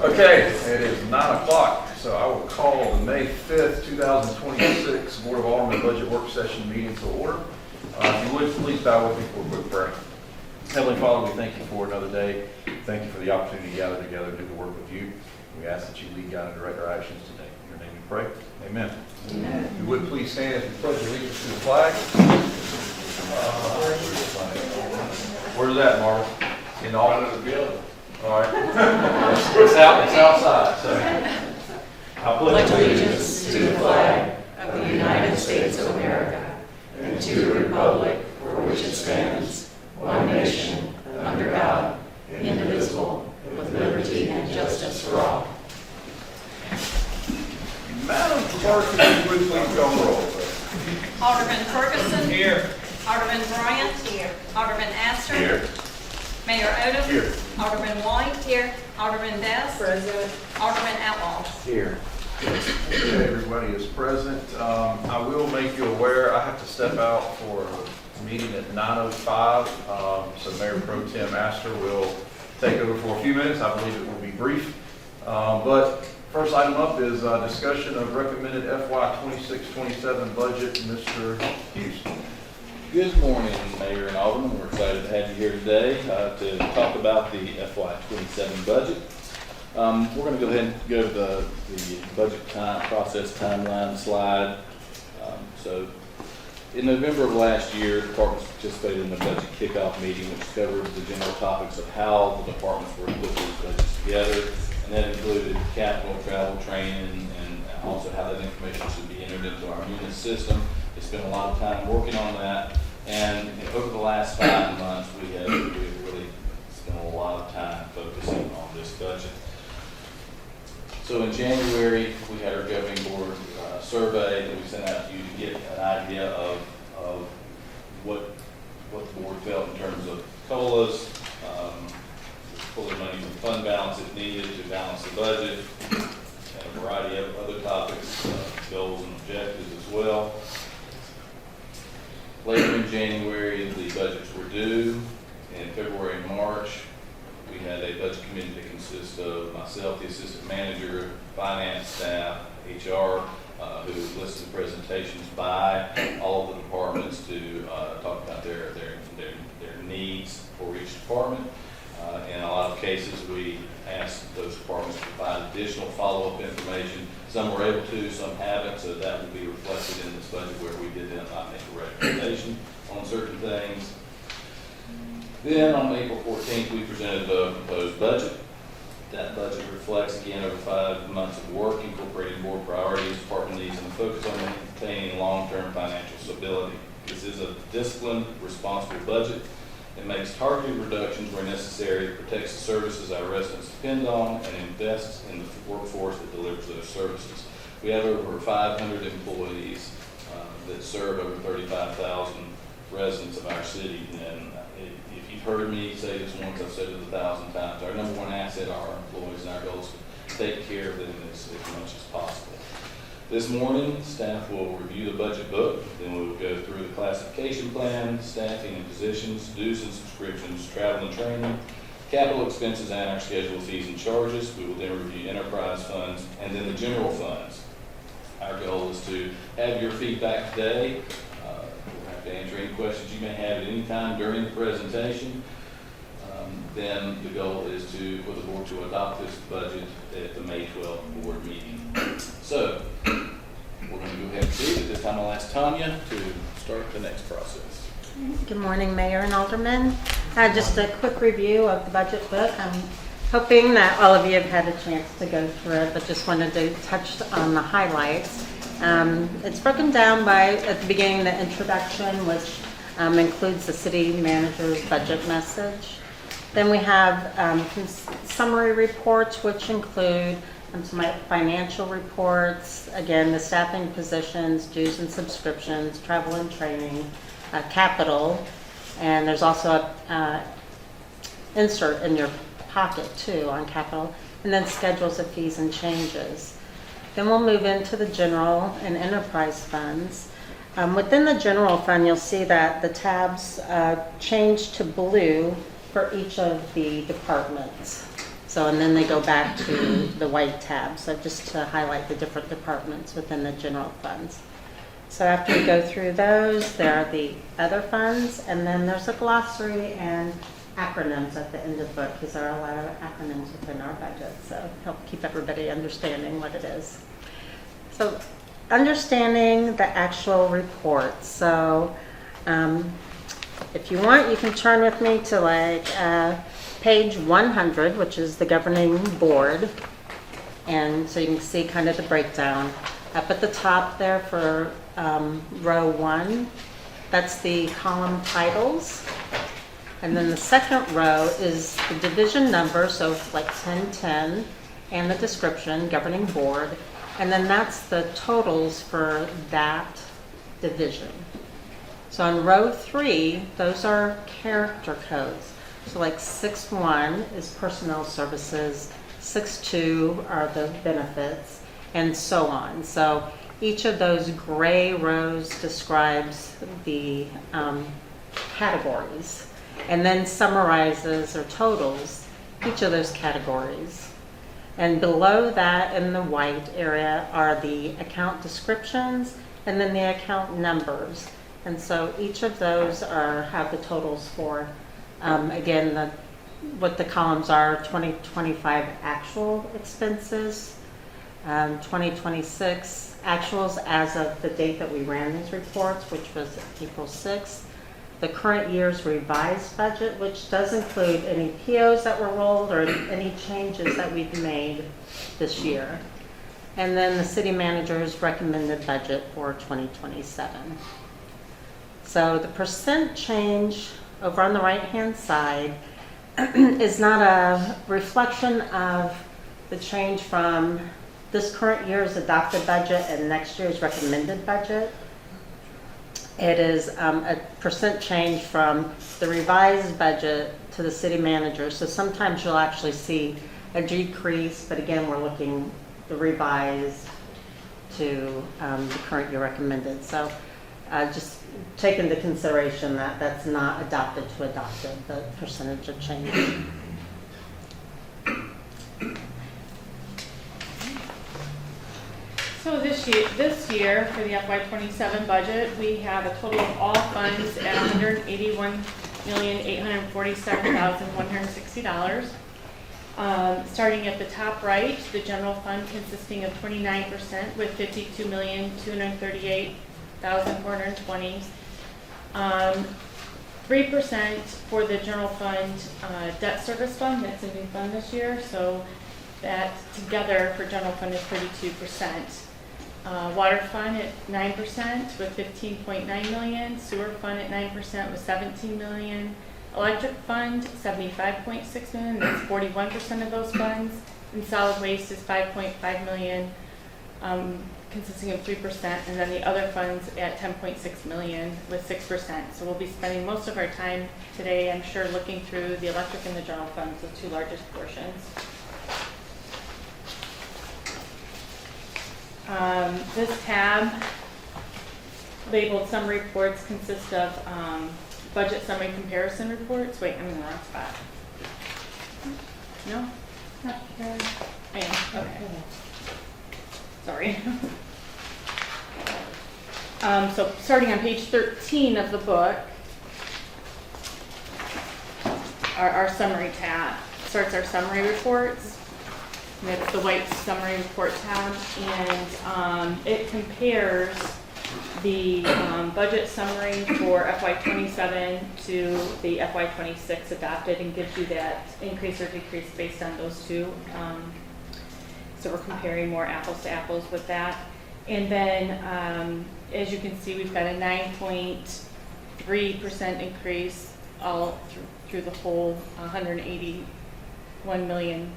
Okay, it is 9 o'clock, so I will call the May 5th, 2026 Board of Aldermen Budget Work Session meeting to order. If you would, please bow with me for a quick prayer. Heavenly Father, we thank you for another day. Thank you for the opportunity to gather together and do the work with you. We ask that you lead, guide, and direct our actions today. In your name we pray. Amen. Amen. If you would, please stand as we pledge allegiance to the flag. Where's that, Marvel? In all of the building. All right. It's outside. So I pledge allegiance to the flag of the United States of America and to the republic for which it stands, one nation, under God, indivisible, with liberty and justice for all. Madam Clerk, if you would please call the roll. Alderman Ferguson. Here. Alderman Bryant. Here. Alderman Astor. Here. Mayor Odom. Here. Alderman White. Here. Alderman Best. Present. Alderman Outlaw. Here. Okay, everybody is present. I will make you aware, I have to step out for a meeting at 9:05. So Mayor Pro Tem Astor will take over for a few minutes. I believe it will be brief. But first item up is discussion of recommended FY 26-27 budget. Mr. Hughes. Good morning, Mayor and Alderman. We're excited to have you here today to talk about the FY27 budget. We're going to go ahead and go to the budget process timeline slide. So in November of last year, departments participated in the budget kickoff meeting, which covered the general topics of how the departments were to put these budgets together. And that included capital, travel, training, and also how that information should be entered into our Munis system. They spent a lot of time working on that. And over the last 5 months, we have really spent a lot of time focusing on this budget. So in January, we had our governing board survey that we sent out to you to get an idea of what the board felt in terms of COLAs, pulling money from fund balance if needed to balance the budget, and a variety of other topics, goals and objectives as well. Later in January, the budgets were due. In February and March, we had a budget committee that consists of myself, the assistant manager, finance staff, HR, who listed presentations by all of the departments to talk about their needs for each department. In a lot of cases, we asked those departments to provide additional follow-up information. Some were able to, some haven't, so that will be reflected in this budget where we did not make a recommendation on certain things. Then on April 14th, we presented the proposed budget. That budget reflects, again, over 5 months of work, incorporating board priorities, department needs, and a focus on maintaining long-term financial stability. This is a disciplined, responsible budget. It makes targeted reductions where necessary, protects the services our residents depend on, and invests in the workforce that delivers those services. We have over 500 employees that serve over 35,000 residents of our city. And if you've heard me say this once, I've said it 1,000 times. Our number one asset are our employees, and our goal is to take care of them as much as possible. This morning, staff will review the budget book, then we will go through the classification plan, staffing and positions, dues and subscriptions, travel and training, capital expenses, and our scheduled fees and charges. We will then review enterprise funds and then the general funds. Our goal is to have your feedback today. We'll have to answer any questions you may have at any time during the presentation. Then the goal is for the board to adopt this budget at the May 12th board meeting. So we're going to go ahead and see. At this time, I'll ask Tanya to start the next process. Good morning, Mayor and Aldermen. Just a quick review of the budget book. I'm hoping that all of you have had a chance to go through it, but just wanted to touch on the highlights. It's broken down by, at the beginning, the introduction, which includes the city manager's budget message. Then we have summary reports, which include some financial reports, again, the staffing positions, dues and subscriptions, travel and training, capital, and there's also an insert in your pocket, too, on capital, and then schedules of fees and changes. Then we'll move into the general and enterprise funds. Within the general fund, you'll see that the tabs change to blue for each of the departments. So, and then they go back to the white tab, so just to highlight the different departments within the general funds. So after we go through those, there are the other funds, and then there's a glossary and acronyms at the end of the book, because there are a lot of acronyms within our budget, so help keep everybody understanding what it is. So understanding the actual report. So if you want, you can turn with me to like page 100, which is the governing board. And so you can see kind of the breakdown. Up at the top there for row 1, that's the column titles. And then the second row is the division number, so like 1010, and the description, governing board. And then that's the totals for that division. So on row 3, those are character codes. So like 6-1 is personnel services, 6-2 are the benefits, and so on. So each of those gray rows describes the categories, and then summarizes or totals each of those categories. And below that in the white area are the account descriptions and then the account numbers. And so each of those have the totals for, again, what the columns are: 2025 actual expenses, 2026 actuals as of the date that we ran these reports, which was April 6th. The current year's revised budget, which does include any POs that were rolled or any changes that we've made this year. And then the city manager's recommended budget for 2027. So the percent change over on the right-hand side is not a reflection of the change from this current year's adopted budget and next year's recommended budget. It is a percent change from the revised budget to the city manager. So sometimes you'll actually see a decrease, but again, we're looking the revised to the current year recommended. So just take into consideration that that's not adopted to adopted, the percentage of change. So this year for the FY27 budget, we have a total of all funds at $181,847,160. Starting at the top right, the general fund consisting of 29% with $52,238,420. 3% for the general fund debt service fund. That's a new fund this year, so that together for general fund is 32%. Water fund at 9% with $15.9 million. Sewer fund at 9% with $17 million. Electric fund, $75.6 million, that's 41% of those funds. And solid waste is $5.5 million, consisting of 3%, and then the other funds at $10.6 million with 6%. So we'll be spending most of our time today, I'm sure, looking through the electric and the general funds, the two largest portions. This tab, labeled summary reports, consists of budget summary comparison reports. Wait, I'm in the wrong spot. No? Not here. I am, okay. Sorry. So starting on page 13 of the book, our summary tab starts our summary reports. And it's the white summary report tab, and it compares the budget summary for FY27 to the FY26 adopted and gives you that increase or decrease based on those two. So we're comparing more apples to apples with that. And then, as you can see, we've got a 9.3% increase all through the whole 181.81 million.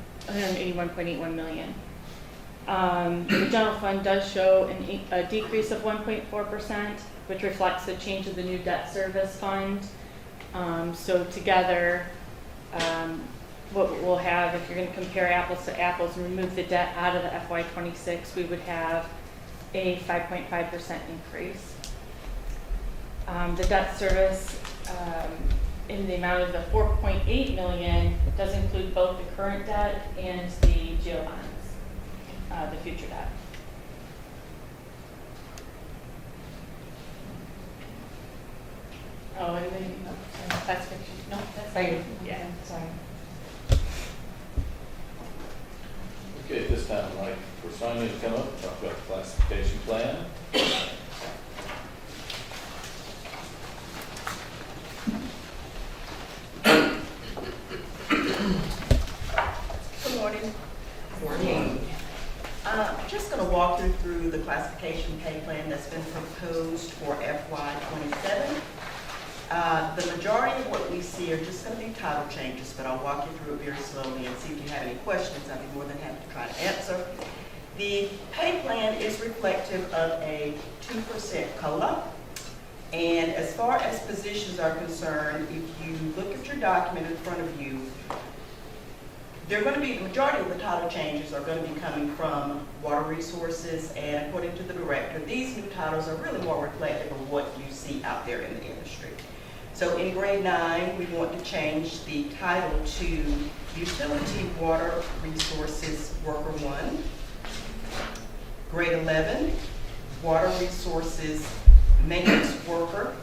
The general fund does show a decrease of 1.4%, which reflects the change of the new debt service fund. So together, what we'll have, if you're going to compare apples to apples and remove the debt out of the FY26, we would have a 5.5% increase. The debt service in the amount of the 4.8 million does include both the current debt and the geo bonds, the future debt. Oh, and then, classification, no, that's. Sorry. Yeah. Sorry. Okay, at this time, I'd like for Sonia to come up and talk about the classification plan. Good morning. Morning. I'm just going to walk you through the classification pay plan that's been proposed for FY '27. The majority of what we see are just going to be title changes, but I'll walk you through it very slowly and see if you have any questions. I'd be more than happy to try to answer. The pay plan is reflective of a 2% COLA. And as far as positions are concerned, if you look at your document in front of you, they're going to be, the majority of the title changes are going to be coming from water resources, and according to the director, these new titles are really more reflective of what you see out there in the industry. So in grade 9, we want to change the title to Utility Water Resources Worker 1. Grade 11, Water Resources Maintenance Worker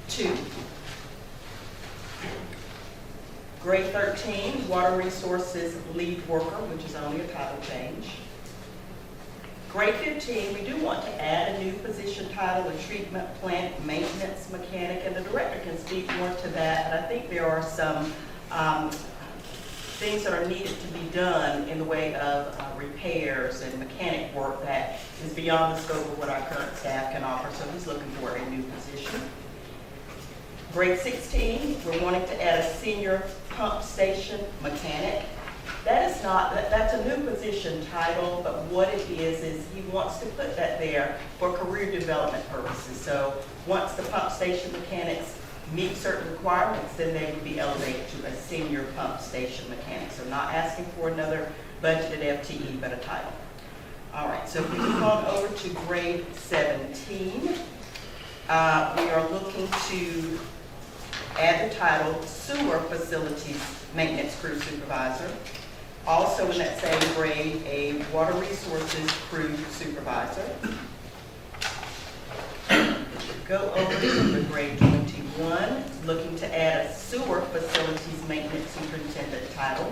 2. Grade 13, Water Resources Lead Worker, which is only a title change. Grade 15, we do want to add a new position title, a treatment plant maintenance mechanic, and the director can speak more to that, but I think there are some things that are needed to be done in the way of repairs and mechanic work that is beyond the scope of what our current staff can offer, so he's looking for a new position. Grade 16, we're wanting to add a senior pump station mechanic. That is not, that's a new position title, but what it is he wants to put that there for career development purposes. So once the pump station mechanics meet certain requirements, then they would be elevated to a senior pump station mechanic. So not asking for another budgeted FTE, but a title. All right, so if we move on over to grade 17, we are looking to add the title Sewer Facilities Maintenance Crew Supervisor. Also in that same grade, a Water Resources Crew Supervisor. Go over to grade 21, looking to add a Sewer Facilities Maintenance Superintendent title.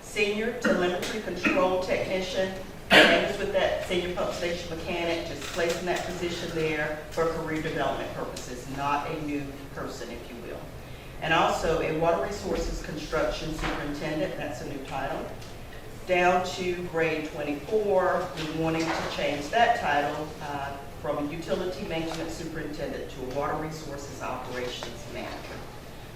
Senior Telemetry Control Technician, same as with that senior pump station mechanic, just placing that position there for career development purposes, not a new person, if you will. And also a Water Resources Construction Superintendent, that's a new title. Down to grade 24, we're wanting to change that title from a Utility Maintenance Superintendent to a Water Resources Operations Manager.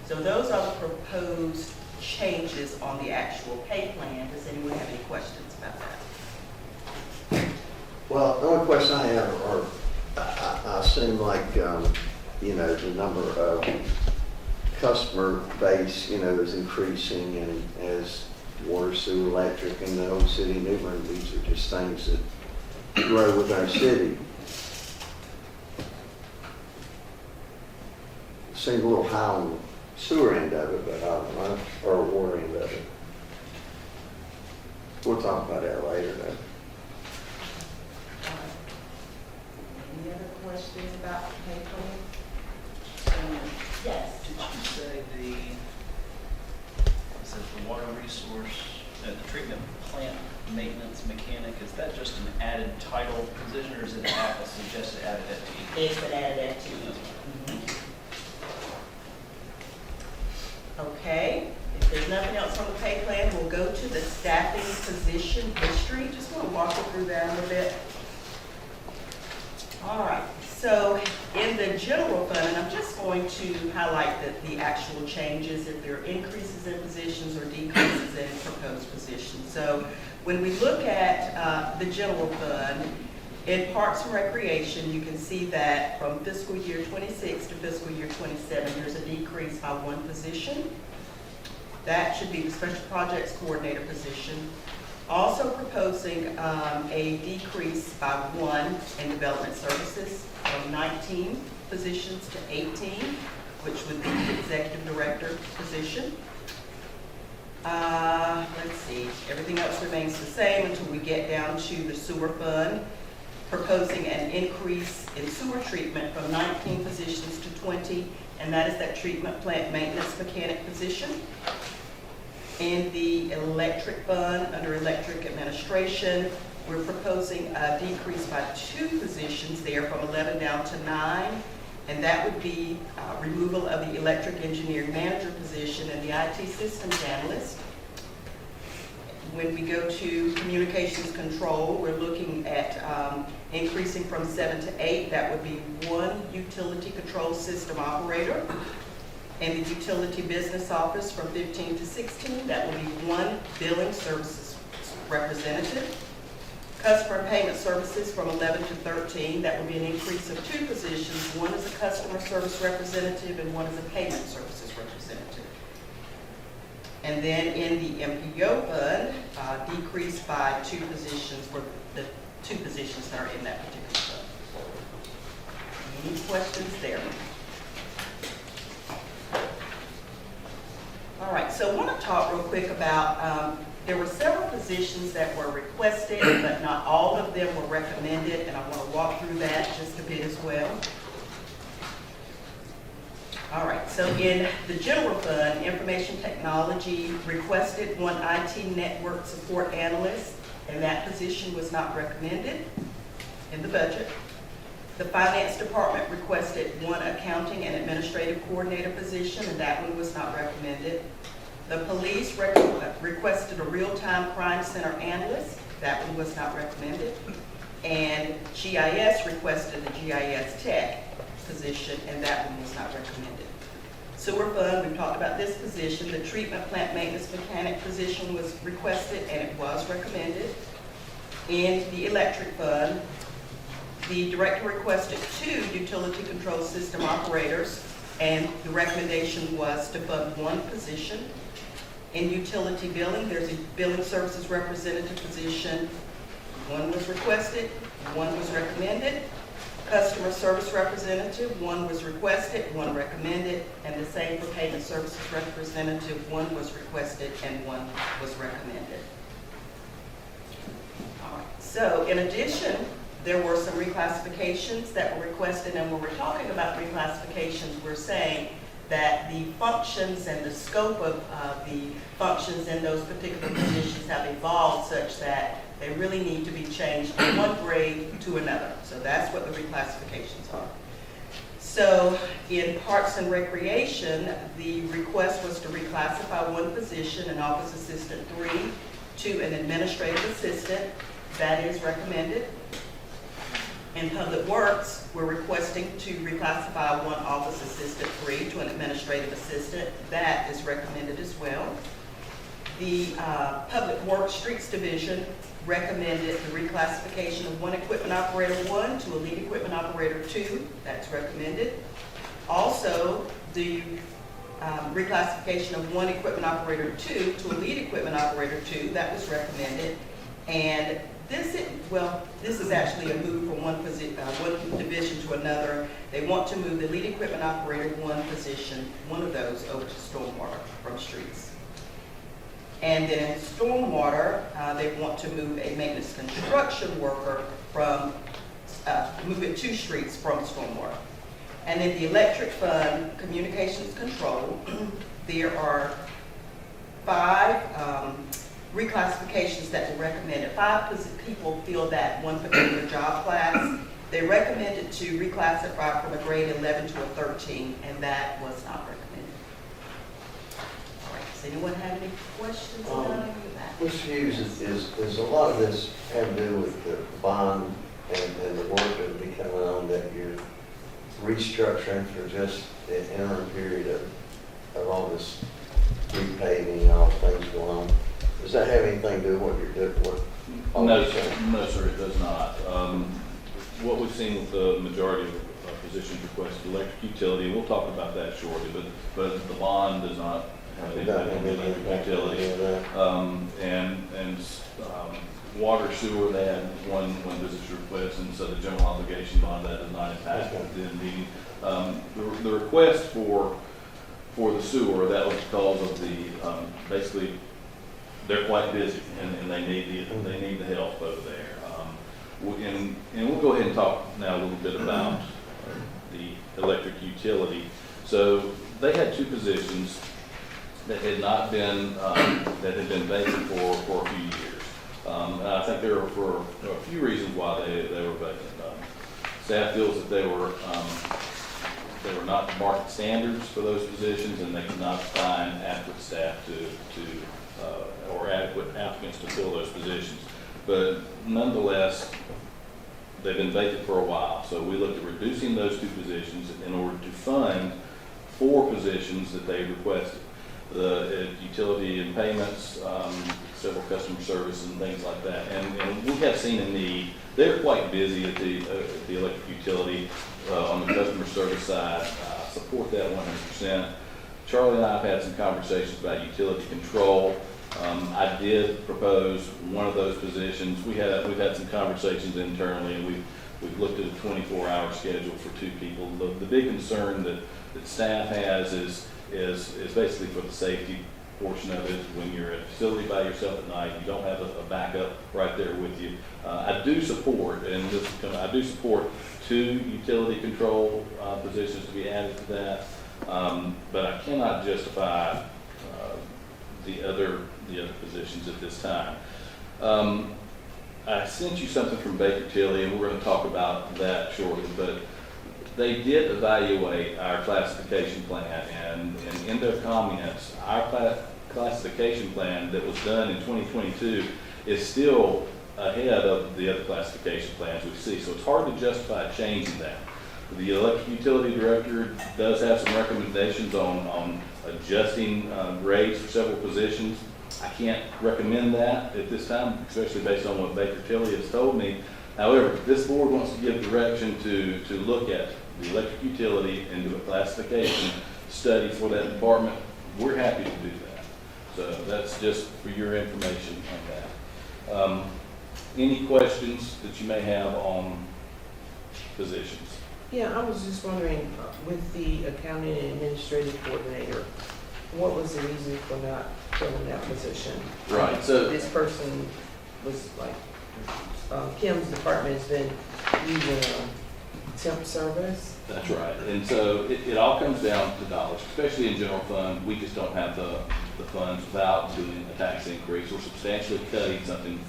So those are the proposed changes on the actual pay plan. Does anyone have any questions about that? Well, the only question I have are, I assume like, the number of customer base, is increasing, and as water, sewer, electric, and the old city of New Bern, these are just things that grow with our city. Seems a little high on the sewer end of it, but I don't know, or water end of it. We'll talk about that later, though. Any other questions about the pay plan? Yes. Did you say the water resource, the treatment plant maintenance mechanic, is that just an added title position, or is it a suggested added FTE? It's been added FTE. Okay, if there's nothing else on the pay plan, we'll go to the staffing position history. Just want to walk you through that a little bit. All right, so in the general fund, and I'm just going to highlight the actual changes, if there are increases in positions or decreases in proposed positions. So when we look at the general fund, in Parks and Recreation, you can see that from fiscal year 26 to fiscal year 27, there's a decrease by one position. That should be the Special Projects Coordinator position. Also proposing a decrease by 1 in development services from 19 positions to 18, which would be the executive director position. Let's see, everything else remains the same until we get down to the sewer fund, proposing an increase in sewer treatment from 19 positions to 20, and that is that treatment plant maintenance mechanic position. In the electric fund, under electric administration, we're proposing a decrease by 2 positions there from 11 down to 9, and that would be removal of the electric engineering manager position and the IT systems analyst. When we go to communications control, we're looking at increasing from 7 to 8. That would be 1 utility control system operator. In the utility business office from 15 to 16, that will be 1 billing services representative. Customer payment services from 11 to 13, that will be an increase of 2 positions. 1 is a customer service representative and 1 is a payment services representative. And then in the MPO fund, decrease by 2 positions for the 2 positions that are in that particular fund. Any questions there? All right, so I want to talk real quick about, there were several positions that were requested, but not all of them were recommended, and I want to walk through that just a bit as well. All right, so in the general fund, information technology requested 1 IT network support analyst, and that position was not recommended in the budget. The finance department requested 1 accounting and administrative coordinator position, and that one was not recommended. The police requested a real-time crime center analyst. That one was not recommended. And GIS requested the GIS tech position, and that one was not recommended. Sewer fund, we've talked about this position. The treatment plant maintenance mechanic position was requested, and it was recommended. In the electric fund, the director requested 2 utility control system operators, and the recommendation was to fund 1 position. In utility billing, there's a billing services representative position. 1 was requested, 1 was recommended. Customer service representative, 1 was requested, 1 recommended, and the same for payment services representative, 1 was requested and 1 was recommended. All right. So in addition, there were some reclassifications that were requested, and when we're talking about reclassifications, we're saying that the functions and the scope of the functions in those particular positions have evolved such that they really need to be changed from 1 grade to another. So that's what the reclassifications are. So in Parks and Recreation, the request was to reclassify 1 position, an office assistant 3, to an administrative assistant. That is recommended. In Public Works, we're requesting to reclassify 1 office assistant 3 to an administrative assistant. That is recommended as well. The Public Works Streets Division recommended the reclassification of 1 equipment operator 1 to a lead equipment operator 2. That's recommended. Also, the reclassification of 1 equipment operator 2 to a lead equipment operator 2. That was recommended. And this is actually a move from one division to another. They want to move the lead equipment operator 1 position, 1 of those, over to stormwater from streets. And then in stormwater, they want to move a maintenance construction worker from, move it to streets from stormwater. And in the electric fund, communications control, there are 5 reclassifications that were recommended. 5 people feel that 1 particular job class. They recommended to reclassify from a grade 11 to a 13, and that was not recommended. All right, does anyone have any questions about any of that? Ms. Hughes, is a lot of this have to do with the bond and the work that will be coming on that you're restructuring for just the interim period of all this repaving and all the things going on? Does that have anything to do with what you're doing? No, sir, it does not. What we've seen with the majority of positions requested, electric utility, and we'll talk about that shortly, but the bond does not have an impact on the electric utility. Water sewer, they had one visitor request, and so the general obligation bond, that does not impact the request for the sewer, that was because of the, basically, they're quite busy, and they need the help over there. And we'll go ahead and talk now a little bit about the electric utility. So they had two positions that had not been, that had been vacant for a few years. And I think there were a few reasons why they were vacant. Staff feels that they were not to market standards for those positions, and they could not find adequate staff or adequate applicants to fill those positions. But nonetheless, they've been vacant for a while. So we looked at reducing those two positions in order to fund 4 positions that they requested. The utility and payments, several customer service and things like that. And we have seen a need. They're quite busy at the electric utility on the customer service side. Support that 100%. Charlie and I have had some conversations about utility control. I did propose one of those positions. We've had some conversations internally, and we've looked at a 24-hour schedule for 2 people. The big concern that staff has is basically for the safety portion of it. When you're at a facility by yourself at night, you don't have a backup right there with you. I do support, I do support 2 utility control positions to be added to that, but I cannot justify the other positions at this time. I sent you something from Baker Tilly, and we're going to talk about that shortly, but they did evaluate our classification plan, and in their comments, our classification plan that was done in 2022 is still ahead of the other classification plans we see, so it's hard to justify changing that. The electric utility director does have some recommendations on adjusting grades for several positions. I can't recommend that at this time, especially based on what Baker Tilly has told me. However, if this board wants to give direction to look at the electric utility and do a classification study for that department, we're happy to do that. So that's just for your information on that. Any questions that you may have on positions? Yeah, I was just wondering, with the accounting and administrative coordinator, what was the reason for not filling that position? Right, so This person was like, Kim's department has been using temp service. that's right. And so it all comes down to dollars, especially in general fund. We just don't have the funds without doing a tax increase or substantially cutting something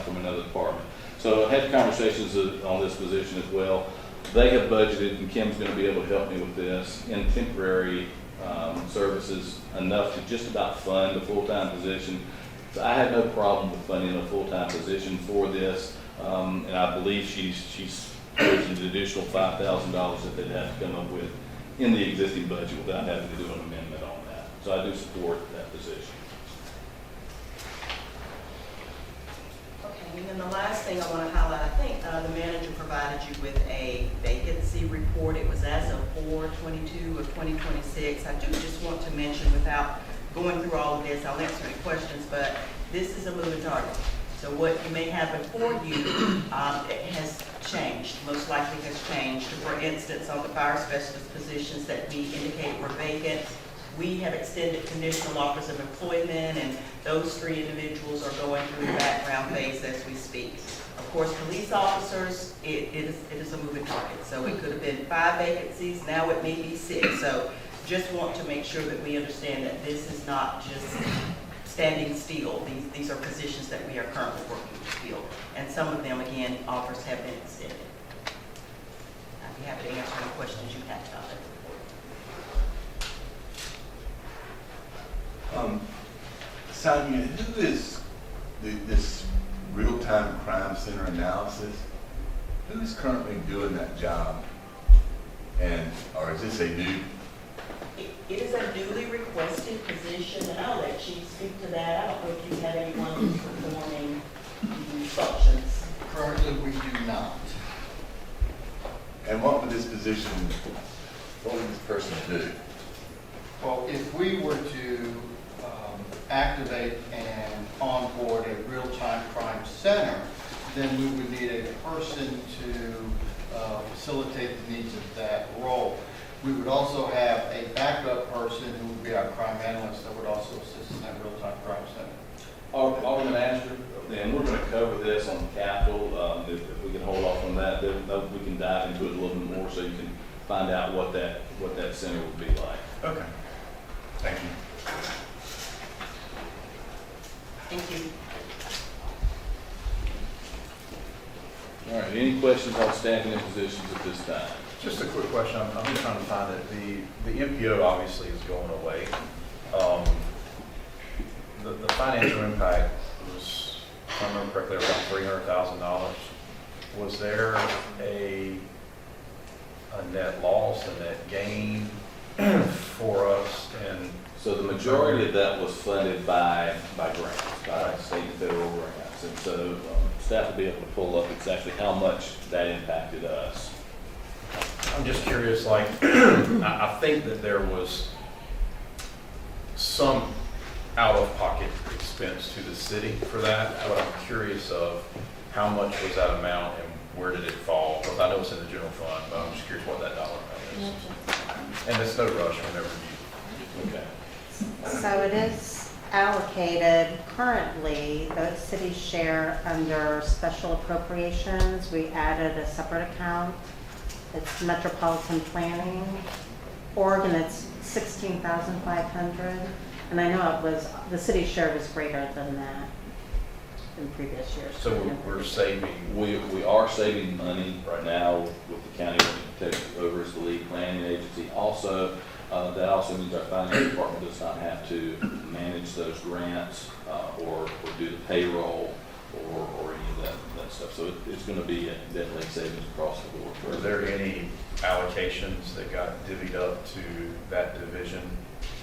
from another department. So I had conversations on this position as well. They have budgeted, and Kim's going to be able to help me with this, in temporary services enough to just about fund a full-time position. So I had no problem with funding a full-time position for this, and I believe she's using an additional $5,000 that they'd have to come up with in the existing budget without having to do an amendment on that. So I do support that position. Okay, and then the last thing I want to highlight, I think the manager provided you with a vacancy report. It was as of 4/22 of 2026. I do just want to mention, without going through all of this, I'll answer any questions, but this is a moving target. So what you may have before you it has changed, most likely has changed. For instance, on the fire specialist positions that we indicated were vacant, we have extended conditional offers of employment, and those 3 individuals are going through the background phase as we speak. Of course, police officers, it is a moving target. So it could have been 5 vacancies, now it may be 6. So just want to make sure that we understand that this is not just standing still. These are positions that we are currently working to fill. And some of them, again, offers have been extended. I'd be happy to answer any questions you have about it. Sonia, who is this real-time crime center analysis? Who is currently doing that job? Or is this a new? It is a newly requested position, and I'll let Chief speak to that. I don't know if you have anyone who's performing these functions. Currently, we do not. And what would this position, what would this person do? Well, if we were to activate and onboard a real-time crime center, then we would need a person to facilitate the needs of that role. We would also have a backup person who would be our crime analyst that would also assist in that real-time crime center. Alderman Astor, and we're going to cover this on capital. If we can hold off on that, then we can dive into it a little bit more so you can find out what that center would be like. Okay. Thank you. Thank you. All right, any questions on staffing and positions at this time? Just a quick question. I'm just trying to find it. The MPO obviously is going away. The financial impact was, if I remember correctly, around $300,000. Was there a net loss, a net gain for us? And So the majority of that was funded by grants, by state and federal grants. And so staff will be able to pull up exactly how much that impacted us. I'm just curious, like, I think that there was some out-of-pocket expense to the city for that, but I'm curious of how much was that amount and where did it fall? Because I know it's in the general fund, but I'm just curious what that dollar amount is. And it's no rush whenever you. Okay. So it is allocated currently, the city's share under special appropriations. We added a separate account. It's metropolitan planning. Oregon, it's 16,500. And I know it was, the city's share was greater than that in previous years. So we're saving. We are saving money right now with the county taking over as the lead planning agency. Also, that also means our finance department does not have to manage those grants or do the payroll or any of that stuff. So it's going to be definitely savings across the board. Were there any allocations that got divvied up to that division,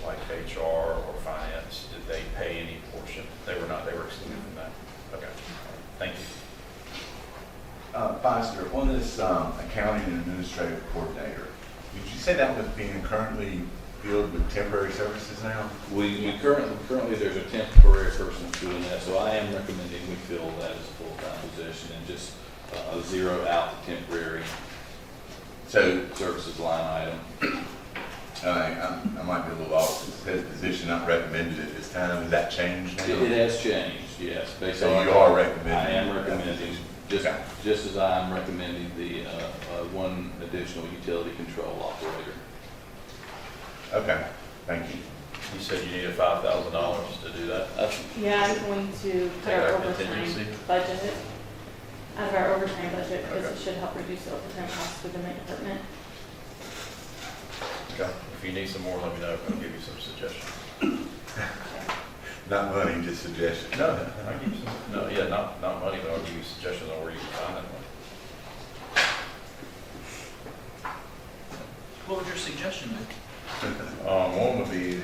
like HR or finance? Did they pay any portion? They were not, they were excluded from that. Okay, thank you. Foster, on this accounting and administrative coordinator, did you say that was being currently filled with temporary services now? We currently there's a temporary person doing that, so I am recommending we fill that as a full-time position and just zero out the temporary services line item. I might be a little off. It says position not recommended at this time. Has that changed now? It has changed, yes. Based So on you are recommending? I am recommending, just as I'm recommending the one additional utility control operator. Okay, thank you. You said you needed $5,000 to do that? Yeah, I'm going to put Take our our overtime contingency? budget, out of our overtime budget, because Okay. it should help reduce the overtime costs within the department. Okay. If you need some more, let me know. I'll give you some suggestions. Not money, just suggestions. No, I'll give you some, no, yeah, not money, but I'll give you suggestions on where you can find that money. What would your suggestion be? One would be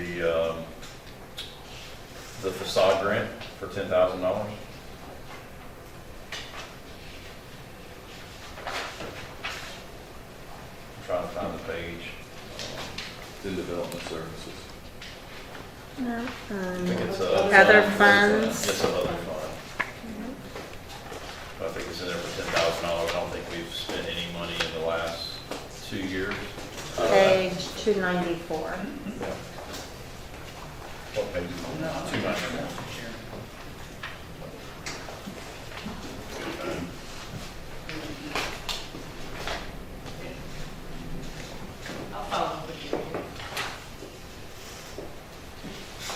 the facade grant for $10,000. I'm trying to find the page. It's in development services. I think it's Other funds. It's another fund. I think it's in there for $10,000. I don't think we've spent any money in the last 2 years. Page 294. What page is it? 294.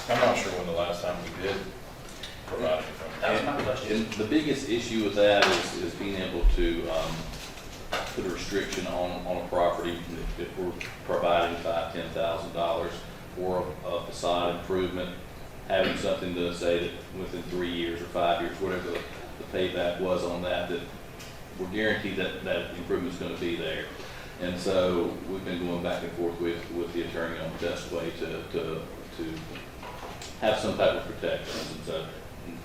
I'm not sure when the last time we did provide anything. That was my question. And the biggest issue with that is being able to put a restriction on a property if we're providing $5,000-$10,000 for a facade improvement, having something to say that within 3 years or 5 years, whatever the payback was on that, that we're guaranteed that that improvement's going to be there. And so we've been going back and forth with the attorney on the best way to have some type of protections. And so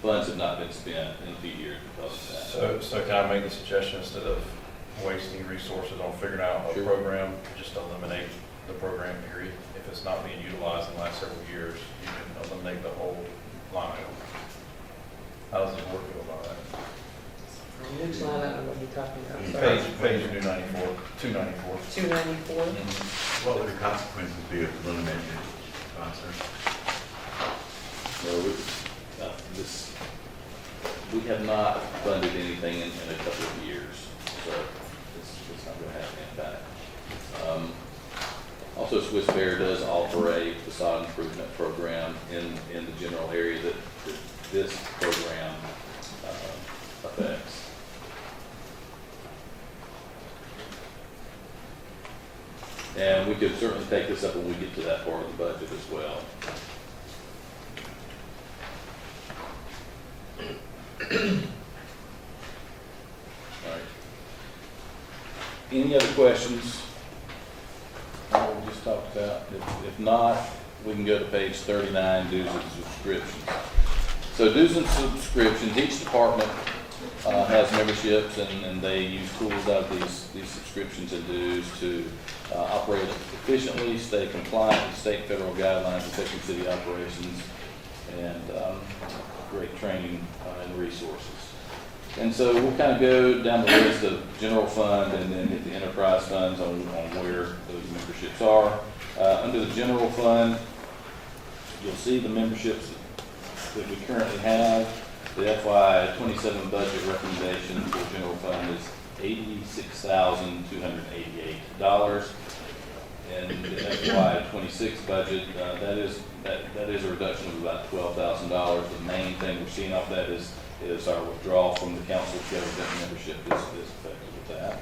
funds have not been spent in a few years because of that. So can I make the suggestion, instead of wasting resources on figuring out a Sure. program, just eliminate the program period? If it's not being utilized in the last several years, you can eliminate the whole line item. How does the board feel about that? Which line item are you talking about? Page 294, 294. 294? What would the consequences be of eliminating it, sponsor? Well, we have not funded anything in a couple of years, so it's not going to have an impact. Also, Swiss Bear does offer a facade improvement program in the general area that this program affects. And we could certainly take this up when we get to that part of the budget as well. All right. Any other questions? What we just talked about? If not, we can go to page 39, dues and subscriptions. So dues and subscriptions, each department has memberships and they use tools out of these subscriptions and dues to operate efficiently, stay compliant with state and federal guidelines affecting city operations, and great training and resources. And so we'll kind of go down the list of general fund and then hit the enterprise funds on where those memberships are. Under the general fund, you'll see the memberships that we currently have. The FY 27 budget recommendation for the general fund is $86,288. And the FY 26 budget, that is a reduction of about $12,000. The main thing we're seeing off that is our withdrawal from the council government membership is affected with that.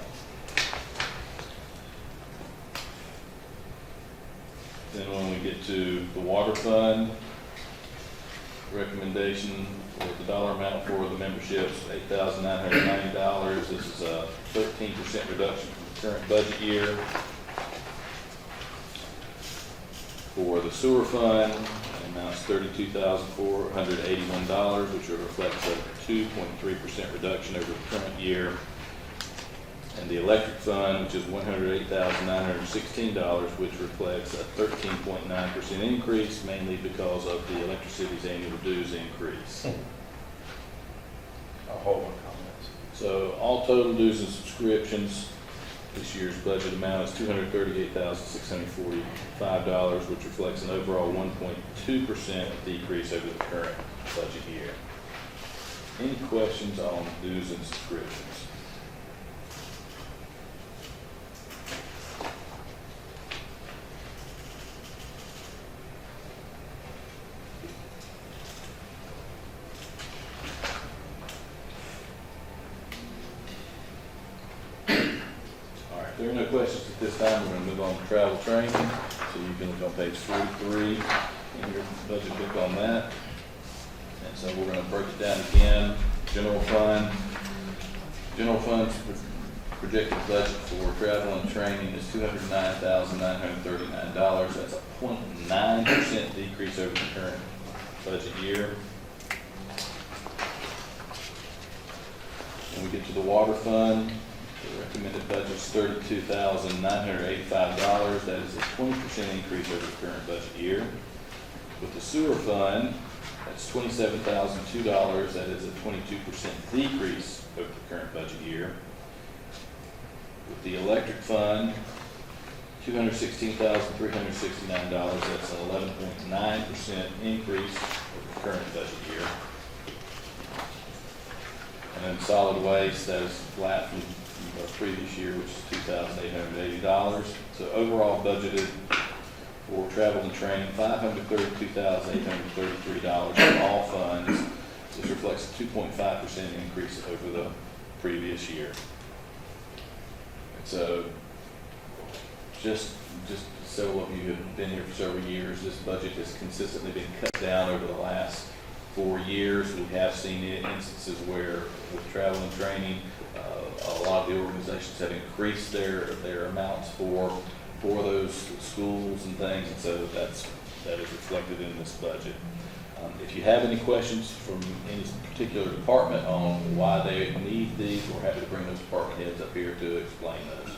Then when we get to the water fund, recommendation for the dollar amount for the memberships, $8,990. This is a 13% reduction from the current budget year. For the sewer fund, the amount is $32,481, which reflects a 2.3% reduction over the current year. And the electric fund, which is $108,916, which reflects a 13.9% increase, mainly because of the electricity's annual dues increase. I'll hold my comments. So all total dues and subscriptions, this year's budget amount is $238,645, which reflects an overall 1.2% decrease over the current budget year. Any questions on dues and subscriptions? If there are no questions at this time, we're going to move on to travel training. So you can look on page 43 in your budget book on that. And so we're going to break it down again. General fund. General fund's projected budget for travel and training is $209,939. That's a 0.9% decrease over the current budget year. When we get to the water fund, the recommended budget is $32,985. That is a 20% increase over the current budget year. With the sewer fund, that's $27,002. That is a 22% decrease over the current budget year. With the electric fund, $216,369. That's an 11.9% increase over the current budget year. And then solid waste, that is flat from the previous year, which is $2,880. So overall budgeted for travel and training, $532,833 for all funds. This reflects a 2.5% increase over the previous year. And so just several of you have been here for several years. This budget has consistently been cut down over the last 4 years. We have seen instances where with travel and training, a lot of the organizations have increased their amounts for those schools and things, and so that is reflected in this budget. If you have any questions from any particular department on why they need these, we're happy to bring those department heads up here to explain those.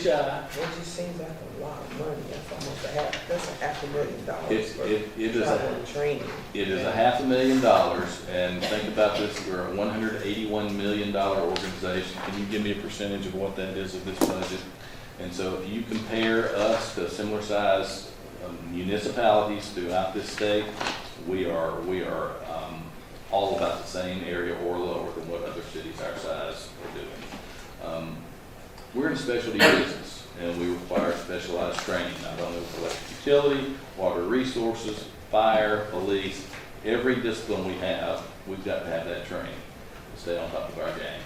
It just seems like a lot of money. That's $500,000 for It is travel and training. It is $500,000, and think about this, we're a $181 million organization. Can you give me a percentage of what that is of this budget? And so if you compare us to similar size municipalities throughout this state, we are all about the same area or lower than what other cities our size are doing. We're in specialty business, and we require specialized training, not only with electric utility, water resources, fire, police, every discipline we have, we've got to have that training to stay on top of our game.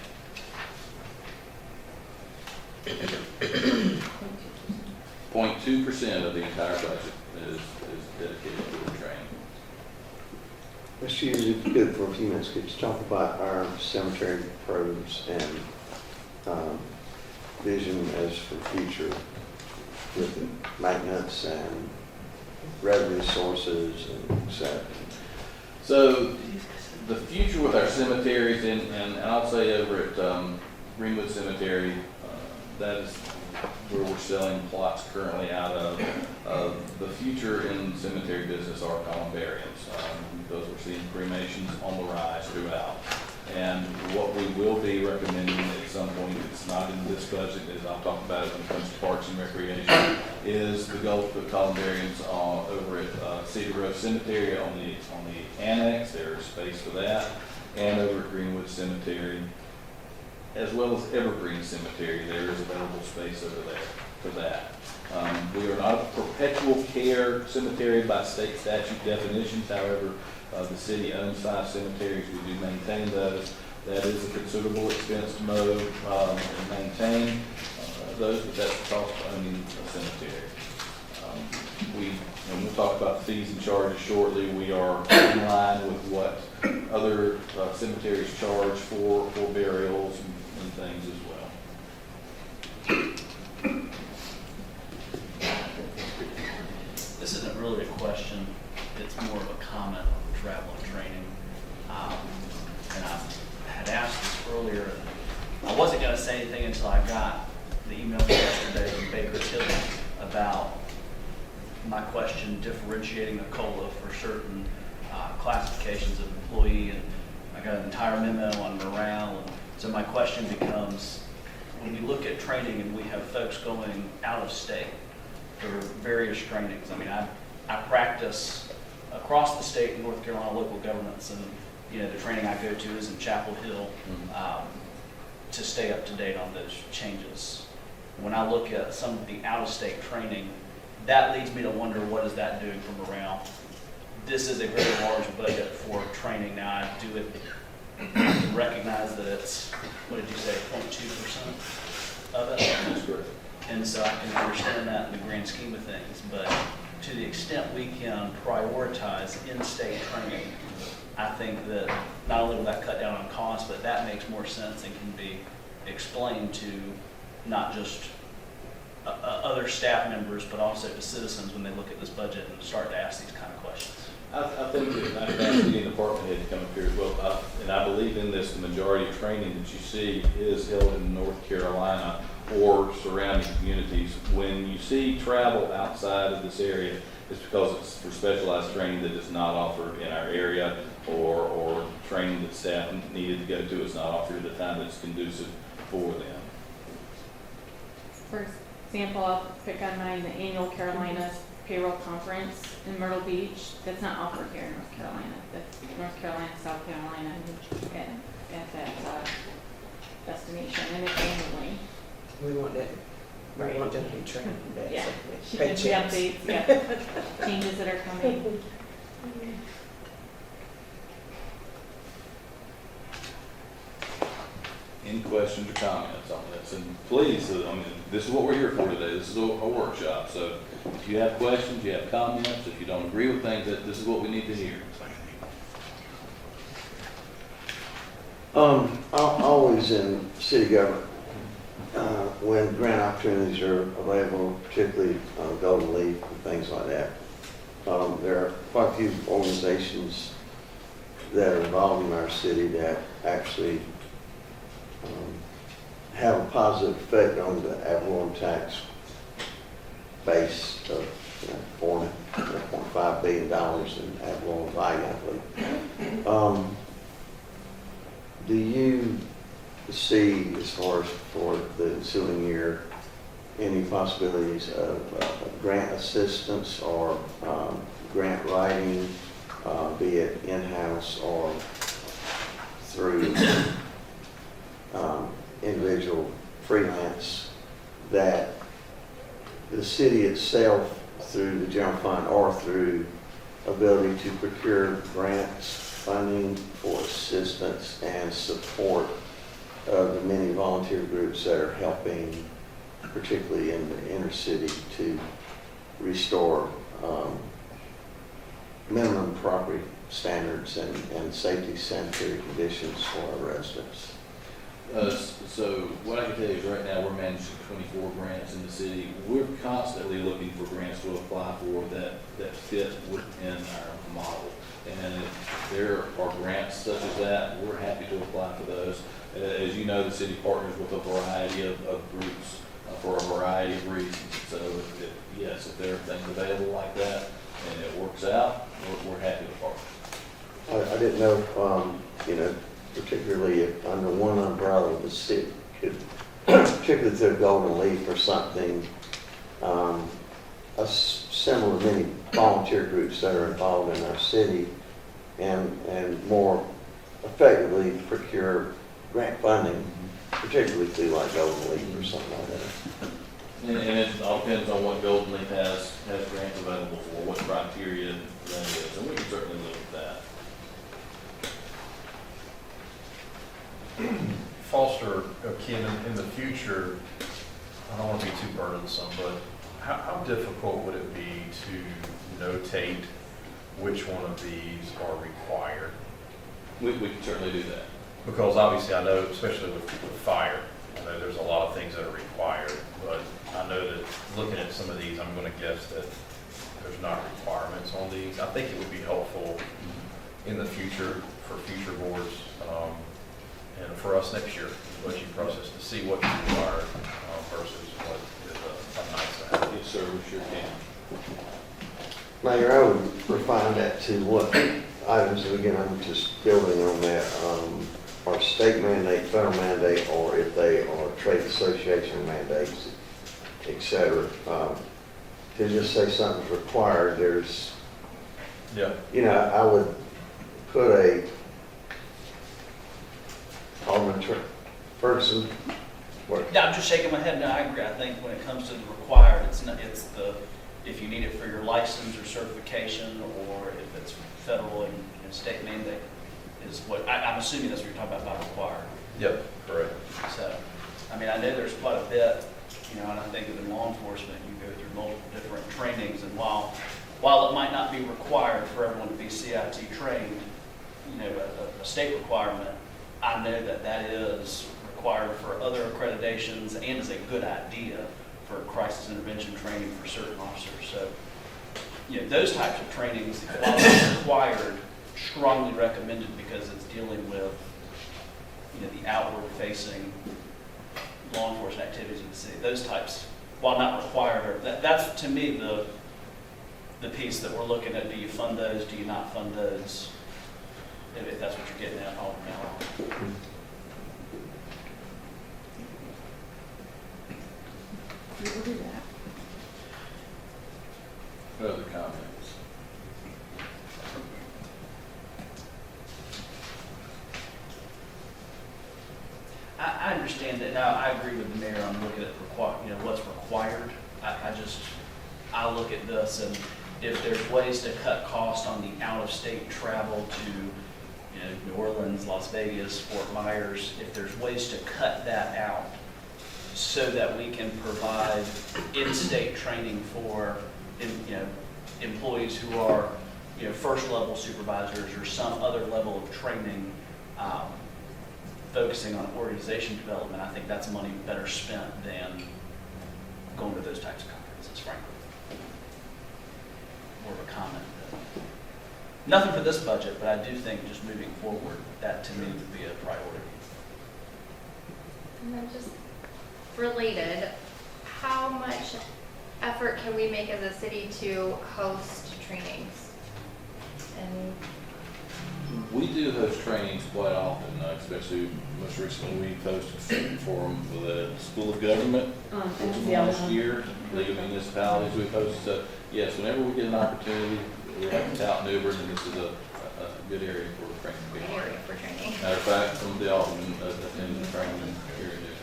0.2% of the entire budget is dedicated to the training. Mr. Hughes, if you could, for a few minutes, could you talk about our cemetery pros and vision as for future with maintenance and revenue sources and et cetera? So the future with our cemeteries, and I'll say over at Greenwood Cemetery, that is where we're selling plots currently out of. The future in cemetery business are columbariums, because we're seeing cremations on the rise throughout. And what we will be recommending at some point, it's not in this budget, as I'll talk about it when it comes to parks and recreation, is the goal to put columbariums over at Cedar Grove Cemetery on the annex. There's space for that, and over at Greenwood Cemetery, as well as Evergreen Cemetery, there is available space over there for that. We are not a perpetual care cemetery by state statute definitions. However, the city owns 5 cemeteries. We do maintain those. That is a considerable expense to mow and maintain those, but that's the cost of owning a cemetery. And we'll talk about the fees and charges shortly. We are in line with what other cemeteries charge for burials and things as well. This isn't really a question, it's more of a comment on travel and training. And I had asked this earlier, and I wasn't gonna say anything until I got the email yesterday from Baker Tilly about my question differentiating a COLA for certain classifications of employee, and I got an entire memo on morale. And so my question becomes, when we look at training and we have folks going out of state for various trainings, I mean, I practice across the state in North Carolina local governments, and the training I go to is in Chapel Hill to stay up to date on those changes. When I look at some of the out-of-state training, that leads me to wonder, what is that doing for morale? This is a very large budget for training. Now, I do recognize that it's, what did you say, 0.2% of it? That's correct. And so I can understand that in the grand scheme of things, but to the extent we can prioritize in-state training, I think that not only will that cut down on costs, but that makes more sense and can be explained to not just other staff members, but also to citizens when they look at this budget and start to ask these kind of questions. I think that I can ask the department head to come up here as well. And I believe in this, the majority of training that you see is held in North Carolina or surrounding communities. When you see travel outside of this area, it's because it's for specialized training that is not offered in our area, or training that staff needed to go to is not offered at the time that's conducive for them. For example, I'll pick on mine, the annual Carolina payroll conference in Myrtle Beach. That's not offered here in North Carolina. That's North Carolina, South Carolina, at that destination, and it's annually. We want that. We want them to be trained in that. Yeah. so She pay gives the checks. updates, yeah, changes that are coming. Any questions or comments on this? And please, this is what we're here for today. This is a workshop. So if you have questions, you have comments, if you don't agree with things, this is what we need to hear. Always in city government, when grant opportunities are available, particularly Golden Leaf and things like that, there are quite a few organizations that are involved in our city that actually have a positive effect on the ad valorem tax base of, $4.5 billion in ad valorem value, I believe. Do you see, as far as for the ensuing year, any possibilities of grant assistance or grant writing, be it in-house or through individual freelance, that the city itself, through the general fund or through ability to procure grants, funding for assistance and support of the many volunteer groups that are helping, particularly in the inner city, to restore minimum property standards and safety sanitary conditions for our residents? So what I can tell you is right now, we're managing 24 grants in the city. We're constantly looking for grants to apply for that fit within our model. And if there are grants such as that, we're happy to apply for those. As you know, the city partners with a variety of groups for a variety of reasons. So yes, if there are things available like that and it works out, we're happy to partner. I didn't know if, particularly if under one umbrella, the city could, particularly through Golden Leaf or something, similar to many volunteer groups that are involved in our city, and more effectively procure grant funding, particularly through like Golden Leaf or something like that. And it all depends on what Golden Leaf has grants available for, what criteria that is, and we can certainly look at that. Foster, Kim, in the future, I don't want to be too burdensome, but how difficult would it be to notate which one of these are required? We can certainly do that. Because obviously I know, especially with fire, I know there's a lot of things that are required, but I know that looking at some of these, I'm going to guess that there's not requirements on these. I think it would be helpful in the future for future boards and for us next year in the budget process to see what's required versus what is a nice to have. Yes, sir, we sure can. Mayor, I would refine that to what items, and again, I'm just building on that, are state mandate, federal mandate, or if they are trade association mandates, et cetera. To just say something's required, there's, Yeah. I would put Alderman Ferguson, Yeah, I'm just shaking my head. No, I agree. I think when it comes to the required, it's if you need it for your license or certification, or if it's federal and state mandate, is what I'm assuming that's what you're talking about by required. Yep, correct. So, I mean, I know there's quite a bit, and I think that in law enforcement, you go through multiple different trainings, and while it might not be required for everyone to be CIT trained, a state requirement, I know that is required for other accreditations and is a good idea for crisis intervention training for certain officers. So, those types of trainings, while not required, strongly recommended because it's dealing with, the outward-facing law enforcement activities in the city. Those types, while not required, that's to me the piece that we're looking at. Do you fund those? Do you not fund those? If that's what you're getting at, Alderman. We will do that. Other comments? I understand that. Now, I agree with the mayor on looking at what's required. I look at this, and if there's ways to cut costs on the out-of-state travel to New Orleans, Las Vegas, Fort Myers, if there's ways to cut that out so that we can provide in-state training for employees who are first-level supervisors or some other level of training, focusing on organization development, I think that's money better spent than going to those types of conferences, frankly. More of a comment. Nothing for this budget, but I do think just moving forward, that to me would be a priority. And then just related, how much effort can we make as a city to host trainings? And We do host trainings quite often, especially most recently we hosted for them for the School of Government. Last year, League of Municipalities, we hosted, so yes, whenever we get an opportunity, we have to tout Newbern, and this is a good area for training. to be. area for training. Matter of fact, some of the Aldermen attended the training here in Newbern.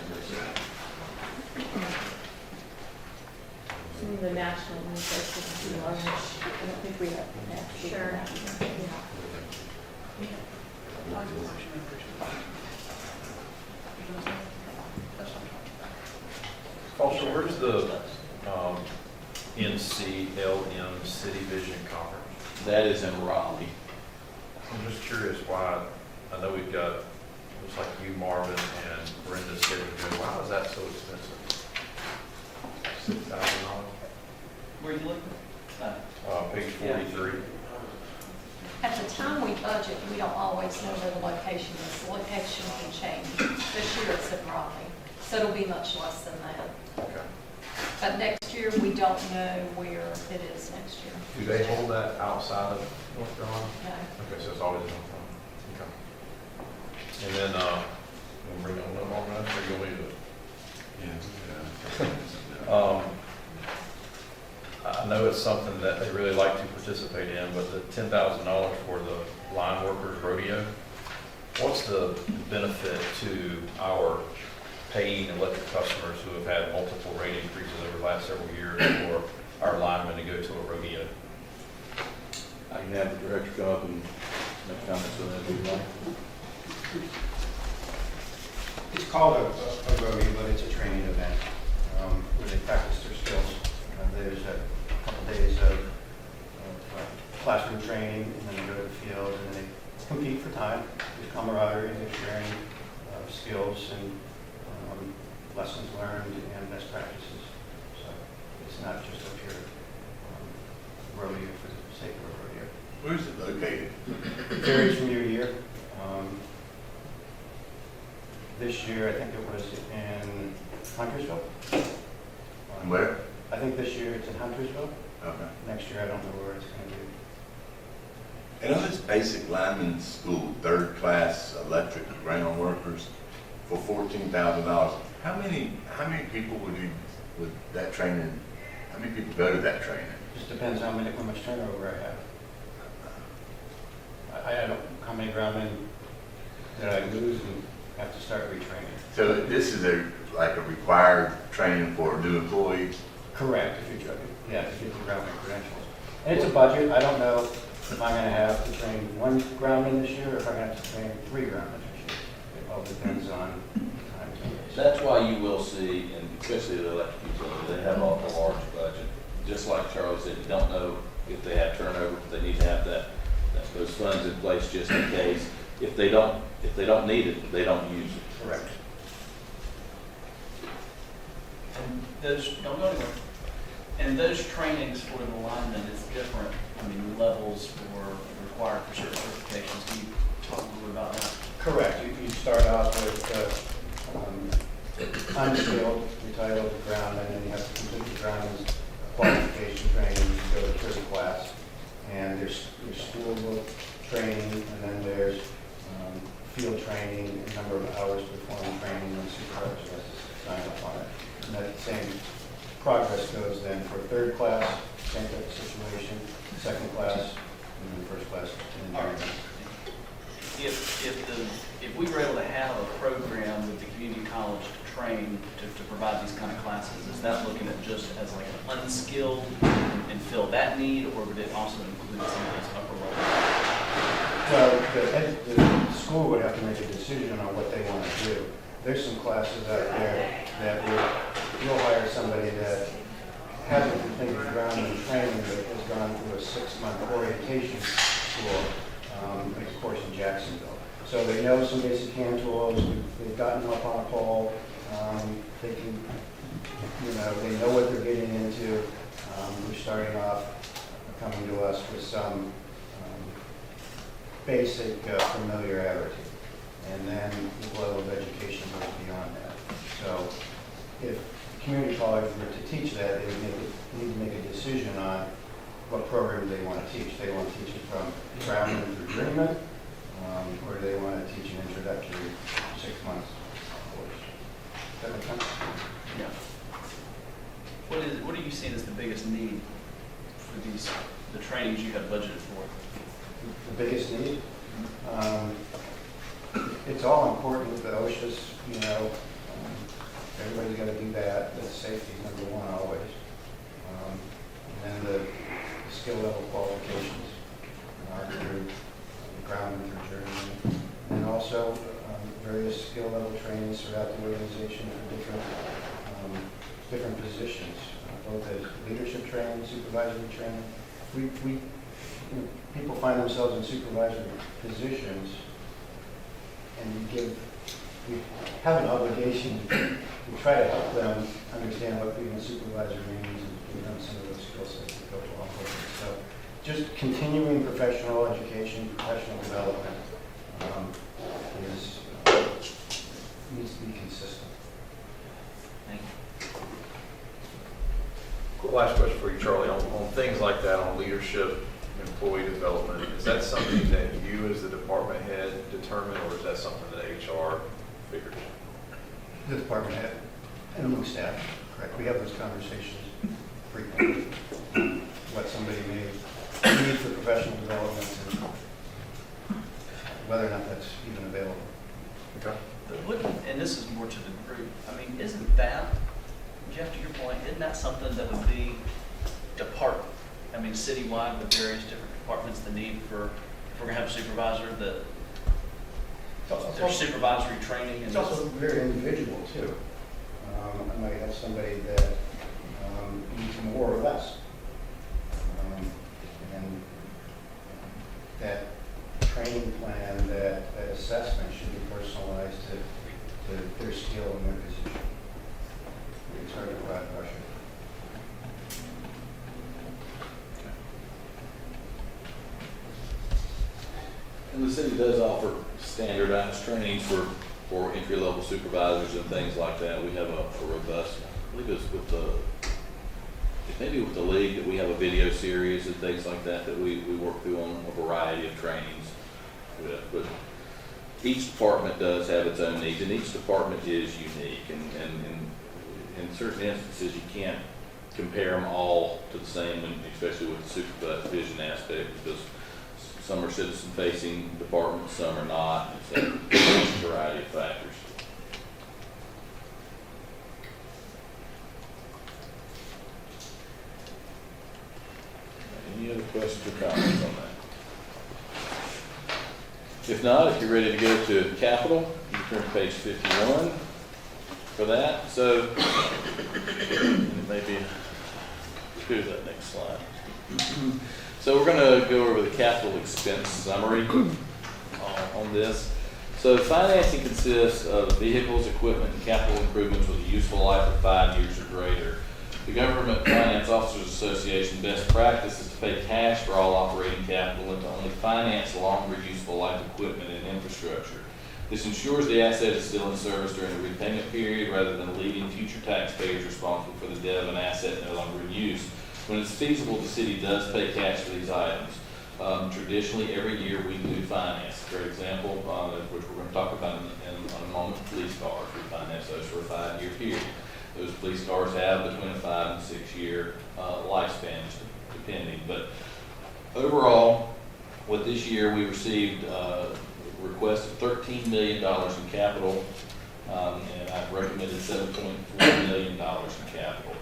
Some of the national resources is too large. I don't think we have capacity. for Sure. that. Also, where's the NCLM City Vision Conference? That is in Raleigh. I'm just curious why, I know we've got, looks like you, Marvin, and Brenda said, why is that so expensive? $6,000? Where are you looking? Page 43. At the time we budget, we don't always know where the location is. The location can change. This year it's in Raleigh, so it'll be much less than that. Okay. But next year, we don't know where it is next year. Do they hold that outside of North Carolina? No. Okay, so it's always in North Carolina. Okay. And then, we'll bring on one more minute, or you'll leave it? I know it's something that they really like to participate in, but the $10,000 for the line workers rodeo, what's the benefit to our paying electric customers who have had multiple rate increases over the last several years for our linemen to go to a rodeo? I can have the director go up and make comments on that if you'd like. It's called a rodeo, but it's a training event where they practice their skills. There's a couple days of classroom training, and then they go to the field, and then they compete for time. There's camaraderie, they're sharing skills and lessons learned and best practices. So it's not just a pure rodeo for the sake of a rodeo. Where's it located? It varies from year to year. This year, I think it was in Huntersville. Where? I think this year it's in Huntersville. Okay. Next year, I don't know where it's going to be. And on this basic lineman school, third class electric ground workers for $14,000, how many people would that training, how many people go to that training? Just depends how much turnover I have. I don't know how many groundmen that I lose and have to start retraining. So this is like a required training for new employees? Correct, if you get the groundman credentials. And it's a budget. I don't know if I'm going to have to train one groundman this year or if I'm going to have to train 3 groundmen this year. It all depends on time. That's why you will see, and especially the electric utility, they have a large budget. Just like Charlie said, you don't know if they have turnover, if they need to have those funds in place just in case. If they don't need it, they don't use it. Correct. And those, don't go anywhere. And those trainings for the linemen is different, levels required for certain certifications. Can you talk a little bit about that? Correct. You start off with unskilled, entitled groundman, and then you have to complete the groundman's qualification training to go to third class. And there's school book training, and then there's field training, a number of hours performing training, and supervisors has to sign up on it. And that same progress goes then for third class, same type of situation, second class, and then first class. And then If we were able to have a program with the community college to train to provide these kind of classes, is that looking at just as like an unskilled and fill that need, or would it also include some of those upper levels? Well, the school would have to make a decision on what they want to do. There's some classes out there that you'll hire somebody that hasn't completed groundman training, but has gone through a 6-month orientation school, of course, in Jacksonville. So they know some basic hand tools, they've gotten up on a pole, they can, they know what they're getting into. We're starting off coming to us with some basic familiarity, and then the level of education goes beyond that. So if community college were to teach that, they would need to make a decision on what program they want to teach. They want to teach it from traveling through journeyman, or do they want to teach an introductory 6 months course? Does that make sense? Yeah. What are you seeing as the biggest need for the trainings you have budgeted for? The biggest need? It's all important, the OSHA's, everybody's got to do that. That's safety, number one, always. And then the skill level qualifications, our through ground and through journeyman, and also various skill level trainings throughout the organization for different positions, both as leadership training, supervisory training. People find themselves in supervisory positions, and we have an obligation to try to help them understand what being a supervisor means and give them some of those skill sets that go along with it. So just continuing professional education, professional development needs to be consistent. Thank you. Last question for you, Charlie, on things like that, on leadership, employee development, is that something that you as the department head determine, or is that something that HR figures? The department head and among staff, correct. We have those conversations frequently. What somebody may need for professional development and whether or not that's even available. Okay. And this is more to the group, I mean, isn't that, Jeff, to your point, isn't that something that would be citywide with various different departments, the need for, if we're going to have a supervisor, there's supervisory training? It's also very individual too. I might have somebody that needs more or less. And that training plan, that assessment should be personalized to their skill and their position. It's hard to broad brush it. And the city does offer standardized trainings for entry-level supervisors and things like that. We have a robust, I believe it's maybe with the league, that we have a video series and things like that we work through on a variety of trainings. But each department does have its own needs, and each department is unique. And in certain instances, you can't compare them all to the same, and especially with the supervision aspect, because some are citizen-facing departments, some are not. So there's a variety of factors. Any other questions or comments on that? If not, if you're ready to go to capital, you can turn to page 51 for that. So, maybe do that next slide. So we're going to go over the capital expense summary on this. So financing consists of vehicles, equipment, and capital improvements with a useful life of 5 years or greater. The Government Finance Officers Association best practice is to pay cash for all operating capital and to only finance longer useful life equipment and infrastructure. This ensures the asset is still in service during the repayment period rather than leaving future taxpayers responsible for the debt of an asset no longer in use. When it's feasible, the city does pay cash for these items. Traditionally, every year we do finance. For example, which we're going to talk about in a moment, police cars. We finance those for a 5-year period. Those police cars have between a 5 and 6 year lifespan, depending. But overall, with this year, we received a request of $13 million in capital, and I've recommended $7.4 million in capital.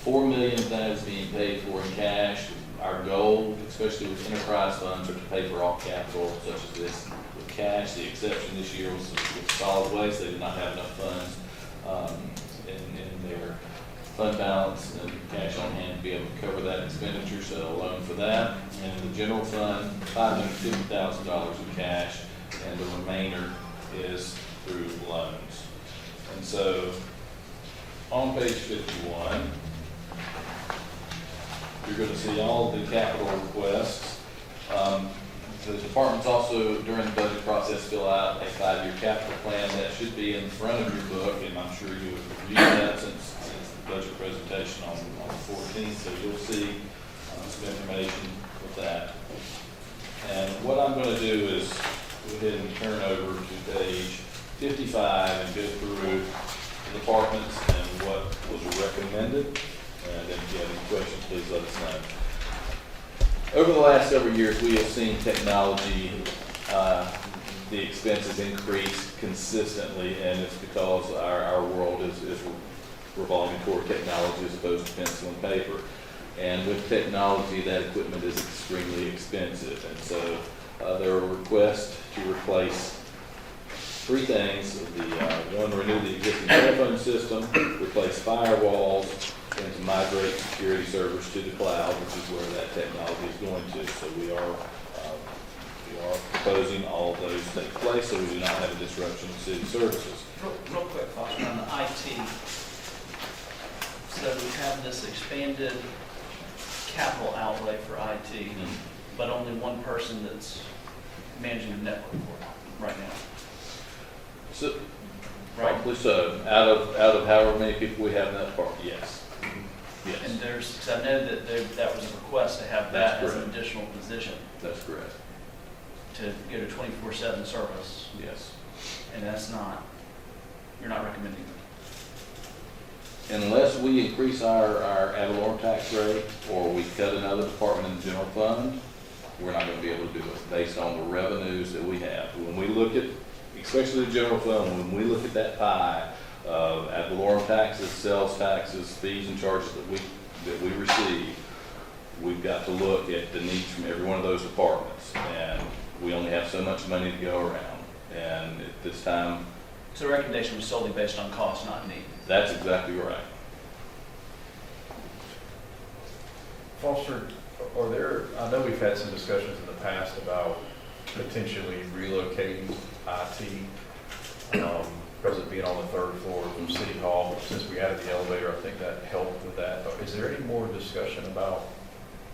$4 million of that is being paid for in cash. Our goal, especially with enterprise funds, are to pay for all capital such as this with cash. The exception this year was with solid waste. They did not have enough funds in their fund balance and cash on hand to be able to cover that expenditure, so a loan for that. And the general fund, $550,000 in cash, and the remainder is through loans. And so on page 51, you're going to see all of the capital requests. The departments also, during the budget process, fill out a 5-year capital plan. That should be in front of your book, and I'm sure you have reviewed that since the budget presentation on the 14th, so you'll see some information with that. And what I'm going to do is go ahead and turn over to page 55 and go through the departments and what was recommended. And then if you have any questions, please let us know. Over the last several years, we have seen technology, the expenses increase consistently, and it's because our world is revolving toward technology as opposed to pencil and paper. And with technology, that equipment is extremely expensive. And so there are requests to replace 3 things. One, renew the existing telephone system, replace firewalls, and to migrate security servers to the cloud, which is where that technology is going to. So we are proposing all of those take place so we do not have a disruption of city services. Real quick, Foster, on the IT. So we have this expanded capital outlay for IT, but only one person that's managing the network for it right now. So, probably so. Out of however many people we have in that department, yes. Yes. And because I know that that was a request to have that That's as an correct. additional position That's correct. to get a 24/7 service, Yes. and you're not recommending that. Unless we increase our ad valorem tax rate or we cut another department in the general fund, we're not going to be able to do it based on the revenues that we have. When we look at, especially the general fund, when we look at that pie of ad valorem taxes, sales taxes, fees and charges that we receive, we've got to look at the needs from every one of those departments. And we only have so much money to go around. And at this time, So the recommendation was solely based on cost, not need. that's exactly right. Foster, I know we've had some discussions in the past about potentially relocating IT, because it being on the 3rd floor from City Hall. Since we added the elevator, I think that helped with that. Is there any more discussion about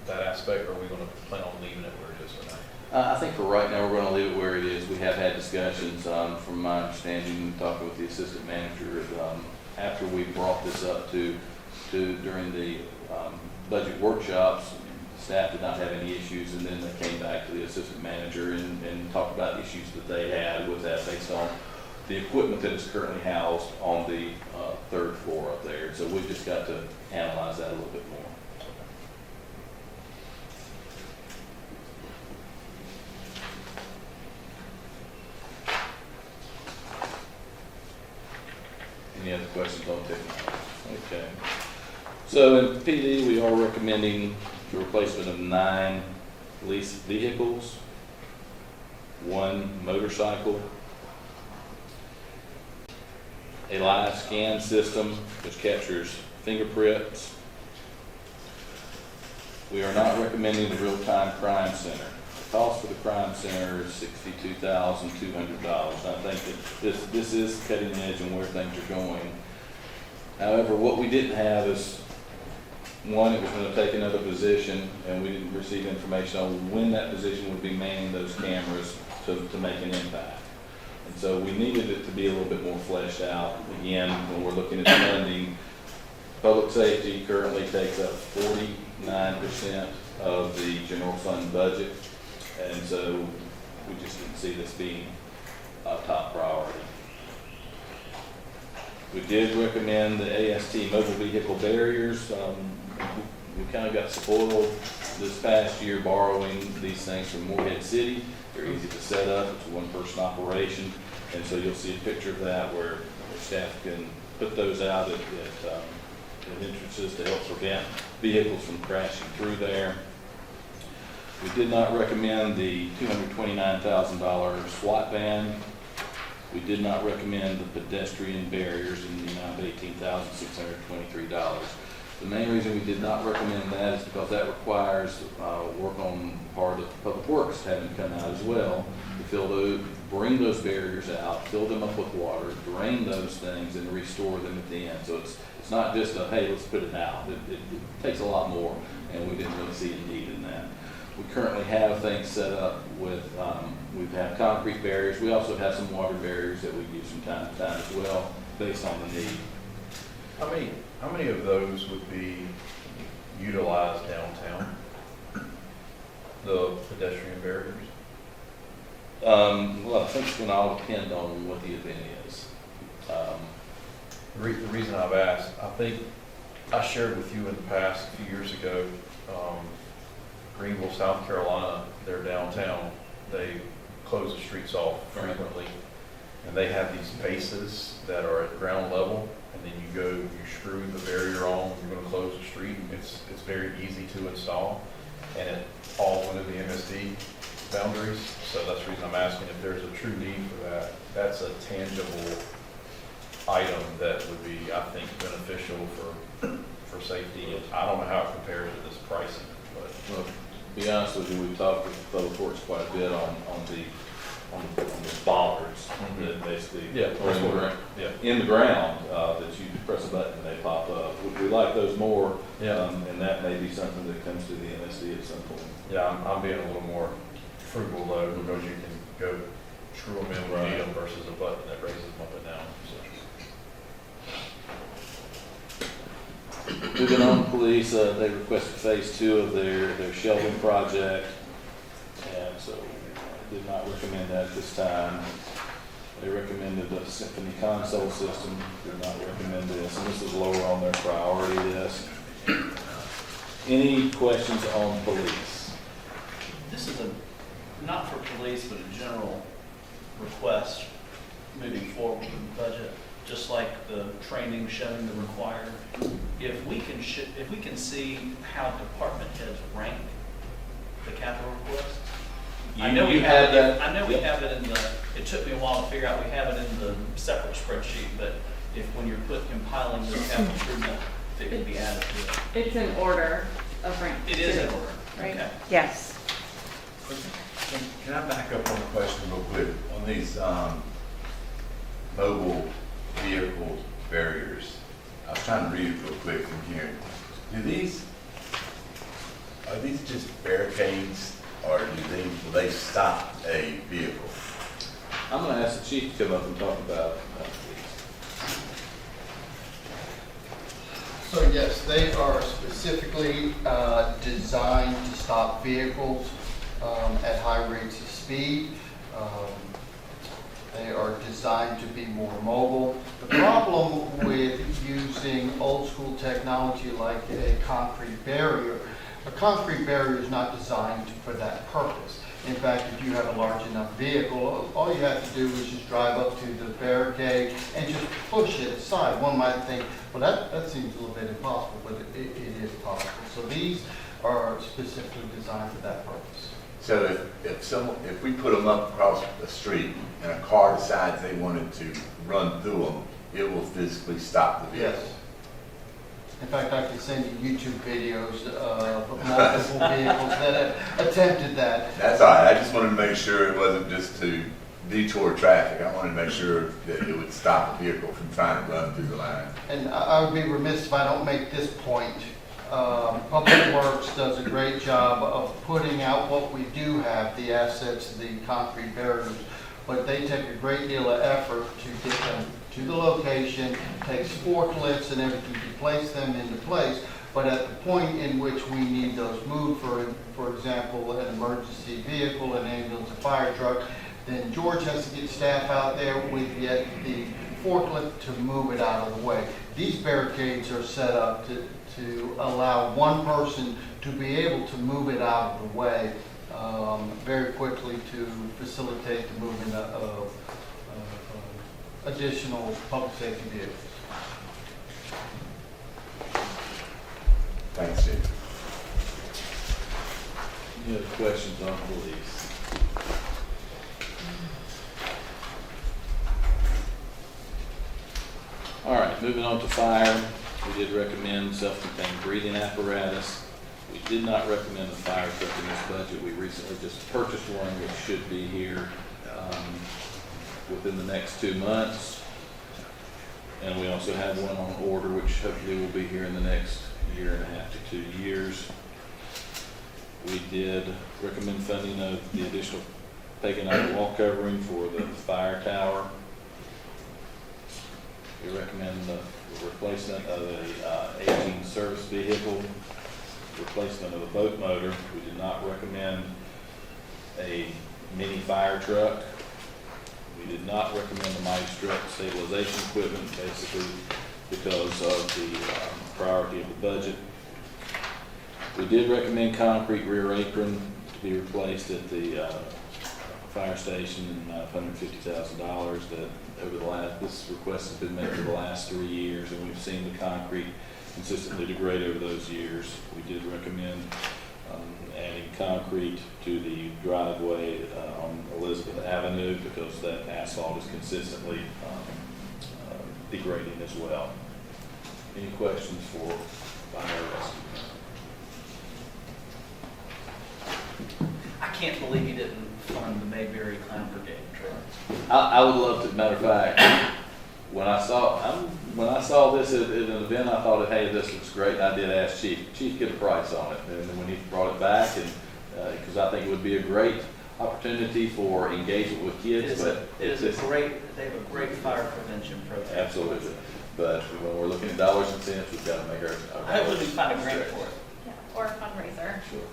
that aspect, or are we going to plan on leaving it where it is for now? I think for right now, we're going to leave it where it is. We have had discussions, from my understanding, talking with the assistant manager, after we brought this up to during the budget workshops, staff did not have any issues, and then they came back to the assistant manager and talked about issues that they had with that based on the equipment that is currently housed on the 3rd floor up there. So we've just got to analyze that a little bit more. Any other questions on technology? Okay. So in PD, we are recommending the replacement of 9 leased vehicles, 1 motorcycle, a live scan system which captures fingerprints. We are not recommending the real-time crime center. The cost for the crime center is $62,200. I think that this is cutting edge on where things are going. However, what we didn't have is, one, it was going to take another position, and we didn't receive information on when that position would be manning those cameras to make an impact. And so we needed it to be a little bit more fleshed out. Again, when we're looking at funding, public safety currently takes up 49% of the general fund budget, and so we just didn't see this being a top priority. We did recommend the AST mobile vehicle barriers. We kind of got spoiled this past year borrowing these things from Morehead City. They're easy to set up. It's a one-person operation. And so you'll see a picture of that where staff can put those out at entrances to help prevent vehicles from crashing through there. We did not recommend the $229,000 SWAT van. We did not recommend the pedestrian barriers in the amount of $18,623. The main reason we did not recommend that is because that requires work on part of Public Works having to come out as well to bring those barriers out, fill them up with water, drain those things, and restore them at the end. So it's not just a, hey, let's put it out. It takes a lot more, and we didn't really see a need in that. We currently have things set up with, we have concrete barriers. We also have some water barriers that we use from time to time as well, based on the need. How many of those would be utilized downtown? The pedestrian barriers? Well, I think it's going to all depend on what the event is. The reason I've asked, I think I shared with you in the past, a few years ago, Greenville, South Carolina, their downtown, they close the streets off frequently. And they have these bases that are at ground level, and then you screw the barrier on, you're gonna close the street, and it's very easy to install, and it falls within the MSD boundaries. So that's the reason I'm asking if there's a true need for that. That's a tangible item that would be, I think, beneficial for safety. I don't know how it compares to this pricing, but. Well, to be honest with you, we've talked with the public works quite a bit on the bollards that basically are in the ground, that you press a button and they pop up. We like those more, and that may be something that comes to the MSD at some point. Yeah, I'm being a little more frugal though, because you can go screw them in when you need them versus a button that raises them up and down. So. Moving on, police, they requested phase 2 of their shelving project, and so did not recommend that at this time. They recommended the Symphony console system, did not recommend this, and this is lower on their priority list. Any questions on police? This is not for police, but a general request moving forward with the budget, just like the training showing the required. If we can see how department heads rank the capital request. I know we have it in the, it took me a while to figure out, we have it in the separate spreadsheet, but when you're compiling the capital improvement, it could be added to it. It's in order of rank. It is too, in order. right? Okay. Yes. Can I back up on the question real quick? On these mobile vehicle barriers, I was trying to read it real quick from here. Are these just barricades, or will they stop a vehicle? I'm going to ask the chief to come up and talk about So yes, they are specifically designed to stop vehicles at high rates of speed. They are designed to be more mobile. The problem with using old school technology like a concrete barrier is not designed for that purpose. In fact, if you have a large enough vehicle, all you have to do is just drive up to the barricade and just push it aside. One might think, well, that seems a little bit impossible, but it is possible. So these are specifically designed for that purpose. So if we put them up across the street and a car decides they wanted to run through them, it will physically stop the vehicle? Yes. In fact, I can send you YouTube videos of multiple vehicles that have attempted that. That's all right. I just wanted to make sure it wasn't just to detour traffic. I wanted to make sure that it would stop a vehicle from trying to run through the line. And I would be remiss if I don't make this point. Public Works does a great job of putting out what we do have, the assets, the concrete barriers, but they take a great deal of effort to get them to the location, takes forklifts and everything to place them into place. But at the point in which we need those moved, for example, an emergency vehicle, an ambulance, a fire truck, then George has to get staff out there with the forklift to move it out of the way. These barricades are set up to allow one person to be able to move it out of the way very quickly to facilitate the movement of additional public safety vehicles. Thanks, Chief. Any other questions on police? All right, moving on to fire. We did recommend self-contained breathing apparatus. We did not recommend the fire truck in this budget. We recently just purchased one, which should be here within the next 2 months. And we also have one on order, which hopefully will be here in the next 1.5 to 2 years. We did recommend funding of the additional taking out wall covering for the fire tower. We recommend the replacement of a aging service vehicle, replacement of a boat motor. We did not recommend a mini fire truck. We did not recommend a mighty struck stabilization equipment, basically because of the priority of the budget. We did recommend concrete rear apron to be replaced at the fire station in the amount of $150,000 that over the last, this request has been made for the last 3 years, and we've seen the concrete consistently degrade over those years. We did recommend adding concrete to the driveway on Elizabeth Avenue because that asphalt is consistently degrading as well. Any questions for fire rescue? I can't believe you didn't fund the Mayberry Clown Brigade trip. I would love to. Matter of fact, when I saw this at an event, I thought, hey, this looks great. And I did ask Chief get a price on it, and then when he brought it back, and because I think it would be a great opportunity for engagement with kids. They have a great fire prevention program. Absolutely, but when we're looking at dollars and cents, we've got to make our. Hopefully we find a grant for it. Yeah, or a fundraiser. Sure.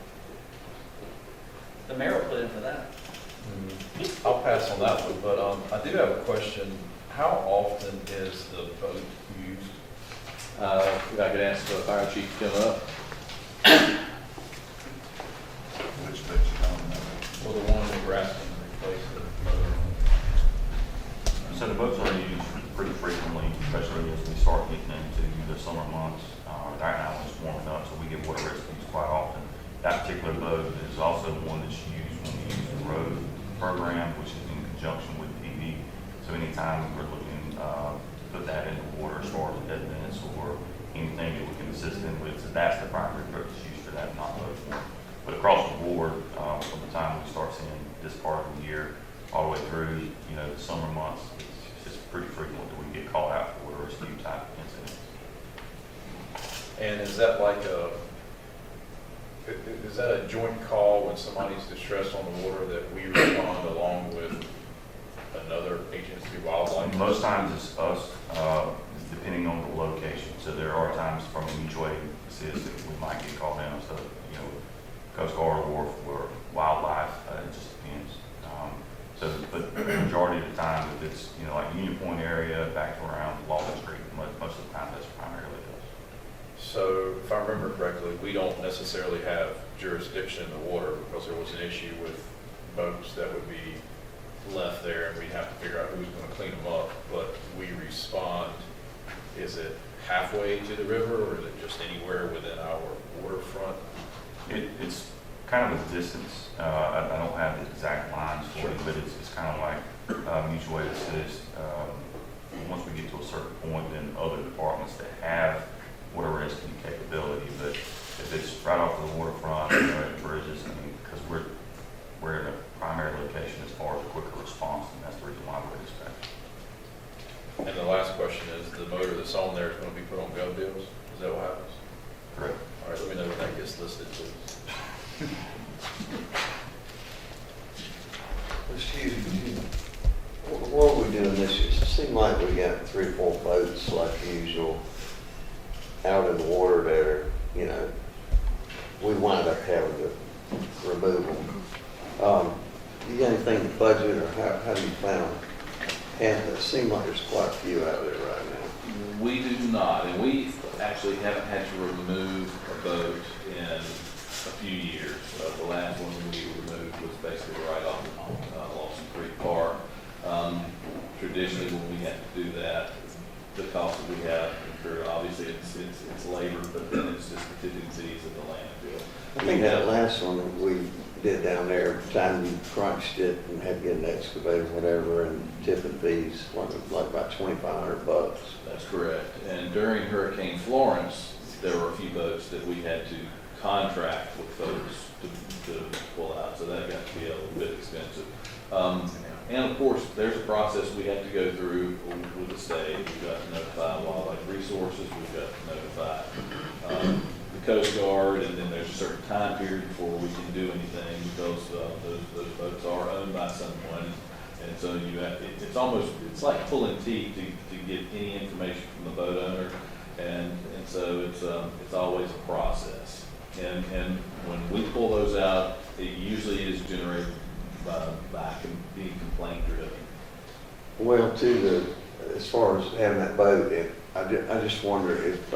The mayor will put in for that. I'll pass on that one, but I do have a question. How often is the boat used? If I could ask the fire chief to come up. Which bit you don't know? Well, the one that we're asking to replace the motor on. So the boats are used pretty frequently, especially as we start getting into the summer months. Right now it's warming up, so we get water rescues quite often. That particular boat is also the one that's used when we use the road program, which is in conjunction with PD. So anytime we're looking to put that in the water as far as events or anything that we can assist them with, so that's the primary purpose used for that, not boat one. But across the board, from the time we start seeing this part of the year all the way through, the summer months, it's just pretty frequent that we get called out for water rescue type incidents. And is that like is that a joint call when somebody's distressed on the water that we respond along with another agency, wildlife? Most times it's us, depending on the location. So there are times from a mutual aid assist that we might get called in. So, Coast Guard or wildlife, it just depends. But the majority of the time, if it's, like Union Point area, back to around Lawton Street, most of the time that's primarily us. So if I remember correctly, we don't necessarily have jurisdiction in the water because there was an issue with boats that would be left there and we'd have to figure out who's going to clean them up. But we respond, is it halfway to the river or is it just anywhere within our waterfront? It's kind of a distance. I don't have the exact lines for you, but it's kind of like mutual aid assist. Once we get to a certain point, then other departments that have water rescue capability, but if it's right off the waterfront, at bridges, because we're in a primary location as far as a quicker response, and that's the reason why we're dispatched. And the last question is, the motor that's on there is going to be put on gov deals? Is that what happens? Correct. All right, let me know when that gets listed, please. Excuse me, what are we doing this year? It seems like we got 3 or 4 boats like usual out in the water there, we wind up having to remove them. You got anything to budget or how do you plan? And it seems like there's quite a few out there right now. We do not, and we actually haven't had to remove a boat in a few years. The last one we removed was basically right off Lawson Creek Park. Traditionally, when we had to do that, the cost that we have incurred, obviously it's labor, but then it's just the tipping fees of the landfill. I think that last one that we did down there, every time you crunched it and had to get an excavator, whatever, and tipping fees, like about $2,500. That's correct. And during Hurricane Florence, there were a few boats that we had to contract with folks to pull out, so that got to be a little bit expensive. And of course, there's a process we have to go through with the state. We've got to notify Wildlife Resources, we've got to notify the Coast Guard, and then there's a certain time period before we can do anything, because those boats are owned by someone. And so you have, it's like pulling teeth to get any information from the boat owner. And so it's always a process. And when we pull those out, it usually is generated by being complaint driven. Well, as far as having that boat, I just wonder if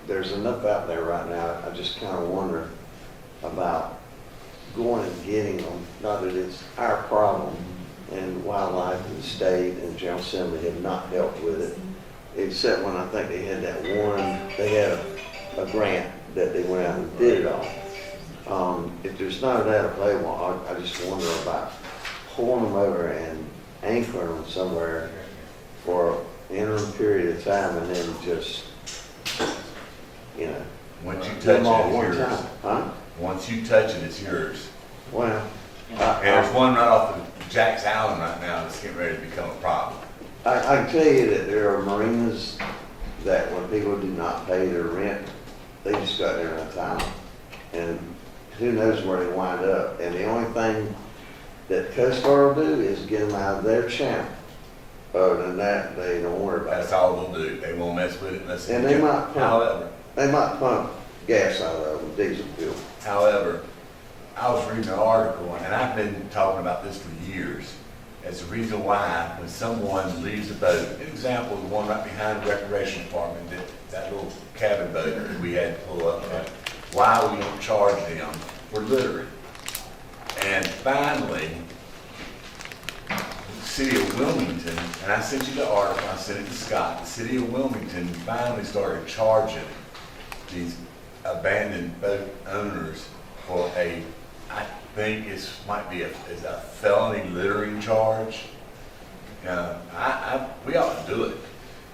there's enough out there right now. I just kind of wonder about going and getting them. Not that it's our problem, and wildlife and the state and General Assembly have not helped with it, except when I think they had they had a grant that they went out and did it on. If there's none of that available, I just wonder about pulling them over and anchoring them somewhere for an interim period of time, and then just, Once you touch them all it, one it's yours. time. Huh? Once you touch it, it's yours. Well, And there's one right off of Jack's Island right now that's getting ready to become a problem. I can tell you that there are marinas that when people do not pay their rent, they just go there and tie them. And who knows where they wind up. And the only thing that Coast Guard will do is get them out of their channel. Other than that, they don't worry about That's it. all they'll do. They won't mess with it unless. And they might However, pump gas out of them, diesel fuel. However, I was reading an article, and I've been talking about this for years, as the reason why when someone leaves a boat, an example, the one right behind the recreation department, that little cabin boat that we had to pull up, why we don't charge them for littering. And finally, the city of Wilmington, and I sent you the article, I sent it to Scott, the city of Wilmington finally started charging these abandoned boat owners for I think might be a felony littering charge. We ought to do it.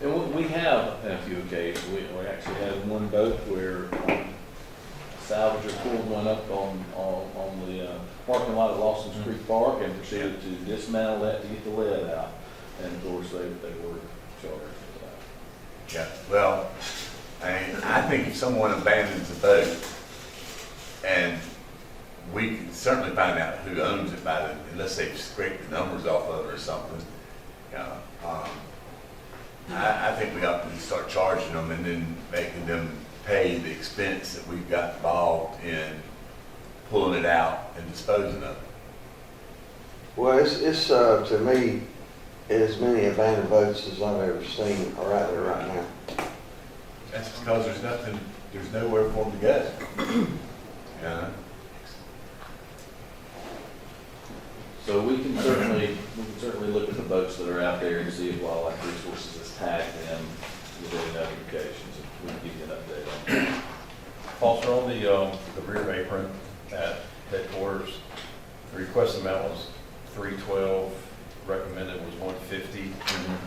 And we have, on a few occasions, we actually had one boat where salvager pulled one up on the parking lot at Lawson's Creek Park and proceeded to dismantle that to get the lead out. And of course, they were charged for that. Yeah, well, I think if someone abandons a boat, and we can certainly find out who owns it unless they've scraped the numbers off of it or something. I think we ought to start charging them and then making them pay the expense that we've got involved in pulling it out and disposing of it. Well, it's to me, as many abandoned boats as I've ever seen are out there right now. That's because there's nowhere for them to go. So we can certainly look at the boats that are out there and see if Wildlife Resources has tagged them with any notifications. We can give you an update on that. Also, on the rear apron at headquarters, the request amount was $312, recommended was $150.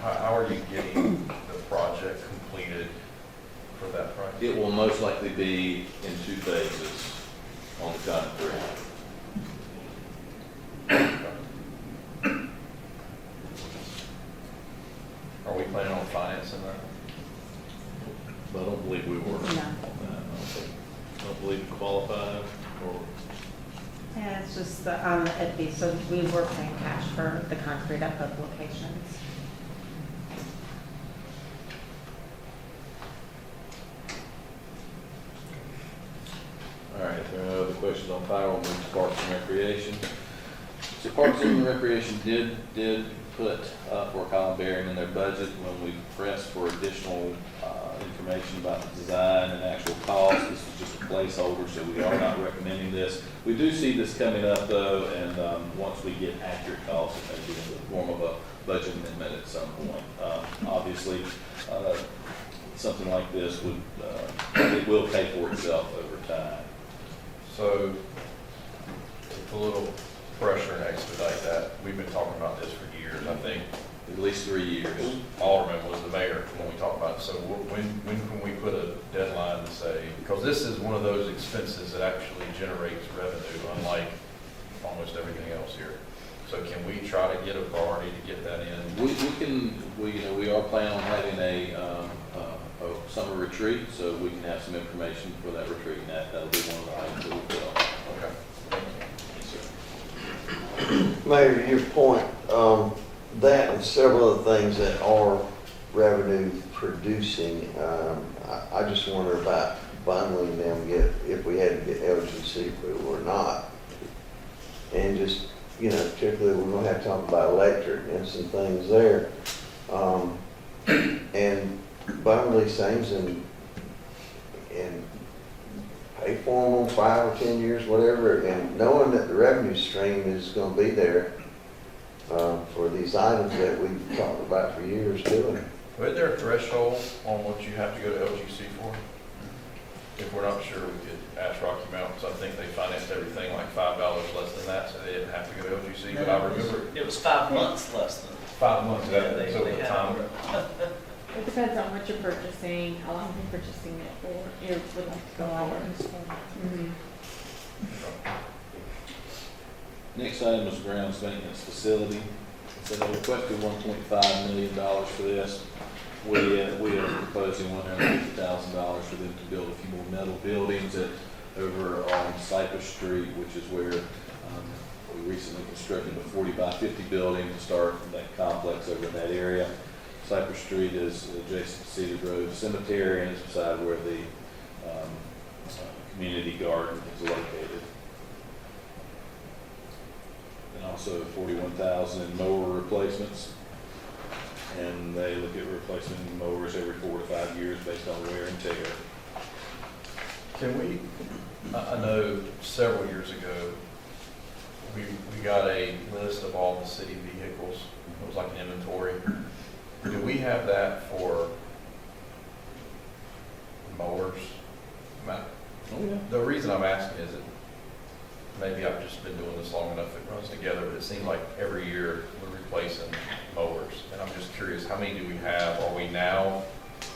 How are you getting the project completed for that project? It will most likely be in 2 phases on the concrete. Are we planning on financing that? But I don't believe we were. No. I don't believe it qualified or. Yeah, it's just it'd be, so we were paying cash for the concrete at both locations. All right, if there are no other questions on fire, we'll move to Parks and Recreation. So Parks and Recreation did put for columbarium in their budget when we pressed for additional information about the design and actual cost. This is just a placeholder, so we are not recommending this. We do see this coming up though, and once we get accurate costs, it may be in the form of a budget amendment at some point. Obviously, something like this it will pay for itself over time. So, with a little pressure and expedite that, we've been talking about this for years, I think. At least 3 years. Alderman was the mayor when we talked about it. So when can we put a deadline to say, because this is one of those expenses that actually generates revenue, unlike almost everything else here. So can we try to get authority to get that in? We are planning on having a a summer retreat, so we can have some information for that retreat, and that'll be one of the items that we'll put on. Okay. Yes, sir. Mayor, to your point, that and several other things that are revenue producing, I just wonder about bundling them, if we had to get LGC approval or not. And just, you know, particularly we're gonna have to talk about electric and some things there. And bundle these things and pay for them on 5 or 10 years, whatever, and knowing that the revenue stream is gonna be there, for these items that we've talked about for years doing. Well, is there a threshold on what you have to go to LGC for? If we're not sure, we could ask Rocky Mountain, because I think they financed everything like $5 less than that, so they didn't have to go to LGC, but I remember It was 5 months less than. 5 months, Yeah, that, they- so they the had time. It depends on what you're purchasing, how long you're purchasing it for, you would like to go over. Mhm. Next item is grounds maintenance facility. So they requested $1.5 million for this. We are proposing $150,000 for them to build a few more metal buildings over on Cypress Street, which is where we recently constructed a 40 by 50 building to start that complex over in that area. Cypress Street is adjacent to Cedar Grove Cemetery, and it's beside where the community garden is located. And also 41,000 in mower replacements. And they look at replacing mowers every 4 to 5 years based on wear and tear. Can we, I know several years ago, we got a list of all the city vehicles. It was like an inventory. Do we have that for mowers? The reason I'm asking is that maybe I've just been doing this long enough it runs together, but it seems like every year we're replacing mowers. And I'm just curious, how many do we have? Are we now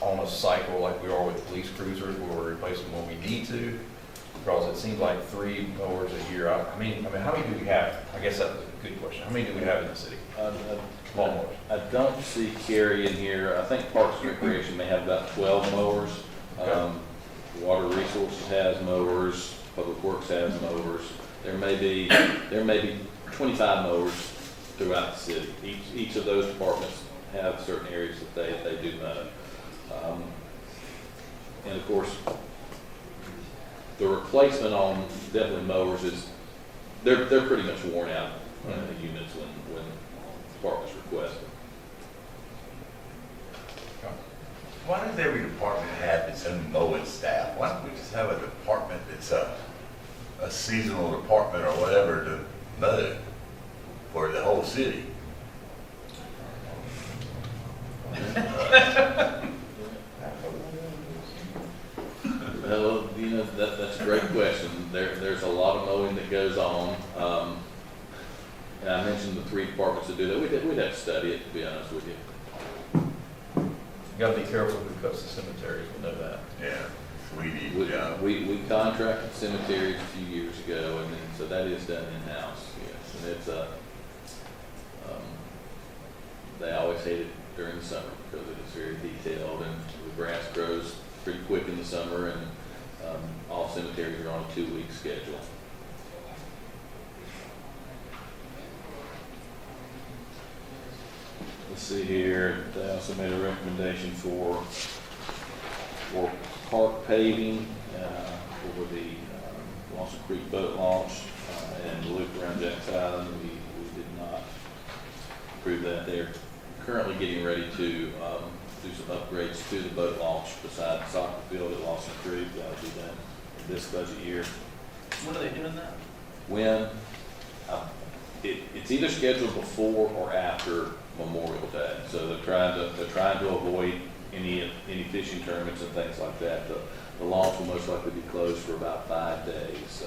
on a cycle like we are with police cruisers where we're replacing when we need to? Because it seems like 3 mowers a year. I mean, how many do we have? I guess that's a good question. How many do we have in the city? Lawnmowers. I don't see Kerry in here. I think Parks and Recreation may have about 12 mowers. Okay. Water Resources has mowers. Public Works has mowers. There may be 25 mowers throughout the city. Each of those departments have certain areas that they do mow. And of course, the replacement on definitely mowers is, they're pretty much worn out units when departments request them. Why does every department have its own mowing staff? Why don't we just have a department that's a seasonal department or whatever to mow for the whole city? Well, you know, that's a great question. There's a lot of mowing that goes on. And I mentioned the 3 departments that do that. We'd have to study it, to be honest with you. You gotta be careful who cuts the cemeteries, we know that. Yeah, We contracted cemeteries a few years ago, and then, so that is done in-house, yes. And it's they always hate it during the summer because it is very detailed, and the grass grows pretty quick in the summer, and all cemeteries are on a 2-week schedule. Let's see here, they also made a recommendation for park paving for the Lawson Creek boat launch and the loop around Jack's Island. We did not approve that. They're currently getting ready to do some upgrades to the boat launch beside the soccer field at Lawson Creek. That'll be done this budget year. When are they doing that? When? It's either scheduled before or after Memorial Day. So they're trying to avoid any fishing tournaments and things like that. The launch will most likely be closed for about 5 days. So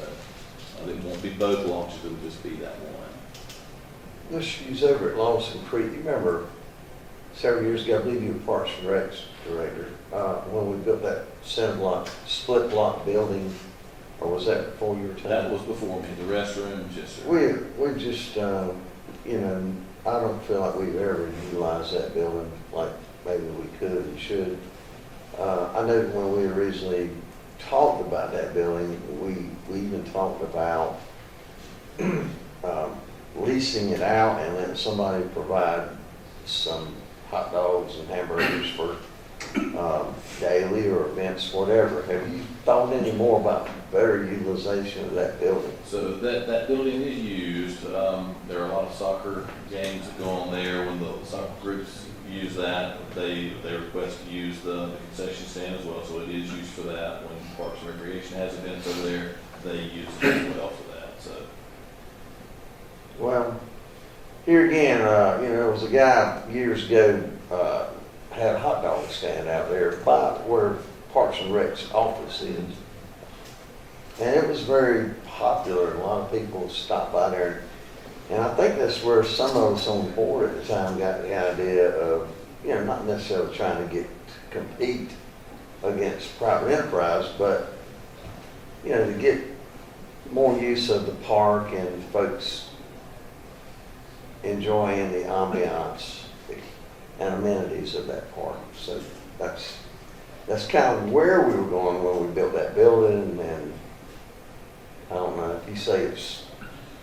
it won't be both launches, it'll just be that one. Let's use over at Lawson Creek. You remember several years ago, I believe you were Parks and Recs director, when we built that split block building, or was that before your time? That was before me, the restrooms, yes, sir. We're just, you know, I don't feel like we've ever utilized that building like maybe we could and should. I know when we originally talked about that building, we even talked about leasing it out and letting somebody provide some hot dogs and hamburgers for daily or events, whatever. Have you thought any more about better utilization of that building? So that building is used. There are a lot of soccer games that go on there. When the soccer groups use that, they request to use the concession stand as well. So it is used for that. When Parks and Recreation has events over there, they use it as well for that. So Well, here again, there was a guy years ago, had a hot dog stand out there by where Parks and Rec's office is. And it was very popular. A lot of people stopped by there. And I think that's where some of us on the board at the time got the idea of, not necessarily trying to compete against private enterprise, but, to get more use of the park and folks enjoying the ambiance and amenities of that park. So that's kind of where we were going when we built that building. And I don't know if you say if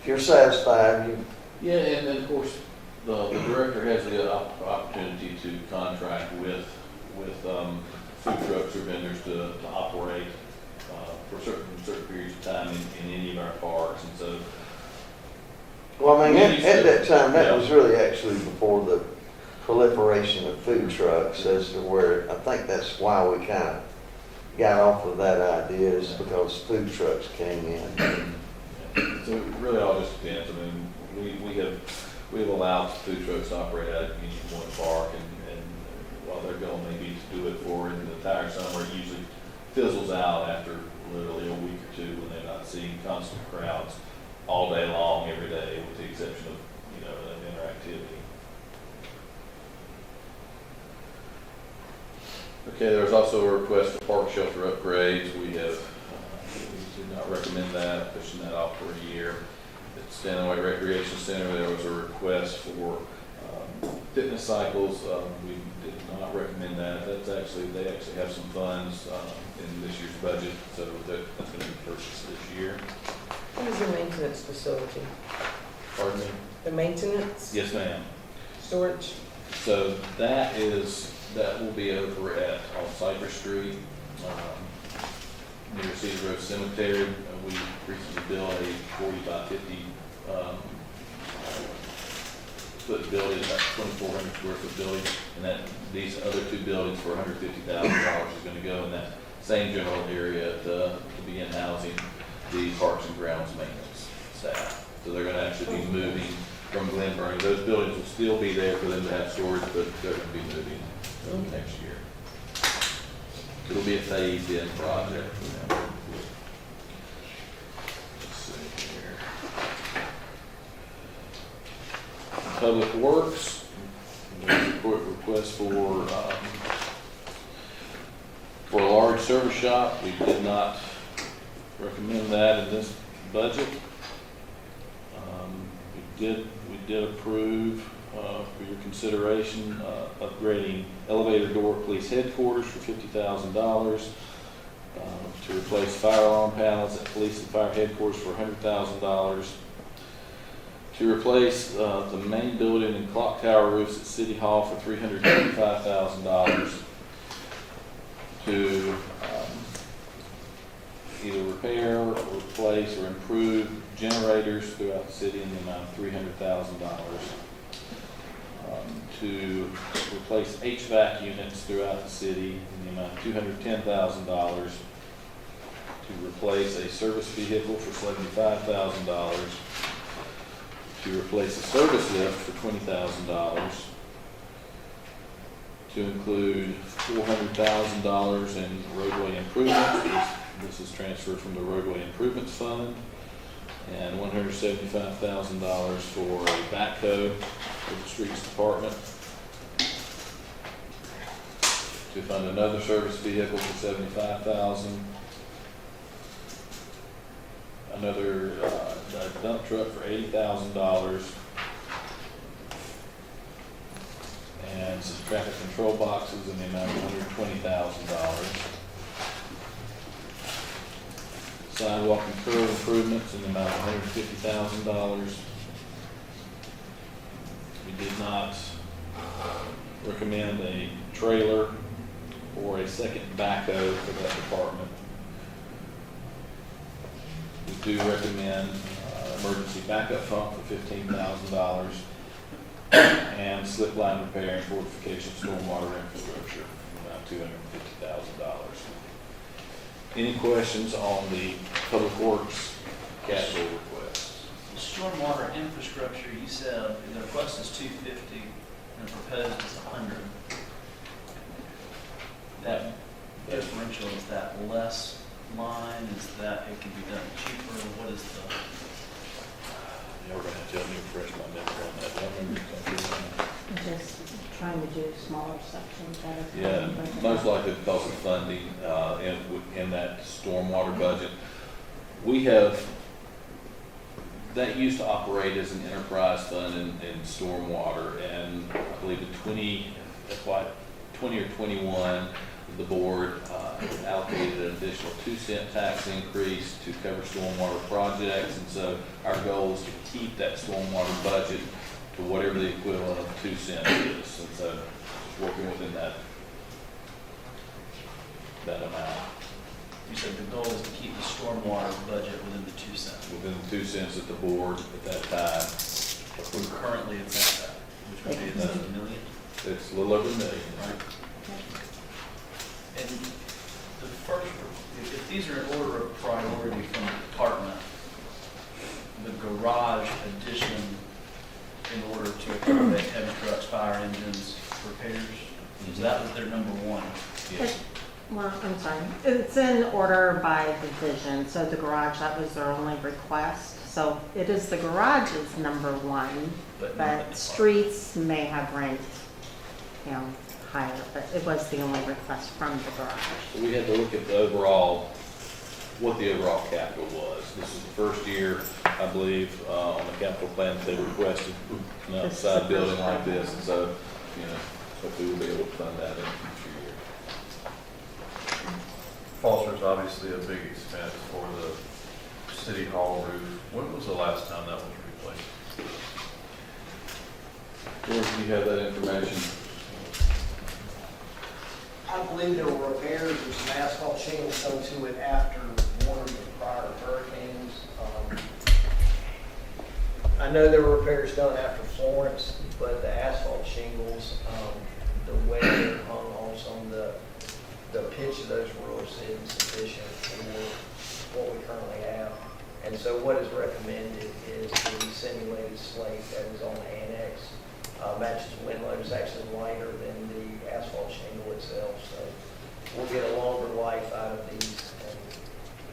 you're satisfied, yeah, and then of course the director has the opportunity to contract with food trucks or vendors to operate for certain periods of time in any of our parks, and so. Well, I mean, at that time, that was really actually before the proliferation of food trucks, as to where, I think that's why we kind of got off of that idea, is because food trucks came in. So it really all just depends. I mean, we have allowed food trucks to operate at Union Point Park, and while their goal may be to do it for the entire summer, it usually fizzles out after literally a week or two when they're not seeing constant crowds all day long, every day, with the exception of, an interactivity. Okay, there was also a request for park shelter upgrades. We did not recommend that, pushing that off for a year. At Stanley Recreation Center, there was a request for fitness cycles. We did not recommend that. They actually have some funds in this year's budget, so that's going to be purchased this year. What is the maintenance facility? Pardon me? The maintenance? Yes, ma'am. Storage? So that will be over on Cypress Street, near Cedar Grove Cemetery. We recently built a 40 by 50 foot building, about 2,400 square foot building, and these other two buildings for $150,000 is going to go in that same general area to begin housing the Parks and Grounds maintenance staff. So they're going to actually be moving from Glen Burnie. Those buildings will still be there for them to have storage, but they're going to be moving next year. It'll be a phased-in project for them. Let's see here. Public Works, there's a request for a large service shop. We did not recommend that in this budget. We did approve for your consideration upgrading elevator door at police headquarters for $50,000, to replace fire alarm panels at police and fire headquarters for $100,000, to replace the main building and clock tower roofs at City Hall for $385,000, to either repair or replace or improve generators throughout the city in the amount of $300,000, to replace HVAC units throughout the city in the amount of $210,000, to replace a service vehicle for $75,000, to replace a service lift for $20,000, to include $400,000 in roadway improvements. This is transferred from the roadway improvements fund, and $175,000 for a backhoe for the streets department, to fund another service vehicle for $75,000, another dump truck for $80,000, and and some traffic control boxes in the amount of $120,000. Sidewalk and curb improvements in the amount of $150,000. We did not recommend a trailer or a second backhoe for that department. We do recommend emergency backup pump for $15,000 and slip line repair and fortification stormwater infrastructure for about $250,000. Any questions on the public works capital requests? Stormwater infrastructure, you said the request is 250 and the proposed is 100. That differential, is that less line? Is that it can be done cheaper? What is the? Y'all gonna have to help me refresh my memory on that. I don't remember exactly. Just trying to do smaller sections at a time. Yeah, most likely because of funding in that stormwater budget. We have, that used to operate as an enterprise fund in stormwater, and I believe in 20 or 21, the board allocated an additional 2-cent tax increase to cover stormwater projects, and so our goal is to keep that stormwater budget to whatever the equivalent of 2 cents is, and so just working within that amount. You said the goal is to keep the stormwater budget within the 2 cents. Within the 2 cents that the board at that time, Currently it's at that, which would be about $1 million. it's a little over $1 million, right? And the first, if these are in order of priority from the department, the garage addition in order to accommodate heavy trucks, fire engines, repairs, so that was their number one. Yes. Well, I'm sorry. It's in order by division. So the garage, that was their only request. So it is the garage's number one, But not the but department. streets may have ranked, higher, but it was the only request from the garage. So we had to look at the overall, what the overall capital was. This is the first year, I believe, on the capital plan that they requested an outside building like this, and so, hopefully we'll be able to fund that in the future year. Foster's obviously a big expense for the city hall roof. When was the last time that was replaced? George, do you have that information? I believe there were repairs or some asphalt shingles done to it after one of the prior hurricanes. I know there were repairs done after Florence, but the asphalt shingles, the way they're hung on some of the pitch of those roofs isn't sufficient for what we currently have. And so what is recommended is the simulated slate that is on the annex. Matches wind load, is actually lighter than the asphalt shingle itself, so we'll get a longer life out of these and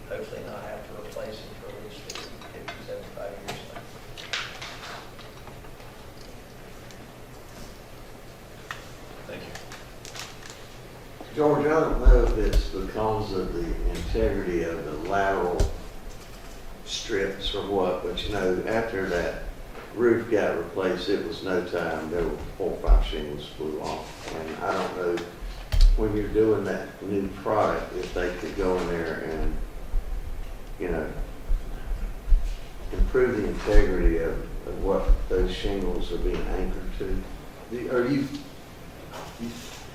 hopefully not have to replace them for at least 50, 75 years. Thank you. George, I don't know if it's because of the integrity of the lateral strips or what, but after that roof got replaced, it was no time, there were 4 or 5 shingles flew off. And I don't know, when you're doing that new product, if they could go in there and, improve the integrity of what those shingles are being anchored to.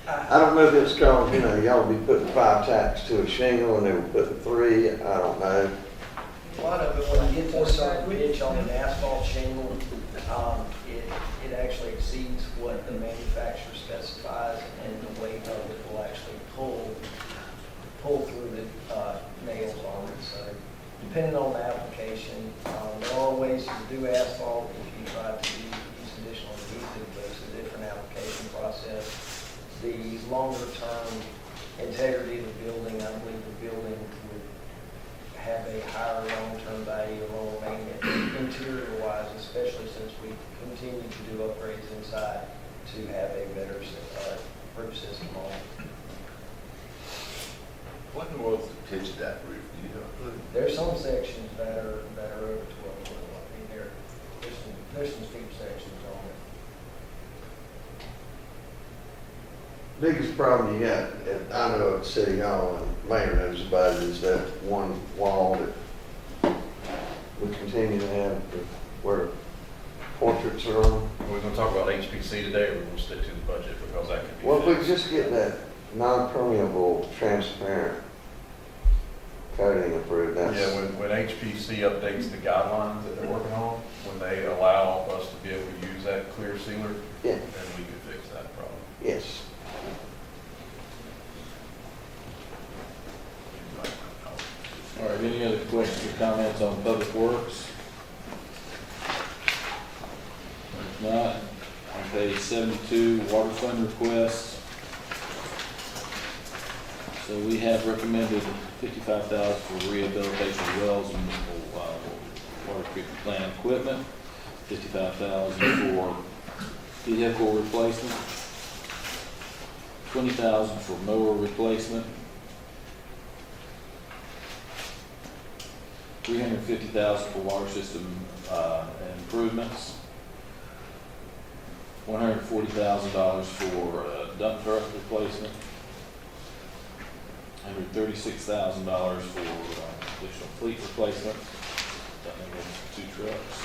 I don't know if it's called, y'all be putting 5 tacks to a shingle and they were putting 3, I don't know. A lot of it, when you get to a certain pitch on an asphalt shingle, it actually exceeds what the manufacturer specifies, and the weight of it will actually pull through the nails on it. So depending on the application, there are ways to do asphalt if you try to use additional adhesive, but it's a different application process. The longer term integrity of the building, I believe the building would have a higher long-term value, lower maintenance, interior-wise, especially since we continue to do upgrades inside to have a better roof system on it. What in the world is the pitch of that roof? Do you have a clue? There's some sections that are over 12 foot. I mean, there's some steep sections on it. biggest problem you got, and I know at City Hall and Mayor knows about it, is that one wall that we continue to have where portraits are on. We're gonna talk about HPC today, or we're gonna stick to the budget, because that could be. Well, if we could fixed. just get that non-permeable, transparent coating approved, that's. Yeah, when HPC updates the guidelines that they're working on, when they allow us to be able to use that clear sealer, Yeah, then we could fix that problem. yes. All right, any other questions or comments on Public Works? If not, on page 72, water fund requests. So we have recommended $55,000 for rehabilitation of wells and water treatment plant equipment, $55,000 for vehicle replacement, $20,000 for mower replacement, $350,000 for water system improvements, $140,000 for dump truck replacement, $136,000 for additional fleet replacement. That makes 2 trucks.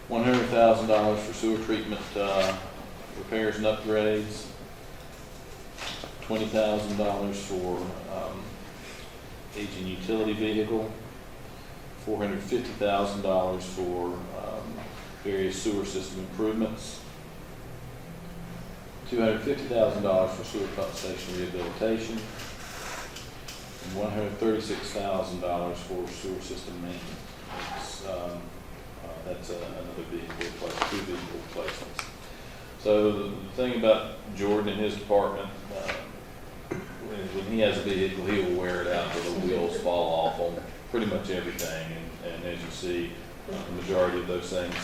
$100,000 for sewer treatment repairs and upgrades. $20,000 for aging utility vehicle. $450,000 for various sewer system improvements. $250,000 for sewer pump station rehabilitation, and $136,000 for sewer system maintenance. That's another vehicle replacement, 2 vehicle replacements. So the thing about Jordan and his department, when he has a vehicle, he will wear it out until the wheels fall off on pretty much everything. And as you see, the majority of those things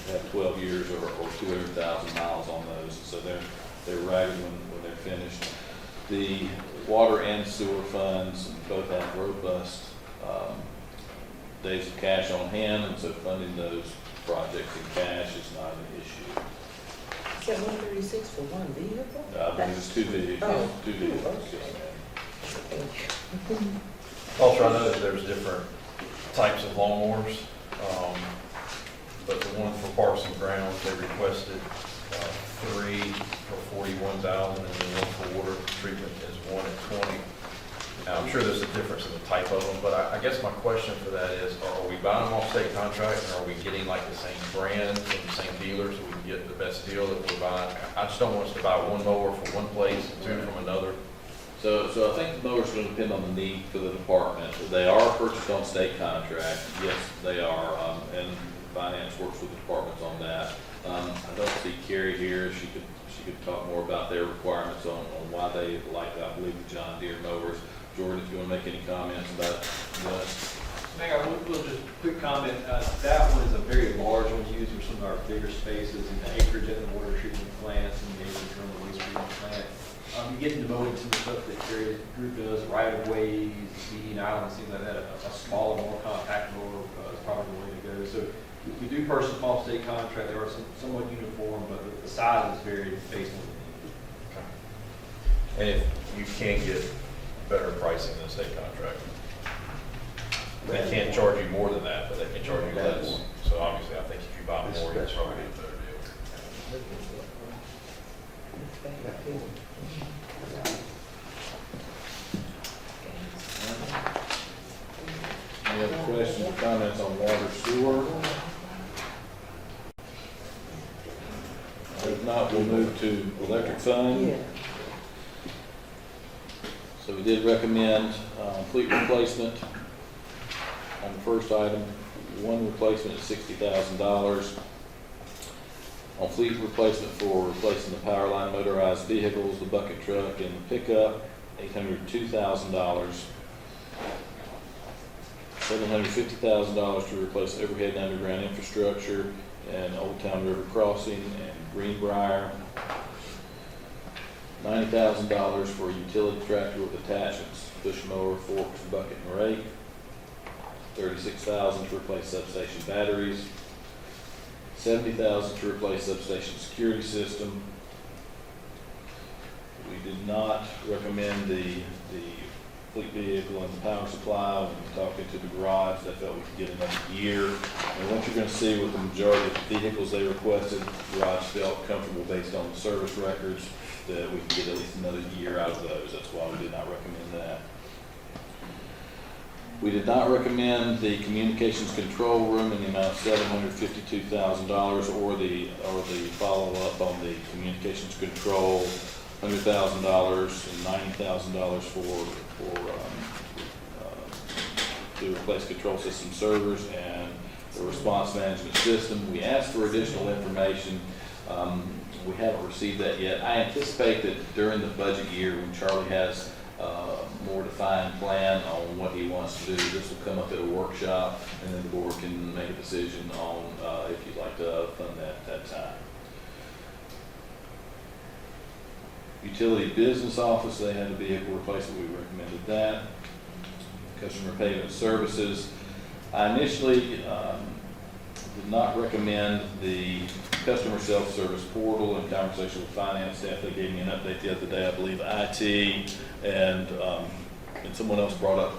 have 12 years or 200,000 miles on those, so they're ragged when they're finished. The water and sewer funds both have robust days of cash on hand, and so funding those projects in cash is not an issue. Is that 136 for one vehicle? There's 2 vehicles, 2 vehicles. Also, I know that there's different types of lawnmowers, but the one for Parks and Grounds, they requested 3 for $41,000, and the one for water treatment is 1 at $20,000. Now, I'm sure there's a difference in the type of them, but I guess my question for that is, are we buying them off state contract, and are we getting like the same brand from the same dealer so we can get the best deal that we're buying? I just don't want us to buy one mower from one place and 2 from another. So I think the mowers going to depend on the need for the department. They are purchased on state contract. Yes, they are, and finance works with the departments on that. I don't see Carrie here. She could talk more about their requirements on why they like, I believe, the John Deere mowers. Jordan, if you want to make any comments about that. Mayor, I will just quick comment. That one is a very large one used for some of our bigger spaces and the acreage at the water treatment plants and the acreage around the waste treatment plant. You get into mowing some of the stuff that Carrie's group does, right of ways, median islands, things like that. A smaller, more compact mower is probably the way to go. So we do purchase them off state contract. They are somewhat uniform, but the size is very based on the need. And if you can get better pricing than state contract, they can't charge you more than that, but they can charge you less. So obviously, I think if you buy more, you'll probably get a better deal. Any other questions or comments on water sewer? If not, we'll move to electric fund. So we did recommend fleet replacement on the first item. One replacement is $60,000. On fleet replacement for replacing the power line motorized vehicles, the bucket truck and the pickup, $802,000. $750,000 to replace overhead and underground infrastructure and Old Town River Crossing and Greenbrier. $90,000 for a utility tractor with attachments, push mower, forks, bucket, and rake. $36,000 to replace substation batteries. $70,000 to replace substation security system. We did not recommend the fleet vehicle and the power supply. When we talked into the garage, they felt we could get another year. And what you're going to see with the majority of the vehicles they requested, the garage felt comfortable based on the service records that we can get at least another year out of those. That's why we did not recommend that. We did not recommend the communications control room in the amount of $752,000 or the follow-up on the communications control, $100,000 and $90,000 to replace control system servers and the response management system. We asked for additional information. We haven't received that yet. I anticipate that during the budget year, when Charlie has more defined plan on what he wants to do, this will come up at a workshop, and then the board can make a decision on if you'd like to fund that at that time. Utility business office, they had a vehicle replacement. We recommended that. Customer payment services, I initially did not recommend the customer self-service portal. In conversation with finance staff, they gave me an update the other day. I believe IT and someone else brought up,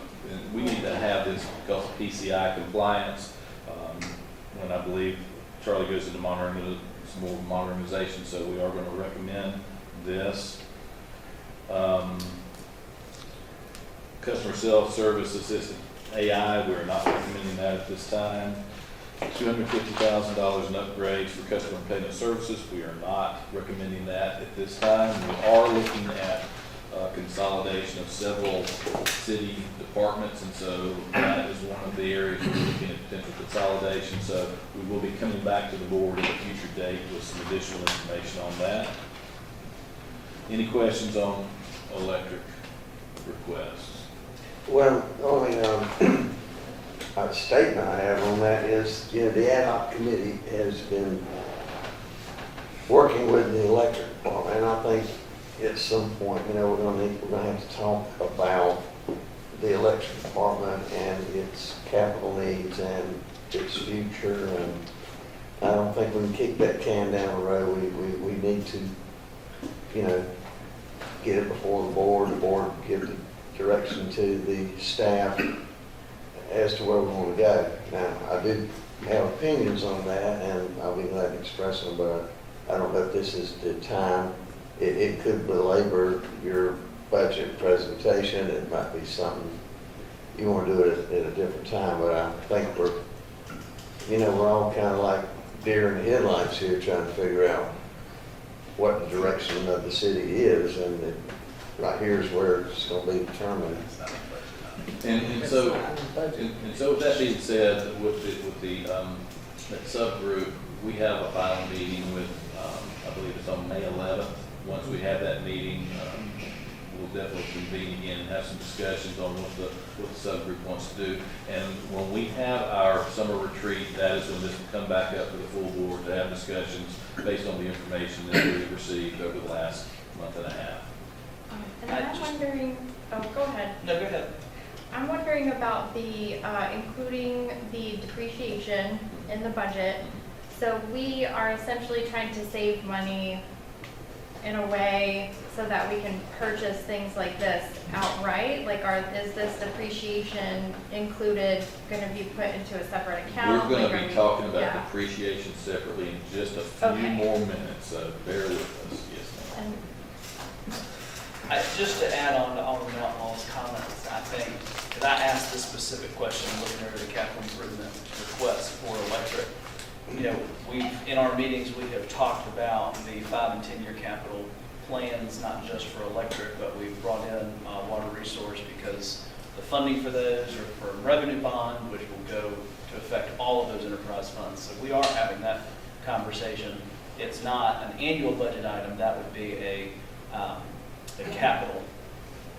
we need to have this because of PCI compliance. When I believe Charlie goes into monitoring, some more modernization, so we are going to recommend this. Customer self-service assistant AI, we're not recommending that at this time. $250,000 in upgrades for customer payment services, we are not recommending that at this time. We are looking at consolidation of several city departments, and so that is one of the areas we're looking at potential consolidation. So we will be coming back to the board at a future date with some additional information on that. Any questions on electric requests? Well, the only statement I have on that is, the ad hoc committee has been working with the electric department, and I think at some point, we're gonna have to talk about the electric department and its capital needs and its future, and I don't think we can kick that can down the road. We need to, get it before the board give the direction to the staff as to where we want to go. Now, I do have opinions on that, and I'll be glad to express them, but I don't know if this is the time. It could belabor your budget presentation. It might be something you want to do it at a different time, but I think we're all kind of like deer in the headlights here, trying to figure out what the direction of the city is, and right here is where it's going to be determined. And so with that being said, with that subgroup, we have a final meeting with, I believe it's on May 11th. Once we have that meeting, we'll definitely convene again and have some discussions on what the subgroup wants to do. And when we have our summer retreat, that is when this will come back up to the full board to have discussions based on the information that we've received over the last month and a half. And then I'm wondering, oh, go ahead. No, go ahead. I'm wondering about the, including the depreciation in the budget. So we are essentially trying to save money in a way so that we can purchase things like this outright? Like, is this depreciation included, going to be put into a separate account? We're going to be talking about depreciation separately in just a few more minutes, so bear with us. Yes, ma'am. Just to add on to Alderman's comments, I think, because I asked this specific question looking over the capital improvement request for electric. In our meetings, we have talked about the 5 and 10 year capital plans, not just for electric, but we've brought in water resource because the funding for those are for revenue bond, which will go to affect all of those enterprise funds. So we are having that conversation. It's not an annual budget item. That would be a capital,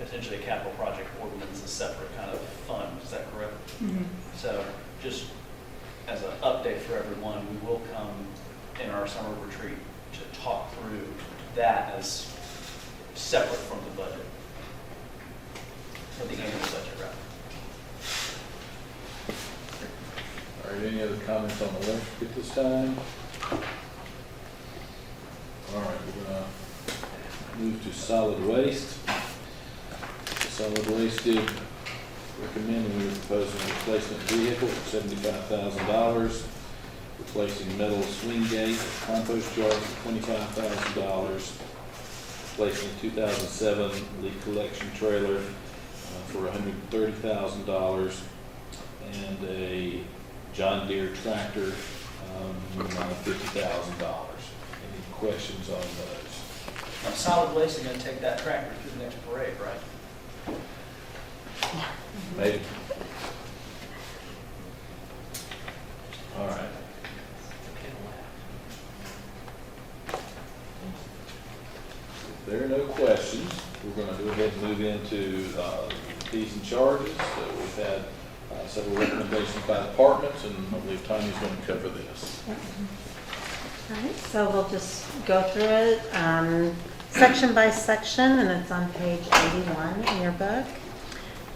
essentially a capital project ordinance, a separate kind of fund. Is that correct? Mm-hmm. So just as an update for everyone, we will come in our summer retreat to talk through that as separate from the budget, or the annual budget, rather. All right, any other comments on electric at this time? Move to solid waste. Solid waste did recommend, and we were proposing a replacement vehicle for $75,000, replacing metal swing gate, compost jar for $25,000, replacing a 2007 leaf collection trailer for $130,000, and a John Deere tractor amount of $50,000. Any questions on those? Now, solid waste is gonna take that tractor to the next parade, right? Maybe. All right. If there are no questions, we're going to go ahead and move into fees and charges. So we've had several recommendations by departments, and I believe Tanya's going to cover this. All right, so we'll just go through it section by section, and it's on page 81 in your book.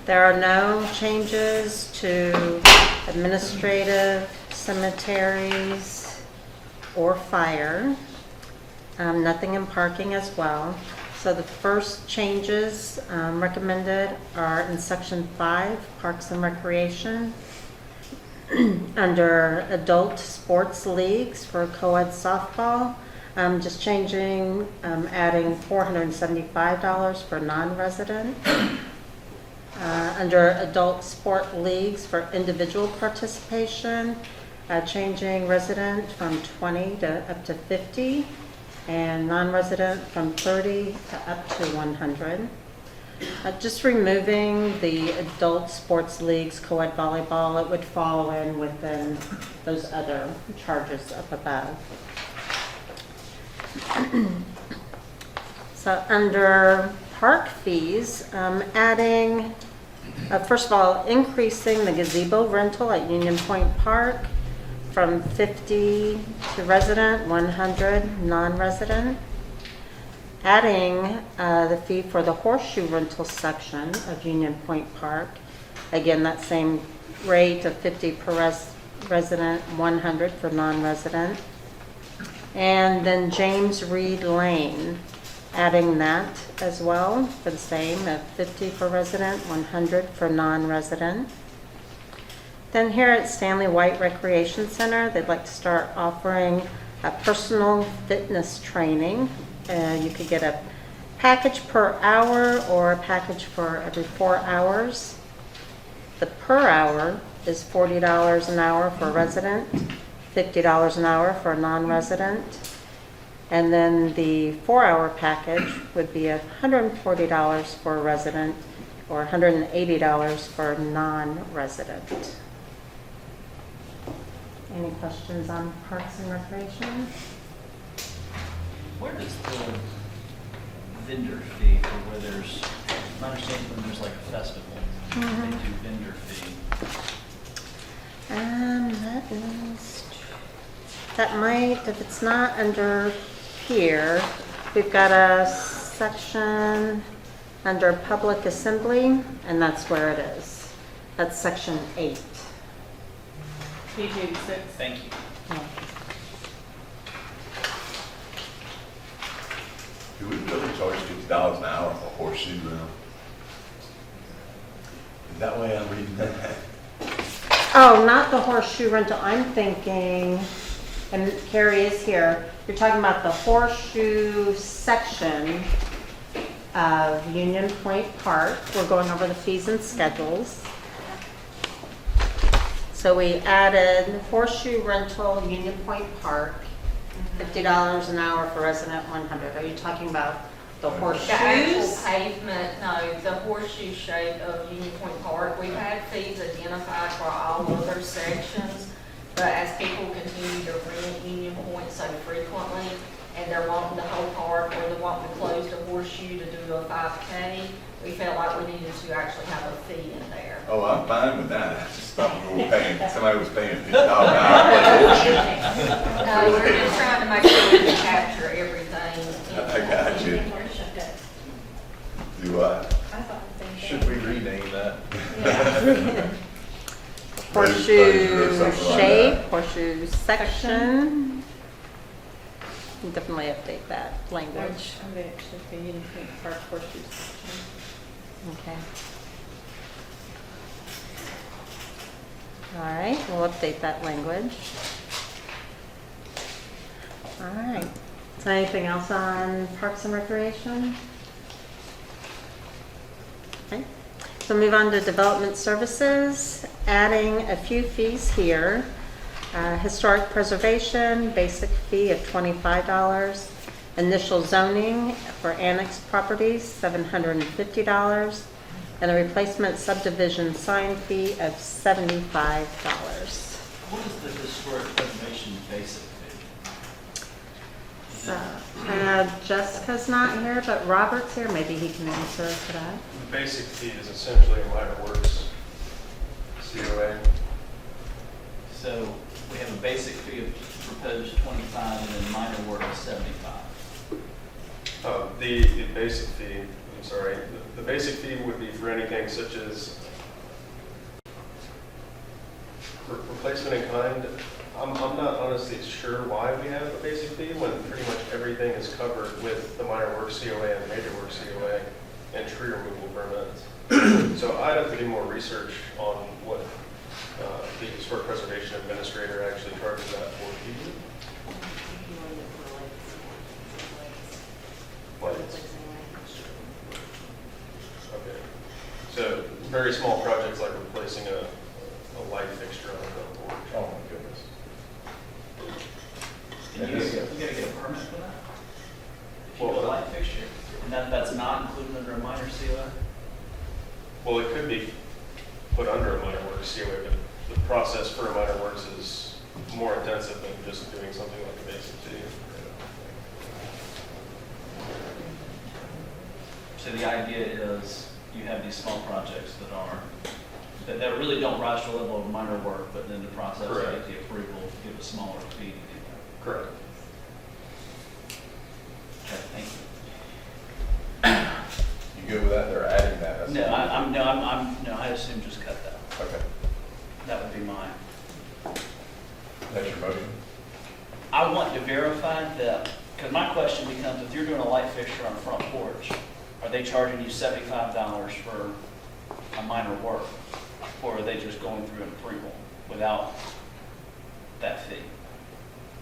There are no changes to administrative, cemeteries, or fire. Nothing in parking as well. So the first changes recommended are in section 5, Parks and Recreation. Under adult sports leagues for co-ed softball, just changing, adding $475 for non-resident. Under adult sport leagues for individual participation, changing resident from 20 to up to 50, and non-resident from 30 to up to 100. Just removing the adult sports leagues, co-ed volleyball, it would fall in within those other charges up above. So under park fees, adding, first of all, increasing the gazebo rental at Union Point Park from 50 to resident, 100 non-resident. Adding the fee for the horseshoe rental section of Union Point Park. Again, that same rate of 50 per resident, 100 for non-resident. And then James Reed Lane, adding that as well for the same of 50 for resident, 100 for non-resident. Then here at Stanley White Recreation Center, they'd like to start offering a personal fitness training. You could get a package per hour or a package for every 4 hours. The per hour is $40 an hour for a resident, $50 an hour for a non-resident. And then the 4-hour package would be $140 for a resident or $180 for a non-resident. Any questions on Parks and Recreation? Where does the vendor fee, or where there's, my understanding when there's like a festival, they do vendor fee. That might, if it's not under here, we've got a section under public assembly, and that's where it is. That's section 8. Page 86. Thank you. Do we really charge $50 an hour for horseshoe rental? Is that way I'm reading that? Oh, not the horseshoe rental. I'm thinking, and Carrie is here, you're talking about the horseshoe section of Union Point Park. We're going over the fees and schedules. So we added horseshoe rental, Union Point Park, $50 an hour for resident, 100. Are you talking about the horseshoes? The actual pavement, no, the horseshoe shape of Union Point Park. We've had fees identified for all other sections, but as people continue to rent Union Point so frequently, and they're wanting the whole park, or they're wanting to close the horseshoe to do a 5K, we felt like we needed to actually have a fee in there. Oh, I'm fine with that. I just thought we were paying, somebody was paying $50 an hour for horseshoe. No, we're just trying to make sure we can capture everything. I got you. Do what? Should we rename that? Horseshoe shape, horseshoe section. definitely update that language. Are they actually paying anything for course use? Okay. All right, we'll update that language. All right. Is there anything else on Parks and Recreation? Okay. So move on to Development Services, adding a few fees here. Historic preservation, basic fee of $25. Initial zoning for annexed properties, $750. And a replacement subdivision sign fee of $75. What is the historic preservation basic fee? So, Jessica's not here, but Robert's here. Maybe he can answer for that. The basic fee is essentially a minor works COA. So we have a basic fee of proposed 25 and then minor work of 75. The basic fee, I'm sorry, the basic fee would be for anything such as replacement in kind. I'm not honestly sure why we have a basic fee when pretty much everything is covered with the minor work COA and major work COA and tree removal permits. So I'd have to do more research on what the historic preservation administrator actually charges that for. Okay. So very small projects like replacing a light fixture on a front porch. Oh, my goodness. And you gotta get a permit for that? If you Well, do a light fixture, and that's not included under a minor COA? Well, it could be put under a minor works COA, but the process for a minor works is more intensive than just doing something like a basic fee. So the idea is you have these small projects that really don't rise to the level of minor work, but then the process to get the approval, give a smaller fee to do that. Correct. Okay, thank you. You good with that? They're adding that? That's- No, I assume just cut that. Okay. That would be mine. That's your motion? I want to verify that, because my question becomes, if you're doing a light fixture on a front porch, are they charging you $75 for a minor work? Or are they just going through an approval without that fee?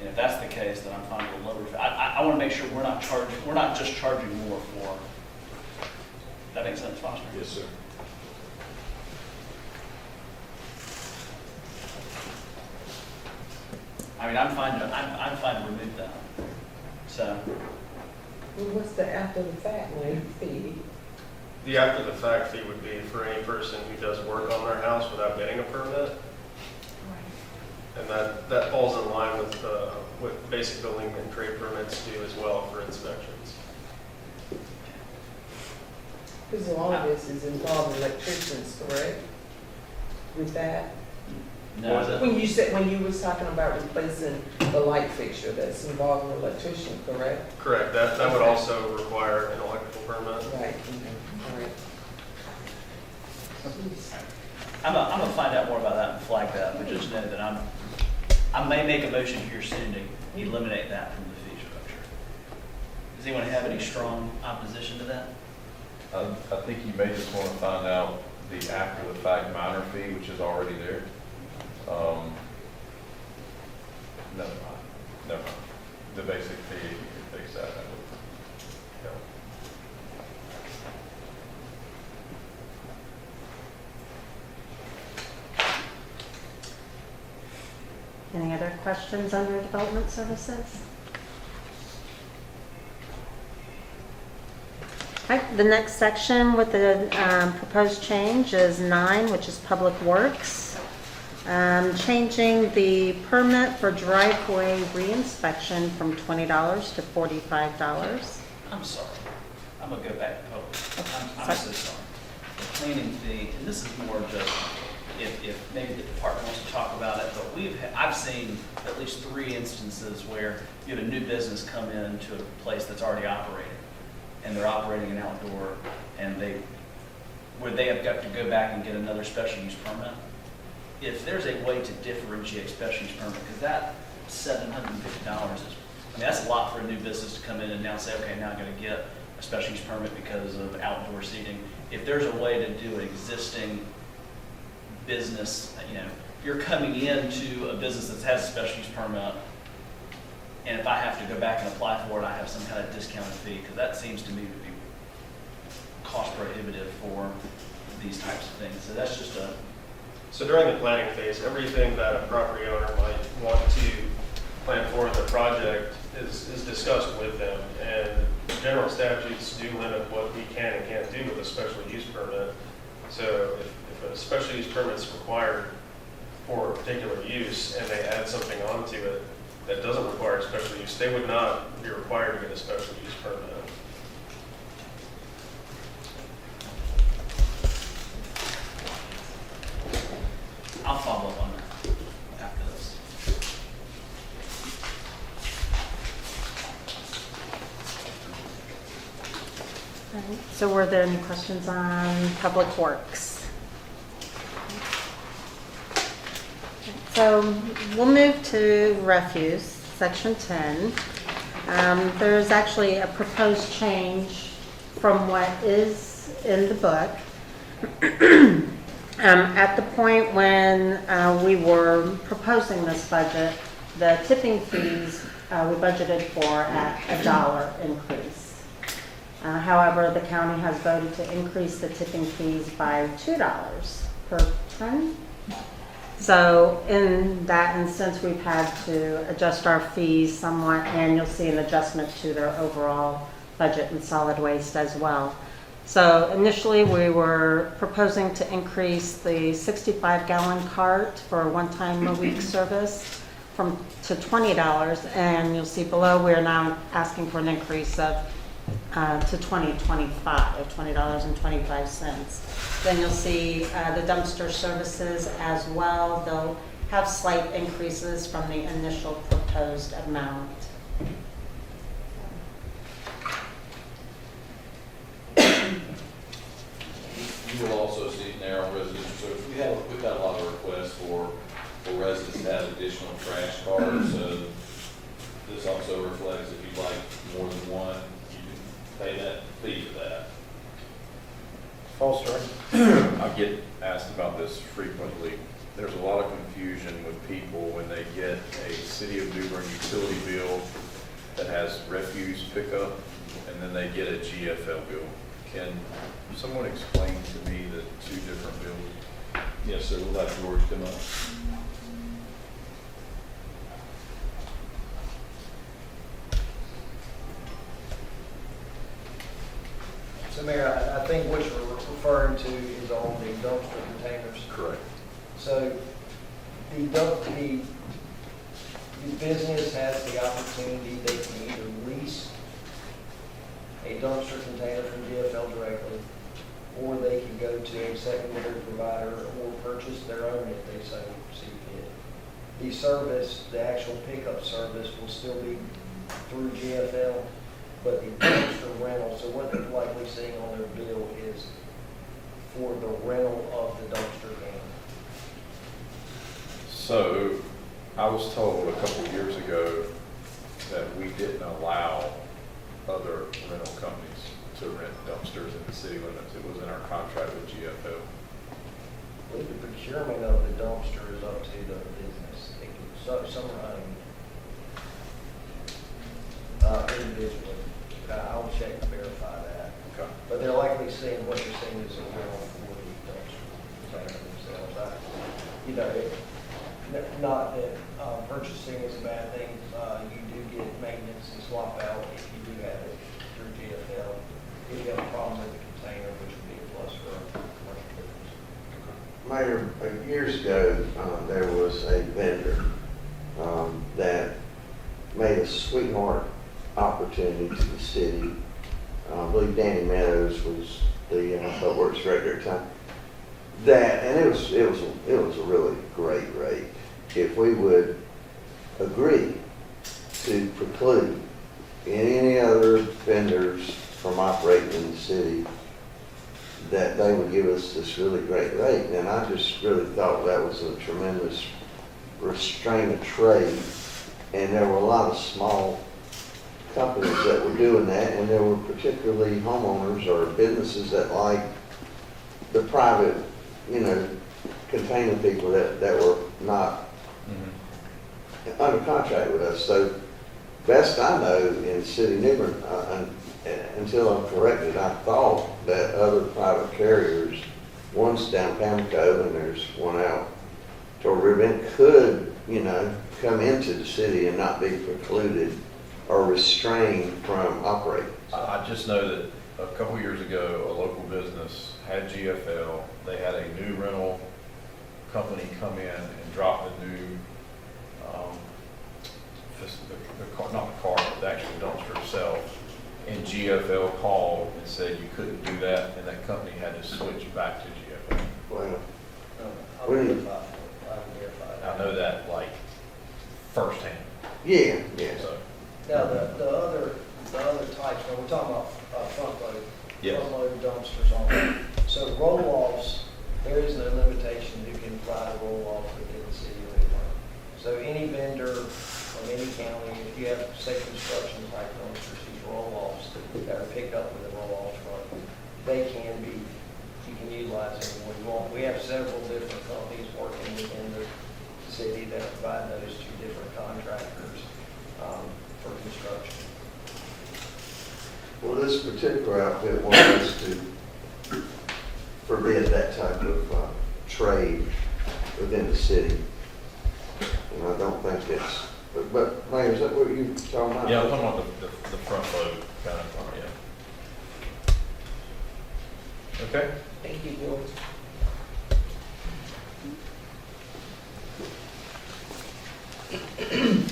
And if that's the case, then I'm fine with a lower fee. I want to make sure we're not just charging more for. That makes sense, Foster? Yes, sir. I mean, I'm fine to remove that. So, Well, what's the after the fact fee? The after the fact fee would be for any person who does work on their house without getting a permit. And that falls in line with what basic building and trade permits do as well for inspections. Because a lot of this is involving electricians, correct? With that? no, When you was talking about replacing the light fixture, that's involving an electrician, correct? Correct. That would also require an electrical permit. Right, all right. I'm gonna find out more about that and flag that, but just know that I may make a motion here soon to eliminate that from the fee structure. Does anyone have any strong opposition to that? I think you may just want to find out the after the fact minor fee, which is already there. Never mind. The basic fee, you can fix that. That would help. Any other questions under Development Services? Okay, the next section with the proposed change is 9, which is Public Works. Changing the permit for driveway reinspection from $20 to $45. I'm sorry. I'm gonna go back to public. I'm Sorry. so sorry. The cleaning fee, and this is more just, if maybe the department wants to talk about it, but I've seen at least 3 instances where you have a new business come into a place that's already operating, and they're operating an outdoor, and where they have got to go back and get another special use permit. If there's a way to differentiate special use permit, because that $750 is, mean, that's a lot for a new business to come in and now say, okay, now I'm gonna get a special use permit because of outdoor seating. If there's a way to do an existing business, you know, you're coming into a business that has a special use permit, and if I have to go back and apply for it, I have some kind of discounted fee, because that seems to me to be cost prohibitive for these types of things. So that's just a, So during the planning phase, everything that a property owner might want to plan for in the project is discussed with them. And general statutes do limit what we can and can't do with a special use permit. So if a special use permit is required for a particular use and they add something onto it that doesn't require a special use, they would not be required to get a special use permit. I'll follow up on that after this. Right. So were there any questions on Public Works? So we'll move to refuse, section 10. There's actually a proposed change from what is in the book. At the point when we were proposing this budget, the tipping fees we budgeted for at $1 increase. However, the county has voted to increase the tipping fees by $2 per ton. So in that instance, we've had to adjust our fees somewhat, and you'll see an adjustment to their overall budget in solid waste as well. So initially, we were proposing to increase the 65-gallon cart for a one-time-a-week service to $20, and you'll see below, we're now asking for an increase of to $20.25. Then you'll see the dumpster services as well. They'll have slight increases from the initial proposed amount. You will also see narrow residential service. We've got a lot of requests for residents to have additional trash cars. So this also reflects if you'd like more than one, you can pay that fee for that. Foster, I get asked about this frequently. There's a lot of confusion with people when they get a City of New Bern utility bill that has refuse pickup, and then they get a GFL bill. Can someone explain to me the two different bills? Yes, sir. We'll have George come up. So Mayor, I think what you're referring to is on the dumpster containers. Correct. So the business has the opportunity, they can either lease a dumpster container from GFL directly, or they can go to a secondary provider or purchase their own if they so see fit. The service, the actual pickup service will still be through GFL, but the dumpster rental, so what they're likely seeing on their bill is for the rental of the dumpster van. So I was told a couple of years ago that we didn't allow other rental companies to rent dumpsters in the city limits. It was in our contract with GFL. The procurement of the dumpster is up to the business. Some are owned individually. I'll check and verify that. Okay. But they're likely seeing, what you're seeing is a rental for the dumpster themselves. Not that purchasing is a bad thing. You do get maintenance and swap out if you do have it through GFL. If you have a problem with the container, which would be a plus for a commercial business. Mayor, years ago, there was a vendor that made a sweetheart opportunity to the city. I believe Danny Meadows was the Public Works director at the time. And it was a really great rate. If we would agree to preclude any other vendors from operating in the city, that they would give us this really great rate. And I just really thought that was a tremendous restraint of trade. And there were a lot of small companies that were doing that, and there were particularly homeowners or businesses that like the private, you know, container people that were not under contract with us. So best I know in City of Newbern, until I'm corrected, I thought that other private carriers, one's down Pamco and there's one out toward Riverbend, could, you know, come into the city and not be precluded or restrained from operating. I just know that a couple years ago, a local business had GFL. They had a new rental company come in and drop the new, not the car, but the actual dumpster itself. And GFL called and said you couldn't do that, and that company had to switch back to GFL. Well, I'll verify. I can verify. I know that like firsthand. yeah. So, Now, the other types, when we're talking about front load, Yes. front load dumpsters on. So roll-offs, there is no limitation who can provide a roll-off within the city of Newbern. So any vendor from any county, if you have, say, construction type dumpsters, these roll-offs that are picked up with a roll-off truck, they can be, you can utilize them when you want. We have several different companies working within the city that provide those to different contractors for construction. Well, this particular outfit wants us to forbid that type of trade within the city. And I don't think it's, but Mayor, is that what you're talking about? yeah, I'm talking about the front load kind of, yeah. Okay. Thank you, George. Okay,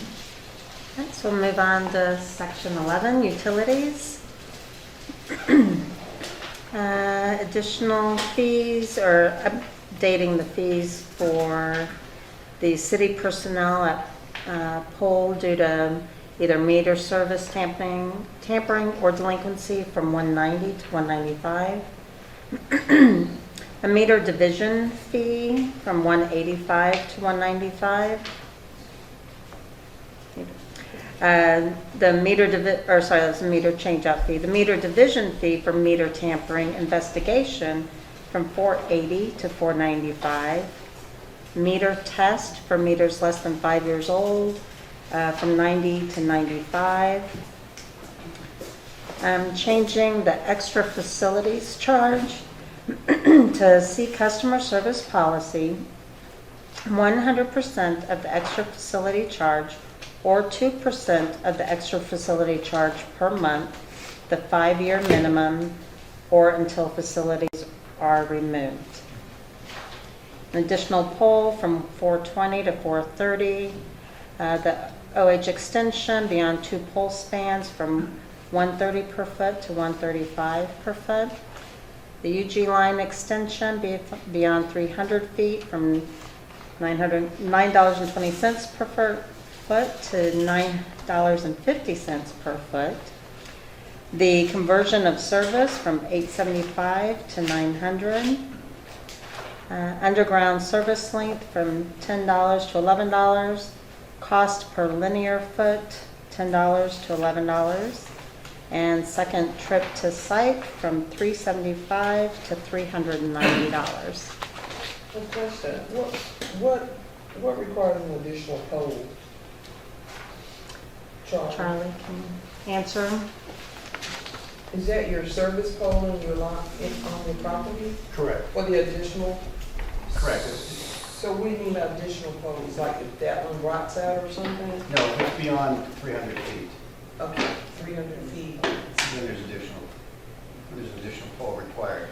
so we'll move on to section 11, utilities. Additional fees, or updating the fees for the city personnel at poll due to either meter service tampering or delinquency from 190 to 195. A meter division fee from 185 to 195. The meter change-out fee. The meter division fee for meter tampering investigation from 480 to 495. Meter test for meters less than 5 years old from 90 to 95. Changing the extra facilities charge to see customer service policy. 100% of the extra facility charge or 2% of the extra facility charge per month, the 5-year minimum, or until facilities are removed. An additional poll from 420 to 430. The OH extension beyond 2 pole spans from 130 per foot to 135 per foot. The UG line extension beyond 300 feet from $9.20 per foot to $9.50 per foot. The conversion of service from $875 to $900. Underground service length from $10 to $11. Cost per linear foot, $10 to $11. And second trip to site from $375 to $390. One question, what requires an additional pole? Charlie can answer. Is that your service pole in your lot, on your property? Correct. For the additional? Correct. So what do you mean by additional poles? Like if that one rots out or something? No, if it's beyond 300 feet, Okay, 300 feet. then there's an additional pole required.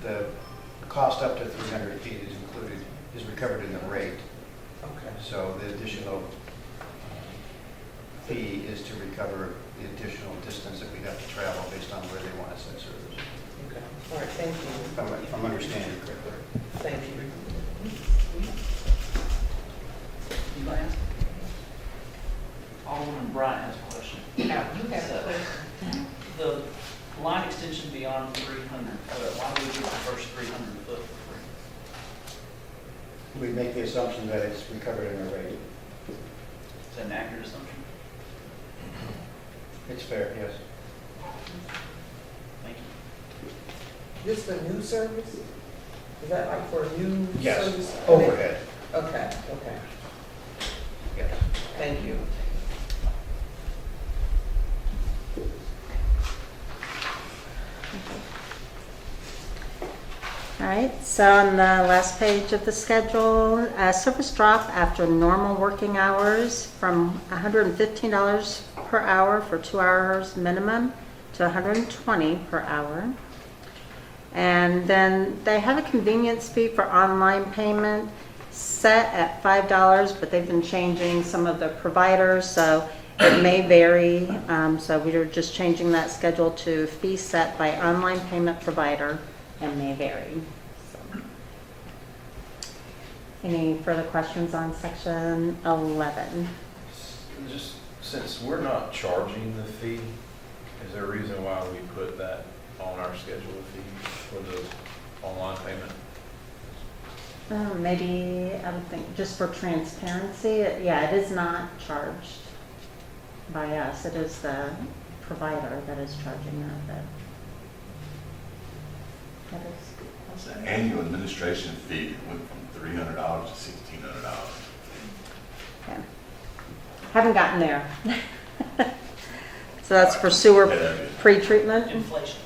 The cost up to 300 feet is recovered in the rate. Okay. So the additional fee is to recover the additional distance that we have to travel based on where they want to set service. Okay. All right, thank you. If I'm understanding it correctly. Thank you. Alderman Bryant has a question. The line extension beyond 300 foot, why do we do the first 300 foot for free? We make the assumption that it's recovered in a rate. Is that an accurate assumption? It's fair, yes. Thank you. This a new service? Is that like for a new Yes, service? overhead. Okay, okay. Yes. Thank you. All right, so on the last page of the schedule, service drop after normal working hours from $115 per hour for 2 hours minimum to $120 per hour. And then they have a convenience fee for online payment set at $5, but they've been changing some of the providers, so it may vary. So we are just changing that schedule to fee set by online payment provider and may vary. So. Any further questions on section 11? Just since we're not charging the fee, is there a reason why we put that on our schedule fee for the online payment? Maybe, I would think, just for transparency, yeah, it is not charged by us. It is the provider that is charging that. That is. It's an annual administration fee that went from $300 to $1,600. Okay. Haven't gotten there. So that's for sewer pre-treatment? Inflation.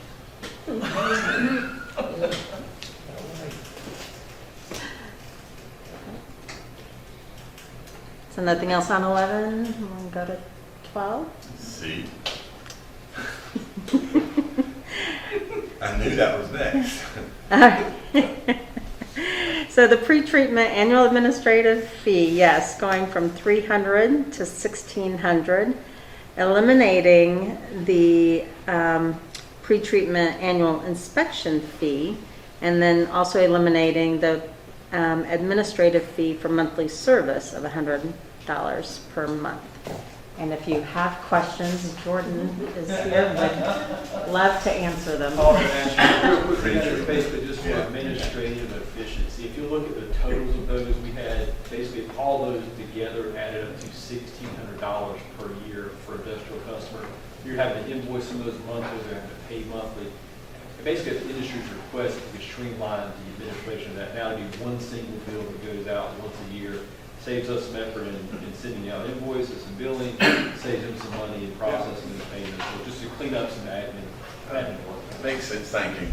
So nothing else on 11? We'll go to 12? See? I knew that was next. So the pre-treatment annual administrative fee, yes, going from $300 to $1,600, eliminating the pre-treatment annual inspection fee, and then also eliminating the administrative fee for monthly service of $100 per month. And if you have questions, Jordan is here, would love to answer them. Real quickly, basically just for administrative efficiency, if you look at the totals of those, we had basically all those together added up to $1,600 per year for industrial customer. You're having to invoice some of those monthly, they're having to pay monthly. And basically, at the industry's request, we could streamline the administration of that. Now it'd be one single bill that goes out once a year. Saves us some effort in sending out invoices and billing, saves them some money in processing the payments, so just to clean up some admin work. Makes sense, thank you.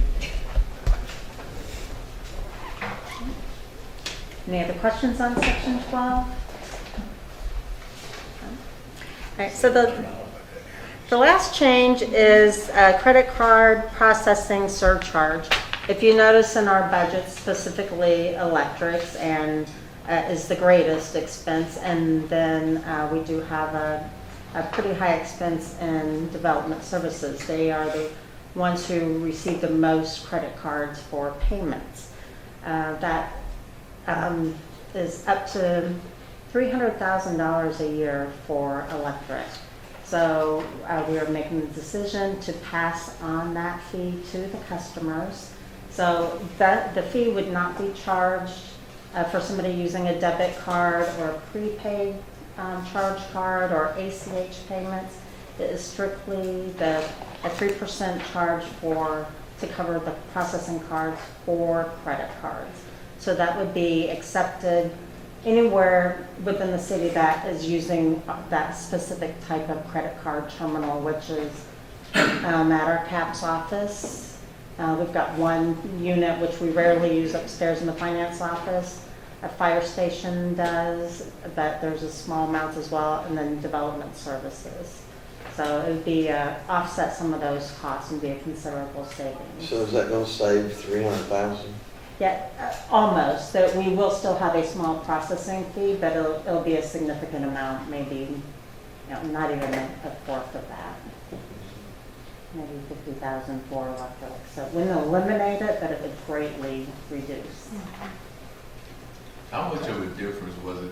Any other questions on section 12? All right, so the last change is credit card processing surcharge. If you notice in our budget, specifically electrics and is the greatest expense, and then we do have a pretty high expense in development services. They are the ones who receive the most credit cards for payments. That is up to $300,000 a year for electric. So we are making the decision to pass on that fee to the customers. So that the fee would not be charged for somebody using a debit card or a prepaid charge card or ACH payments. It is strictly a 3% charge to cover the processing cards for credit cards. So that would be accepted anywhere within the city that is using that specific type of credit card terminal, which is at our CAPS office. We've got one unit which we rarely use upstairs in the finance office. A fire station does, but there's a small amount as well, and then development services. So it would be offset some of those costs and be a considerable savings. So is that going to save $300,000? Yeah, almost. That we will still have a small processing fee, but it'll be a significant amount, maybe, not even a fourth of that. Maybe 50,000 for electric. So it wouldn't eliminate it, but it would greatly reduce. How much of a difference was it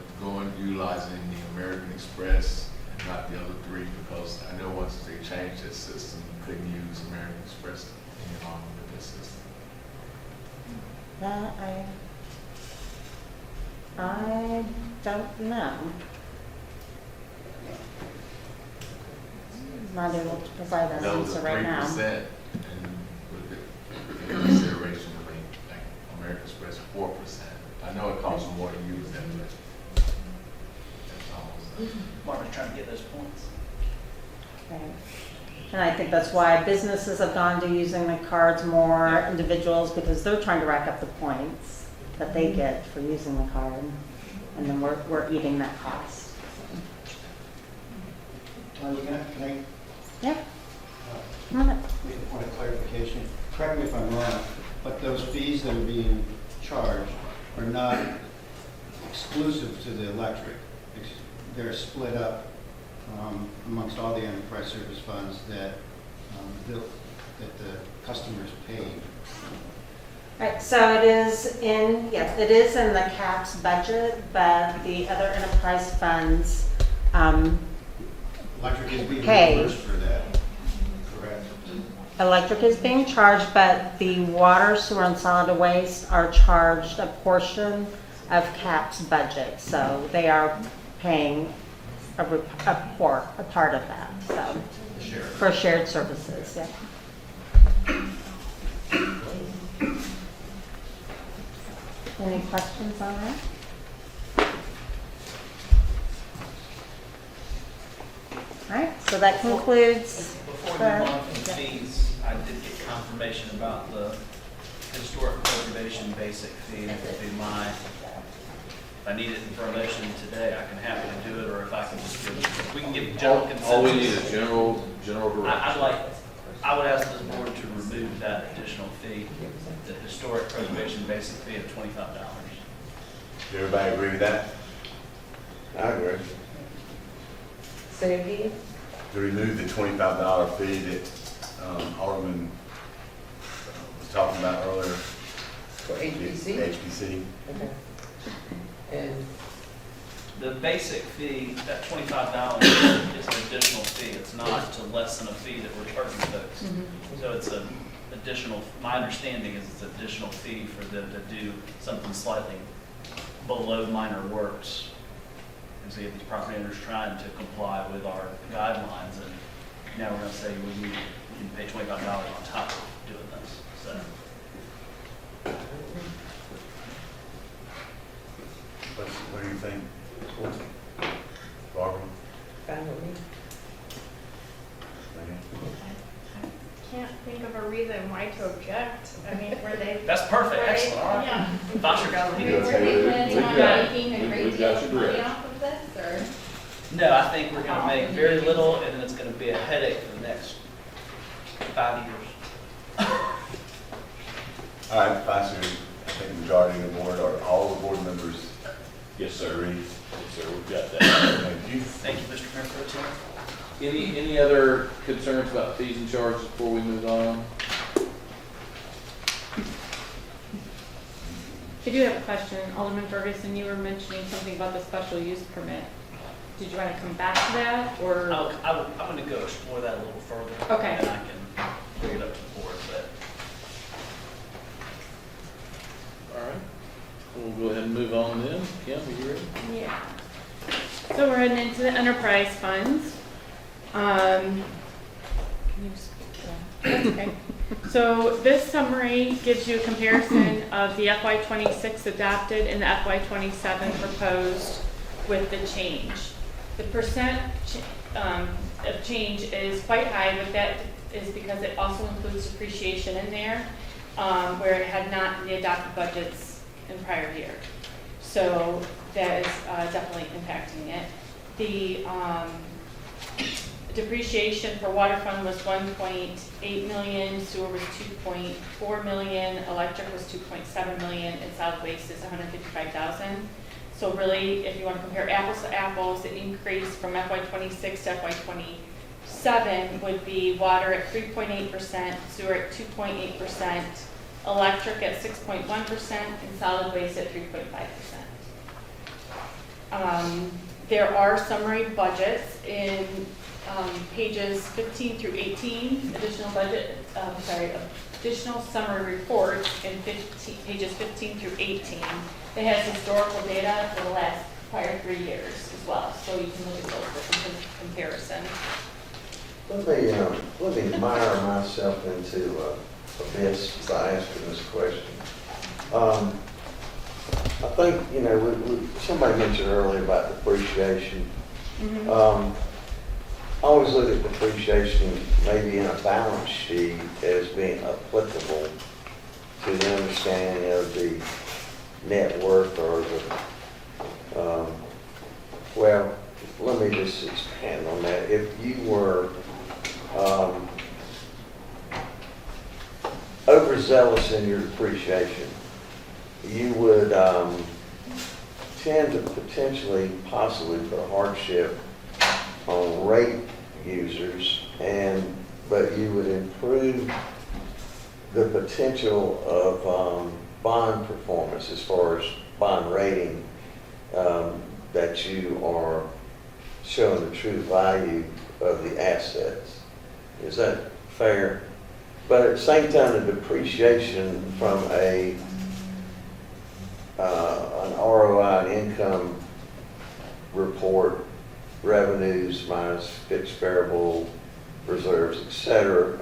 utilizing the American Express and not the other three? Because I know once they changed that system, you couldn't use American Express any longer with this system. That I don't know. not able to provide that That was answer a right now. 3%, and with the consideration of like American Express 4%. I know it costs more to use that, but that's almost. Marvin's trying to get those points. Right. And I think that's why businesses have gone to using the cards more, individuals, because they're trying to rack up the points that they get for using the card. And then we're eating that cost. Can I Yeah. Come on up. make a point of clarification? Correct me if I'm wrong, but those fees that are being charged are not exclusive to the electric. They're split up amongst all the enterprise service funds that the customers pay. Right, so it is in, yes, it is in the CAPS budget, but the other enterprise funds, Electric is being Pay. reimbursed for that, correct? electric is being charged, but the water, sewer, and solid waste are charged a portion of CAPS budget. So they are paying a part of that, so, for shared services, yeah. Any questions on that? All right, so that concludes. Before we move on from the fees, I did get confirmation about the historic preservation basic fee. It would be if I needed information today, I can happily do it, or if I can just if we can give general consensus. All we need is general direction. I would ask this board to remove that additional fee, the historic preservation basic fee of $25. Does everybody agree with that? I agree. Say again? To remove the $25 fee that Alderman was talking about earlier? For HPC? HPC. Okay. And The basic fee, that $25 is an additional fee. It's not to lessen a fee that we're charging folks. So it's an additional, my understanding is it's an additional fee for them to do something slightly below minor works. And see if these property owners trying to comply with our guidelines, and now we're gonna say you can pay $25 on top of doing this, so. What do you think? Barbara? fine with me. Can't think of a reason why to object. I mean, were they? That's perfect, were they- excellent, all right. Yeah. Thought you got I it. mean, were they planning on making a great deal of money off of this, or? No, I think we're gonna make very little, and then it's gonna be a headache for the next 5 years. All right, Vice Chair, I think the majority of the board, or all the board members. Yes, sir. Agree. Yes, sir, we've got that. Thank you. Thank you, Mr. Mayor Pro Tem. Any other concerns about fees and charges before we move on? I do have a question. Alderman Ferguson, you were mentioning something about the special use permit. Did you want to come back to that, or? I'm gonna go explore that a little further. Okay. And I can bring it up to the board, but. All right. We'll go ahead and move on then. Kim, are you ready? Yeah. So we're heading into the enterprise funds. Can you just, okay. So this summary gives you a comparison of the FY26 adopted and the FY27 proposed with the change. The percent of change is quite high, but that is because it also includes depreciation in there, where it had not the adopted budgets in prior year. So that is definitely impacting it. The depreciation for water fund was 1.8 million, sewer was 2.4 million, electric was 2.7 million, and solid waste is 155,000. So really, if you want to compare apples to apples, the increase from FY26 to FY27 would be water at 3.8%, sewer at 2.8%, electric at 6.1%, and solid waste at 3.5%. There are summary budgets in pages 15 through 18, additional summary reports in pages 15 through 18. It has historical data for the last prior 3 years as well, so you can look at those for comparison. let me mire myself into abyss by asking this question. I think, somebody mentioned earlier about depreciation. I always look at depreciation maybe in a balance sheet as being applicable to the understanding of the net worth or the, well, let me just expand on that. If you were overzealous in your depreciation, you would tend to potentially, possibly put a hardship on rate users, but you would improve the potential of bond performance as far as bond rating, that you are showing the true value of the assets. Is that fair? But at the same time, the depreciation from an ROI and income report, revenues minus fixed variable reserves, et cetera,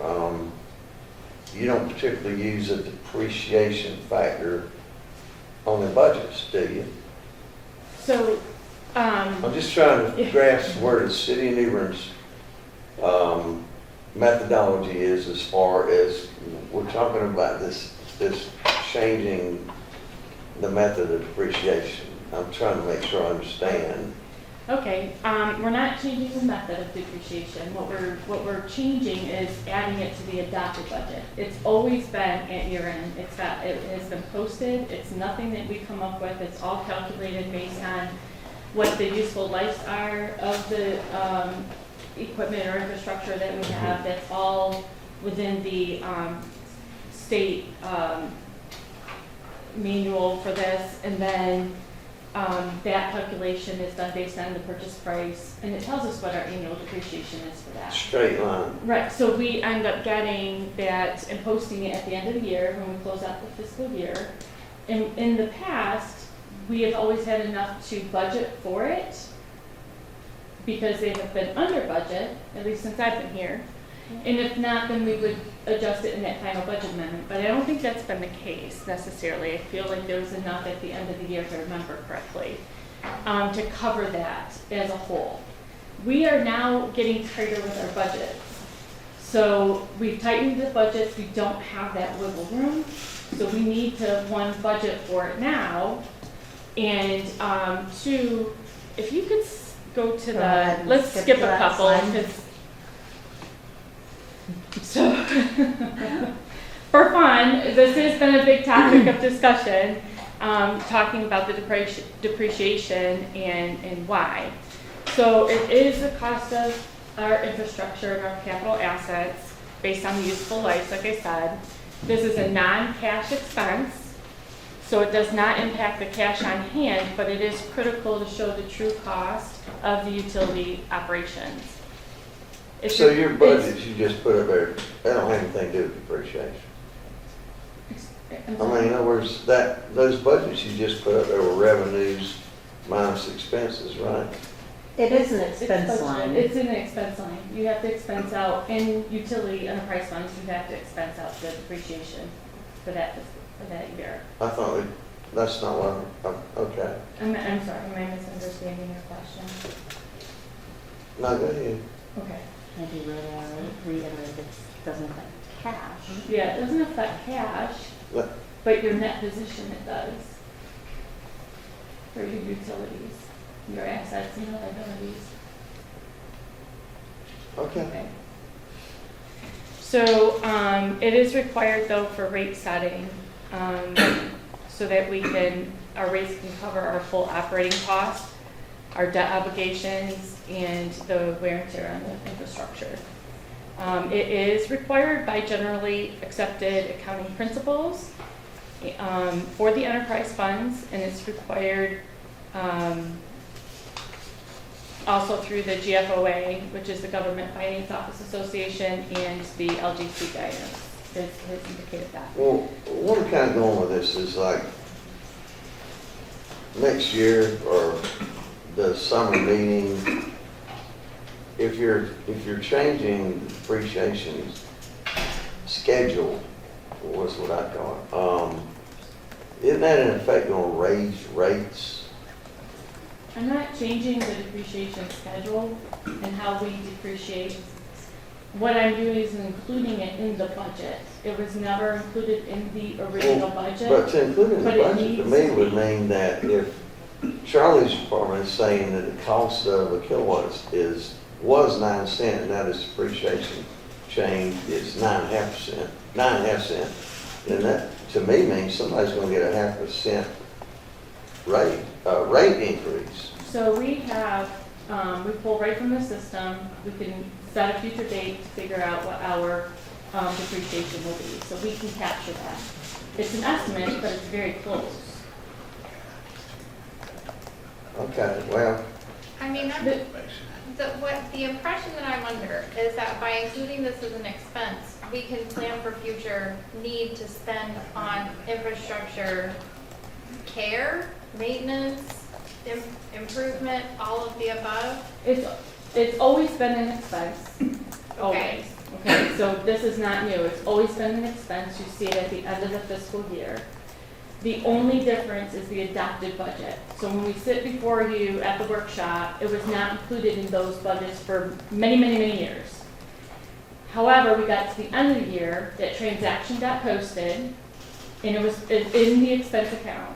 you don't particularly use a depreciation factor on the budgets, do you? So, I'm just trying to grasp where the city of New Bern's methodology is as far as we're talking about this changing the method of depreciation. I'm trying to make sure I understand. okay, we're not changing the method of depreciation. What we're changing is adding it to the adopted budget. It's always been at year end. It has been posted. It's nothing that we come up with. It's all calculated based on what the useful lives are of the equipment or infrastructure that we have. That's all within the state manual for this, and then that calculation is done based on the purchase price, and it tells us what our annual depreciation is for that. Straight line. Right, so we end up getting that and posting it at the end of the year when we close out the fiscal year. In the past, we have always had enough to budget for it because they have been under budget, at least since I've been here. And if not, then we would adjust it in that final budget amendment. But I don't think that's been the case necessarily. I feel like there was enough at the end of the year, if I remember correctly, to cover that as a whole. We are now getting tighter with our budgets. So we've tightened the budgets. We don't have that wiggle room. So we need to, one, budget for it now. And two, if you could go to the, let's skip a couple. So, for fun, this has been a big topic of discussion, talking about the depreciation and why. So it is the cost of our infrastructure and our capital assets based on the useful lives, like I said. This is a non-cash expense, so it does not impact the cash on hand, but it is critical to show the true cost of the utility operations. So your budgets you just put up there, they don't have anything to do with depreciation. I mean, in other words, those budgets you just put up there were revenues minus expenses, right? It is an expense line. It's an expense line. You have to expense out, in utility enterprise funds, you have to expense out the depreciation for that year. I thought that's not what okay. I'm sorry, am I misunderstanding your question? No, go ahead. Okay. Maybe reiterate, it doesn't affect cash. Yeah, it doesn't affect cash, but your net position it does. For your utilities, your assets and liabilities. Okay. So it is required though for rate setting, so that our rates can cover our full operating costs, our debt obligations, and the wear and tear on the infrastructure. It is required by generally accepted accounting principles for the enterprise funds, and it's required also through the GFOA, which is the Government Finance Office Association, and the LGC guidance has indicated that. Well, what I'm kind of going with this is like next year or the summer meeting, if you're changing the depreciation schedule, was what I call it, isn't that in effect gonna raise rates? I'm not changing the depreciation schedule and how we depreciate. What I'm doing is including it in the budget. It was never included in the original budget. But to include in the but it budget, to needs me, to would be. mean that if Charlie's department is saying that the cost of a kilowatt was 9 cents, and now this depreciation change is 9.5 cents, then that, to me, means somebody's gonna get a 0.5% rate increase. So we have, we pull right from the system, we can set a future date to figure out what our depreciation will be, so we can capture that. It's an estimate, but it's very close. Okay, well, I mean, the impression that I'm under is that by including this as an expense, we can plan for future need to spend on infrastructure care, maintenance, improvement, all of the above. It's always been an expense, always. Okay. Okay, so this is not new, it's always been an expense, you see it at the end of the fiscal year. The only difference is the adopted budget. So when we sit before you at the workshop, it was not included in those budgets for many, many, many years. However, we got to the end of the year, that transaction got posted, and it was in the expense account.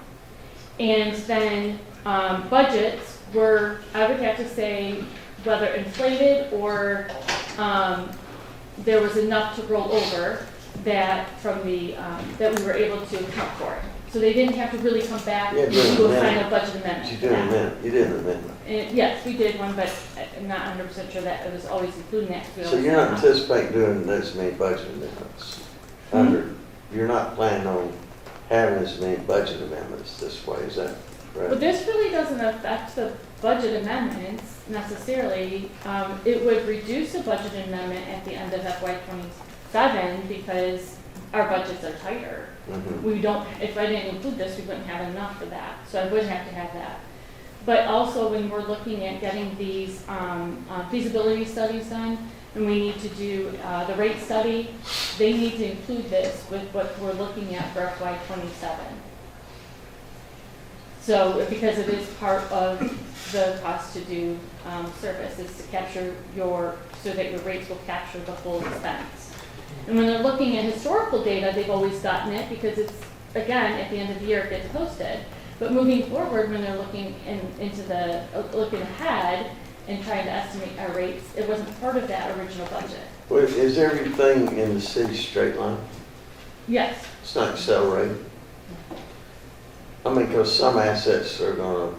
And then budgets were, I would have to say, whether inflated or there was enough to roll over that from the, that we were able to account for it. So they didn't have to really come back Yeah, and do an do a amendment. final budget amendment. you did an amendment, you did an amendment. Yes, we did one, but I'm not 100% sure that it was always including that. 'cause we So always you're not have- anticipating doing this many budget amendments? You're not planning on having as many budget amendments this way, is that But correct? this really doesn't affect the budget amendments necessarily. It would reduce the budget amendment at the end of FY '27 because our budgets are tighter. Mhm. We don't, if I didn't include this, we wouldn't have enough for that, so I wouldn't have to have that. But also, when we're looking at getting these feasibility studies done, and we need to do the rate study, they need to include this with what we're looking at for FY '27. So, because it is part of the cost to do service, is to capture so that your rates will capture the full expense. And when they're looking at historical data, they've always gotten it because it's, again, at the end of the year, it gets posted. But moving forward, when they're looking looking ahead and trying to estimate our rates, it wasn't part of that original budget. Well, is everything in the city straight line? Yes, It's not accelerated? I mean, because some assets are gonna,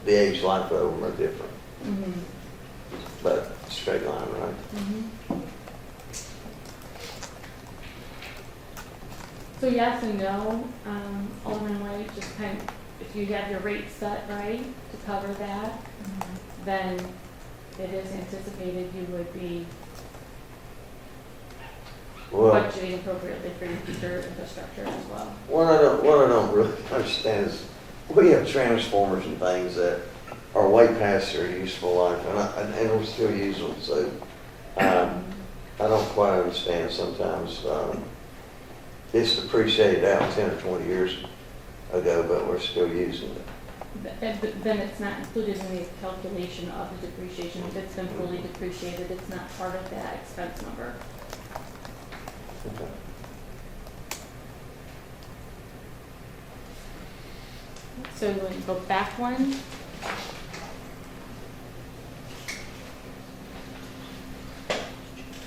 the age life of them are different, mhm, but straight line, right? mhm. So yes and no, Alderman White, just kind of, if you have your rate set right to cover that, then it is anticipated you would be Well, budgeting appropriately for your future infrastructure as well. what I don't really understand is, we have transformers and things that are way past their useful life, and we're still using them, so, I don't quite understand sometimes, it's depreciated out 10 or 20 years ago, but we're still using it. Then it's not included in the calculation of the depreciation. If it's been fully depreciated, it's not part of that expense number. Okay. So when you go back one.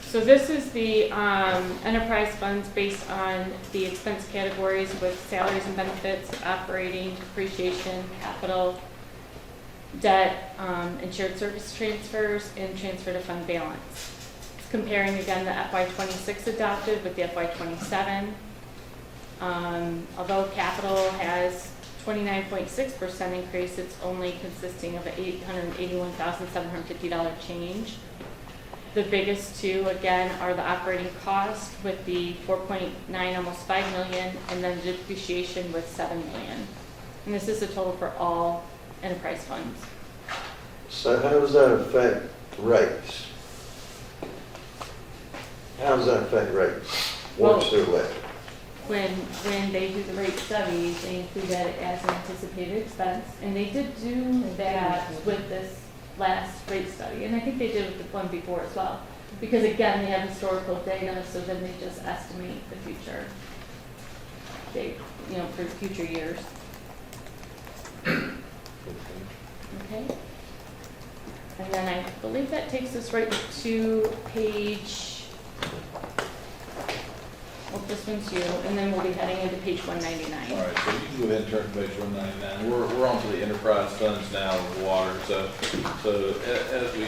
So this is the enterprise funds based on the expense categories with salaries and benefits, operating, depreciation, capital, debt, and shared service transfers, and transfer to fund balance. Comparing again the FY '26 adopted with the FY '27. Although capital has 29.6% increase, it's only consisting of an $881,750 change. The biggest two, again, are the operating cost with the 4.9, almost 5 million, and then the depreciation with 7 million. And this is the total for all enterprise funds. So how does that affect rates, how does that affect rates? Water, sewer, electric? When they do the rate studies, they include that as an anticipated expense, and they did do that with this last rate study, and I think they did with the one before as well. Because again, they have historical data, so then they just estimate the future. They, for future years. Okay. And then I believe that takes us right to page, well, this one's you, and then we'll be heading into page 199. All right, so you can go ahead and turn to page 199. We're on to the enterprise funds now with water. So as we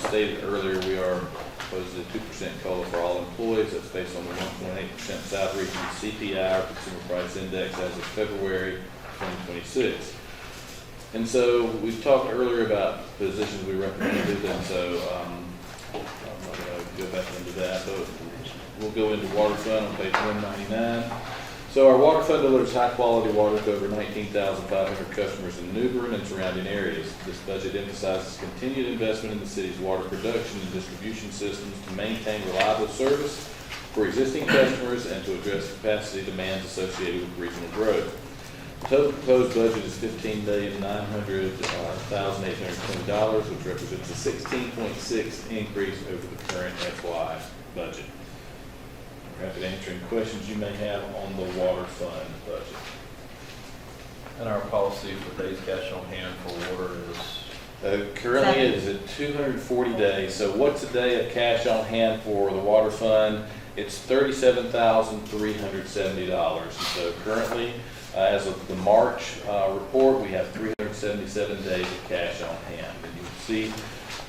stated earlier, we are proposed a 2% COLA for all employees. That's based on the 1.8% South Region CPI, or Consumer Price Index, as of February 2026. And so we've talked earlier about positions we recommended, and so I'm not going to go back into that, but we'll go into water fund on page 199. So our water fund delivers high-quality water to over 19,500 customers in New Bern and surrounding areas. This budget emphasizes continued investment in the city's water production and distribution systems to maintain reliable service for existing customers and to address capacity demands associated with regional growth. The total proposed budget is $15,900,820, which represents a 16.6% increase over the current FY budget. I'm happy to answer any questions you may have on the water fund budget. And our policy for days cash on hand for water is? Currently it is at 240 days. So what's a day of cash on hand for the water fund? It's $37,370. And so currently, as of the March report, we have 377 days of cash on hand. And you'll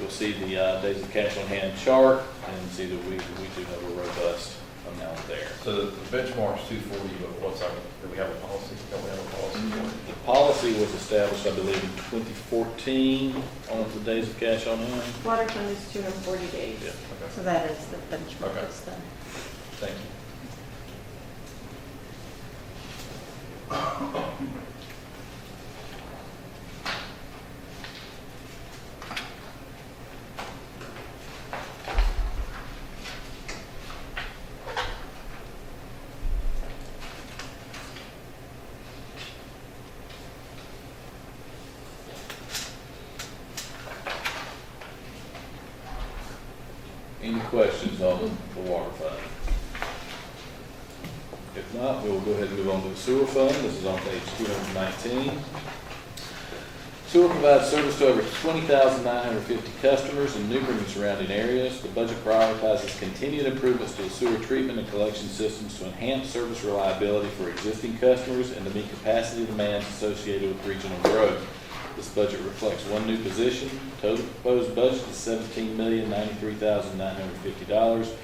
see the days of cash on hand chart and see that we do have a robust amount there. So the benchmark's 240, but do we have a policy? Don't we have a policy for it? The policy was established, I believe, in 2014 on the days of cash on hand. Water fund is 240 days. Yeah, okay. So that is the benchmark. Okay. That's the- Thank you. Any questions on the water fund? If not, we'll go ahead and move on to the sewer fund. This is on page 219. Sewer provides service to over 20,950 customers in New Bern and surrounding areas. The budget prioritizes continued improvements to the sewer treatment and collection systems to enhance service reliability for existing customers and to meet capacity demands associated with regional growth. This budget reflects one new position. Total proposed budget is $17,093,950,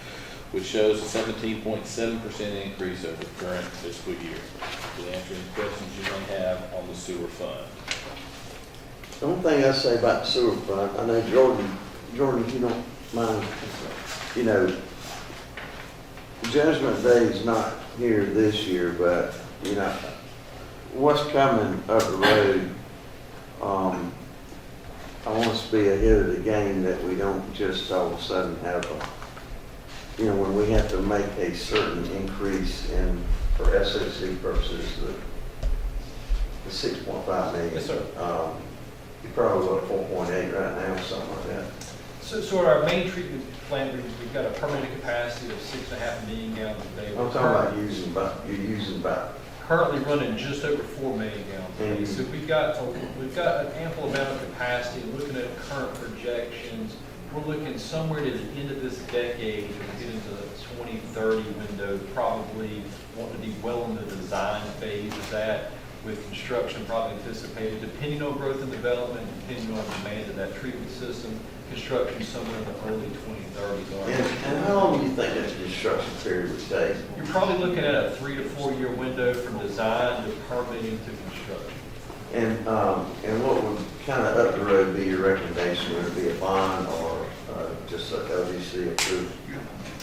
which shows a 17.7% increase over the current fiscal year. We'll answer any questions you may have on the sewer fund. The only thing I say about the sewer fund, I know Jordan, if you don't mind, Judgment Day is not here this year, but, what's coming up the road, I want us to be ahead of the game, that we don't just all of a sudden have when we have to make a certain increase for SOC purposes, the 6.5 million. Yes, sir. You're probably at 4.8 right now, something like that. So our main treatment plant, we've got a permitted capacity of 6.5 million gallons a day. I'm talking about you're using about. Currently running just over 4 million gallons a day. Mhm. So we've got an ample amount of capacity. Looking at current projections, we're looking somewhere to the end of this decade, as we get into the 2030 window, probably want to be well in the design phase of that, with construction probably anticipated, depending on growth and development, depending on demand of that treatment system, construction somewhere in the early 2030s. And how long do you think that construction period would take? You're probably looking at a 3 to 4 year window from design to permitting to construction. And what would kind of up the road be your recommendation? Would it be a bond or just like obviously approved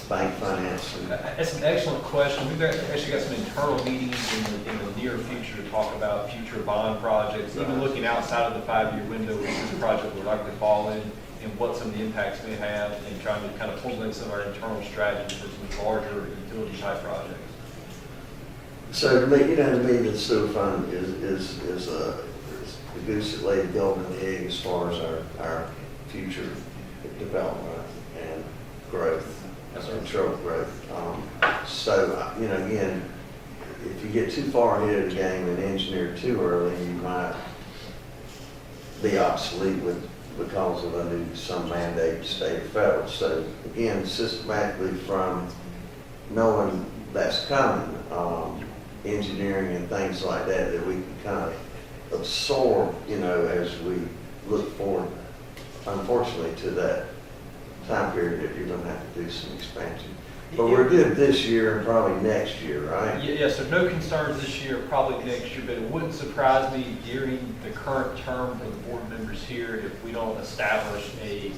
bank financing? That's an excellent question. We've actually got some internal meetings in the near future to talk about future bond projects, even looking outside of the 5 year window, which this project would likely fall in and what some of the impacts may have, and trying to kind of formulate some of our internal strategies for some larger utility type projects. So to me, the sewer fund is the goose that laid the golden egg as far as our future development and growth, controlled growth. Again, if you get too far ahead of the game and engineer too early, you might be obsolete because of some mandate, state or federal. So again, systematically from knowing that's coming, engineering and things like that we can kind of absorb, as we look forward, unfortunately, to that time period that you're going to have to do some expansion. But we're good this year and probably next year, right? Yes, so no concerns this year, probably next year, but it wouldn't surprise me during the current term for the board members here if we don't establish a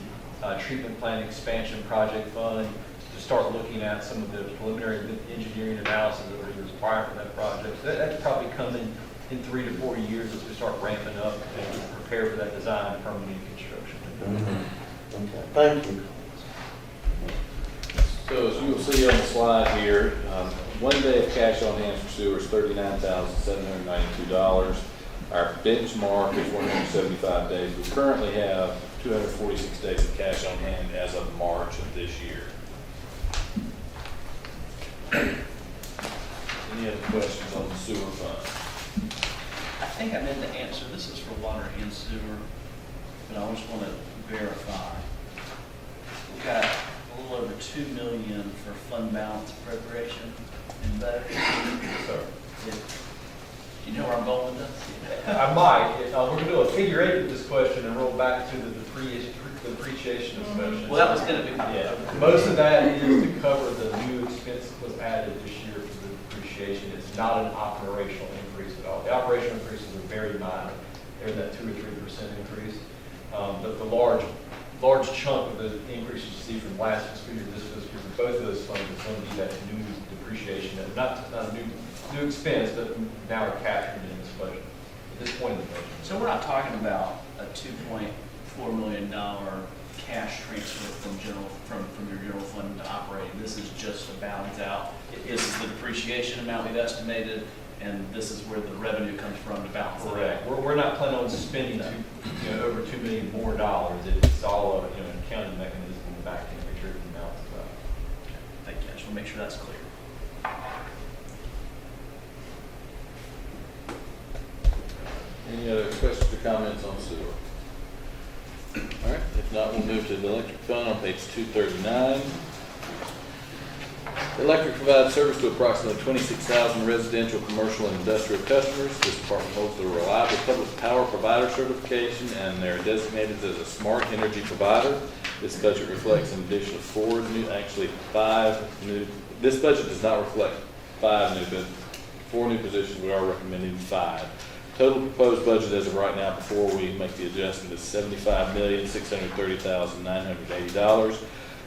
treatment plant expansion project fund to start looking at some of the preliminary engineering analysis that we require for that project. So that's probably coming in 3 to 4 years as we start ramping up and prepare for that design, permitting, construction. Mm-hmm. Okay, thank you. So as you will see on the slide here, 1 day of cash on hand for sewer is $39,792. Our benchmark is 175 days. We currently have 246 days of cash on hand as of March of this year. Any other questions on the sewer fund? I think I meant to answer, this is for water and sewer, but I just want to verify. We've got a little over $2 million for fund balance appropriation in budget. So, Do you know where I'm going with this? I might. We're going to do a figure 8 of this question and roll back to the depreciation discussion. Well, that was going to be. Yeah, most of that is to cover the new expense that was added this year for the depreciation. It's not an operational increase at all. The operational increases are very minor. They're in that 2 or 3% increase. But the large chunk of the increases you see from last fiscal year to this fiscal year, for both of those funds is going to be that new depreciation. And not a new expense, but now are captured in this budget, at this point in the budget. So we're not talking about a $2.4 million cash transfer from your general fund to operating. This is just to balance out. This is the depreciation amount we've estimated, and this is where the revenue comes from to balance it out. Correct. We're not planning on spending over $2 million more dollars. It's all an accounting mechanism in the back end to make sure it balances out. Thank you. I just want to make sure that's clear. Any other questions or comments on sewer? All right, if not, we'll move to the electric fund on page 239. The electric provides service to approximately 26,000 residential, commercial, and industrial customers. This department holds the Reliable Public Power Provider certification, and they're designated as a smart energy provider. This budget reflects an additional 5 new. This budget does not reflect 5 new, but 4 new positions. We are recommending 5. Total proposed budget as of right now, before we make the adjustment, is $75,630,980.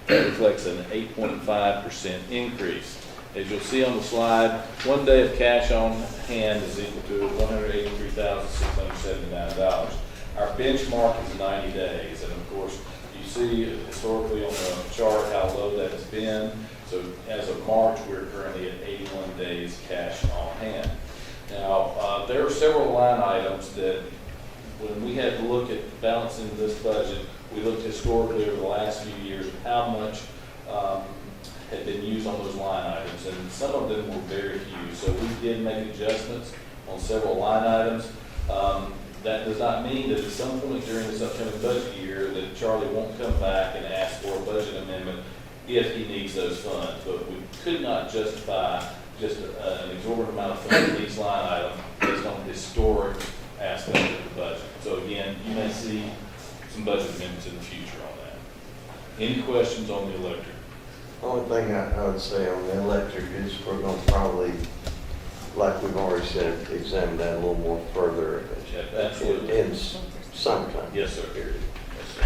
That reflects an 8.5% increase. As you'll see on the slide, 1 day of cash on hand is equal to $183,679. Our benchmark is 90 days, and of course, you see historically on the chart how low that has been. So as of March, we're currently at 81 days cash on hand. Now, there are several line items that when we had to look at balancing this budget, we looked historically over the last few years at how much had been used on those line items, and some of them were very few. So we did make adjustments on several line items. That does not mean that at some point during this upcoming budget year that Charlie won't come back and ask for a budget amendment if he needs those funds. But we could not justify just an exorbitant amount of funds in each line item based on the historic aspect of the budget. So again, you may see some budget amendments in the future on that. Any questions on the electric? Only thing I would say on the electric is we're going to probably, like we've already said, examine that a little more further. Yeah, absolutely. In summertime. Yes, sir. Yes, sir.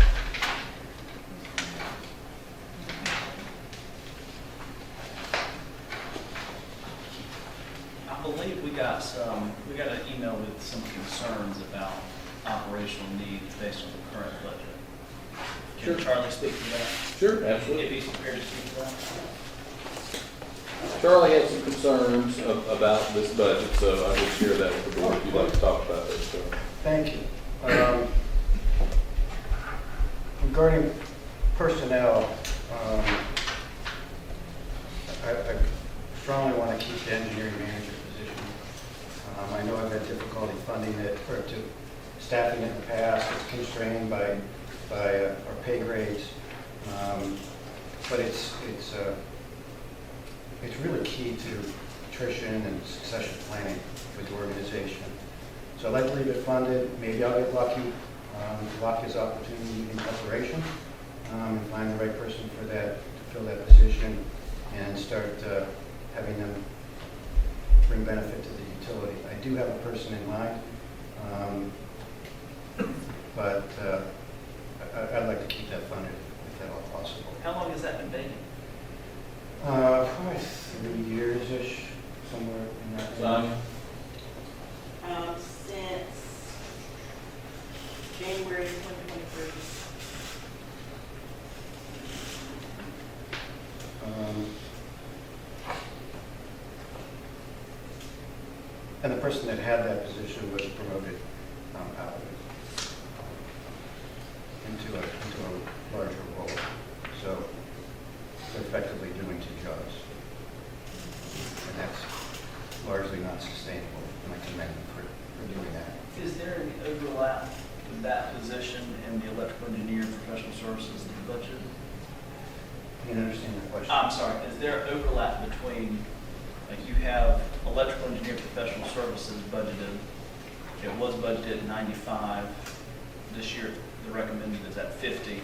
I believe we got an email with some concerns about operational needs based on the current budget. Can Charlie speak to that? Sure, absolutely. If he's prepared to speak to that. Charlie had some concerns about this budget, so I will share that with the board if you'd like to talk about this. So. Thank you. Regarding personnel, I strongly want to keep the engineering manager position. I know I've had difficulty funding it, or to staffing it in the past. It's constrained by our pay grades. But it's really key to attrition and succession planning with the organization. So I'd like to leave it funded. Maybe I'll get lucky, lock his opportunity in preparation, and find the right person for that, to fill that position, and start having them bring benefit to the utility. I do have a person in mind, but I'd like to keep that funded if at all possible. How long has that been vacant? Probably 3 years-ish, somewhere in that range. Since January 2023. And the person that had that position was promoted out of it into a larger role. So they're effectively doing two jobs. And that's largely not sustainable, and I commend them for doing that. Is there any overlap with that position and the electrical engineer and professional services budget? I didn't understand the question. I'm sorry, is there overlap between, like you have electrical engineer professional services budgeted, it was budgeted at 95, this year the recommended is at 50.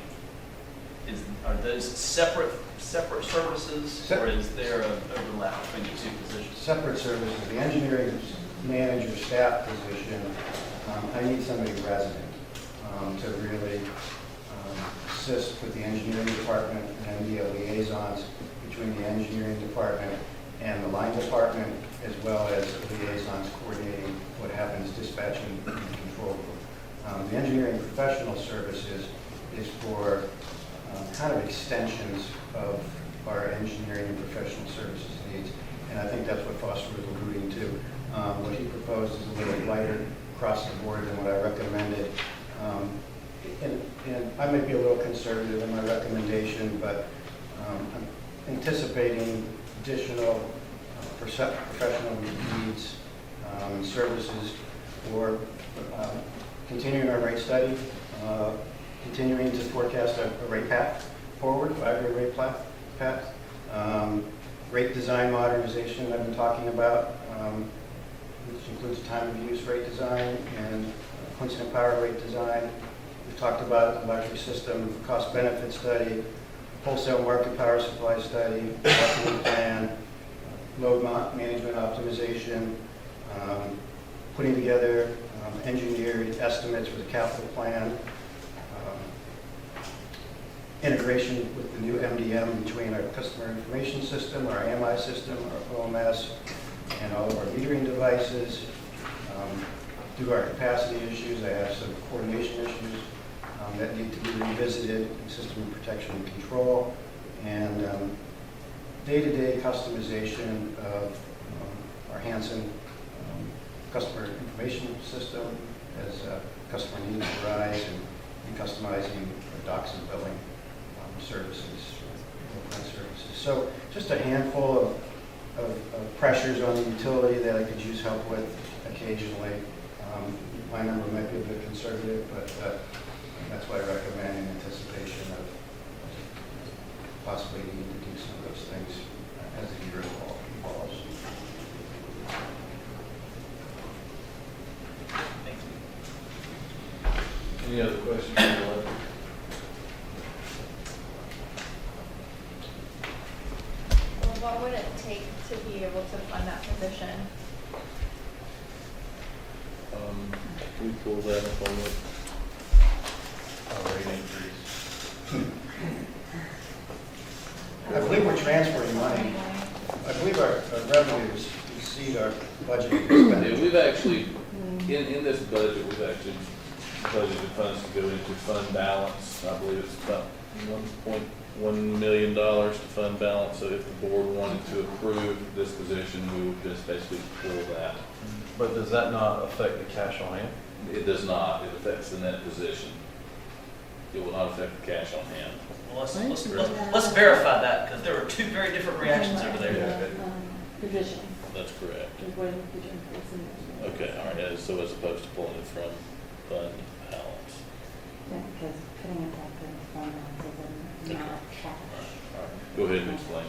Are those separate services, or is there an overlap between the two positions? Separate services. The engineering manager staff position, I need somebody resident to really assist with the engineering department and be a liaisons between the engineering department and the line department, as well as liaisons coordinating what happens dispatching and control room. The engineering professional services is for kind of extensions of our engineering and professional services needs. And I think that's what Foster was alluding to. What he proposed is a little lighter across the board than what I recommended. And I may be a little conservative in my recommendation, but I'm anticipating additional professional needs and services for continuing our rate study, continuing to forecast a rate path forward, 5-year rate path, rate design modernization I've been talking about, which includes time of use rate design and Quincy Power rate design. We've talked about electric system cost benefit study, wholesale market power supply study, marketing plan, load management optimization, putting together engineered estimates for the capital plan, integration with the new MDM between our customer information system, our AMI system, our OMS, and all of our metering devices. Due to our capacity issues, I have some coordination issues that need to be revisited in system protection and control, and day-to-day customization of our Hanson customer information system as customer needs arise, and customizing docs and billing services, services. So just a handful of pressures on the utility that I could use help with occasionally. My number might be a bit conservative, but that's what I recommend in anticipation of possibly needing to do some of those things as the year evolves. Thank you. Any other questions from the board? Well, what would it take to be able to fund that position? Can we pull that up on the rate increase? I believe we're transferring money. I believe our revenues exceed our budget Yeah, expenditure. we've actually, in this budget, we've actually budgeted funds to go into fund balance. I believe it's about $1.1 million to fund balance. So if the board wanted to approve this position, we would just basically pull that. But does that not affect the cash on hand? It does not. It affects the net position. It will not affect the cash on hand. Well, let's verify that, because there were two very different reactions over there. Division. That's correct. Avoiding division increase in division. Okay, all right. So as opposed to pulling it from fund balance. Yeah, because putting it back in fund balance is not cash. All right. Go ahead and explain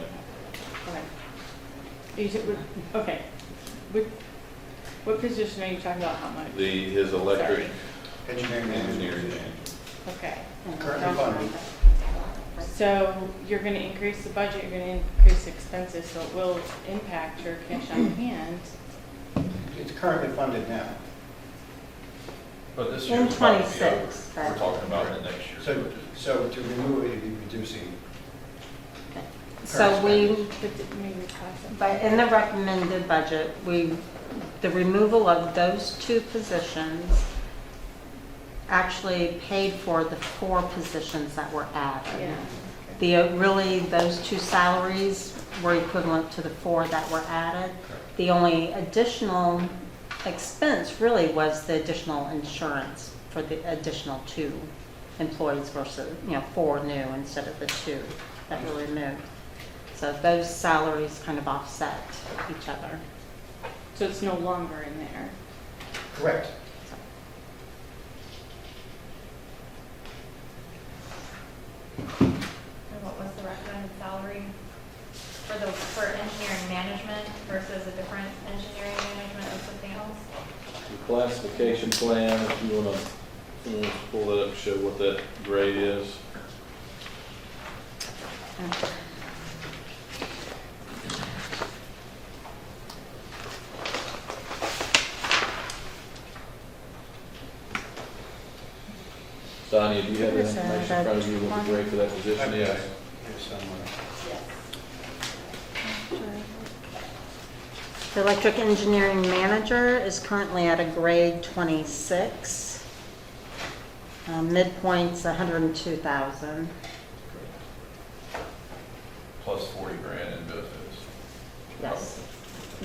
it. You said, okay. What position are you talking about, how much? His electric Engineering manager. engineering. Okay. Currently funded. So you're gonna increase the budget, you're gonna increase expenses, so it will impact your cash on hand. It's currently funded now. But this In year will probably be 26, over. We're talking about the next year. So to remove it, you'd be reducing. So we, But but in the recommended budget, the removal of those two positions actually paid for the 4 positions that were added. Yeah. Really, those 2 salaries were equivalent to the 4 that were added. The only additional expense really was the additional insurance for the additional 2 employees versus, 4 new instead of the 2 that were removed. So those salaries kind of offset each other. So it's no longer in there. Correct. And what was the recommended salary for engineering management versus a different engineering management or something else? The classification plan, if you want to pull that up and show what that grade is. Sonia, do you have that information in front of you, what the grade for that position is? Here's somewhere. The electric engineering manager is currently at a grade 26. Midpoint's 102,000. Plus 40 grand in benefits. Yes,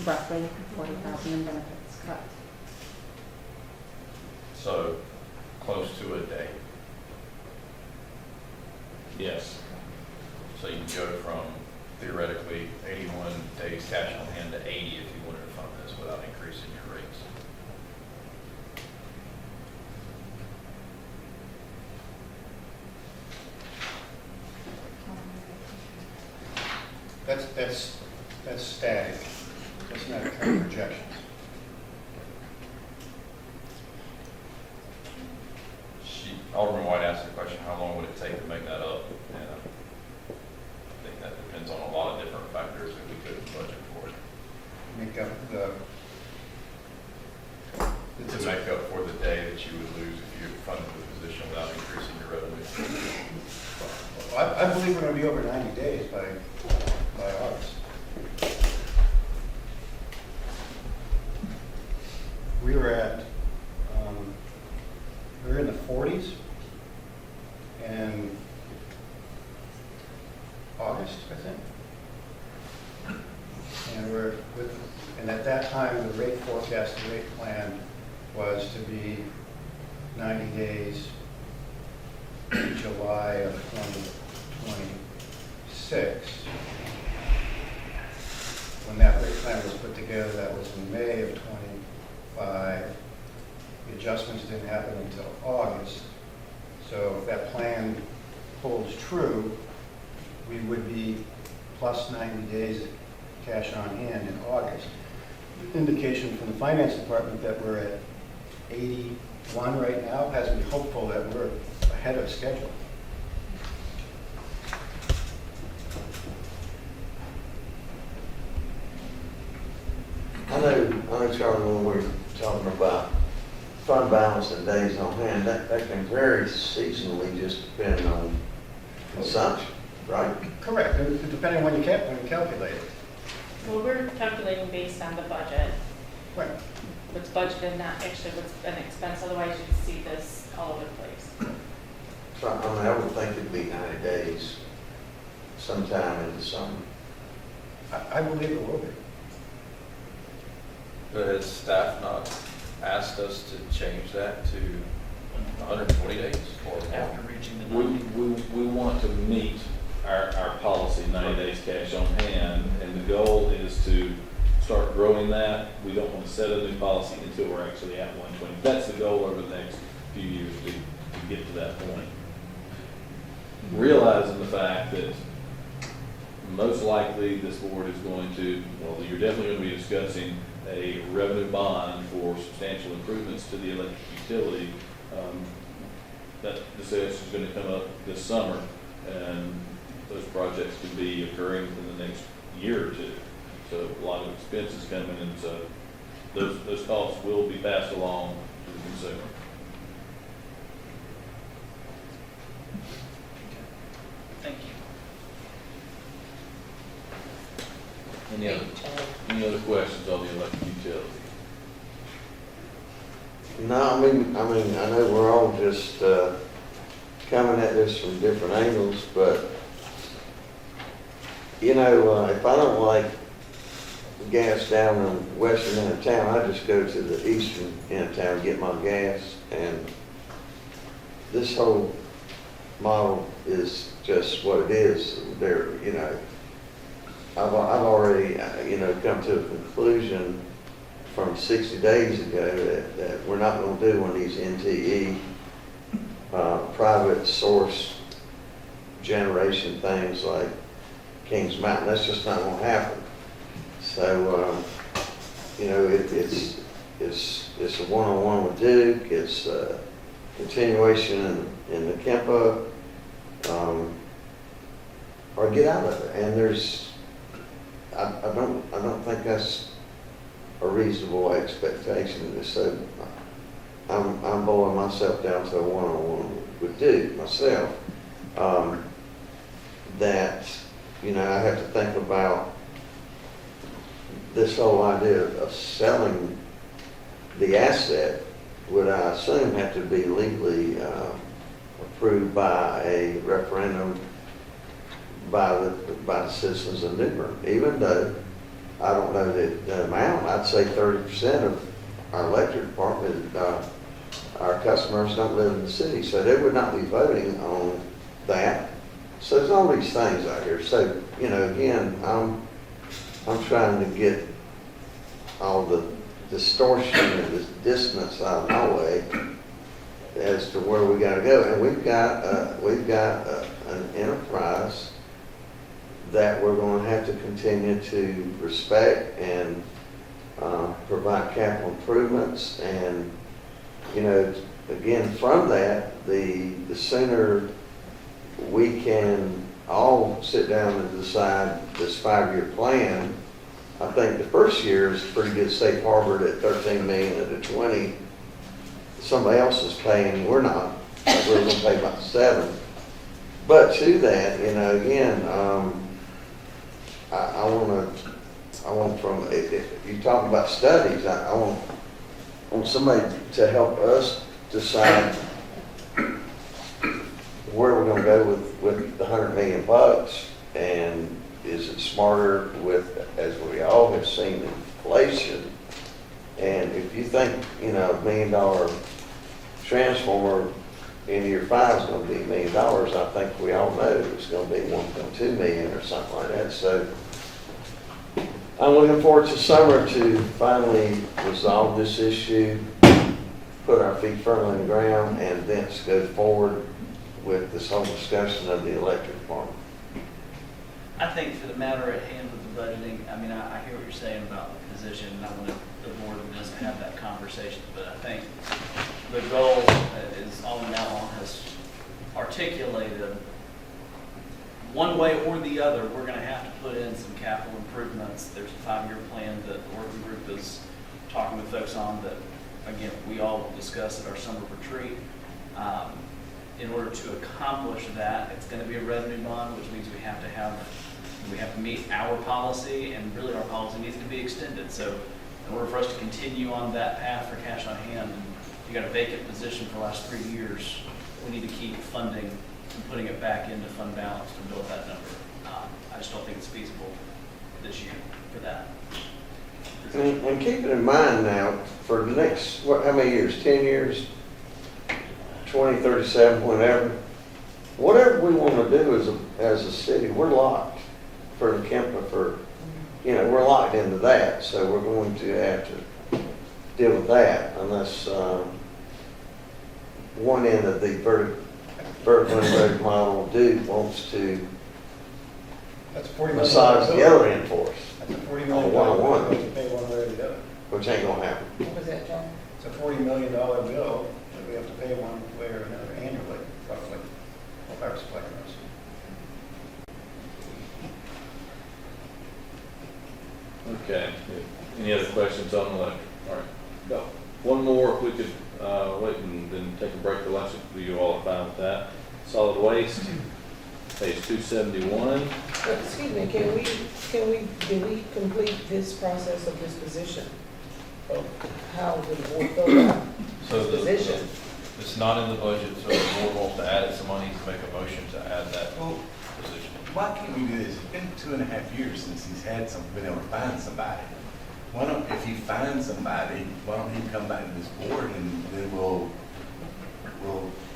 roughly 40,000 in benefits, correct. So close to a day. Yes. So you can go from theoretically 81 days cash on hand to 80 if you wanted to fund this without increasing your rates. That's static. That's not current projections. Alderman White asked the question, how long would it take to make that up? And I think that depends on a lot of different factors that we couldn't budget for it. Make up To make up for the day that you would lose if you funded the position without increasing your revenue. I believe we're going to be over 90 days by August. We were in the 40s in August, I think. And at that time, the rate forecast, the rate plan was to be 90 days July of 2026. When that rate plan was put together, that was in May of 25. The adjustments didn't happen until August. So if that plan holds true, we would be plus 90 days cash on hand in August. Indication from the finance department that we're at 81 right now has me hopeful that we're ahead of schedule. I know, Charlie, when we're talking about fund balance and days on hand, that can vary seasonally just depending on consumption, right? Correct, depending on when you calculate it. Well, we're calculating based on the budget. Right. What's budgeted, not actually what's an expense, otherwise you'd see this all over the place. So, I mean, I would think it'd be 90 days sometime in the summer. I believe it will be. But has staff not asked us to change that to 120 days or After reaching the We, 90. we want to meet our policy, 90 days cash on hand, and the goal is to start growing that. We don't want to set a new policy until we're actually at 120. That's the goal over the next few years to get to that point. Realizing the fact that most likely this board is going to, well, you're definitely going to be discussing a revenue bond for substantial improvements to the electric utility. That discussion is going to come up this summer, and those projects could be occurring in the next year or two. So a lot of expenses coming, and so those costs will be passed along to the consumer. Thank you. Any other questions on the electric utility? No, I know we're all just coming at this from different angles, but, if I don't like gas down in the western end of town, I just go to the eastern end of town and get my gas, and this whole model is just what it is. I've already, come to a conclusion from 60 days ago that we're not going to do one of these NTE private source generation things like Kings Mountain. That's just not going to happen. So, it's a one-on-one with Duke. It's a continuation in the Kempa, or get out of it. And I don't think that's a reasonable expectation. So I'm boiling myself down to a one-on-one with Duke myself. That I have to think about this whole idea of selling the asset. Would I assume have to be legally approved by a referendum by the citizens of New Bern? Even though I don't know the amount, I'd say 30% of our electric department, our customers don't live in the city, so they would not be voting on that. So there's all these things out here. So, again, I'm trying to get all the distortion and the dissonance out of my way as to where we got to go. And we've got an enterprise that we're going to have to continue to respect and provide capital improvements. And, again, from that, the sooner we can all sit down and decide this 5-year plan. I think the first year is pretty good safe harbor at 13 million and at 20. Somebody else is paying, we're not. We're going to pay about 7. But to that, again, I want from, if you talk about studies, I want somebody to help us decide where we're going to go with the $100 million, and is it smarter with, as we all have seen, inflation? And if you think, $1 million transformer in year 5 is going to be $1 million, I think we all know it's going to be 1.2 million or something like that. So I'm looking forward to summer to finally resolve this issue, put our feet firmly on the ground, and then go forward with this whole discussion of the electric department. I think for the matter at hand with the budgeting, I hear what you're saying about the position, and I want the board to have that conversation, but I think the goal is Alderman Outlaw has articulated. One way or the other, we're going to have to put in some capital improvements. There's a 5-year plan that the working group is talking with folks on that, again, we all discussed at our summer retreat. In order to accomplish that, it's going to be a revenue bond, which means we have to meet our policy, and really our policy needs to be extended. So in order for us to continue on that path for cash on hand, you got a vacant position for the last 3 years, we need to keep funding and putting it back into fund balance to build that number. I just don't think it's feasible this year for that. And keep it in mind now, for the next, how many years, 10 years, 20, 37, whatever we want to do as a city, we're locked for the Kemper, we're locked into that, so we're going to have to deal with that unless one end of the vertical integrated model wants to That's $40 million. massage the other end for us. That's a $40 On million one-on-one. bill to pay one way or the other. Which ain't gonna happen. What was that, John? It's a $40 million bill that we have to pay one way or another annually, roughly, of our supply costs. Okay, any other questions on the electric? All right, go. One more, if we could wait and then take a break for lunch, if you all are fine with that. Solid waste, page 271. Excuse me, did we complete this process of this position? Of how the board felt about So this position? it's not in the budget, so the board wants to add some money to make a motion to add that position. Why can't we do this? It's been 2.5 years since he's been able to find somebody. Why don't, if he finds somebody, why don't he come back to this board and then we'll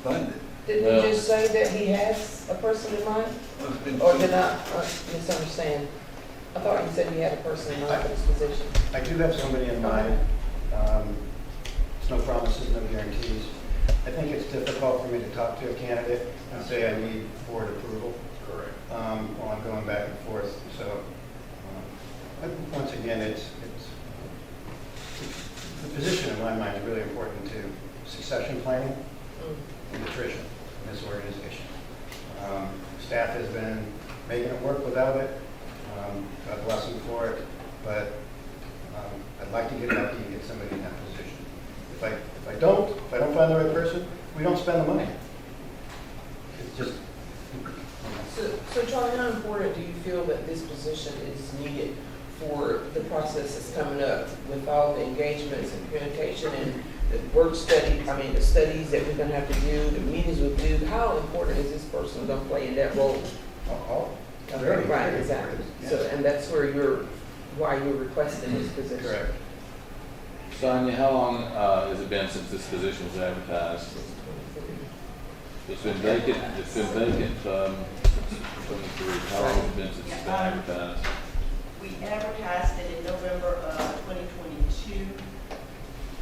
fund it? Didn't you just say that he has a person in mind? Well, it's been Or did I misunderstand? I thought you said you had a person in mind for this position. I do have somebody in mind. There's no promises, no guarantees. I think it's difficult for me to talk to a candidate and say I need board approval. Correct. While I'm going back and forth. So, once again, it's the position in my mind is really important to succession planning and attrition in this organization. Staff has been making it work without it. God bless them for it, but I'd like to get lucky and get somebody in that position. If I don't find the right person, we don't spend the money. It's just. So Charlie, how important do you feel that this position is needed for the process that's coming up with all the engagements and communication and the work study, the studies that we're gonna have to do, the meetings we'll do? How important is this person gonna play in that role? Very, Right, very exactly. important, So, yes. and that's why you're requesting this position. Correct. Sonia, how long has it been since this position was advertised? It's been vacant since 23. How long has it been since it's been advertised? We advertised it in November of 2022,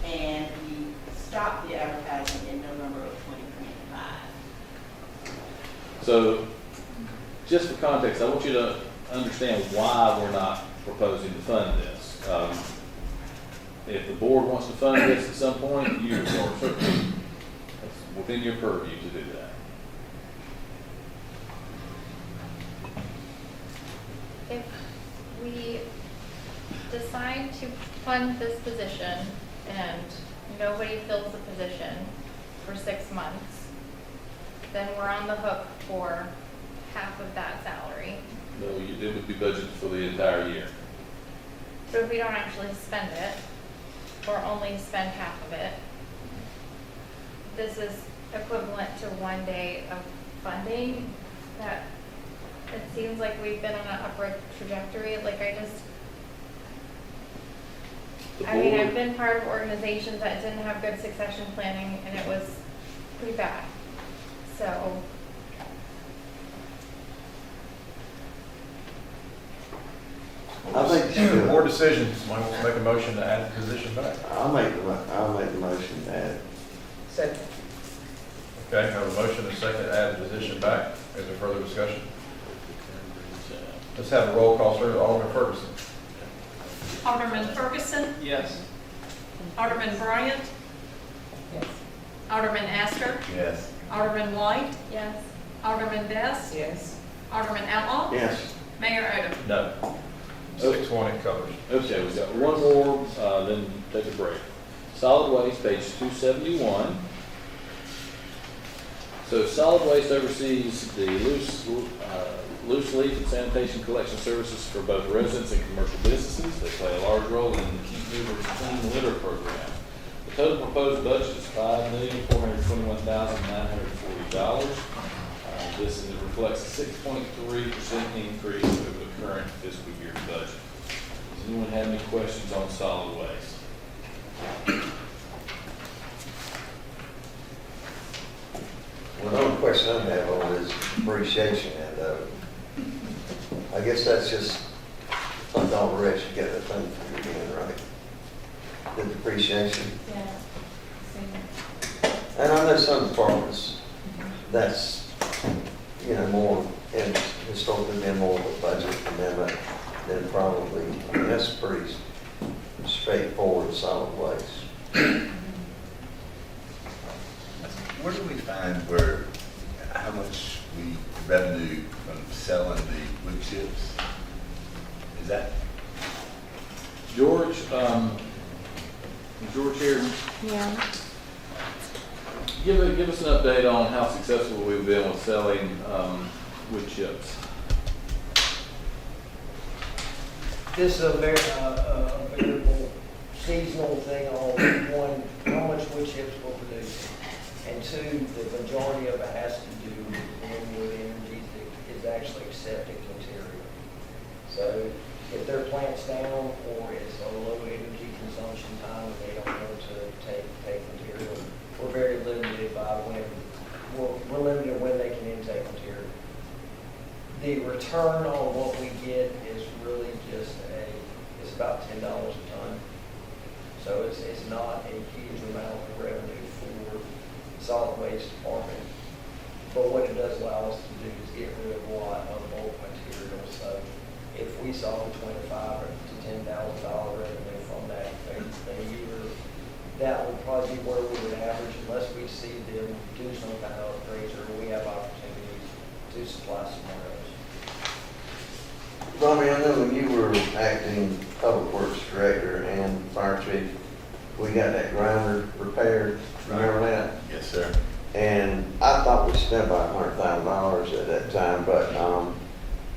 and we stopped the advertising in November of 2025. So, just for context, I want you to understand why we're not proposing to fund this. If the board wants to fund this at some point, you are certainly, it's within your purview to do that. If we decide to fund this position and nobody fills the position for 6 months, then we're on the hook for half of that salary. No, it would be budgeted for the entire year. But if we don't actually spend it, or only spend half of it, this is equivalent to 1 day of funding. That it seems like we've been on an upward trajectory. I've been part of organizations that didn't have good succession planning, and it was pretty bad. So I think Board decision, somebody wants to make a motion to add the position back. I'll make the motion to add. Second. Okay, have a motion and a second to add the position back. Is there further discussion? Let's have a roll call, sir. Alderman Ferguson. Alderman Ferguson, Yes. Alderman Bryant, Yes. Alderman Astor, Yes. Alderman White, yes. Alderman Best, Yes. Alderman Outlaw, Yes. Mayor Odom. No. 6-1 covers. Okay, we've got one more, then take a break. Solid waste, page 271. So solid waste oversees the loose leaf and sanitation collection services for both residents and commercial businesses. They play a large role in the Keep Movers Clean Litter program. The total proposed budget is $5,421,940. This reflects a 6.3% increase over the current fiscal year budget. Does anyone have any questions on solid waste? Well, the only question I have on is depreciation, and I guess that's just like all the rest, you get the thing figured in, right? The depreciation. Yeah. Same. And I know some departments, that's, more, and historically been more of a budget amendment than probably, that's pretty straightforward, solid waste. Where do we find how much revenue from selling the wood chips? Is that? George, George here, Yeah. give us an update on how successful we've been with selling wood chips. This is a variable seasonal thing on one, how much wood chips we'll produce. And two, the majority of it has to do with renewable energy that is actually accepting material. So if their plant's down or it's a low energy consumption time and they don't know to take material, we're very limited by we're limited when they can intake material. The return on what we get is really just it's about $10 a ton. So it's not a huge amount of revenue for solid waste department. But what it does allow us to do is get rid of a lot of bulk material. So if we saw $25,000 to $10,000 revenue from that a year, that would probably be where we would average unless we see them do some kind of upgrades or we have opportunities to supply somewhere else. Ronnie, I know when you were acting Public Works Director and Fire Chief, we got that grinder repaired. Remember that? Yes, sir. And I thought we spent about $100,000 at that time, but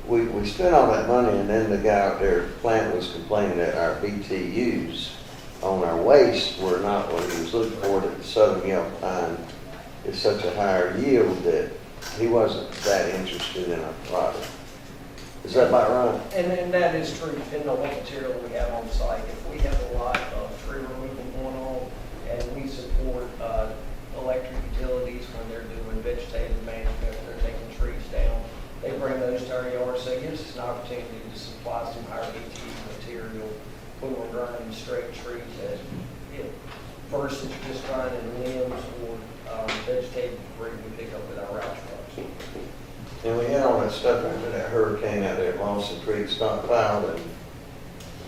we spent all that money, and then the guy out there, plant, was complaining that our BTUs on our waste were not what he was looking for, that the Southern Yellow Pine is such a higher yield that he wasn't that interested in our product. Is that about right? And that is true, depending on what material we have on site. If we have a lot of tree removal going on, and we support electric utilities when they're doing vegetative management, when they're taking trees down, they bring those to our yard, so it gives us an opportunity to supply some higher BTU material when we're grinding straight trees versus just grinding limbs or vegetative debris we pick up with our route trucks. And we had all that stuff after that hurricane out there at Lawson Creek stockpiled, and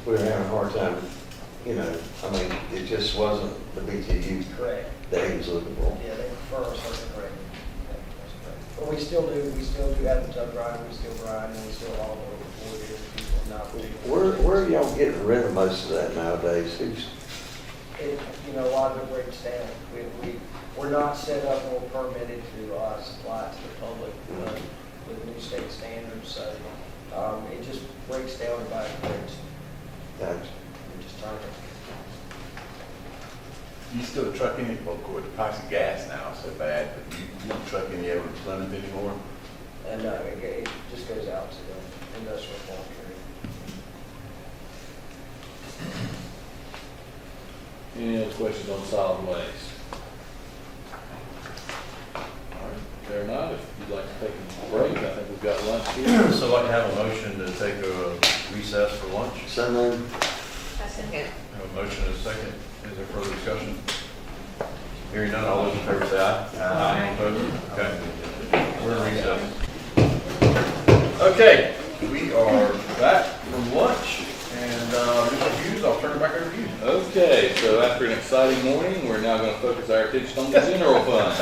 we were having a hard time, it just wasn't the BTU Correct. that he was looking for. Yeah, they prefer a certain grade. But we still do have the tub grinder, we still grind, and we still all over before people not. Where are y'all getting rid of most of that nowadays? A lot of it breaks down. We're not set up or permitted to supply to the public with new state standards, so it just breaks down by grades. Gotcha. We're just trying to. You still truck any, well, of course, the price of gas now is so bad, but you don't truck any ever Plymouth anymore? And it just goes out to the industrial farm area. Any other questions on solid waste? All right, fair enough. If you'd like to take a break, I think we've got lunch here. So I'd like to have a motion to take a recess for lunch. So moved. Second. Have a motion and a second. Is there further discussion? Hearing none, all those in favor say aye. Aye. Opposed? Okay. We're in recess. Okay, we are back from lunch, and Mr. Hughes, I'll turn it back over to you. Okay, so after an exciting morning, we're now going to focus our attention on the general fund.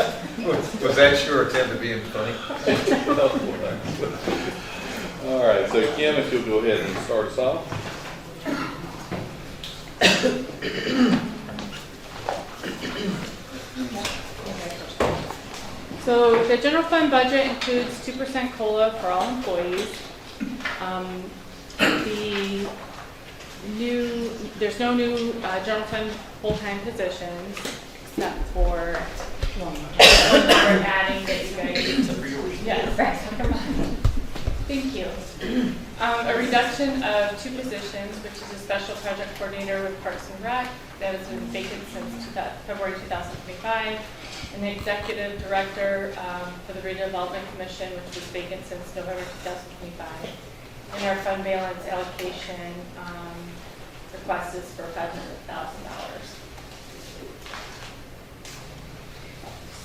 Was that your attempt at being funny? All right, so Kim, if you'll go ahead and start us off. So the general fund budget includes 2% COLA for all employees. The there's no new general fund full-time positions, except for one that we're adding that you guys. Except for yours. Yes, thank you. A reduction of 2 positions, which is a special project coordinator with Parks and Rec, that has been vacant since February 2025, and the executive director for the redevelopment commission, which was vacant since November 2025. And our fund balance allocation request is for $500,000.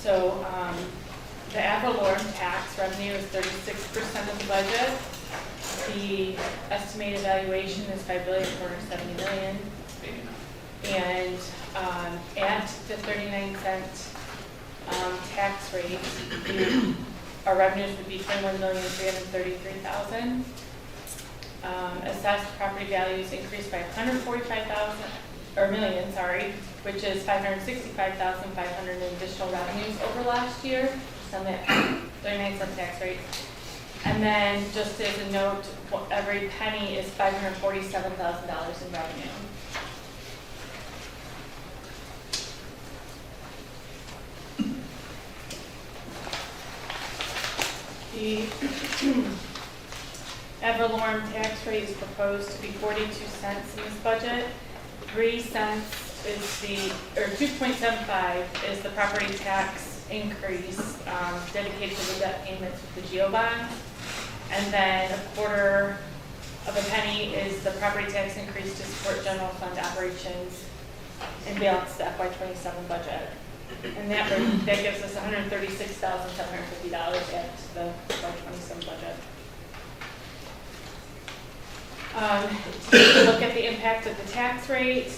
So the ad valorem tax revenue is 36% of the budget. The estimated valuation is $5,470,000,000. And at the 39-cent tax rate, our revenues would be $21,333,000. Assessed property values increased by million, which is $565,500 in additional revenues over last year, just on that 39-cent tax rate. And then, just as a note, every penny is $547,000 in revenue. The ad valorem tax rate is proposed to be 42 cents in this budget. 3 cents is or 2.75 is the property tax increase dedicated to the debt payments with the GEO bonds. And then 1/4 of a penny is the property tax increase to support general fund operations and balance the FY27 budget. And that gives us $136,750 at the FY27 budget. To take a look at the impact of the tax rate,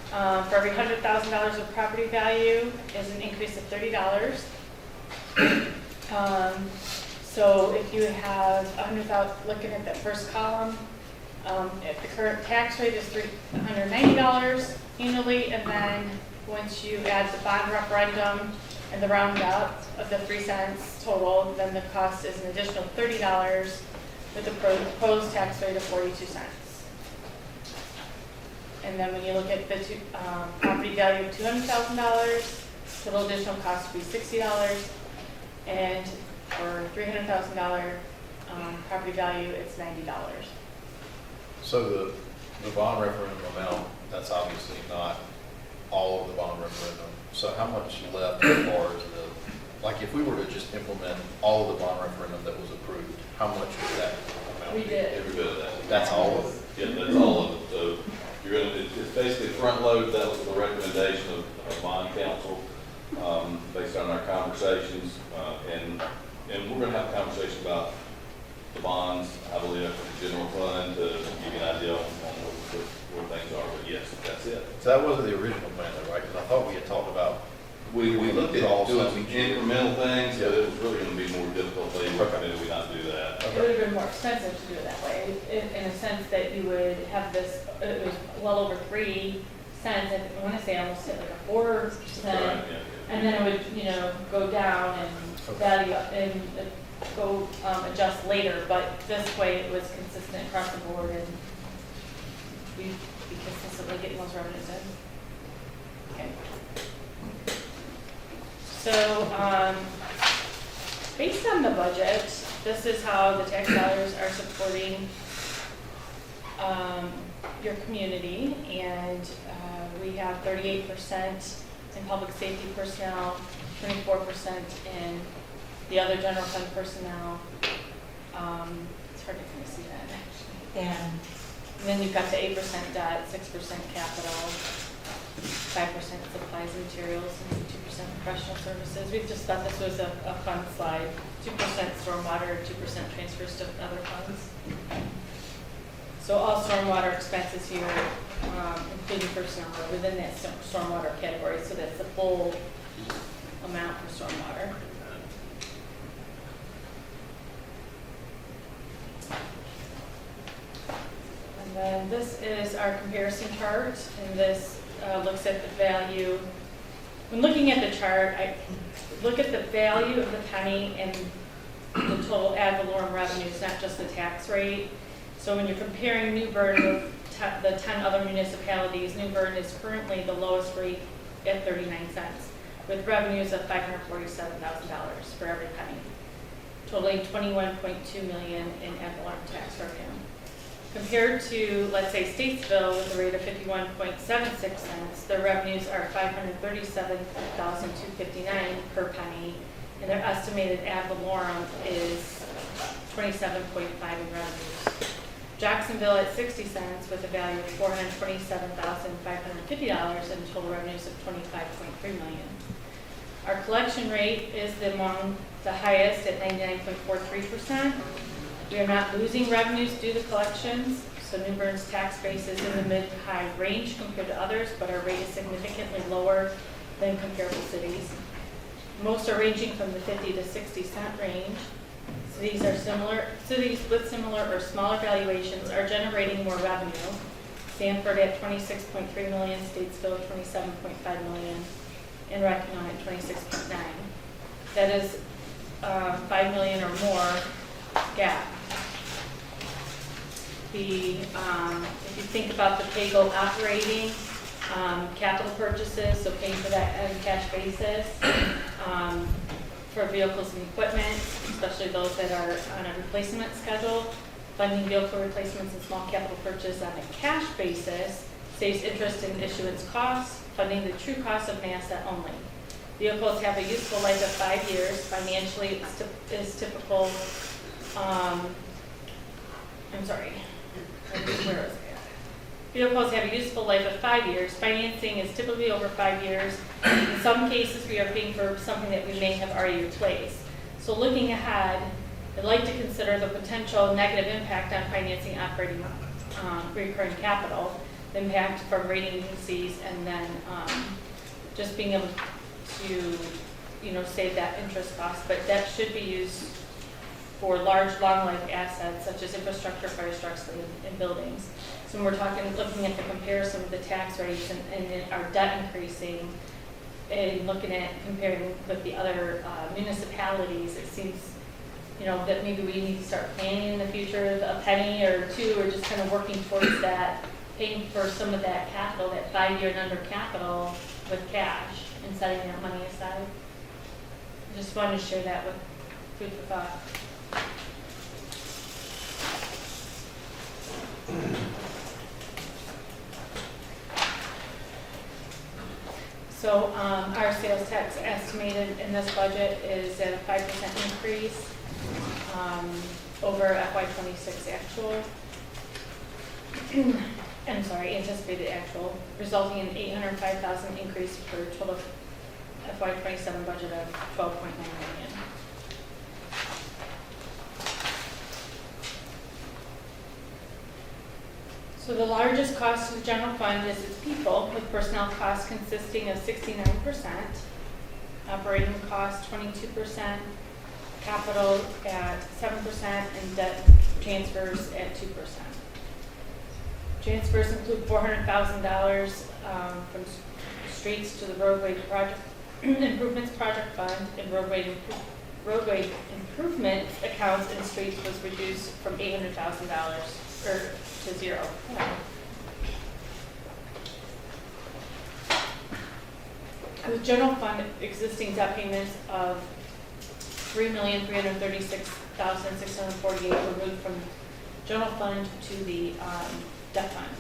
for every $100,000 of property value is an increase of $30. So if you have looking at that first column, if the current tax rate is $390 annually, and then once you add the bond referendum and the roundup of the 3 cents total, then the cost is an additional $30 with a proposed tax rate of 42 cents. And then when you look at the property value of $200,000, total additional cost would be $60, and for $300,000 property value, it's $90. So the bond referendum amount, that's obviously not all of the bond referendum. So how much left as far as like if we were to just implement all of the bond referendum that was approved, how much would that amount be? We did. Every bit of that. That's all of it? Yeah, that's all of it. So you're it's basically front load. That was the recommendation of bond council based on our conversations. And we're going to have a conversation about the bonds, I believe, for the general fund to give you an idea on where things are. But yes, that's it. So that wasn't the original plan though, right? Because I thought we had talked about. We looked at all doing some some incremental things, but it was really going to be more difficult. Maybe we not do that. It would have been more expensive to do it that way, in a sense that you would have this, it was well over 3 cents, and I want to say almost hit like a 4 cent, Right, yeah. and then it would, go down and value up and go adjust later, but this way it was consistent across the board, and we'd be consistently getting those revenues in. Okay. So, based on the budget, this is how the tax dollars are supporting your community, and we have 38% in public safety personnel, 24% in the other general fund personnel. It's hard to kind of see that actually. And then you've got the 8% debt, 6% capital, 5% supplies and materials, and 2% professional services. We just thought this was a fun slide. 2% stormwater, 2% transfers to other funds. So all stormwater expenses here, including personnel, are within that stormwater category. So that's the full amount for stormwater. And then this is our comparison chart, and this looks at the value. When looking at the chart, I look at the value of the penny and the total ad valorem revenues, not just the tax rate. So when you're comparing New Bern the 10 other municipalities, New Bern is currently the lowest rate at 39 cents, with revenues of $547,000 for every penny, totaling $21.2 million in ad valorem tax revenue. Compared to, let's say, Statesville with a rate of 51.76 cents, their revenues are $537,259 per penny, and their estimated ad valorem is 27.5 in revenues. Jacksonville at 60 cents with a value of $427,550 and total revenues of $25.3 million. Our collection rate is among the highest at 99.43%. We are not losing revenues due to collections, so New Bern's tax base is in the mid-high range compared to others, but our rate is significantly lower than comparable cities. Most are ranging from the 50 to 60 cent range. Cities with similar or smaller valuations are generating more revenue. Sanford at $26.3 million, Statesville $27.5 million, and Rackham at $26.9. That is $5 million or more gap. If you think about the pay-go operating, capital purchases, so paying for that on a cash basis, for vehicles and equipment, especially those that are on a replacement schedule, funding vehicle replacements and small capital purchase on a cash basis saves interest in issuance costs, funding the true cost of an asset only. Vehicles have a useful life of 5 years. Financially, is typical. Where is it? Vehicles have a useful life of 5 years. Financing is typically over 5 years. In some cases, we are paying for something that we may have already replaced. So looking ahead, I'd like to consider the potential negative impact on financing operating recurring capital, the impact from rating agencies, and then just being able to, save that interest cost. But that should be used for large, long-life assets such as infrastructure, fire trucks, and buildings. So when we're looking at the comparison of the tax rates and our debt increasing, and looking at comparing with the other municipalities, it seems, that maybe we need to start planning in the future, a penny or two, or just kind of working towards that, paying for some of that capital, that 5-year and under capital with cash and setting that money aside. I just wanted to share that with food for thought. So our sales tax estimated in this budget is at a 5% increase over FY26 actual. I'm sorry, anticipated actual, resulting in $805,000 increase for total FY27 budget of $12.9 million. So the largest cost to the general fund is its people, with personnel costs consisting of 69%, operating costs 22%, capital at 7%, and debt transfers at 2%. Transfers include $400,000 from streets to the roadway project improvements project fund, and roadway improvement accounts in streets was reduced from $800,000 to zero. The general fund existing debt payments of $3,336,648 were moved from general fund to the debt fund.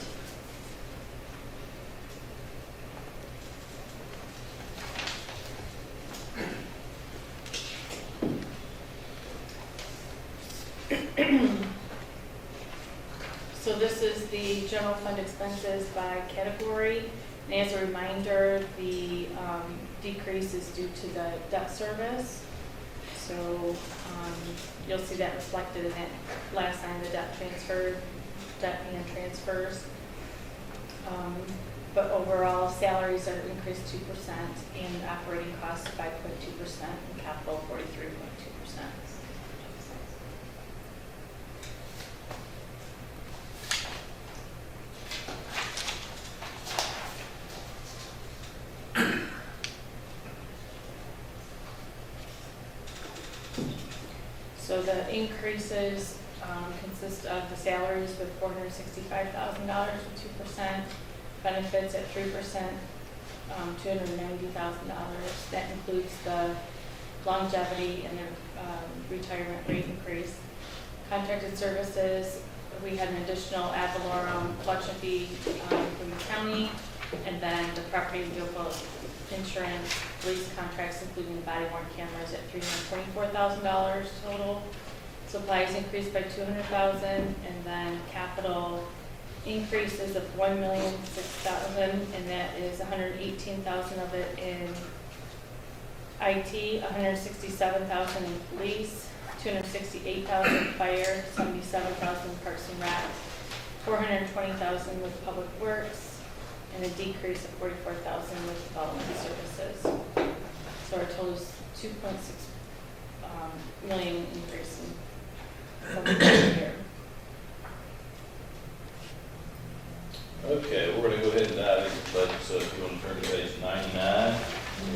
So this is the general fund expenses by category. And as a reminder, the decrease is due to the debt service. So you'll see that reflected in that last line, the debt and transfers. But overall, salaries are increased 2%, and operating costs 5.2%, and capital 43.2%. So the increases consists of the salaries with $465,000 with 2%, benefits at 3%, $290,000. That includes the longevity and the retirement rate increase. Contracted services, we had an additional ad valorem collection fee from the county, and then the property and vehicle insurance, police contracts, including the body worn cameras, at $324,000 total. Supplies increased by $200,000, and then capital increases of $1,006,000, and that is $118,000 of it in IT, $167,000 in police, $268,000 in fire, $77,000 in parks and rec, $420,000 with public works, and a decrease of $44,000 with development services. So our total is $2.6 million increase from the year. Okay, we're gonna go ahead and dive into the budget, so if you want to turn to page 99,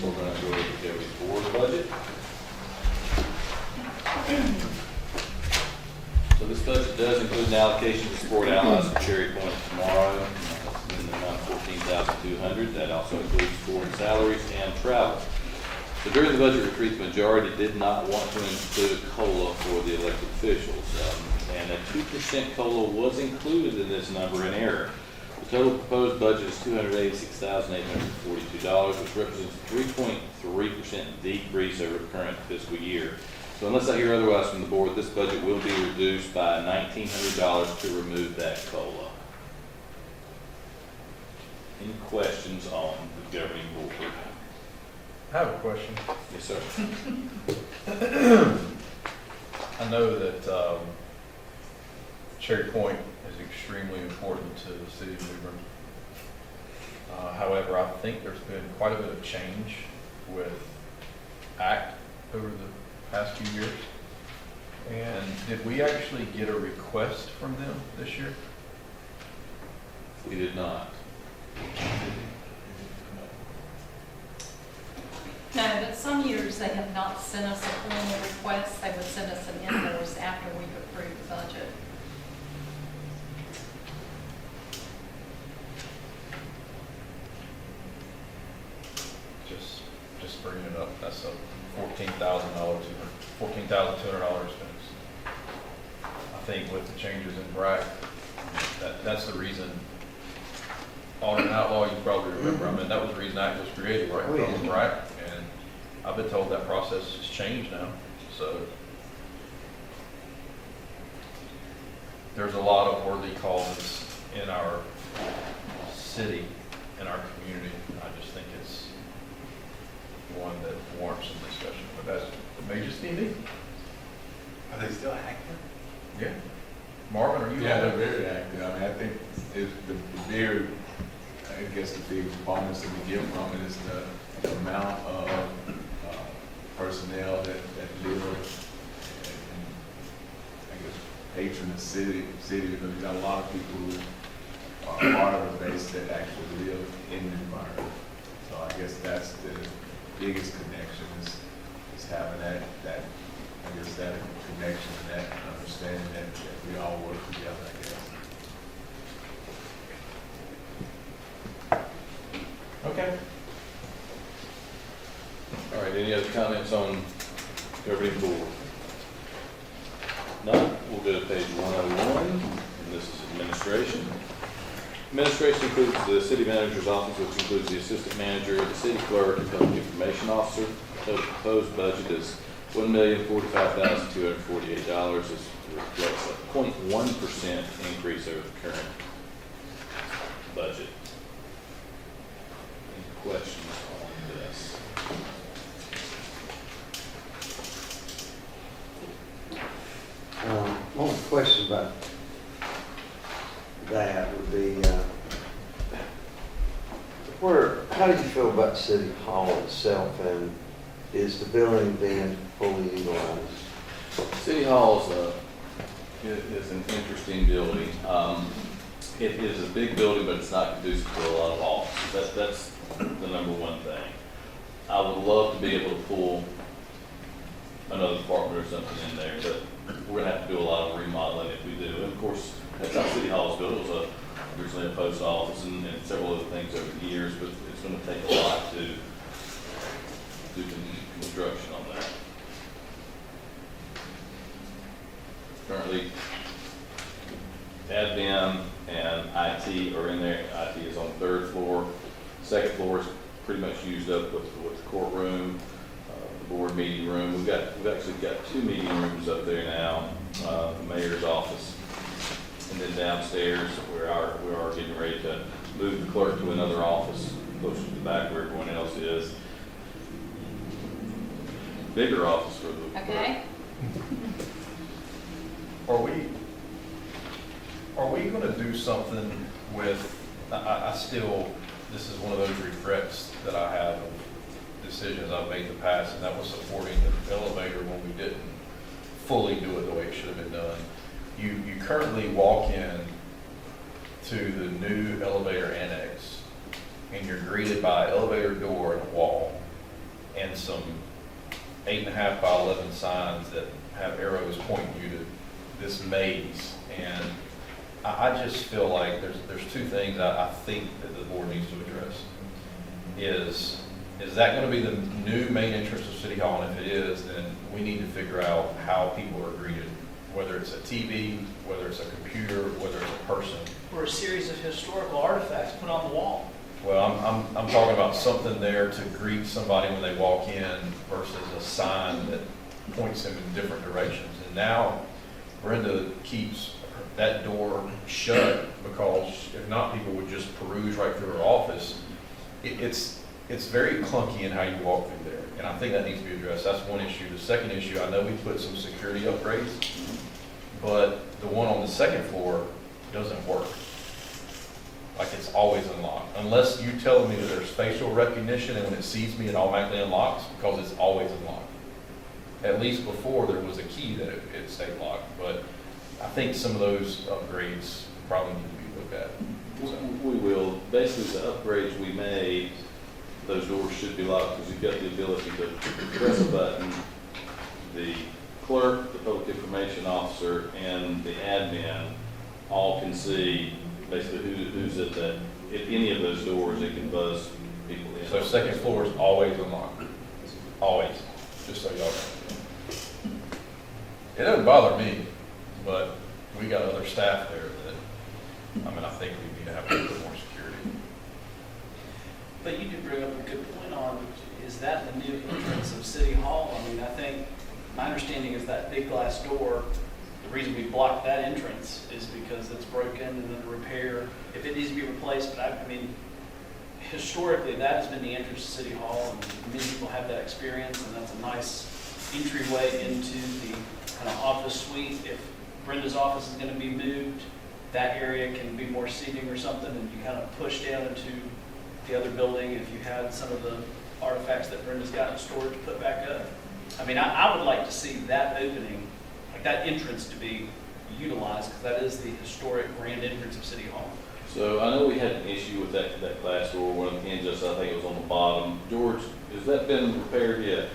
we're gonna go over the Deputy Board budget. So this budget does include an allocation to support allies for Cherry Point tomorrow, in the amount of $14,200. That also includes board salaries and travel. So during the budget retreat, the majority did not want to include a COLA for the elected officials. And a 2% COLA was included in this number in error. The total proposed budget is $286,842, which represents a 3.3% decrease over the current fiscal year. So unless I hear otherwise from the board, this budget will be reduced by $1,900 to remove that COLA. Any questions on the governing board? I have a question. Yes, sir. I know that Cherry Point is extremely important to the city of New Bern. However, I think there's been quite a bit of change with ACT over the past few years. And did we actually get a request from them this year? We did not. No, but some years they have not sent us a formal request. They would send us an invoice after we've approved the budget. Just bringing it up. That's a $14,200 expense. I think with the changes in BRAC, that's the reason. Alderman Outlaw, you probably remember, I mean, that was the reason ACT was created, right? Oh, yeah. From BRAC, and I've been told that process has changed now, so. There's a lot of worthy causes in our city, in our community. I just think it's one that warrants some discussion, but that's, it may just be me. Are they still active? Yeah. Marvin, are you? Yeah, they're very active. I mean, I think it's the very, I guess the big bonus that we get from it is the amount of personnel that live and I guess patron the city because we've got a lot of people who are part of the base that actually live in the environment. So I guess that's the biggest connection is having that I guess that connection and that understanding that we all work together, I guess. Okay. All right, any other comments on governing board? None, we'll go to page 101, and this is administration. Administration includes the city manager's office, which includes the assistant manager, the city clerk, and public information officer. The proposed budget is $1,045,248. This reflects a 0.1% increase over the current budget. Any questions on this? One question about that would be, how do you feel about City Hall itself, and is the building being fully utilized? City Hall is an interesting building. It is a big building, but it's not conducive to a lot of offices. That's the number one thing. I would love to be able to pull another department or something in there, but we're gonna have to do a lot of remodeling of course, that's how City Hall was built. It was originally a post office and several other things over the years, but it's going to take a lot to do construction on that. Currently, admin and IT are in there. IT is on the 3rd floor. Second floor is pretty much used up with the courtroom, the board meeting room. We've actually got 2 meeting rooms up there now, the mayor's office, and then downstairs we are getting ready to move the clerk to another office closer to the back where everyone else is. Bigger office for the Okay. Are we going to do something with, I still, this is one of those regrets that I have of decisions I've made in the past, and that was supporting the elevator when we didn't fully do it the way it should have been done. You currently walk in to the new elevator annex, and you're greeted by an elevator door and a wall, and some 8.5 by 11 signs that have arrows pointing you to this maze. And I just feel like there's 2 things I think that the board needs to address. Is that going to be the new main entrance of City Hall? And if it is, then we need to figure out how people are greeted, whether it's a TV, whether it's a computer, whether it's a person. Or a series of historical artifacts put on the wall. Well, I'm talking about something there to greet somebody when they walk in versus a sign that points them in different directions. And now Brenda keeps that door shut because if not, people would just peruse right through her office. It's very clunky in how you walk through there, and I think that needs to be addressed. That's one issue. The second issue, I know we put some security upgrades, but the one on the second floor doesn't work. Like, it's always unlocked. Unless you tell me that there's facial recognition and when it sees me, it automatically unlocks, because it's always unlocked. At least before, there was a key that it stayed locked, but I think some of those upgrades probably need to be looked at. So. We will. Basically, the upgrades we made, those doors should be locked because you've got the ability to press a button. The clerk, the public information officer, and the admin all can see basically who's at that. At any of those doors, it can buzz people in. So second floor is always unlocked. Always. Just so y'all know. It doesn't bother me, but we got other staff there that, I think we need to have a little bit more security. But you did bring up a good point on, is that the new entrance of City Hall? I mean, I think, my understanding is that big glass door, the reason we blocked that entrance is because it's broken and then repair, if it needs to be replaced. But I mean, historically, that has been the entrance to City Hall, and many people have that experience, and that's a nice entryway into the kind of office suite. If Brenda's office is going to be moved, that area can be more seating or something, and you kind of push down into the other building if you had some of the artifacts that Brenda's got in storage to put back up. I mean, I would like to see that opening, like that entrance, to be utilized, because that is the historic grand entrance of City Hall. So I know we had an issue with that glass door, one of the hinges, I think it was on the bottom. George, has that been repaired yet?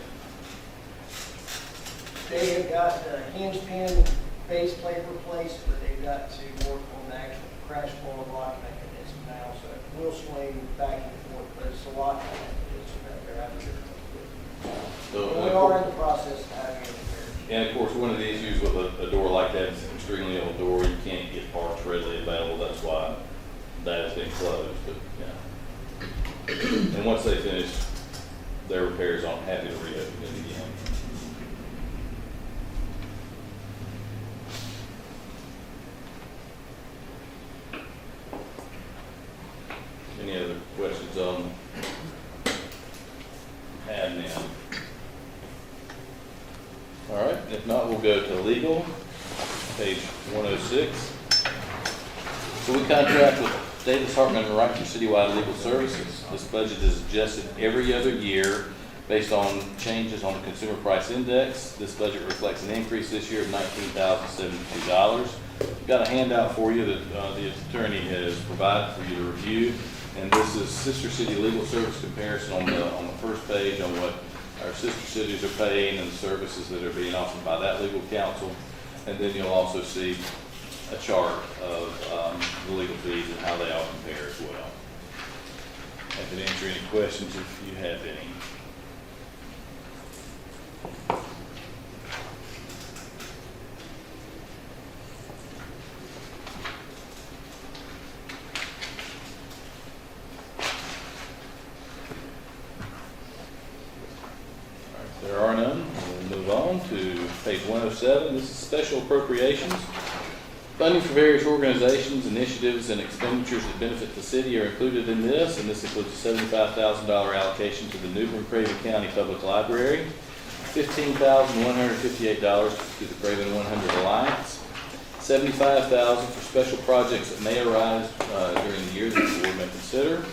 They have got the hinge pin base plate replaced, but they've got to work on the actual crash bar lock mechanism now, so it will swing back and forth, but it's a lock mechanism that they're out there. So, We are in the process of having it repaired. and of course, one of the issues with a door like that, it's an extremely old door, you can't get parts readily available, that's why that has been closed, but, yeah. And once they finish their repairs, I'm happy to reopen it again. Any other questions on admin? All right, if not, we'll go to legal, page 106. So we contract with Davis Hartman and Wright for citywide legal services. This budget is adjusted every other year based on changes on the consumer price index. This budget reflects an increase this year of $19,072. We've got a handout for you that the attorney has provided for you to review. And this is sister city legal service comparison on the first page on what our sister cities are paying and the services that are being offered by that legal counsel. And then you'll also see a chart of the legal fees and how they all compare as well. I can answer any questions if you have any. There are none. We'll move on to page 107. This is special appropriations. Funding for various organizations, initiatives, and expenditures that benefit the city are included in this, and this includes a $75,000 allocation to the Newbern-Craven County Public Library, $15,158 to the Craven 100 Alliance, $75,000 for special projects that may arise during the year that the board may consider,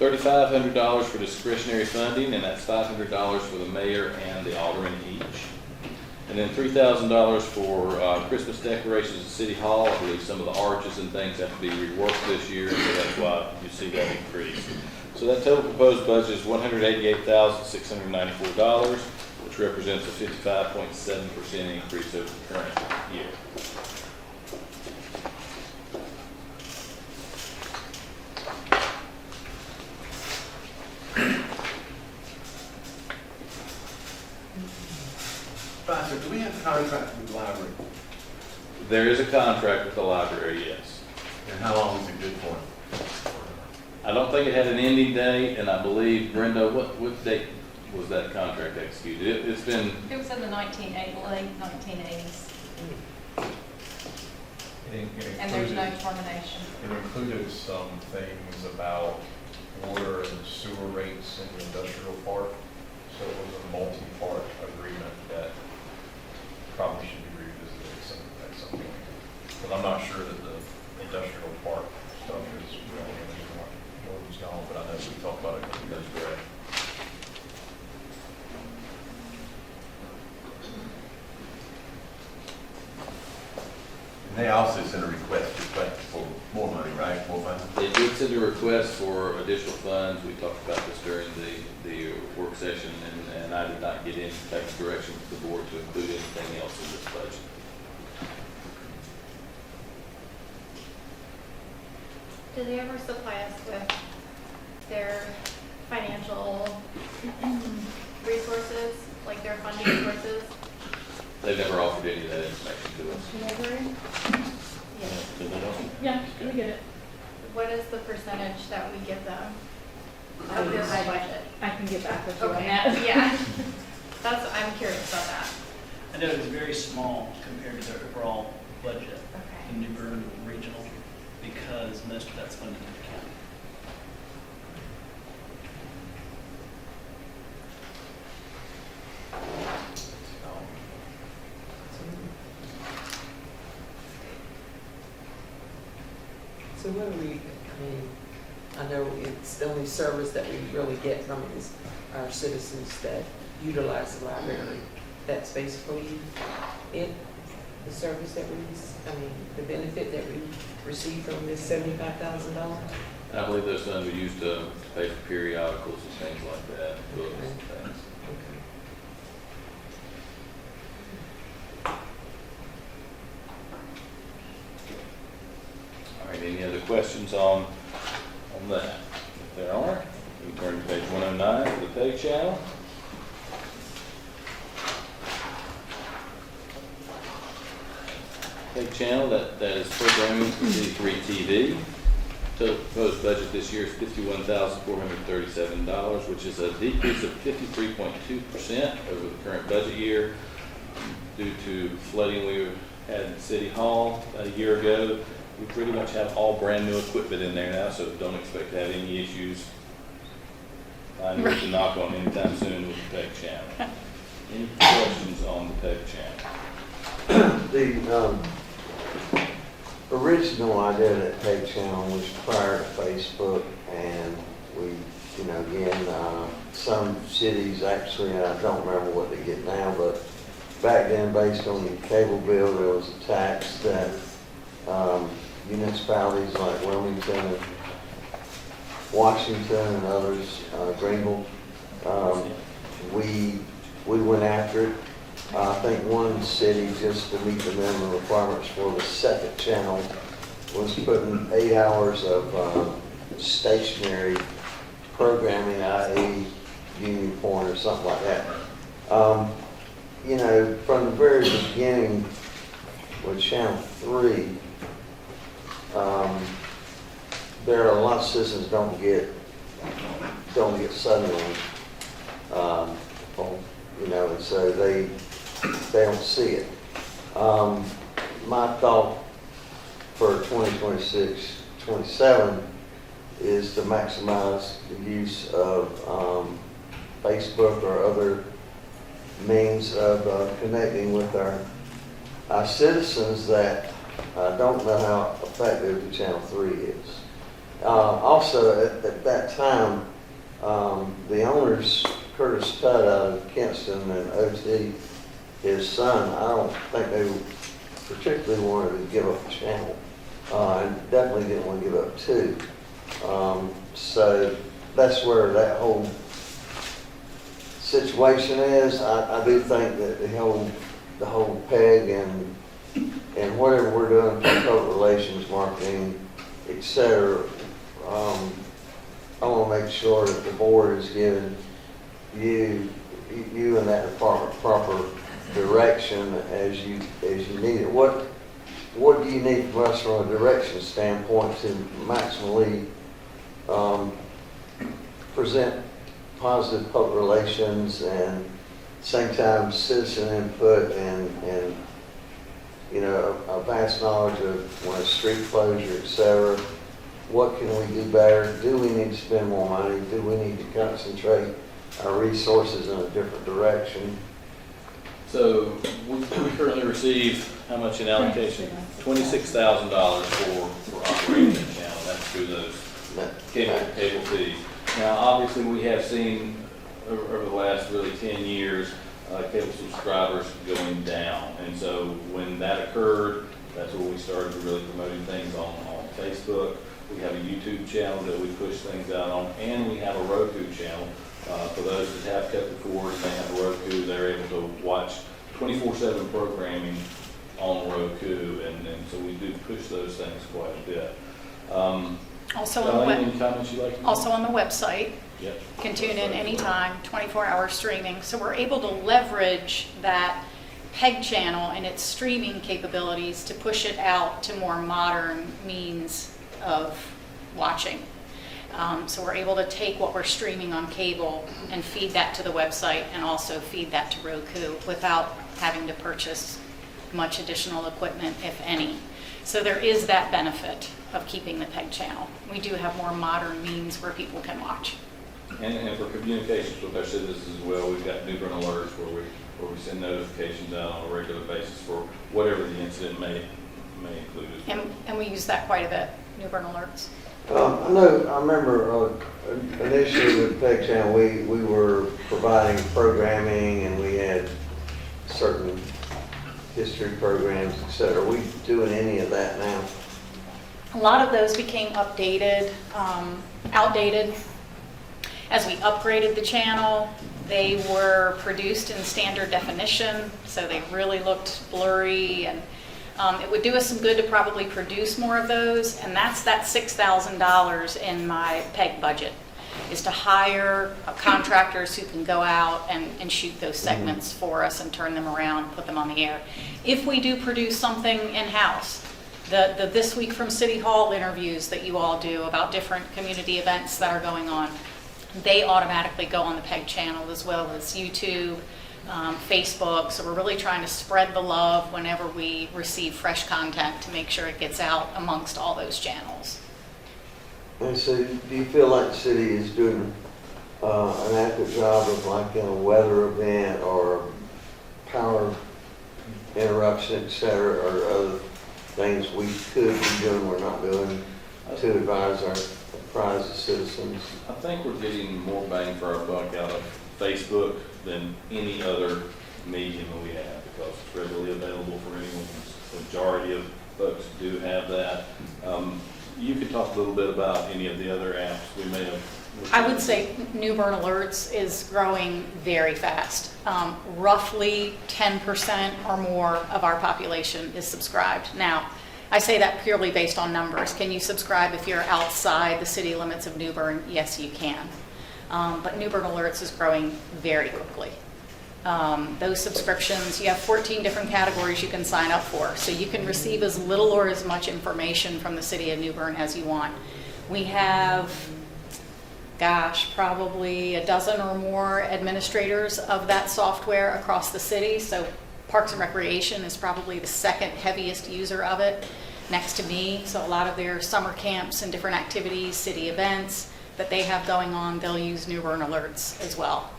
$3,500 for discretionary funding, and that's $500 for the mayor and the aldermen each. And then $3,000 for Christmas decorations at City Hall. I believe some of the arches and things have to be reworked this year, so that's why you see that increase. So that total proposed budget is $188,694, which represents a 55.7% increase over the current year. So do we have a contract with the library? There is a contract with the library, yes. And how long is it good for? I don't think it had an ending date, and I believe, Brenda, what date was that contract executed? It's been, It was in the late 1980s, and there's no termination. It included some things about water and sewer rates in the industrial park. So it was a multi-part agreement that probably should be revisited at some point. Because I'm not sure that the industrial park stuff is really anymore. Jordan's gone, but I know we talked about it a couple years ago. And they also sent a request for more money, right? More money? they did send a request for additional funds. We talked about this during the work session, and I did not get any type of direction from the board to include anything else in this budget. Do they ever supply us with their financial resources, like their funding sources? They've never offered any of that information to us. Never? Yes. Yeah, we get it. What is the percentage that we give them of their budget? I can get back with you on Okay, that. yeah. I'm curious about that. I know it's very small compared to their overall budget Okay. in New Bern Regional, because most of that's funded in the county. So what do I know it's the only service that we really get from it is our citizens that utilize the library. That's basically it, the service that the benefit that we receive from this $75,000? I believe those funds were used to pay for periodicals and things like that, books and things. All right, any other questions on that? If there aren't, we turn to page 109 for the pay channel. Pay channel, that is programming for C3 TV. Total proposed budget this year is $51,437, which is a decrease of 53.2% over the current budget year due to flooding we had in City Hall a year ago. We pretty much have all brand new equipment in there now, so don't expect to have any issues finding what to knock on anytime soon with the PEG channel. Any questions on the PEG channel? The original idea of that pay channel was prior to Facebook, and we, again, some cities actually, and I don't remember what they get now, but back then, based on the cable bill, there was a tax that municipalities like Wilmington and Washington and others, Greenville, we went after it I think one city, just to meet the minimum requirements for the second channel, was putting 8 hours of stationary programming, i.e. Union Point or something like that. You know, from the very beginning with Channel 3, there are a lot of citizens don't get Sutherland, you know, and so they don't see it. My thought for 2026, 27 is to maximize the use of Facebook or other means of connecting with our citizens that don't know how effective the Channel 3 is. Also, at that time, the owners, Curtis Tutt out of Kinston and OT, his son, I don't think they particularly wanted to give up the channel, and definitely didn't want to give up 2. So that's where that whole situation is. I do think that the whole PEG and whatever we're doing for public relations, marketing, etc. I want to make sure that the board is giving you and that department proper direction as you need it. What do you need from us from a direction standpoint to maximally present positive public relations and same time citizen input and you know, a vast knowledge of when a street closure, et cetera. What can we do better? Do we need to spend more money? Do we need to concentrate our resources in a different direction? So we currently receive how much in allocation? $26,000 for operating the channel. That's through those cable fees. Now, obviously, we have seen over the last really 10 years cable subscribers going down, and so when that occurred, that's when we started really promoting things on Facebook. We have a YouTube channel that we push things out on, and we have a Roku channel. For those that have cut the cord and they have a Roku, they're able to watch 24/7 programming on Roku, and so we do push those things quite a bit. Also on the any comments you'd like to make? Also on the website. Yep. You can tune in anytime, 24-hour streaming. So we're able to leverage that PEG channel and its streaming capabilities to push it out to more modern means of watching. So we're able to take what we're streaming on cable and feed that to the website and also feed that to Roku without having to purchase much additional equipment, if any. So there is that benefit of keeping the PEG channel. We do have more modern means where people can watch. And for communications with our citizens as well, we've got newborn alerts where we send notifications out on a regular basis for whatever the incident may include as well. And we use that quite a bit, newborn alerts. I remember initially with PEG Channel, we were providing programming and we had certain history programs, et cetera. Are we doing any of that now? A lot of those became outdated. As we upgraded the channel, they were produced in standard definition, so they really looked blurry, and it would do us some good to probably produce more of those, and that's that $6,000 in my PEG budget, is to hire contractors who can go out and shoot those segments for us and turn them around, put them on the air. If we do produce something in-house, the This Week from City Hall interviews that you all do about different community events that are going on, they automatically go on the PEG channel as well as YouTube, Facebook. So we're really trying to spread the love whenever we receive fresh content to make sure it gets out amongst all those channels. And so do you feel like the city is doing an adequate job of like in a weather event or power interruption, et cetera, or other things we could be doing we're not doing to advise our prize citizens? I think we're getting more bang for our buck out of Facebook than any other medium that we have because it's readily available for anyone. The majority of folks do have that. You could talk a little bit about any of the other apps we may have. I would say New Bern Alerts is growing very fast. Roughly 10% or more of our population is subscribed. Now, I say that purely based on numbers. Can you subscribe if you're outside the city limits of New Bern? Yes, you can. But New Bern Alerts is growing very quickly. Those subscriptions, you have 14 different categories you can sign up for. So you can receive as little or as much information from the city of New Bern as you want. We have, probably a dozen or more administrators of that software across the city. So Parks and Recreation is probably the second heaviest user of it next to me. So a lot of their summer camps and different activities, city events that they have going on, they'll use New Bern Alerts as well.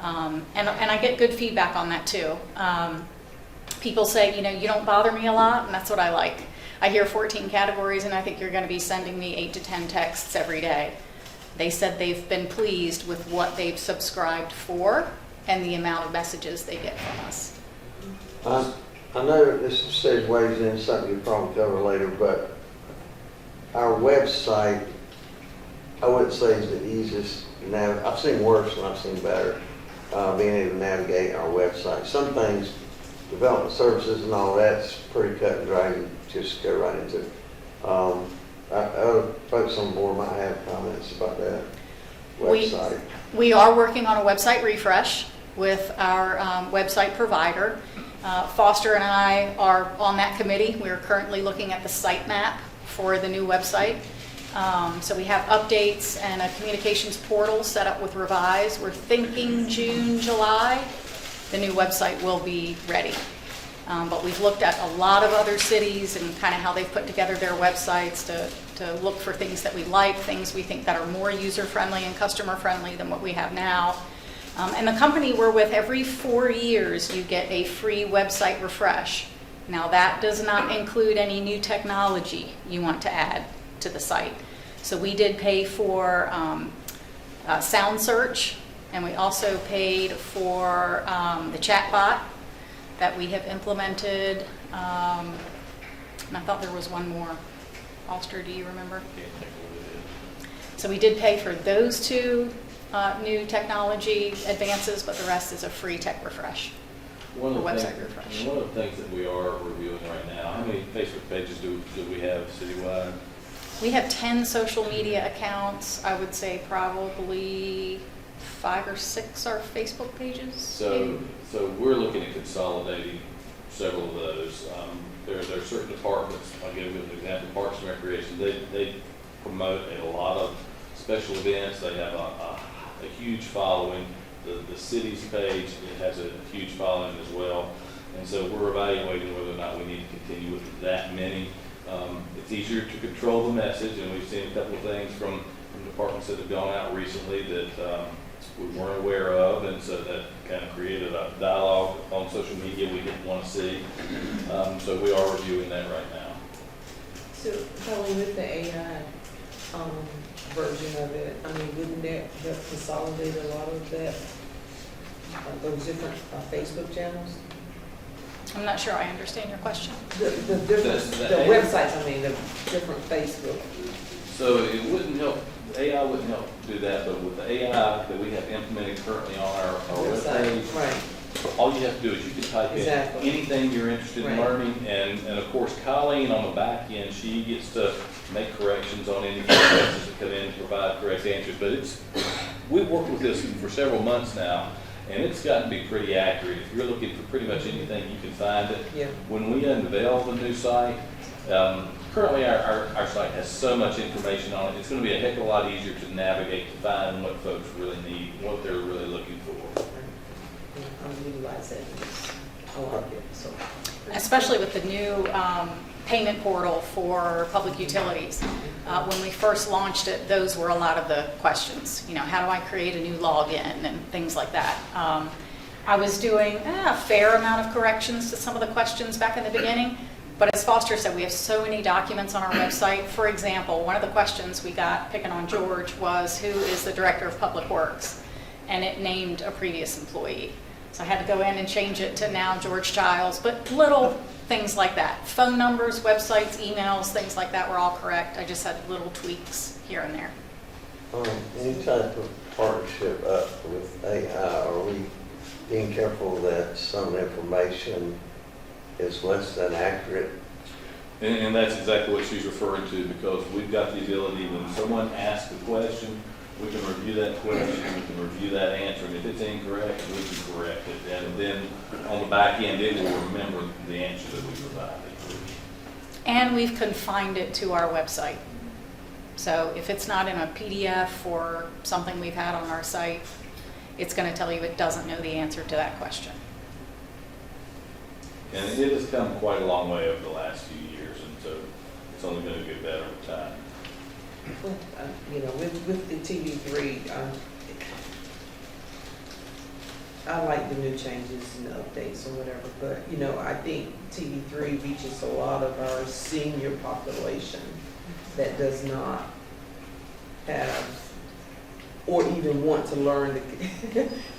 And I get good feedback on that too. People say, you don't bother me a lot, and that's what I like. I hear 14 categories, and I think you're going to be sending me 8 to 10 texts every day. They said they've been pleased with what they've subscribed for and the amount of messages they get from us. I know this segues into something you'll probably cover later, but our website, I wouldn't say is the easiest. I've seen worse and I've seen better. Being able to navigate our website. Some things, development services and all that's pretty cut and dry. You just go right into it. Other folks on board might have comments about that website. We are working on a website refresh with our website provider. Foster and I are on that committee. We are currently looking at the site map for the new website. So we have updates and a communications portal set up with Revise. We're thinking June, July, the new website will be ready. But we've looked at a lot of other cities and kind of how they've put together their websites to look for things that we like, things we think that are more user-friendly and customer-friendly than what we have now. And the company we're with, every 4 years, you get a free website refresh. Now, that does not include any new technology you want to add to the site. So we did pay for sound search, and we also paid for the chatbot that we have implemented. And I thought there was one more. Foster, do you remember? So we did pay for those two new technology advances, but the rest is a free tech refresh. Website refresh. One of the things that we are reviewing right now, how many Facebook pages do we have citywide? We have 10 social media accounts. I would say probably 5 or 6 are Facebook pages. So we're looking at consolidating several of those. There are certain departments, I'll give you an example, Parks and Recreation, they promote a lot of special events. They have a huge following. The city's page, it has a huge following as well. And so we're evaluating whether or not we need to continue with that many. It's easier to control the message, and we've seen a couple of things from departments that have gone out recently that we weren't aware of, and so that kind of created a dialogue on social media we didn't want to see. So we are reviewing that right now. So probably with the AI version of it, I mean, wouldn't that help consolidate a lot of that, those different Facebook channels? I'm not sure I understand your question. The websites, I mean, the different Facebook. So it wouldn't help, AI wouldn't help do that, but with the AI that we have implemented currently on our website, right. all you have to do is you can type in anything you're interested in learning, and of course Colleen on the back end, she gets to make corrections on any questions that come in, provide correct answers. But we've worked with this for several months now, and it's gotten to be pretty accurate. If you're looking for pretty much anything, you can find it. Yeah. When we unveil the new site, currently our site has so much information on it, it's going to be a heck of a lot easier to navigate to find what folks really need, what they're really looking for. I'm utilizing this. I like it. So. Especially with the new payment portal for public utilities. When we first launched it, those were a lot of the questions. You know, how do I create a new login and things like that. I was doing a fair amount of corrections to some of the questions back in the beginning, but as Foster said, we have so many documents on our website. For example, one of the questions we got, picking on George, was who is the Director of Public Works? And it named a previous employee. So I had to go in and change it to now George Childs, but little things like that. Phone numbers, websites, emails, things like that were all correct. I just had little tweaks here and there. Any type of partnership up with AI, are we being careful that some information is less than accurate? And that's exactly what she's referring to, because we've got the ability, when someone asks a question, we can review that question, we can review that answer, and if it's incorrect, we can correct it. And then on the back end, it will remember the answer that we provided. And we've confined it to our website. So if it's not in a PDF or something we've had on our site, it's going to tell you it doesn't know the answer to that question. And it has come quite a long way over the last few years, and so it's only going to get better with time. With the TV3, I like the new changes and the updates or whatever, but, I think TV3 reaches a lot of our senior population that does not have or even want to learn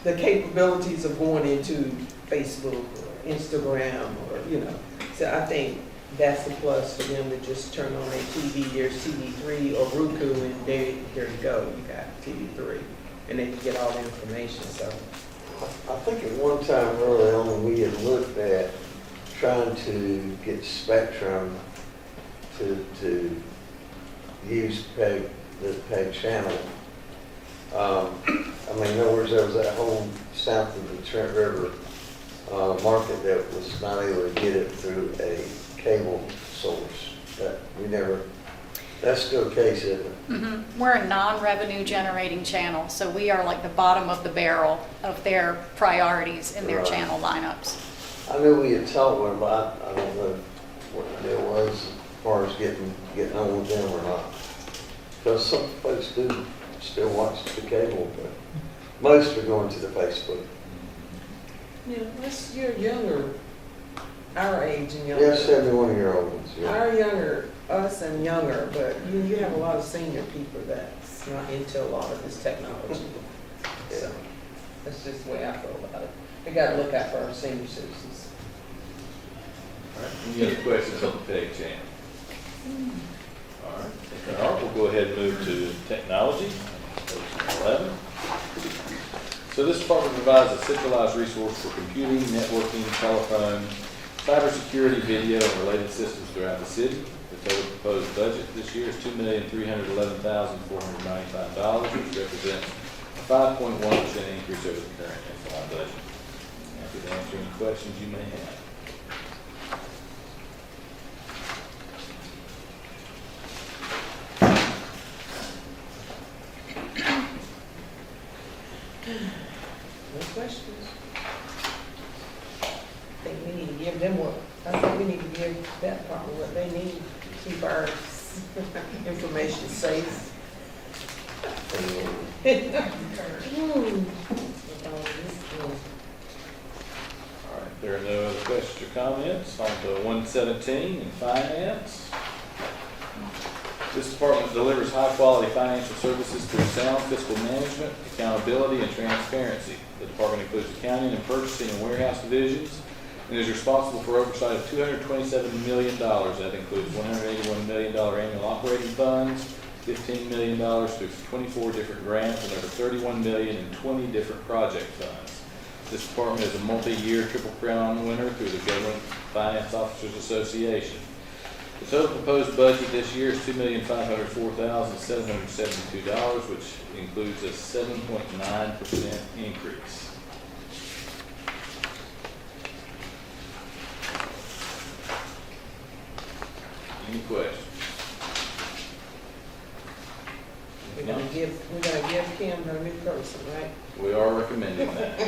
the capabilities of going into Facebook or Instagram or, So I think that's the plus for them to just turn on their TV. There's TV3 or Roku, and there you go. You got TV3, and they can get all the information. So I think at one time early on, we had looked at trying to get Spectrum to use the paid channel. In other words, there was that whole south of the Trent River market that was not able to get it through a cable source. That's still the case, isn't it? Mm-hmm. We're a non-revenue generating channel, so we are like the bottom of the barrel of their priorities in their Right. channel lineups. I knew we had talked with them, but I don't know what the deal was as far as getting on with them or not. Because some folks do still watch the cable, but most are going to the Facebook. you're younger, our age and younger. Yeah, 71-year-old ones, yeah. Our younger, us and younger, but you have a lot of senior people that's not into a lot of this technology. So that's just the way I feel about it. We got to look out for our senior citizens. All right, any other questions on the page channel? All right, we'll go ahead and move to technology, page 11. So this department provides a centralized resource for computing, networking, telephone, cybersecurity, video, and related systems throughout the city. The total proposed budget this year is $2,311,495, which represents a 5.1% increase over the current FY budget. Happy to answer any questions you may have. No questions? I think we need to give them we need to give that department what they need to keep our information safe. All right, there are no other questions or comments. On to 117 in finance. This department delivers high-quality financial services through sound fiscal management, accountability, and transparency. The department includes accounting and purchasing and warehouse divisions, and is responsible for oversight of $227 million. That includes $181 million annual operating funds, $15 million through 24 different grants, and over $31 million in 20 different project funds. This department is a multi-year Triple Crown winner through the Government Finance Officers Association. The total proposed budget this year is $2,504,772, which includes a 7.9% increase. Any questions? We're gonna give Kim her new person, right? We are recommending that.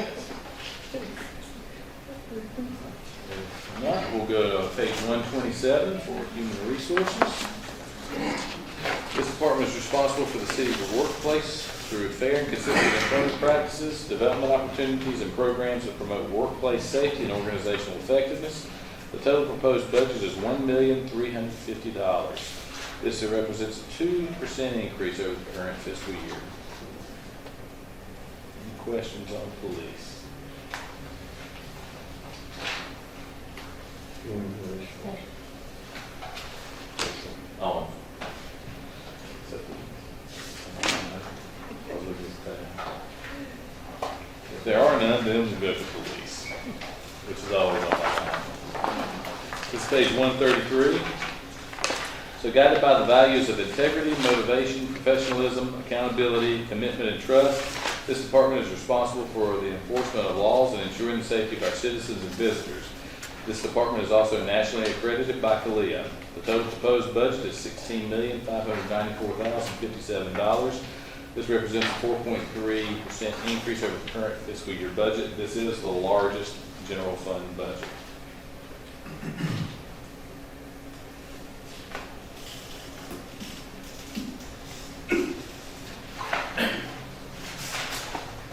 If not, we'll go to page 127 for human resources. This department is responsible for the city's workplace through fair and consistent employment practices, development opportunities, and programs that promote workplace safety and organizational effectiveness. The total proposed budget is $1,350,000. This represents a 2% increase over the current fiscal year. Any questions on police? All. If there are none, then we'll go to police, which is always on my mind. This is page 133. So guided by the values of integrity, motivation, professionalism, accountability, commitment, and trust, this department is responsible for the enforcement of laws and ensuring the safety of our citizens and visitors. This department is also nationally accredited by CALEA. The total proposed budget is $16,594,057. This represents a 4.3% increase over the current fiscal year budget. This is the largest general fund budget.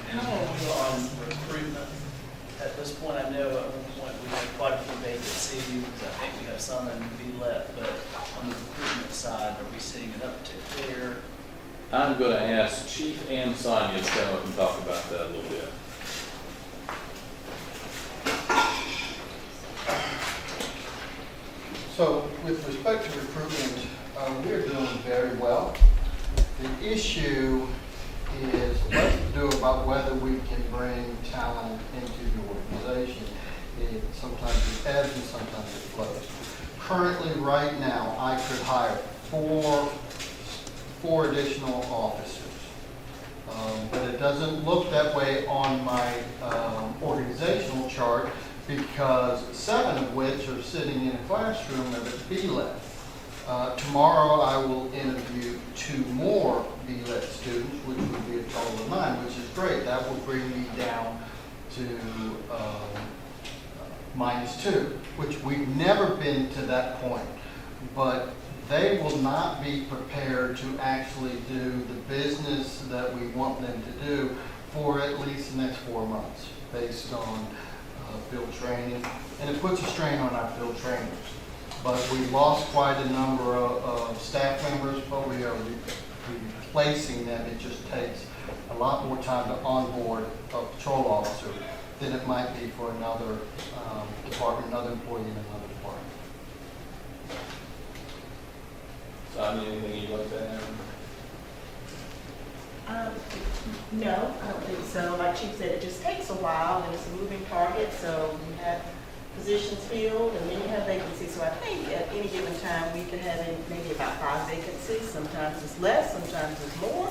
How are we on recruitment at this point? I know at one point we had quite a few vacancies. I think we have some in VLEP, but on the recruitment side, are we seeing an uptick there? I'm going to ask Chief and Sonia to come up and talk about that a little bit. So with respect to recruitment, we're doing very well. The issue is less to do about whether we can bring talent into the organization. Sometimes it ebbs and sometimes it flows. Currently, right now, I could hire four additional officers. But it doesn't look that way on my organizational chart because 7 of which are sitting in a classroom at BLET. Tomorrow I will interview 2 more BLET students, which would be a total of 9, which is great. That will bring me down to -2, which we've never been to that point. But they will not be prepared to actually do the business that we want them to do for at least the next 4 months based on field training. And it puts a strain on our field trainers. But we lost quite a number of staff members, but we are replacing them. It just takes a lot more time to onboard a patrol officer than it might be for another department, another employee in another department. Sonia, anything you'd like to add? No, I don't think so. Like Chief said, it just takes a while and it's a moving target. So we have positions filled and then you have vacancies. So I think at any given time we could have maybe about 5 vacancies. Sometimes it's less, sometimes it's more.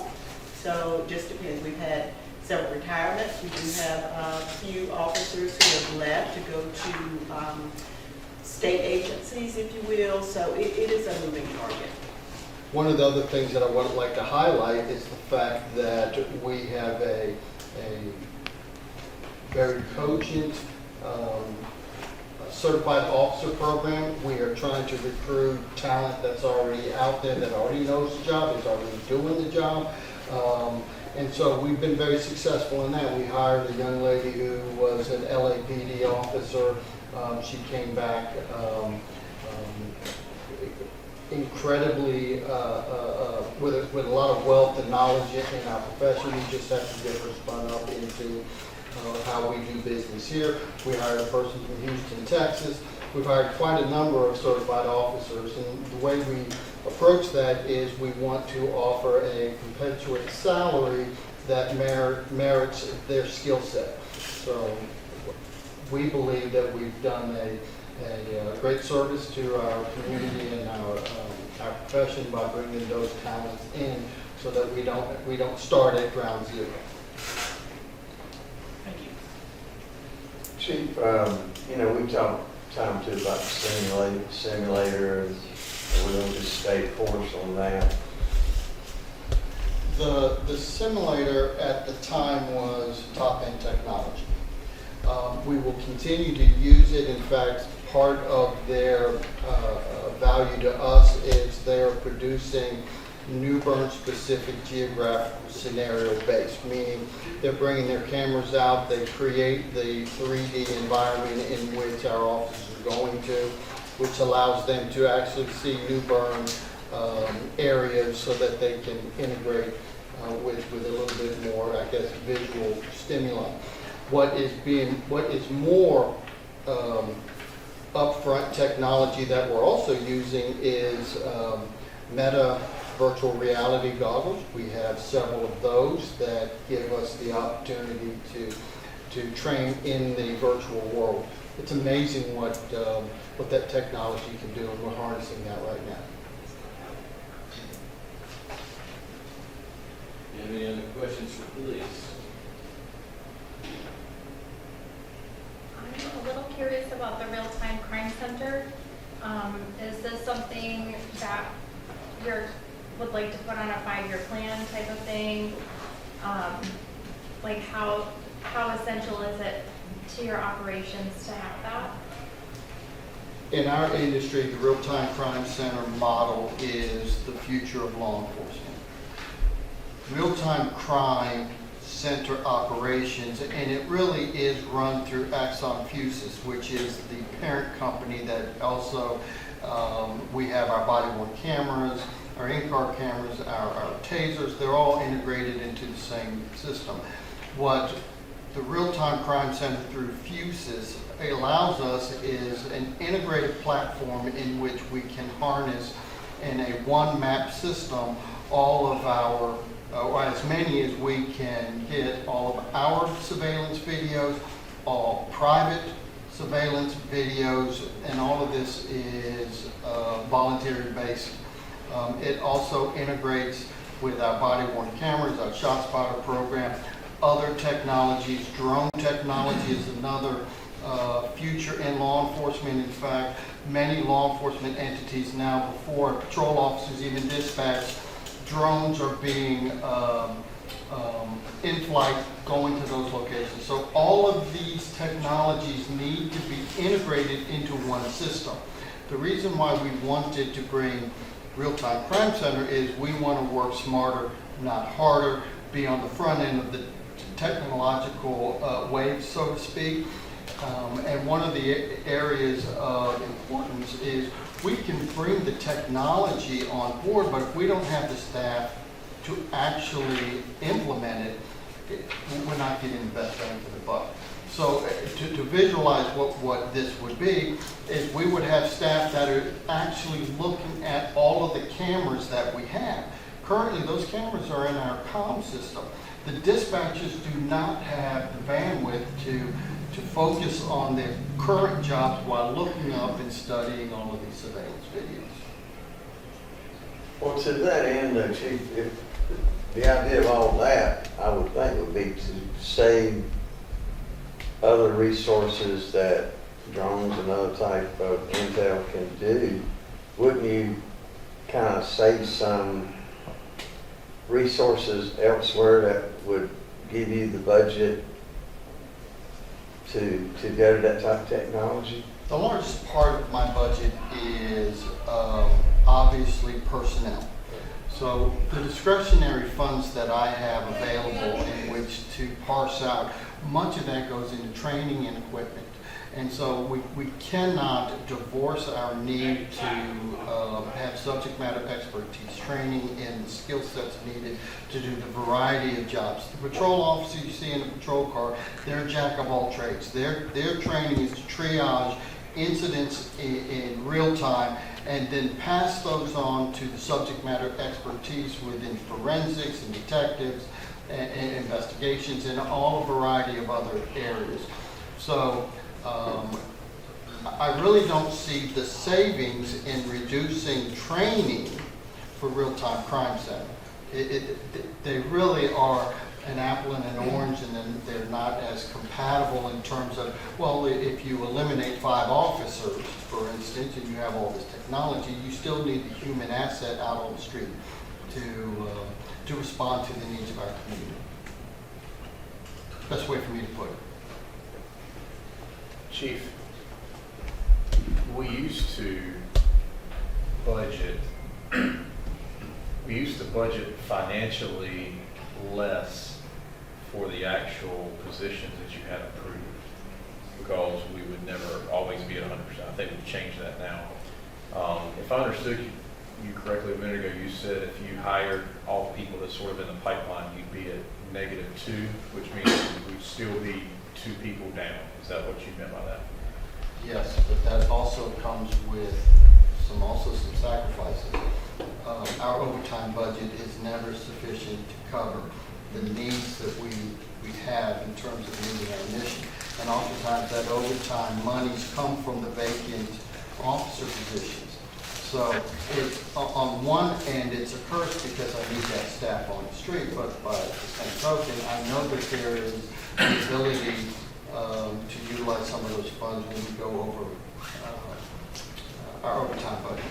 So it just depends. We've had several retirements. We do have a few officers who have left to go to state agencies, if you will. So it is a moving target. One of the other things that I would like to highlight is the fact that we have a very cogent certified officer program. We are trying to recruit talent that's already out there, that already knows the job, is already doing the job. And so we've been very successful in that. We hired a young lady who was an LAPD officer. She came back incredibly with a lot of wealth and knowledge in our profession. We just have to get her spun up into how we do business here. We hired a person from Houston, Texas. We've hired quite a number of certified officers, and the way we approach that is we want to offer a commensurate salary that merits their skill set. So we believe that we've done a great service to our community and our profession by bringing those talents in, so that we don't start at ground zero. Thank you. Chief, we talked time too about the simulator, and we're going to just stay course on that. The simulator at the time was top-end technology. We will continue to use it. In fact, part of their value to us is they're producing New Bern-specific geographical scenario-based, meaning they're bringing their cameras out, they create the 3D environment in which our officers are going to, which allows them to actually see New Bern areas so that they can integrate with a little bit more, I guess, visual stimuli. What is more upfront technology that we're also using is Meta virtual reality goggles. We have several of those that give us the opportunity to train in the virtual world. It's amazing what that technology can do, and we're harnessing that right now. You have any other questions for police? I'm a little curious about the real-time crime center. Is this something that you would like to put on a 5-year plan type of thing? Like how essential is it to your operations to have that? In our industry, the real-time crime center model is the future of law enforcement. Real-time crime center operations, and it really is run through Axon Fusus, which is the parent company that also, we have our body-worn cameras, our in-car cameras, our tasers, they're all integrated into the same system. What the real-time crime center through Fusus allows us is an integrated platform in which we can harness in a one map system all of our, or as many as we can get, all of our surveillance videos, all private surveillance videos, and all of this is voluntary based. It also integrates with our body-worn cameras, our ShotSpotter program, other technologies. Drone technology is another future in law enforcement. In fact, many law enforcement entities now, before patrol officers even dispatch, drones are being in flight going to those locations. So all of these technologies need to be integrated into one system. The reason why we wanted to bring Real-Time Crime Center is we want to work smarter, not harder, be on the front end of the technological wave, so to speak. And one of the areas of importance is we can bring the technology on board, but if we don't have the staff to actually implement it, we're not getting the best bang for the buck. So to visualize what this would be, is we would have staff that are actually looking at all of the cameras that we have. Currently, those cameras are in our comm system. The dispatchers do not have the bandwidth to focus on their current jobs while looking up and studying all of these surveillance videos. Well, to that end, Chief, if the idea of all that, I would think, would be to save other resources that drones and other type of intel can do. Wouldn't you kind of save some resources elsewhere that would give you the budget to go to that type of technology? The largest part of my budget is obviously personnel. So the discretionary funds that I have available in which to parse out, much of that goes into training and equipment. And so we cannot divorce our need to have subject matter expertise, training, and the skill sets needed to do the variety of jobs. The patrol officer you see in a patrol car, they're a jack of all trades. Their training is to triage incidents in real time and then pass those on to the subject matter expertise within forensics and detectives and investigations and all a variety of other areas. So I really don't see the savings in reducing training for Real-Time Crime Center. They really are an apple and an orange, and then they're not as compatible in terms of, well, if you eliminate 5 officers, for instance, and you have all this technology, you still need the human asset out on the street to respond to the needs of our community. Best way for me to put it. Chief, we used to budget financially less for the actual positions that you had approved, because we would never always be at 100%. I think we've changed that now. If I understood you correctly a minute ago, you said if you hired all the people that's sort of in the pipeline, you'd be at -2, which means we'd still be 2 people down. Is that what you meant by that? Yes, but that also comes with some sacrifices. Our overtime budget is never sufficient to cover the needs that we have in terms of meeting our mission. And oftentimes that overtime monies come from the vacant officer positions. So it's, on one end, it's a curse because I need that staff on the street, but by the same token, I know that there is the ability to utilize some of those funds when we go over our overtime budget.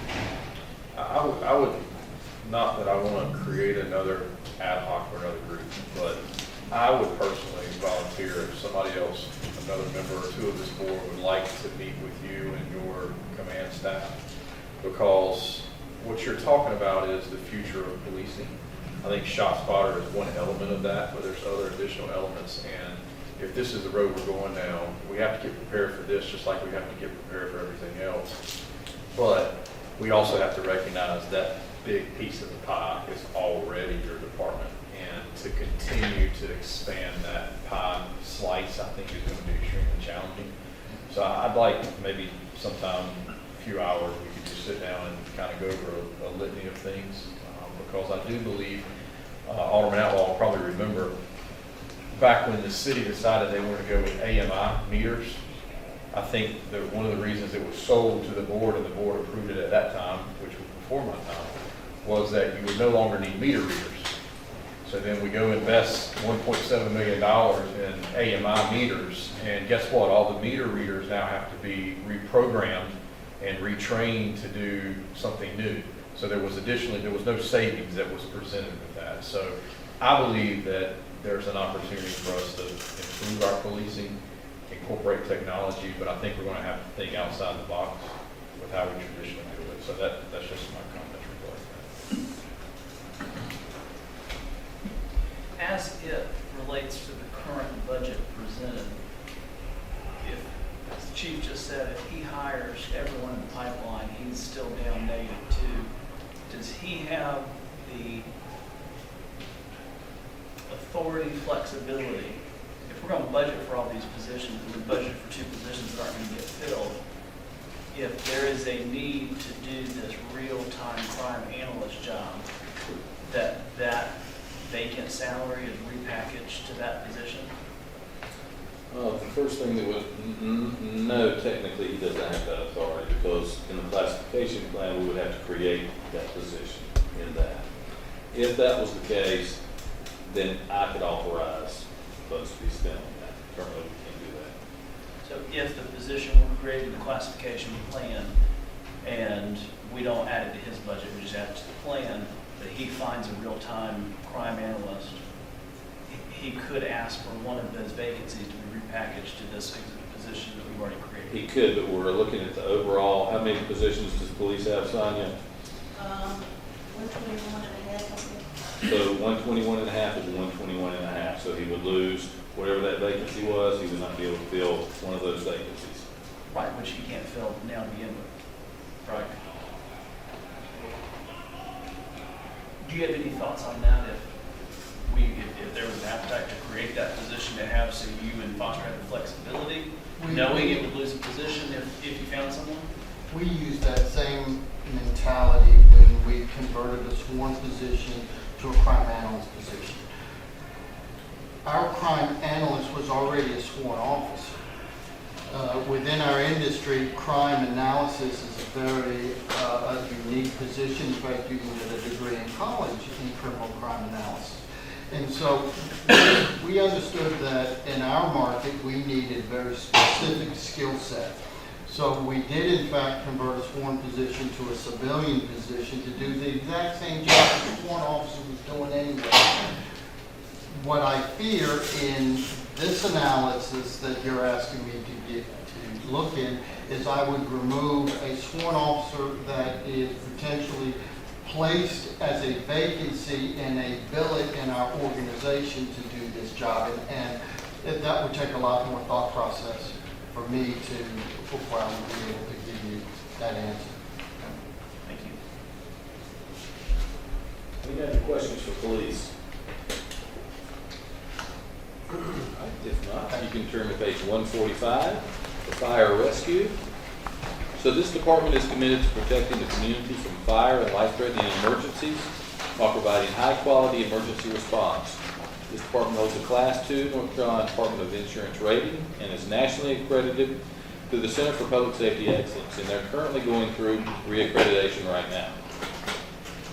I would, not that I want to create another ad hoc or another group, but I would personally volunteer if somebody else, another member or two of this board would like to meet with you and your command staff, because what you're talking about is the future of policing. I think ShotSpotter is one element of that, but there's other additional elements, and if this is the road we're going down, we have to get prepared for this just like we have to get prepared for everything else. But we also have to recognize that big piece of the pie is already your department. And to continue to expand that pie slice, I think is going to be extremely challenging. So I'd like maybe sometime, a few hours, we could just sit down and kind of go over a litany of things. Because I do believe, Alderman Outlaw will probably remember, back when the city decided they wanted to go with AMI meters, I think that one of the reasons it was sold to the board and the board approved it at that time, which was before my time, was that you would no longer need meter readers. So then we go invest $1.7 million in AMI meters, and guess what? All the meter readers now have to be reprogrammed and retrained to do something new. So there was no savings that was presented with that. So I believe that there's an opportunity for us to improve our policing, incorporate technology, but I think we're going to have to think outside the box with how we traditionally do it. So that's just my comment regarding that. As it relates to the current budget presented, if, as the chief just said, if he hires everyone in the pipeline, he's still down -2. Does he have the authority, flexibility? If we're going to budget for all these positions, and we budget for 2 positions that aren't going to get filled, if there is a need to do this real-time crime analyst job, that vacant salary is repackaged to that position? The first thing that would, no, technically he doesn't have that authority, because in the classification plan, we would have to create that position in that. If that was the case, then I could authorize funds to be spent on that. Currently, we can't do that. So if the position were created in the classification plan and we don't add it to his budget, we just add it to the plan, but he finds a real-time crime analyst, he could ask for one of those vacancies to be repackaged to this position that we've already created. He could, but we're looking at the overall, how many positions does police have, Sonia? 121 and a half, I think. So 121 and a half is 121 and a half, so he would lose whatever that vacancy was, he would not be able to fill one of those vacancies. Right, which he can't fill now to begin with. Right. Do you have any thoughts on that? If there was an appetite to create that position to have, so you and Foster have the flexibility, knowing it would lose a position if you found someone? We used that same mentality when we converted a sworn position to a crime analyst position. Our crime analyst was already a sworn officer. Within our industry, crime analysis is a very unique position. In fact, you can get a degree in college in criminal crime analysis. And so we understood that in our market, we needed very specific skill set. So we did in fact convert a sworn position to a civilian position to do the exact same job that the sworn officer was doing anyway. What I fear in this analysis that you're asking me to look in is I would remove a sworn officer that is potentially placed as a vacancy in a billet in our organization to do this job. And that would take a lot more thought process for me before I would be able to give you that answer. Thank you. Any other questions for police? If not, you can turn to page 145. the fire rescue. So this department is committed to protecting the community from fire and life-threatening emergencies while providing high-quality emergency response. This department holds a Class 2 North Carolina Department of Insurance rating and is nationally accredited through the Center for Public Safety Excellence, and they're currently going through reaccreditation right now.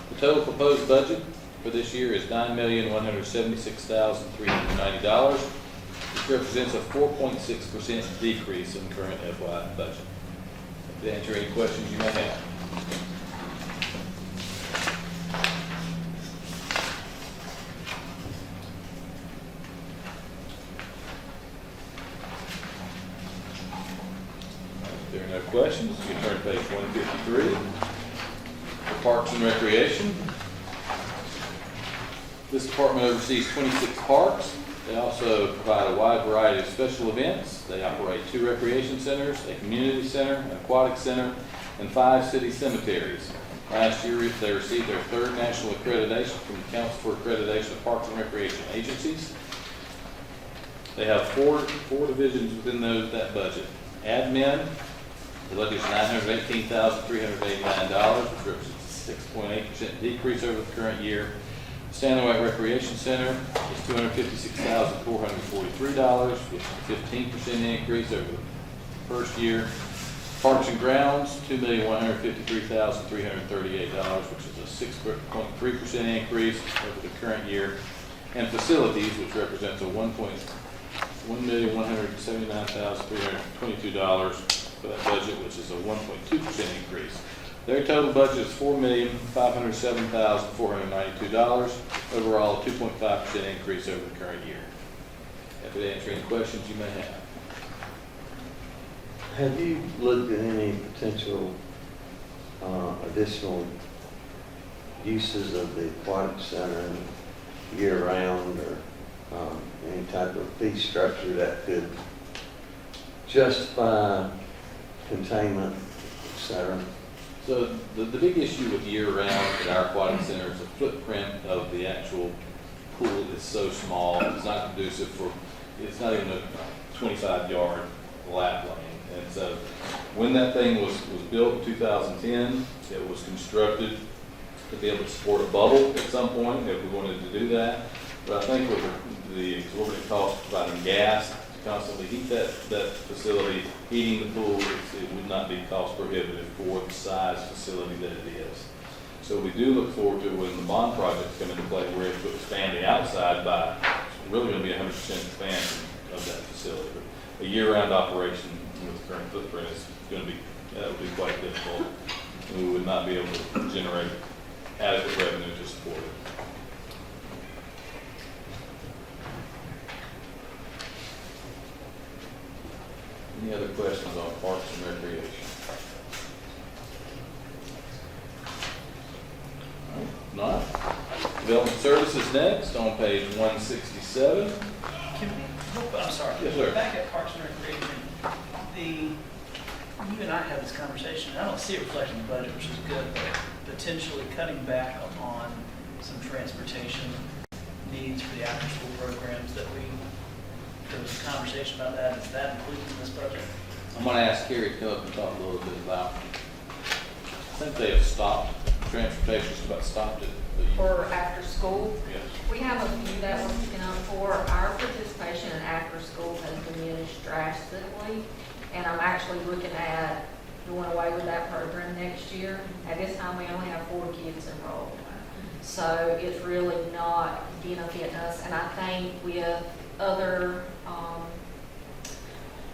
The total proposed budget for this year is $9,176,390, which represents a 4.6% decrease in the current FY budget. To answer any questions you may have. If there are no questions, you can turn to page 153. For Parks and Recreation. This department oversees 26 parks. They also provide a wide variety of special events. They operate 2 recreation centers, a community center, an aquatic center, and 5 city cemeteries. Last year, they received their 3rd national accreditation from the Council for Accreditation of Parks and Recreation Agencies. They have four divisions within that budget. Admin, the budget is $918,389, which represents a 6.8% decrease over the current year. Stanley White Recreation Center is $256,443, which is a 15% increase over the first year. Parks and Grounds, $2,153,338, which is a 6.3% increase over the current year. And Facilities, which represents a $1,179,322 for that budget, which is a 1.2% increase. Their total budget is $4,507,492. Overall, a 2.5% increase over the current year. Happy to answer any questions you may have. Have you looked at any potential additional uses of the aquatic center year-round, or any type of fee structure that could justify containment, et cetera? So the big issue with year-round at our aquatic center is the footprint of the actual pool is so small, it's not conducive for, it's not even a 25-yard lap lane. And so when that thing was built in 2010, it was constructed to be able to support a bubble at some point if we wanted to do that. But I think with the exorbitant cost of providing gas to constantly heat that facility, heating the pool, it would not be cost prohibitive for the size facility that it is. So we do look forward to when the bond projects come into play, we're able to expand the outside by, it's really going to be 100% expansion of that facility. But a year-round operation with the current footprint is going to be, that would be quite difficult. And we would not be able to generate adequate revenue to support it. Any other questions on Parks and Recreation? All right, not. Development Services next on page 167. I'm sorry. Yes, sir. Back at Parks and Recreation, you and I had this conversation, and I don't see it reflected in the budget, which is good, but potentially cutting back on some transportation needs for the after-school programs that there was a conversation about that. Is that included in this budget? I'm going to ask Carrie to come up and talk a little bit about, I think they have stopped, transportation's about stopped it. For after school, Yes. we have a few that we're picking up for. Our participation in after school has diminished drastically, and I'm actually looking at doing away with that program next year. At this time, we only have 4 kids enrolled. So it's really not benefiting us, and I think with other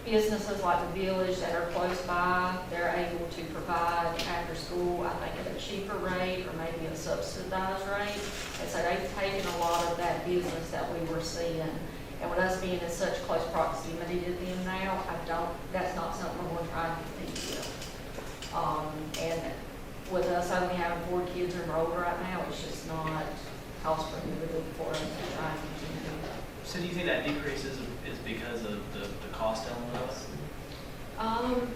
businesses like the Village that are close by, they're able to provide after school, I think at a cheaper rate or maybe a subsidized rate. And so they've taken a lot of that business that we were seeing. And with us being in such close proximity to them now, that's not something we're going to try to compete with. And with us only having 4 kids enrolled right now, it's just not cost prohibitive for us to try and continue. So do you think that decrease is because of the cost element of it?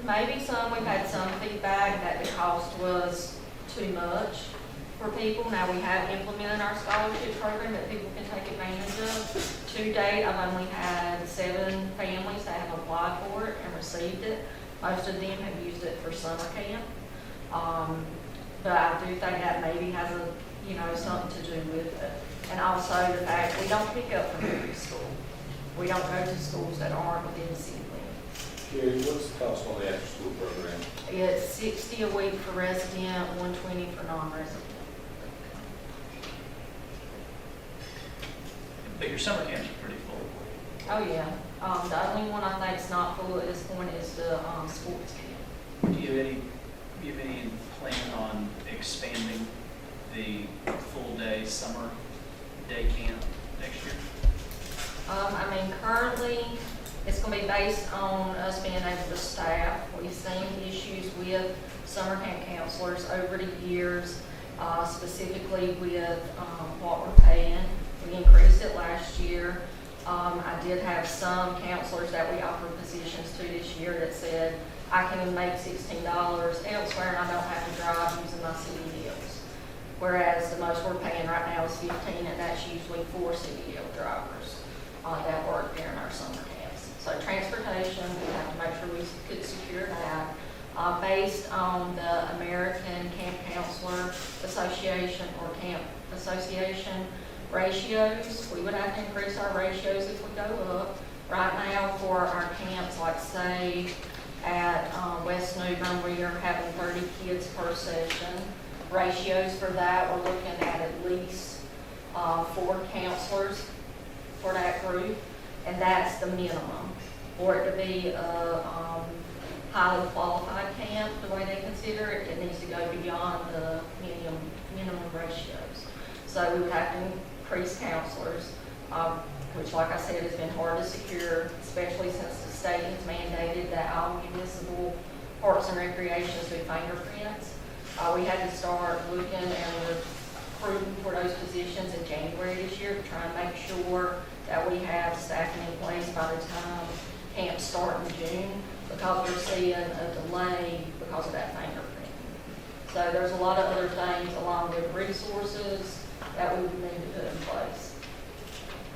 Maybe some. We've had some feedback that the cost was too much for people. Now, we have implemented our scholarship program that people can take advantage of. To date, I've only had 7 families that have applied for it and received it. Most of them have used it for summer camp. But I do think that maybe has something to do with it. And also the fact we don't pick up from every school. We don't go to schools that aren't within the city limits. Gary, what's the cost on the after-school program? It's $60 a week for resident, $120 for non-resident. But your summer camps are pretty full. Oh, yeah. The only one I think is not full at this point is the sports camp. Do you have any plan on expanding the full-day summer day camp next year? Currently, it's going to be based on us being able to staff. We've seen issues with summer camp counselors over the years, specifically with what we're paying. We increased it last year. I did have some counselors that we offered positions to this year that said, I can make $16 elsewhere and I don't have to drive using my CDLs. Whereas the most we're paying right now is $15, and that's usually 4 CDL drivers that work during our summer camps. So transportation, we have to make sure we could secure that. Based on the American Camp Counselor Association or Camp Association ratios, we would have to increase our ratios if we go up. Right now for our camps, like say at West Newbern, we are having 30 kids per session. Ratios for that, we're looking at least 4 counselors for that group, and that's the minimum. For it to be a highly qualified camp, the way they consider it, it needs to go beyond the minimum ratios. So we would have to increase counselors, which, like I said, has been hard to secure, especially since the state has mandated that all municipal parks and recreations do fingerprints. We had to start looking and recruiting for those positions in January this year to try and make sure that we have staffing in place by the time camps start in June, because we're seeing a delay because of that fingerprint. So there's a lot of other things along with resources that we would need to put in place.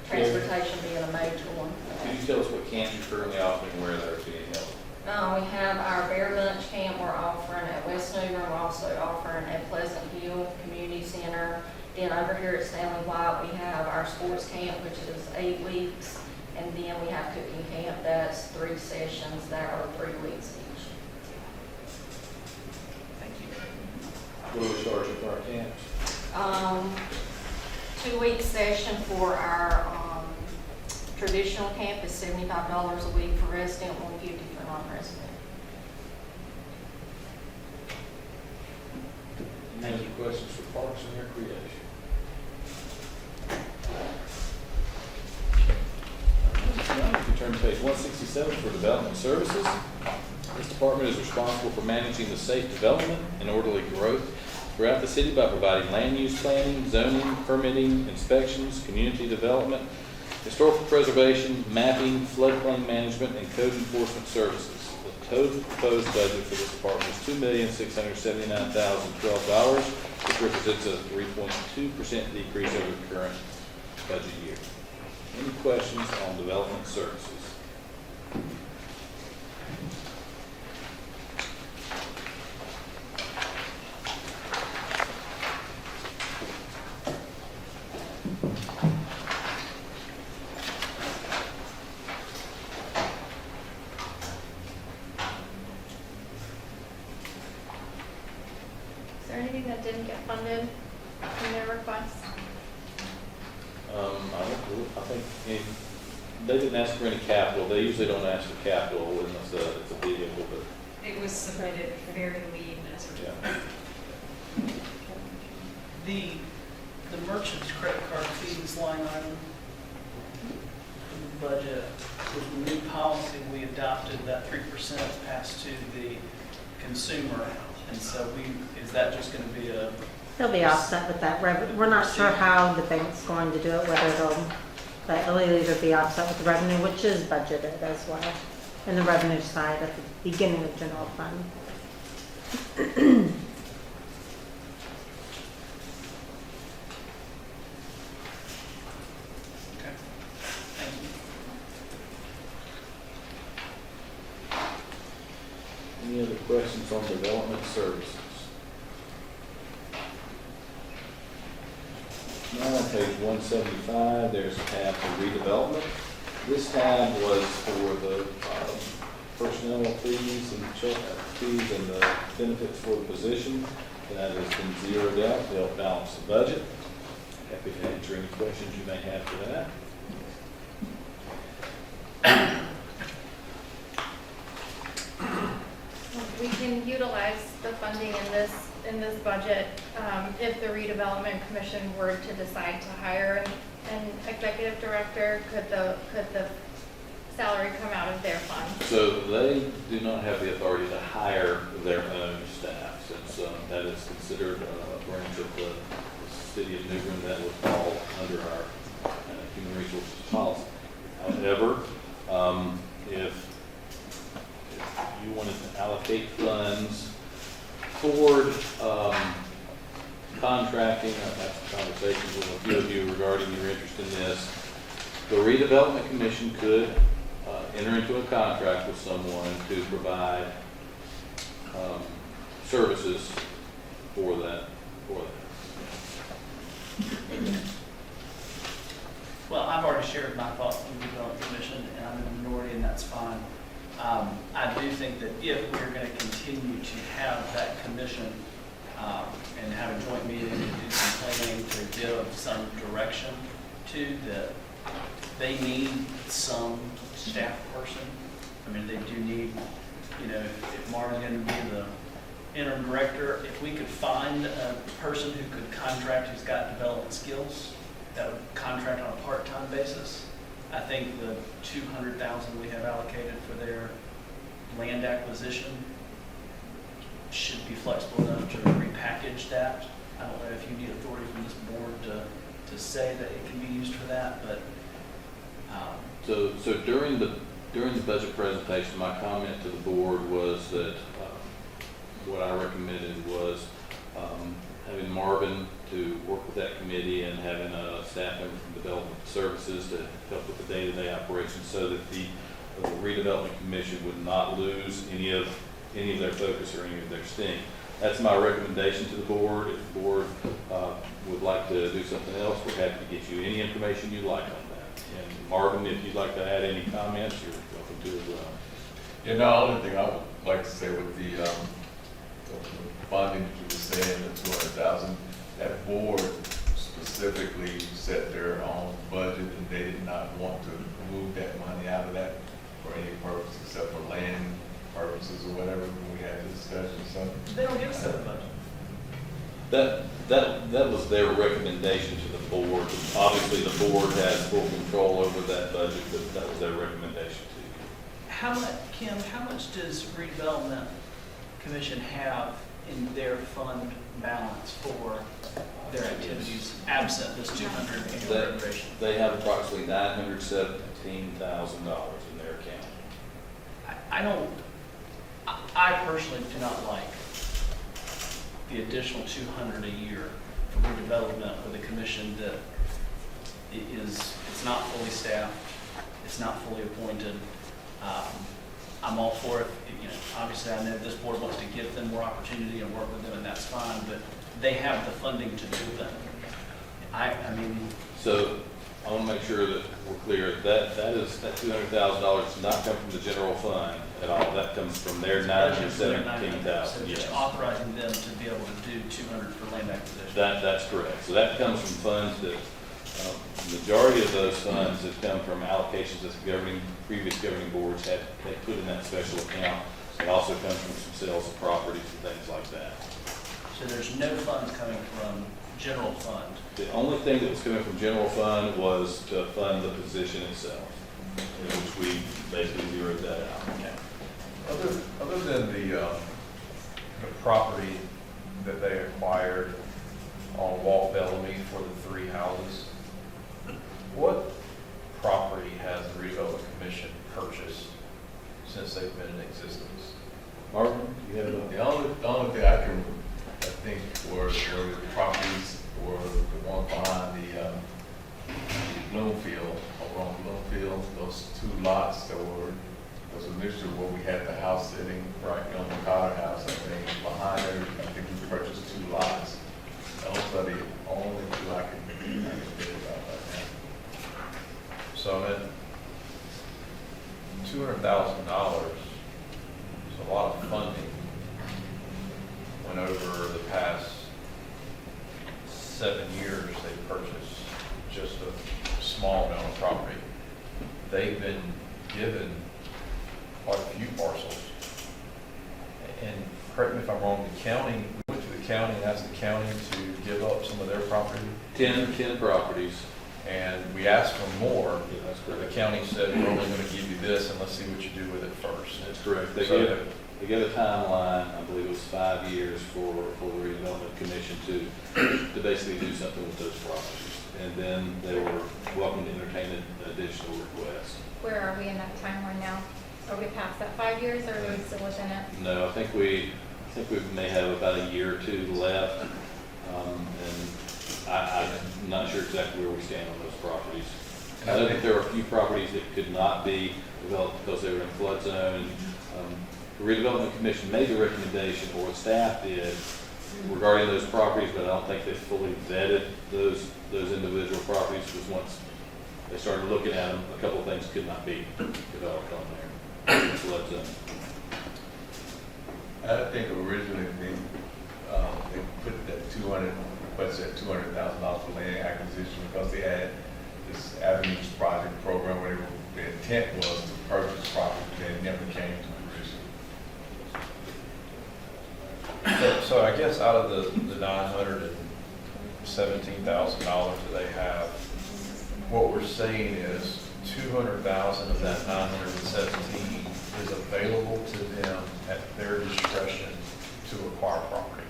Transportation being a major one. Could you tell us what camps you're currently offering, where they're being held? We have our Bear Lunch Camp we're offering at West Newbern. We're also offering at Pleasant Hill Community Center. Then over here at Stanley White, we have our sports camp, which is 8 weeks. And then we have cooking camp, that's 3 sessions that are 3 weeks each. Thank you. What do we charge you for our camps? 2-week session for our traditional camp is $75 a week for resident, $150 for non-resident. Any other questions for Parks and Recreation? Now, if you turn to page 167 for Development Services, this department is responsible for managing the safe development and orderly growth throughout the city by providing land use planning, zoning, permitting, inspections, community development, historical preservation, mapping, floodplain management, and code enforcement services. The total proposed budget for this department is $2,679,012, which represents a 3.2% decrease over the current budget year. Any questions on development services? Is there anything that didn't get funded in their request? I think they didn't ask for any capital. They usually don't ask for capital unless it's a vehicle, but It was submitted very lean as a yeah. The merchant's credit card fees line item in the budget, with the new policy we adopted, that 3% passed to the consumer. And so is that just going to be a... They'll be offset with that revenue. We're not sure how the bank's going to do it, whether but it'll either be offset with the revenue, which is budgeted as well, in the revenue side at the beginning of general fund. on development services. Now on page 175, there's a tab for redevelopment. This tab was for the personnel fees and fees and the benefits for the position. That has been zeroed out to help balance the budget. Happy to answer any questions you may have for that. We can utilize the funding in this budget if the redevelopment commission were to decide to hire an executive director. Could the salary come out of their fund? So they do not have the authority to hire their own staff, since that is considered a branch of the city of New Bern that would fall under our human resources policy. However, if you wanted to allocate funds toward contracting, I've had some conversations with a few of you regarding your interest in this. The redevelopment commission could enter into a contract with someone to provide services for that. Well, I've already shared my thoughts with the Development Commission, and I'm in the minority, and that's fine. I do think that if we're going to continue to have that commission and have a joint meeting and do some planning to give some direction to, that they need some staff person. I mean, they do need, if Marvin's going to be the interim director, if we could find a person who could contract, who's got development skills, that would contract on a part-time basis. I think the $200,000 we have allocated for their land acquisition should be flexible enough to repackage that. I don't know if you need authority from this board to say that it can be used for that, but. So during the budget presentation, my comment to the board was that what I recommended was having Marvin to work with that committee and having a staff member from Development Services to help with the day-to-day operations, so that the redevelopment commission would not lose any of their focus or any of their sting. That's my recommendation to the board. If the board would like to do something else, we're happy to get you any information you'd like on that. And Marvin, if you'd like to add any comments, you're welcome to as well. Yeah, no, only thing I would like to say with the funding that you were saying, the 200,000, that board specifically set their own budget, and they did not want to move that money out of that for any purpose except for land purposes or whatever when we had the discussion. So They don't give us that budget. That was their recommendation to the board. Obviously, the board has full control over that budget, but that was their recommendation to you. How much, Kim, how much does redevelopment commission have in their fund balance for their activities absent this 200 annual appropriation? They have approximately $917,000 in their account. I personally do not like the additional 200 a year for redevelopment with a commission that it's not fully staffed, it's not fully appointed. I'm all for it. Obviously, I know this board wants to give them more opportunity and work with them, and that's fine, but they have the funding to do that. I mean. So I want to make sure that we're clear that $200,000 does not come from the general fund at all. That comes from their $917,000. So just authorizing them to be able to do 200 for land acquisition. That's correct. So that comes from funds that, the majority of those funds have come from allocations that previous governing boards had put in that special account. It also comes from some sales of properties and things like that. So there's no funds coming from general fund. The only thing that was coming from general fund was to fund the position itself, which we basically zeroed that out. Okay. Other than the property that they acquired on Walt Bellamy for the 3 houses, what property has the redevelopment commission purchased since they've been in existence? Marvin, you have the only thing I think were the properties were the one behind the Bloomfield, over on Bloomfield, those 2 lots that was initially where we had the house sitting right on the Carter house, I think. I can bid about that now. So at $200,000 is a lot of funding. When over the past 7 years, they purchased just a small amount of property. They've been given quite a few parcels. And correct me if I'm wrong, the county, we went to the county and asked the county to give up some of their property. 10 properties. And we asked for more. Yeah, that's The correct. county said, we're only going to give you this and let's see what you do with it first. That's correct. They So- gave a timeline, I believe it was 5 years for the redevelopment commission to basically do something with those properties. And then they were welcome to entertain additional requests. Where are we in that timeline now? Are we past that 5 years or are we still within it? No, I think we may have about a year or two left. And I'm not sure exactly where we stand on those properties. I know that there are a few properties that could not be developed because they were in flood zone. The redevelopment commission made a recommendation, or staff did, regarding those properties, but I don't think they fully vetted those individual properties, because once they started looking at them, a couple of things could not be developed on there. In the flood zone. I think originally they put that requested $200,000 for land acquisition because they had this Avenues Project program where the intent was to purchase property, but it never came to fruition. So I guess out of the $917,000 that they have, what we're saying is 200,000 of that 917 is available to them at their discretion to acquire property.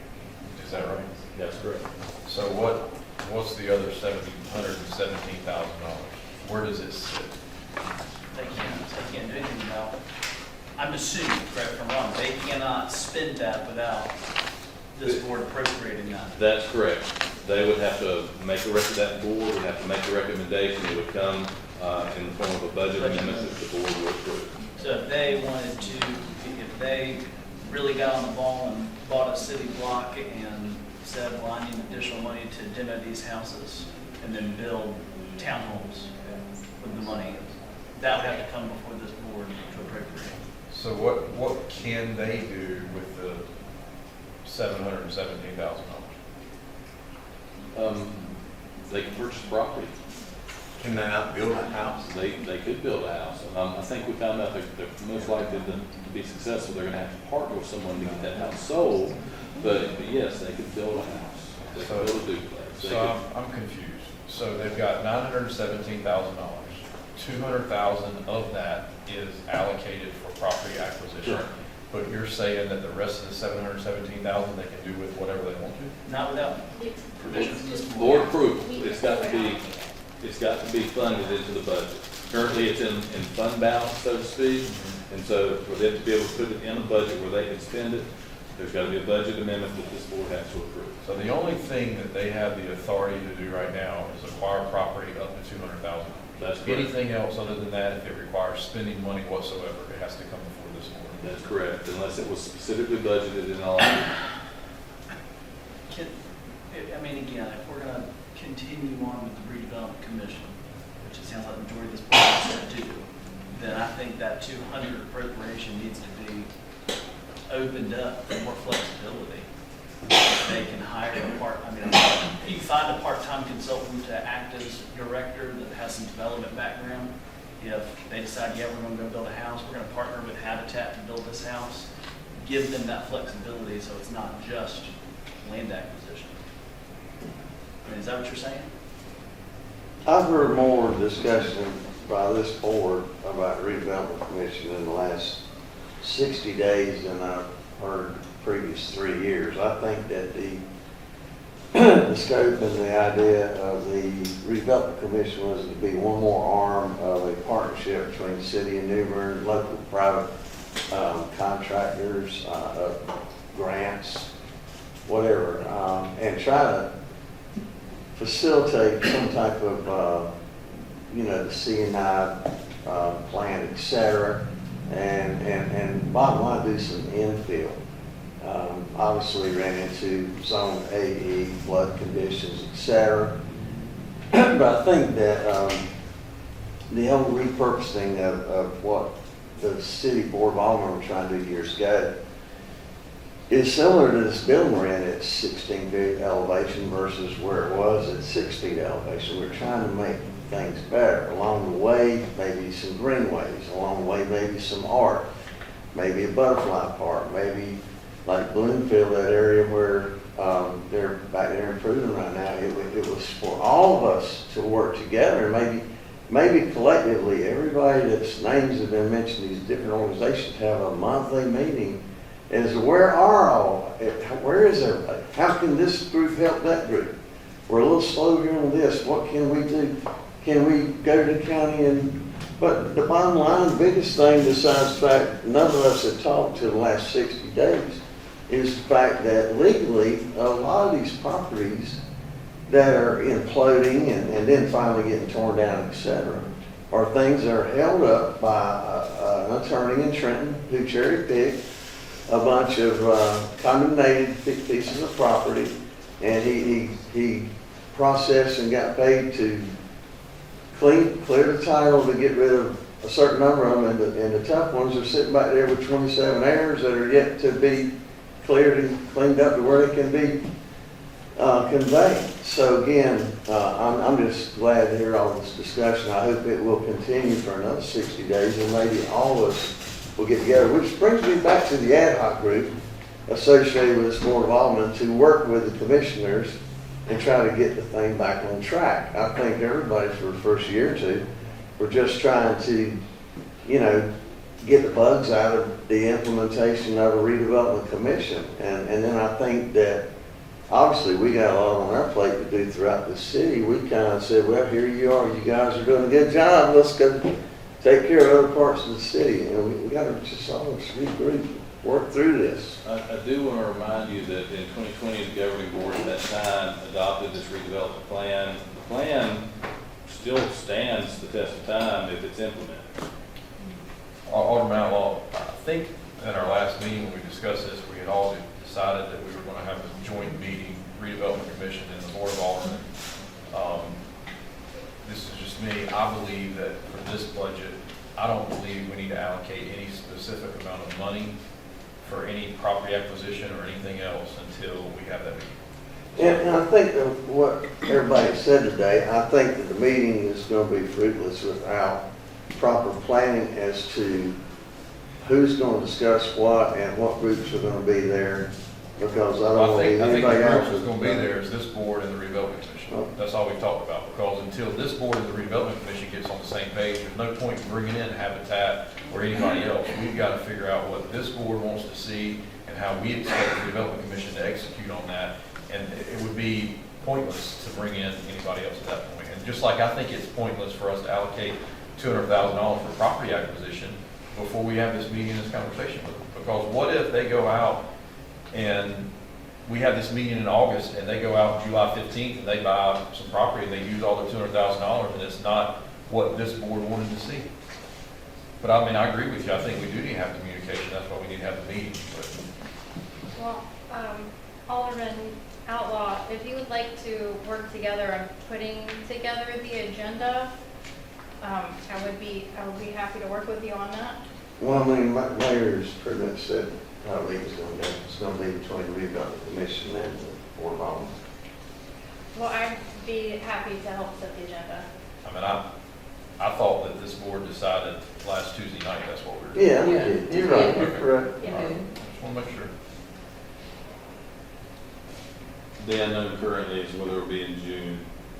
Is that right? That's correct. So what's the other $717,000? Where does it sit? They can't do anything about it. I'm assuming, correct if I'm wrong, they cannot spend that without this board appropriating that. That's correct. They would have to make that board would have to make a recommendation. It would come in the form of a budget amendment that the board would approve. So if they wanted to, if they really got on the ball and bought a city block and said, well, I need additional money to demo these houses and then build townhomes with the money, that would have to come before this board to appropriate. So what can they do with the $717,000? They can purchase property. Can they not build a house? They could build a house. I think we found out they're most likely to be successful. They're going to have to partner with someone to get that house sold. But yes, they could build a house. They could build a duplex. So I'm confused. So they've got $917,000. 200,000 of that is allocated for property acquisition. Sure. But you're saying that the rest of the 717,000 they can do with whatever they want to? Not without permission from this Board board. approval. It's got to be funded into the budget. Currently, it's in fund balance, so to speak. And so for them to be able to put it in a budget where they can spend it, there's got to be a budget amendment that this board has to approve. So the only thing that they have the authority to do right now is acquire property up to 200,000. That's correct. Anything else other than that, if it requires spending money whatsoever, it has to come before this board. That's correct, unless it was specifically budgeted in all. Again, if we're going to continue on with the redevelopment commission, which it sounds like the majority of this board wants to do, then I think that 200 appropriation needs to be opened up for more flexibility. They can hire you can find a part-time consultant to act as director that has some development background. If they decide, yeah, we're going to go build a house, we're going to partner with Habitat to build this house, give them that flexibility so it's not just land acquisition. Is that what you're saying? I've heard more discussion by this board about redevelopment commission in the last 60 days than I've heard the previous 3 years. I think that the scope and the idea of the redevelopment commission was to be one more arm of a partnership between the city of New Bern, local private contractors, grants, whatever, and try to facilitate some type of, the C&I plan, et cetera, and bottom line, do some infill. Obviously ran into zone AE, flood conditions, et cetera, But I think that the whole repurposing of what the city board of aldermen were trying to do years ago is similar to this building we're in at 16 feet elevation versus where it was at 6 feet elevation. We're trying to make things better. Along the way, maybe some greenways. Along the way, maybe some art. Maybe a butterfly park. Maybe like Bloomfield, that area where they're back there improving right now. It was for all of us to work together. Maybe collectively, everybody that's names have been mentioned, these different organizations have a monthly meeting. Is where is everybody? How can this group help that group? We're a little slow here on this. What can we do? Can we go to the county but the bottom line, the biggest thing besides the fact none of us have talked to the last 60 days is the fact that legally a lot of these properties that are imploding and then finally getting torn down, et cetera, are things that are held up by an attorney in Trenton who cherry-picked a bunch of condemnated pieces of property, and he processed and got paid to clear the title to get rid of a certain number of them, and the tough ones are sitting back there with 27 heirs that are yet to be cleared and cleaned up to where they can be conveyed. So again, I'm just glad to hear all this discussion. I hope it will continue for another 60 days, and maybe all of us will get together, which brings me back to the ad hoc group associated with this Board of Aldermen to work with the commissioners and try to get the thing back on track. I think everybody for the first year or two, we're just trying to, get the bugs out of the implementation of a redevelopment commission. And then I think that obviously we got a lot on our plate to do throughout the city. We kind of said, well, here you are, you guys are doing a good job, let's go take care of other parts of the city. And we got to just all regroup, work through this. I do want to remind you that in 2020, the governing board at that time adopted this redevelopment plan. The plan still stands the test of time if it's implemented. Alderman Outlaw, I think in our last meeting when we discussed this, we had all decided that we were going to have a joint meeting, redevelopment commission and the Board of Aldermen. This is just me. I believe that for this budget, I don't believe we need to allocate any specific amount of money for any property acquisition or anything else until we have that meeting. And I think that what everybody said today, I think that the meeting is going to be fruitless without proper planning as to who's going to discuss what and what groups are going to be there, because I don't want to leave I think anybody the out. group that's going to be there is this board and the redevelopment commission. That's all we've talked about, because until this board and the redevelopment commission gets on the same page, there's no point in bringing in Habitat or anybody else. We've got to figure out what this board wants to see and how we expect the redevelopment commission to execute on that. And it would be pointless to bring in anybody else at that point. And just like I think it's pointless for us to allocate $200,000 for property acquisition before we have this meeting and this conversation with them. Because what if they go out and we have this meeting in August and they go out July 15th and they buy some property and they use all their $200,000 and it's not what this board wanted to see. But I mean, I agree with you. I think we do need to have communication. That's why we need to have the meeting. Well, Alderman Outlaw, if you would like to work together on putting together the agenda, I would be happy to work with you on that. Well, I mean, Mayor's pretty much said how the meeting's going to go. It's going to be between the redevelopment commission and the Board of Aldermen. Well, I'd be happy to help set the agenda. I mean, I thought that this board decided last Tuesday night that's what we were doing. Yeah, we did. You're right. You're correct. Yeah. All right. Just want to make sure. The unknown currently is whether it'll be in June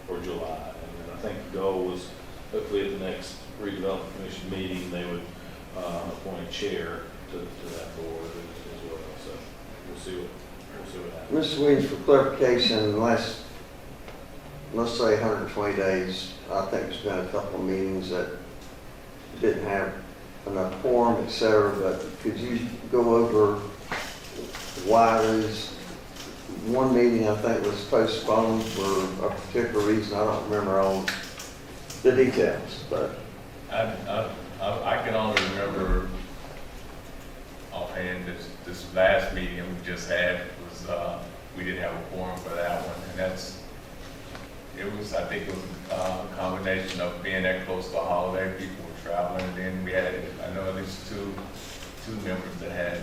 or July. And I think the goal was hopefully at the next redevelopment commission meeting, they would appoint a chair to that board as well. So we'll see what happens. Mr. Williams, for clarification, in the last, let's say 120 days, I think there's been a couple of meetings that didn't have enough quorum, et cetera, but could you go over why there's one meeting I think was postponed for a particular reason? I don't remember all the details, but. I can only remember offhand this last meeting we just had was, we didn't have a quorum for that one, and that's I think it was a combination of being that close to a holiday, people were traveling, and then we had, I know at least two members that had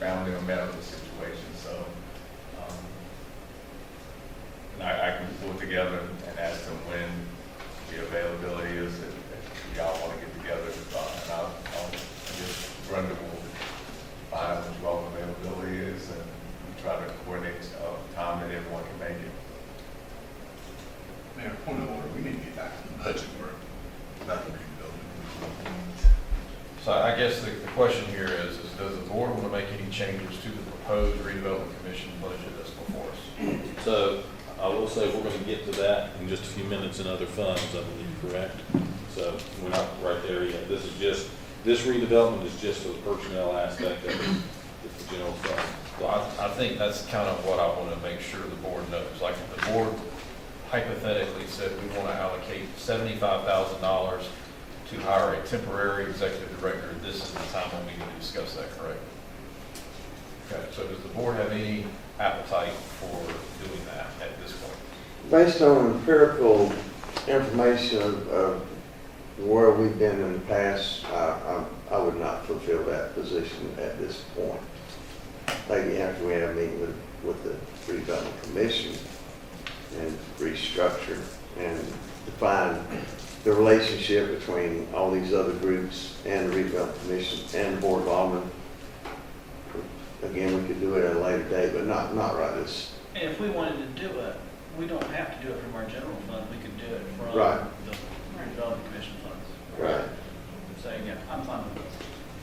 family or medical situations, so, and I can pull together and ask them when the availability is, if y'all want to get together, and I guess Brenda will find out what you all availability is, and try to coordinate a time that everyone can make it. Mayor, point of order, we need to get back to the budget work, not the rebuilding. So I guess the question here is does the board want to make any changes to the proposed redevelopment commission budget that's before us? So I will say we're going to get to that in just a few minutes in other funds, I believe, correct? So we're not right there yet. This redevelopment is just for the personnel aspect of it, it's the general fund. Well, I think that's kind of what I want to make sure the board knows. Like if the board hypothetically said we want to allocate $75,000 to hire a temporary executive director, this is the time when we need to discuss that, correct? Okay, so does the board have any appetite for doing that at this point? Based on empirical information of where we've been in the past, I would not fulfill that position at this point. Maybe after we have a meeting with the redevelopment commission and restructure and define the relationship between all these other groups and the redevelopment commission and the board of aldermen. Again, we could do it at a later date, but not right this. And if we wanted to do it, we don't have to do it from our general fund, we could do it from Right. the redevelopment commission funds. Right. So, yeah, I'm fine with this.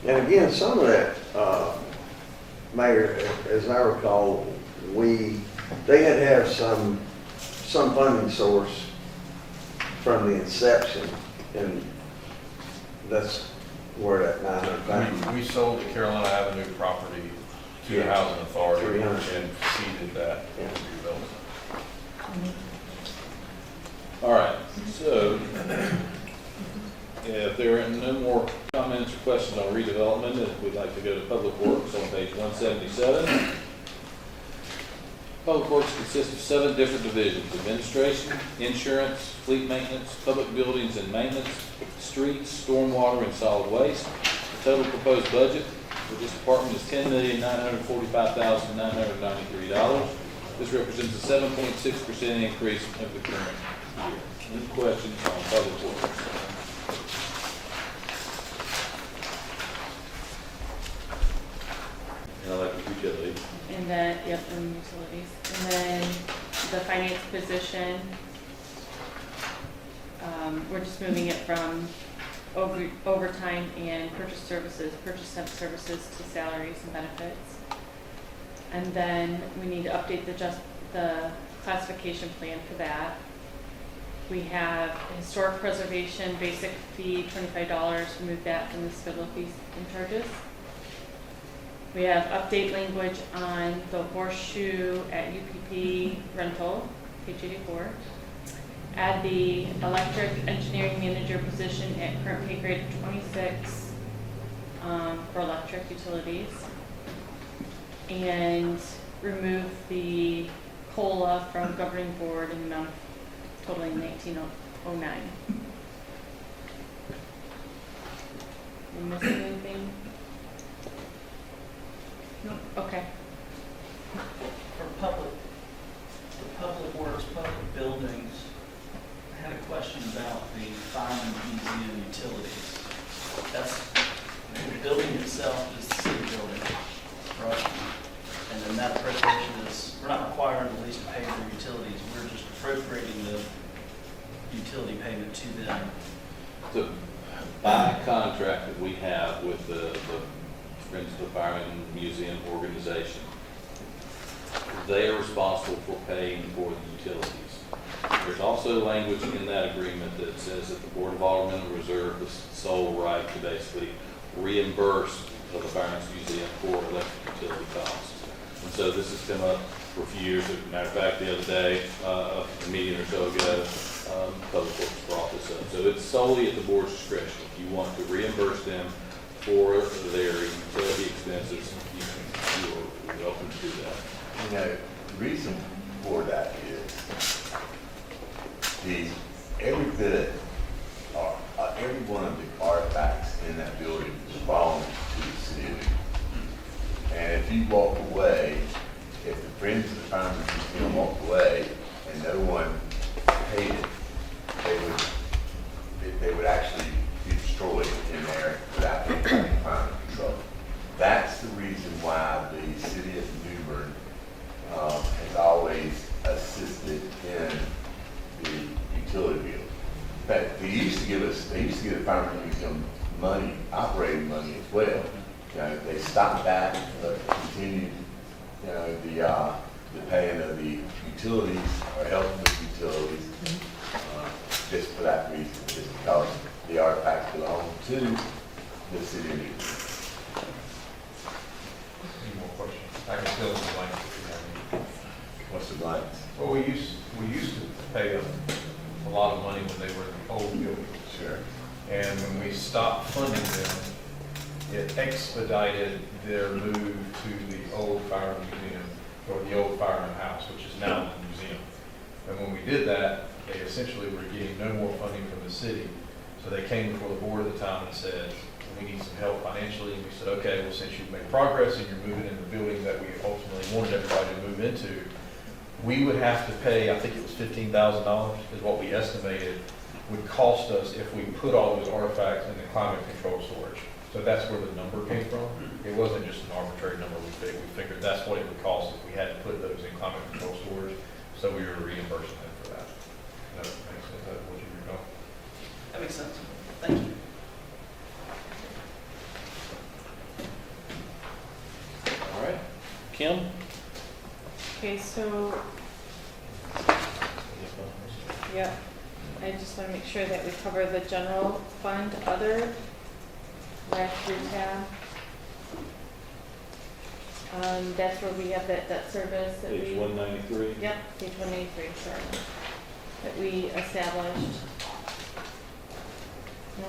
And again, some of that, Mayor, as I recall, they had to have some funding source from the inception, and that's where that $900,000. We sold the Carolina Avenue property to the Housing Authority 300. and seeded that Yeah. redevelopment. All right, so if there are no more comments or questions on redevelopment, if we'd like to go to Public Works on page 177. Public Works consists of 7 different divisions: administration, insurance, fleet maintenance, public buildings and maintenance, streets, stormwater, and solid waste. The total proposed budget for this department is $10,945,993. This represents a 7.6% increase of the current year. Any questions on Public Works? And electric utility. And then, yep, and utilities. And then the finance position, we're just moving it from overtime and purchase temp services to salaries and benefits. And then we need to update the classification plan for that. We have historic preservation, basic fee, $25, remove that from the schedule of fees and charges. We have update language on the horseshoe at UPP rental, page 84. Add the electric engineering manager position at current pay grade 26 for electric utilities. And remove the COLA from governing board in the amount totaling $1909. Am I missing anything? No. Okay. For the public works, public buildings, I had a question about the fireman museum utilities. The building itself is the city building, right? And then that appropriation is, we're not requiring the lease to pay for utilities, we're just appropriating the utility payment to them. The by contract that we have with the Friends of the Fireman Museum organization, they are responsible for paying for the utilities. There's also language in that agreement that says that the Board of Aldermen reserve the sole right to basically reimburse the Fireman's Museum for electric utility costs. And so this has come up for a few years. As a matter of fact, the other day, a meeting or so ago, Public Works brought this up. So it's solely at the board's discretion. If you want to reimburse them for their utility expenses, you are welcome to do that. You know, the reason for that is every bit, every one of the artifacts in that building belongs to the city of Newbern. And if you walk away, if the Friends of the Firemen's Museum walked away and no one paid it, they would actually be destroyed in there without any kind of climate control. That's the reason why the city of Newbern has always assisted in the utility bill. In fact, they used to give the Firemen's Museum money, operating money as well. You know, they stopped that, but continued, you know, the paying of the utilities or helping with utilities, just for that reason, just because the artifacts belong to the city of Newbern. Any more questions? I can fill in the blanks if you have any. What's the blanks? Well, we used to pay them a lot of money when they were in the old building. Sure. And when we stopped funding them, it expedited their move to the old fire museum, or the old fireman house, which is now the museum. And when we did that, they essentially were getting no more funding from the city. So they came before the board at the time and said, we need some help financially. And we said, okay, well, since you've made progress and you're moving in the building that we ultimately wanted everybody to move into, we would have to pay, I think it was $15,000 is what we estimated would cost us if we put all those artifacts in the climate control storage. So that's where the number came from. It wasn't just an arbitrary number we figured. We figured that's what it would cost if we had to put those in climate control storage. So we were reimbursing them for that. That makes sense. That's what you know. That makes sense. Thank you. All right. Kim? Okay, so, yeah, I just want to make sure that we cover the general fund, other, last three tab. That's where we have that debt service that we. Page 193. Yep, page 183, sorry, that we established. No.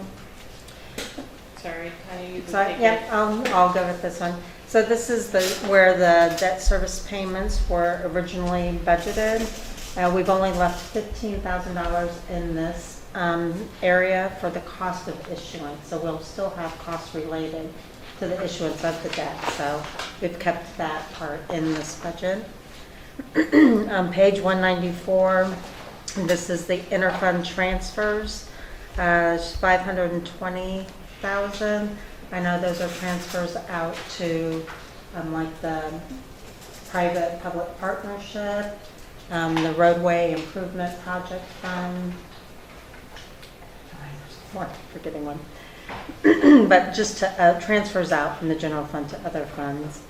Sorry, kind of you. So, yep, I'll go with this one. So this is where the debt service payments were originally budgeted. We've only left $15,000 in this area for the cost of issuance. So we'll still have costs related to the issuance of the debt. So we've kept that part in this budget. On page 194, this is the interfund transfers, $520,000. I know those are transfers out to like the private public partnership, the roadway improvement project fund. More, forgetting one. But just to, transfers out from the general fund to other funds.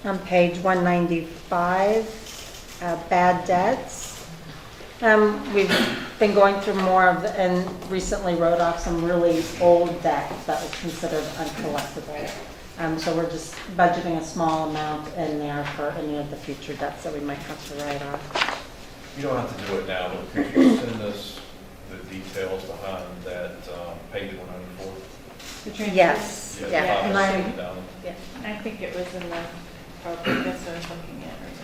On page 195, bad debts. We've been going through more of, and recently wrote off some really old debt that was considered uncollectible. So we're just budgeting a small amount in there for any of the future debts that we might have to write off. You don't have to do it now, but could you send us the details behind that page 194? The transfer? Yes, Yeah, yeah. And Yeah, I think it was in the, probably, that's what I was looking at right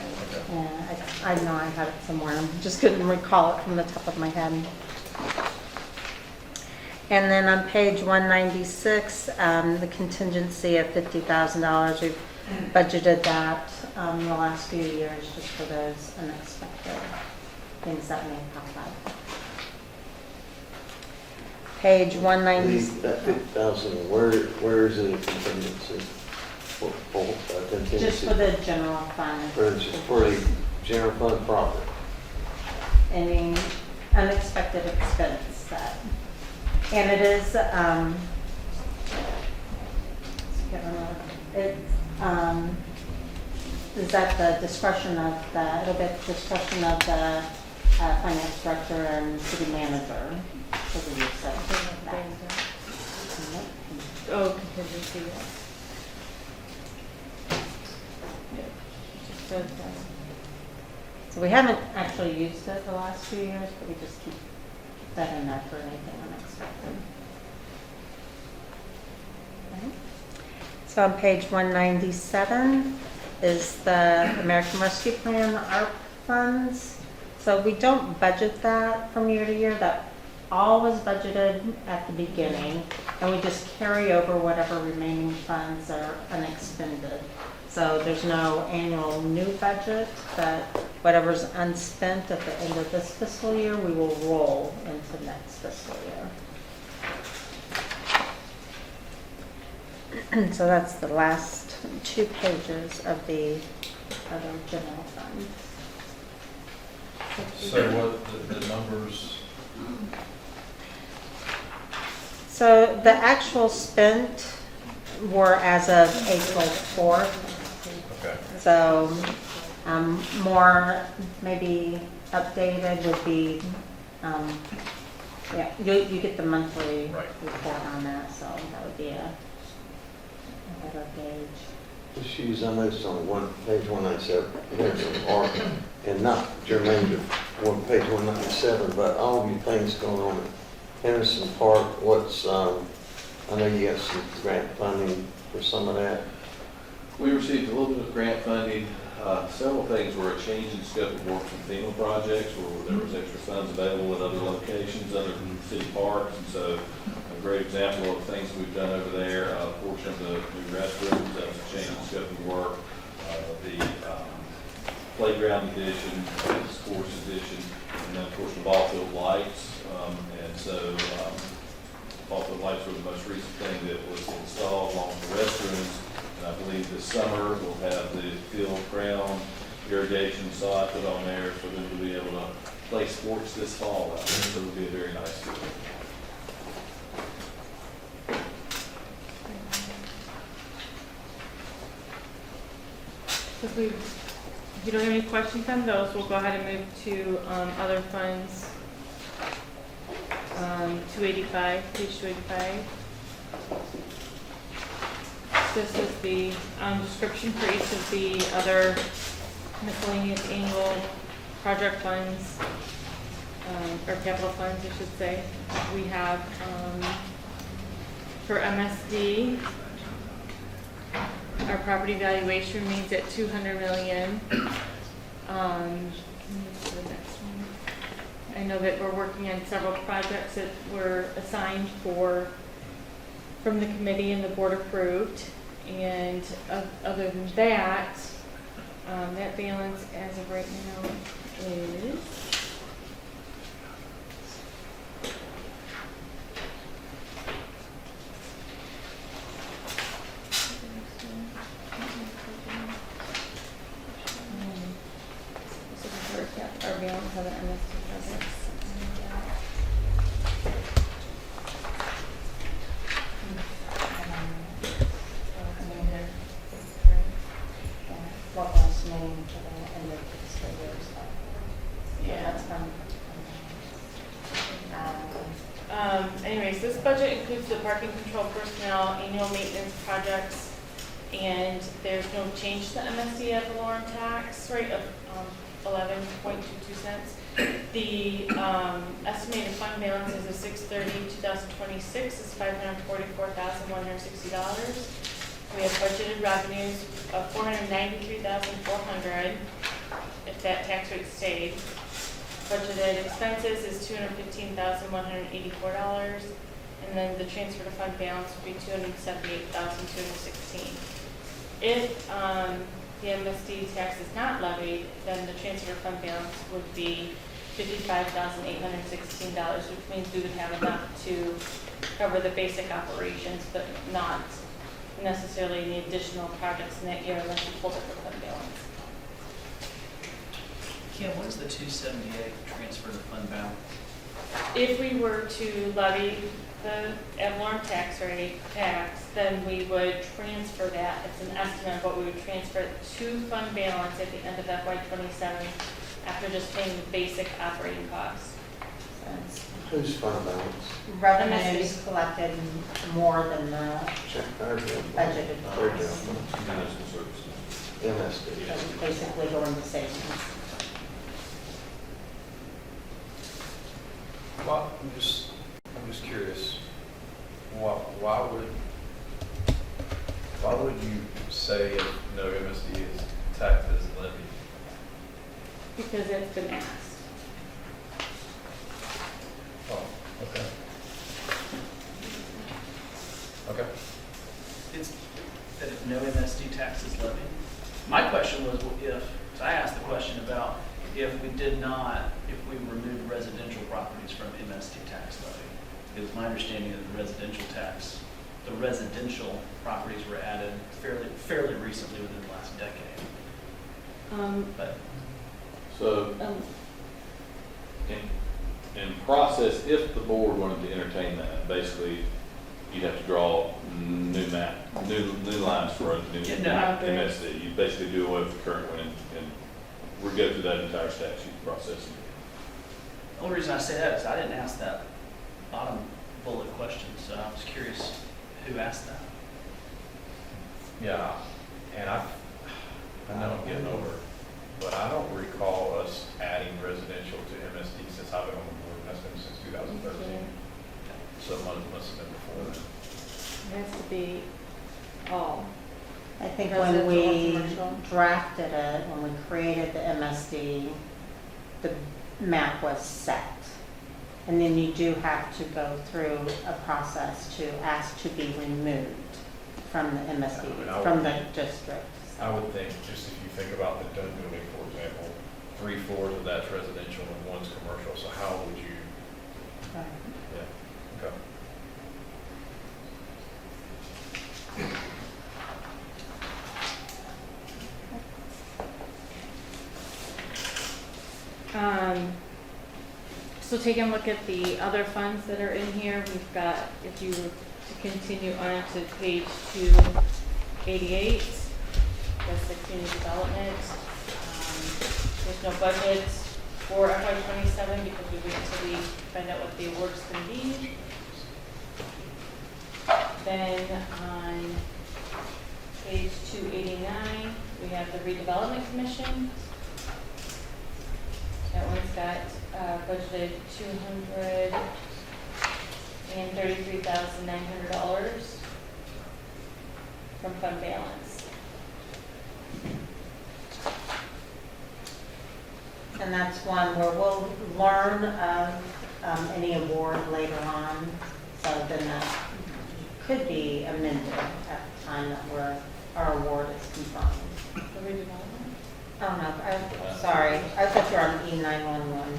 now. yeah, I know I have it somewhere. I just couldn't recall it from the top of my head. And then on page 196, the contingency of $50,000, we've budgeted that the last few years just for those unexpected things that may pop up. Page 190. That 50,000, where is it in contingency? Contingency? Just for the general fund. Just for the general fund profit? Any unexpected expense that, and it is, is at the discretion of the, it'll be at the discretion of the finance director and city manager. So we use that. Oh, contingency, yeah. Just said that. So we haven't actually used it the last few years, but we just keep that in there for anything unexpected. Okay. So on page 197 is the American Rescue Plan, ARP funds. So we don't budget that from year to year, that all was budgeted at the beginning, and we just carry over whatever remaining funds are unexpended. So there's no annual new budget, but whatever's unspent at the end of this fiscal year, we will roll into next fiscal year. So that's the last 2 pages of the other general fund. So what, the numbers, So the actual spent were as of April 4th. okay. So more maybe updated would be, yeah, you get the monthly Right. report on that, so that would be a better gauge. Issues I noticed on page 197, Henderson Park, and not germane to page 197, but all of you things going on at Henderson Park, what's, I know you got some grant funding for some of that. We received a little bit of grant funding. Several things were a change in scope of work from FEMA projects where there was extra funds available at other locations other than city parks. And so a great example of things we've done over there, a portion of the new restrooms, that was a change in scope of work. The playground addition, the sports addition, and then of course the ball field lights. And so ball field lights were the most recent thing that was installed along with the restrooms. I believe this summer we'll have the field ground irrigation sod put on there for them to be able to play sports this fall out there. So it'll be a very nice deal. If you don't have any questions on those, we'll go ahead and move to other funds. 285, page 285. This is the description for each of the other miscellaneous annual project funds, or capital funds, I should say. We have for MSD, our property valuation remains at 200 million. The next one. I know that we're working on several projects that were assigned from the committee and the board approved. And other than that, that balance as of right now is our balance of the MSD projects. What was named for the end of the fiscal year, so. Yeah. That's fun. Anyways, this budget includes the parking control personnel, annual maintenance projects, and there's no change to the MSD ad valorem tax rate of 11.22 cents. The estimated fund balance as of 6/30/2026 is $544,160. We have budgeted revenues of $493,400 if that tax rate stayed. Budgeted expenses is $215,184, and then the transfer to fund balance would be $278,216. If the MSD tax is not levied, then the transfer to fund balance would be $55,816, which means we would have enough to cover the basic operations, but not necessarily any additional projects in that year unless you pull it from fund balance. Kim, what is the 278 transfer to fund balance? If we were to levy the ad valorem tax, then we would transfer that. It's an estimate of what we would transfer to fund balance at the end of FY27 after just paying the basic operating costs. Who's fund balance? Revenues collected more than the Check our bill. budgeted Their costs. bill. Municipal services. MSD. So basically going to savings. Well, I'm just curious, why would you say if no MSD is taxed as levied? Because it's been asked. question was if, so I asked the question about if we did not, if we removed residential properties from MST tax levy. It was my understanding that the residential properties were added fairly recently within the last decade. But So, in process, if the board wanted to entertain that, basically, you'd have to draw new lines for a new MSD. You basically do away with the current one and we go through that entire statute process. the only reason I say that is I didn't ask that bottom bullet question, so I was curious who asked that. Yeah, and I know I'm getting over it, but I don't recall us adding residential to MSD since I've been on the board, and that's been since 2013. So it must have been before then. It has to be all. I think when Residential or we commercial? drafted it, when we created the MSD, the map was set. And then you do have to go through a process to ask to be removed from the MSD, from the district. I would think, just if you think about the Dunn building, for example, 3 floors of that's residential and 1's commercial, so how would you, Right. yeah, okay. So taking a look at the other funds that are in here, we've got, if you were to continue on to page 288, that's the community development. There's no budget for FY27 because we wait until we find out what the award's going to be. Then on page 289, we have the redevelopment commission. That one's got budgeted $233,900 from fund balance. And that's one where we'll learn of any award later on, so then that could be amended at the time that our award is confirmed. The redevelopment? Oh, no, I'm sorry, I thought you were on E911.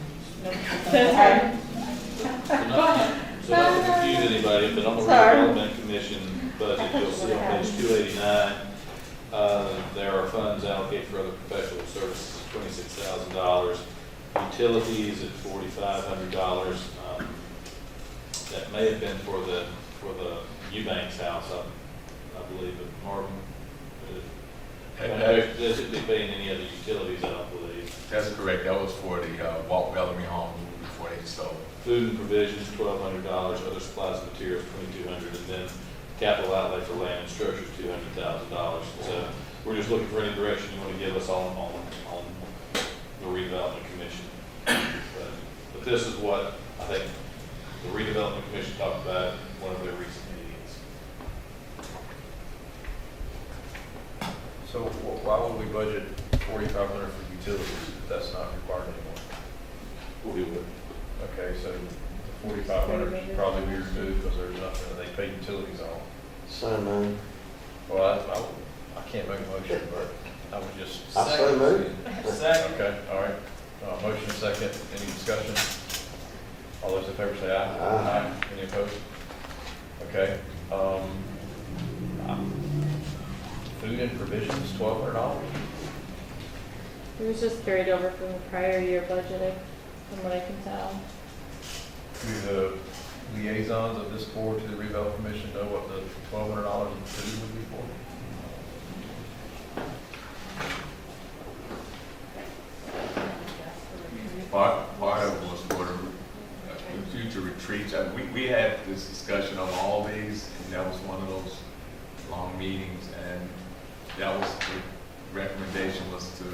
So not to confuse anybody, but on the Sorry. redevelopment commission budget, you'll see on page 289, there are funds allocated for other professional services, $26,000. Utilities at $4,500. That may have been for the Eubanks house, I believe, but Marvin, they shouldn't be paying any other utilities, I don't believe. That's correct. That was for the Walt Bellamy home before they sold. Food and provisions, $1,200, other supplies and materials, $2,200, and then capital outlay for land and structures, $200,000. So we're just looking for any direction you want to give us on the redevelopment commission. But this is what I think the redevelopment commission talked about in one of their recent meetings. So why would we budget 4,500 for utilities if that's not required anymore? We would. Okay, so the 4,500 should probably be removed because there's nothing that they pay utilities on. So moved. Well, I can't make a motion, but I would just. I so moved. Second. Okay, all right. Motion second. Any discussion? All those in favor say aye. Aye. Any opposed? Okay. Food and provisions, $1,200. It was just carried over from the prior year budget, from what I can tell. Do the liaisons of this board to the redevelopment commission know what the $1,200 in food would be for? Part of it was for the future retreats. We had this discussion on all these, and that was one of those long meetings, and that was the recommendation was to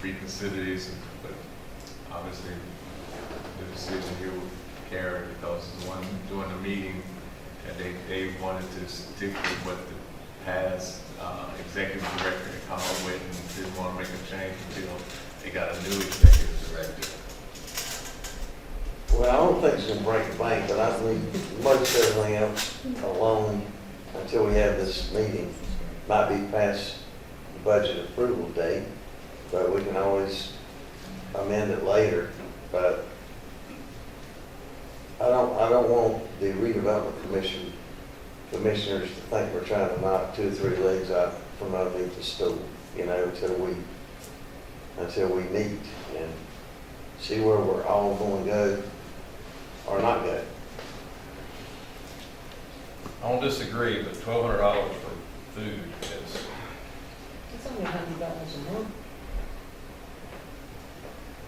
reconsider these, but obviously the decision here would carry because the one during the meeting, and they wanted to stick with what the past executive director had come up with and didn't want to make a change until they got a new executive director. Well, I don't think it's gonna break the bank, but I leave most everything else alone until we have this meeting. Might be past the budget approval date, but we can always amend it later. But I don't want the redevelopment commissioners to think we're trying to knock 2 or 3 legs out from underneath the stool, you know, until we meet and see where we're all going to go or not go. I don't disagree, but $1,200 for food is, It's only $100 a month.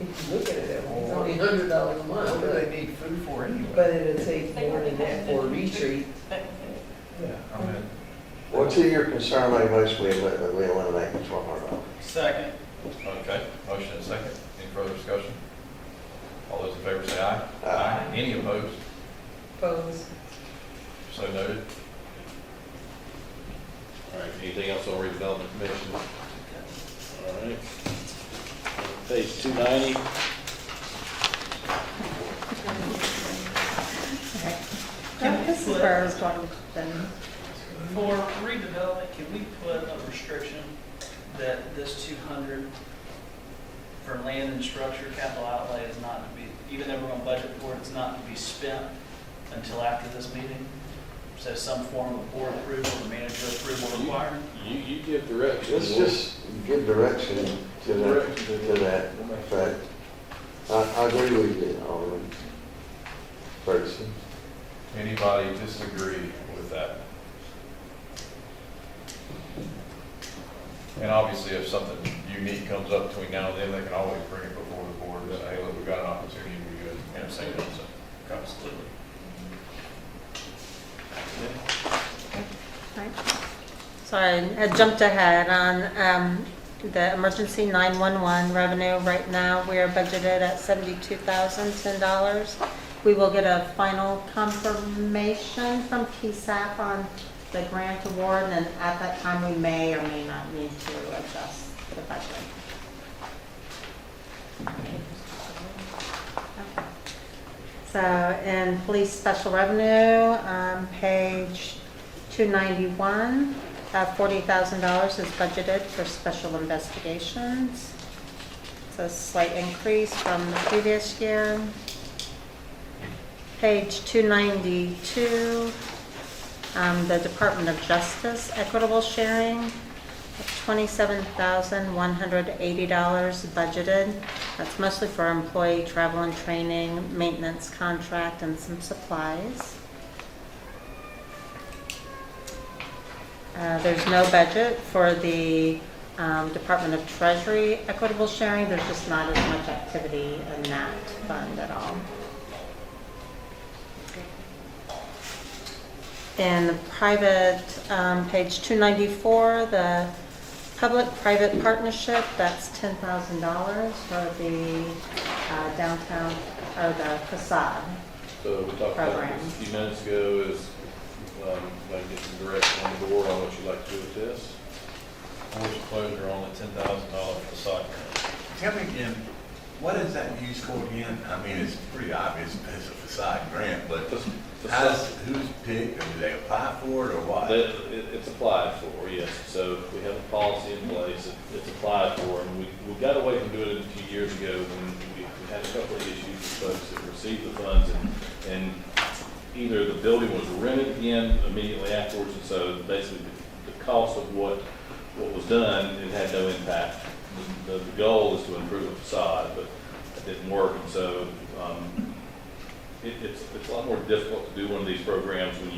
If you look at it that way, it's only $100 a month. What do they need food for anyway? But it'll take more than that for a retreat. Yeah, I mean, Well, to your concern, make a motion, we eliminate the $1,200. Second. okay, motion and second. Any further discussion? All those in favor say aye. Aye. Any opposed? Pose. So noted. All right, anything else on redevelopment commission? All right. Page 290. This is where I was talking then. For redevelopment, can we put a restriction that this 200 for land and structure capital outlay is not to be, even though we're on budget for it, it's not to be spent until after this meeting? So some form of board approval or manager approval required? You give direction. Let's just give direction to that effect. I agree with you, Alderman Ferguson. Anybody disagree with that? And obviously, if something unique comes up between now and then, they can always bring it before the board and say, hey, look, we've got an opportunity to do it, and say no, so, absolutely. Right. Sorry, I jumped ahead on the emergency 911 revenue. Right now, we are budgeted at $72,010. We will get a final confirmation from PSAP on the grant award, and at that time, we may or may not need to adjust the budget. Okay. So, in police special revenue, page 291, $40,000 is budgeted for special investigations. It's a slight increase from the previous year. Page 292, the Department of Justice equitable sharing, $27,180 budgeted. That's mostly for employee travel and training, maintenance contract, and some supplies. There's no budget for the Department of Treasury equitable sharing. There's just not as much activity in that fund at all. In the private, page 294, the public-private partnership, that's $10,000 for the downtown, or the facade. So we talked about Program. this a few minutes ago, is like get some direction on the board on what you'd like to do with this. Full disclosure on the $10,000 facade grant. Tell me again, what is that used for again? I mean, it's pretty obvious it's a facade grant, but who's picked, or do they apply for it, or what? It's applied for, yes. So we have a policy in place, it's applied for, and we got away from doing it a few years ago when we had a couple of issues with folks that received the funds, and either the building was rented again immediately afterwards, and so basically the cost of what was done, it had no impact. The goal is to improve the facade, but it didn't work, and so it's a lot more difficult to do one of these programs when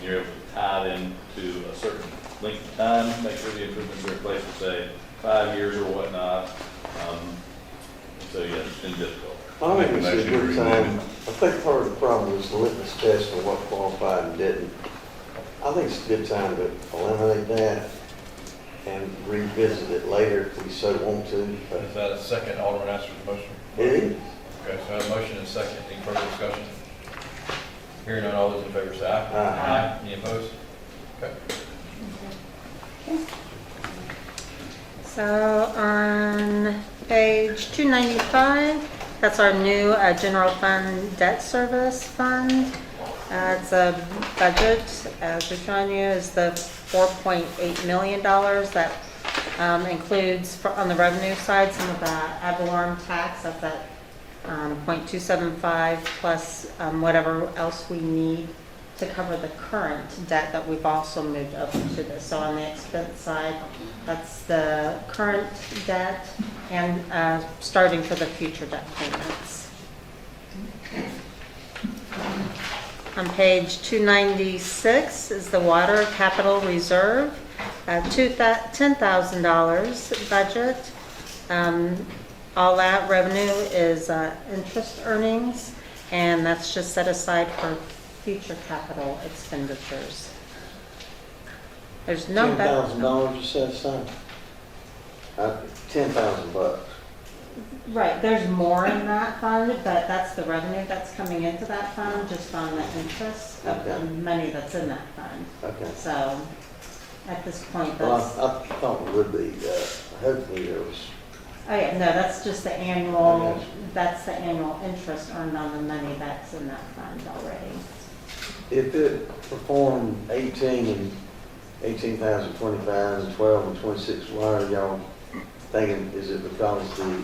you're able to tie them to a certain length of time, make sure the improvements are in place for, say, 5 years or whatnot. So yeah, it's been difficult. I think it's a good time. I think part of the problem was the litmus test of what qualified and didn't. I think it's a good time to eliminate that and revisit it later if we so want to. Is that a second, Alderman Astor's motion? It is. Okay, so I have a motion and a second. Any further discussion? Hearing none, all those in favor say aye. Aye. Any opposed? Okay. So on page 295, that's our new general fund debt service fund. It's a budget, as we've shown you, is the $4.8 million that includes, on the revenue side, some of the ad valorem tax at that 0.275 plus whatever else we need to cover the current debt that we've also moved over to this. So on the expense side, that's the current debt and starting for the future debt payments. On page 296 is the water capital reserve, $10,000 budget. All that revenue is interest earnings, and that's just set aside for future capital expenditures. There's no $10,000 you set aside? $10,000. Right, there's more in that fund, but that's the revenue that's coming into that fund, just on the interest of the money that's in that fund. Okay. So, at this point, Well, that's, I thought it would be, hopefully there was, oh yeah, no, that's just the annual, that's the annual interest earned on the money that's in that fund already. if it performed 18,000, 25, and 12, and 26, why are y'all thinking, is it because the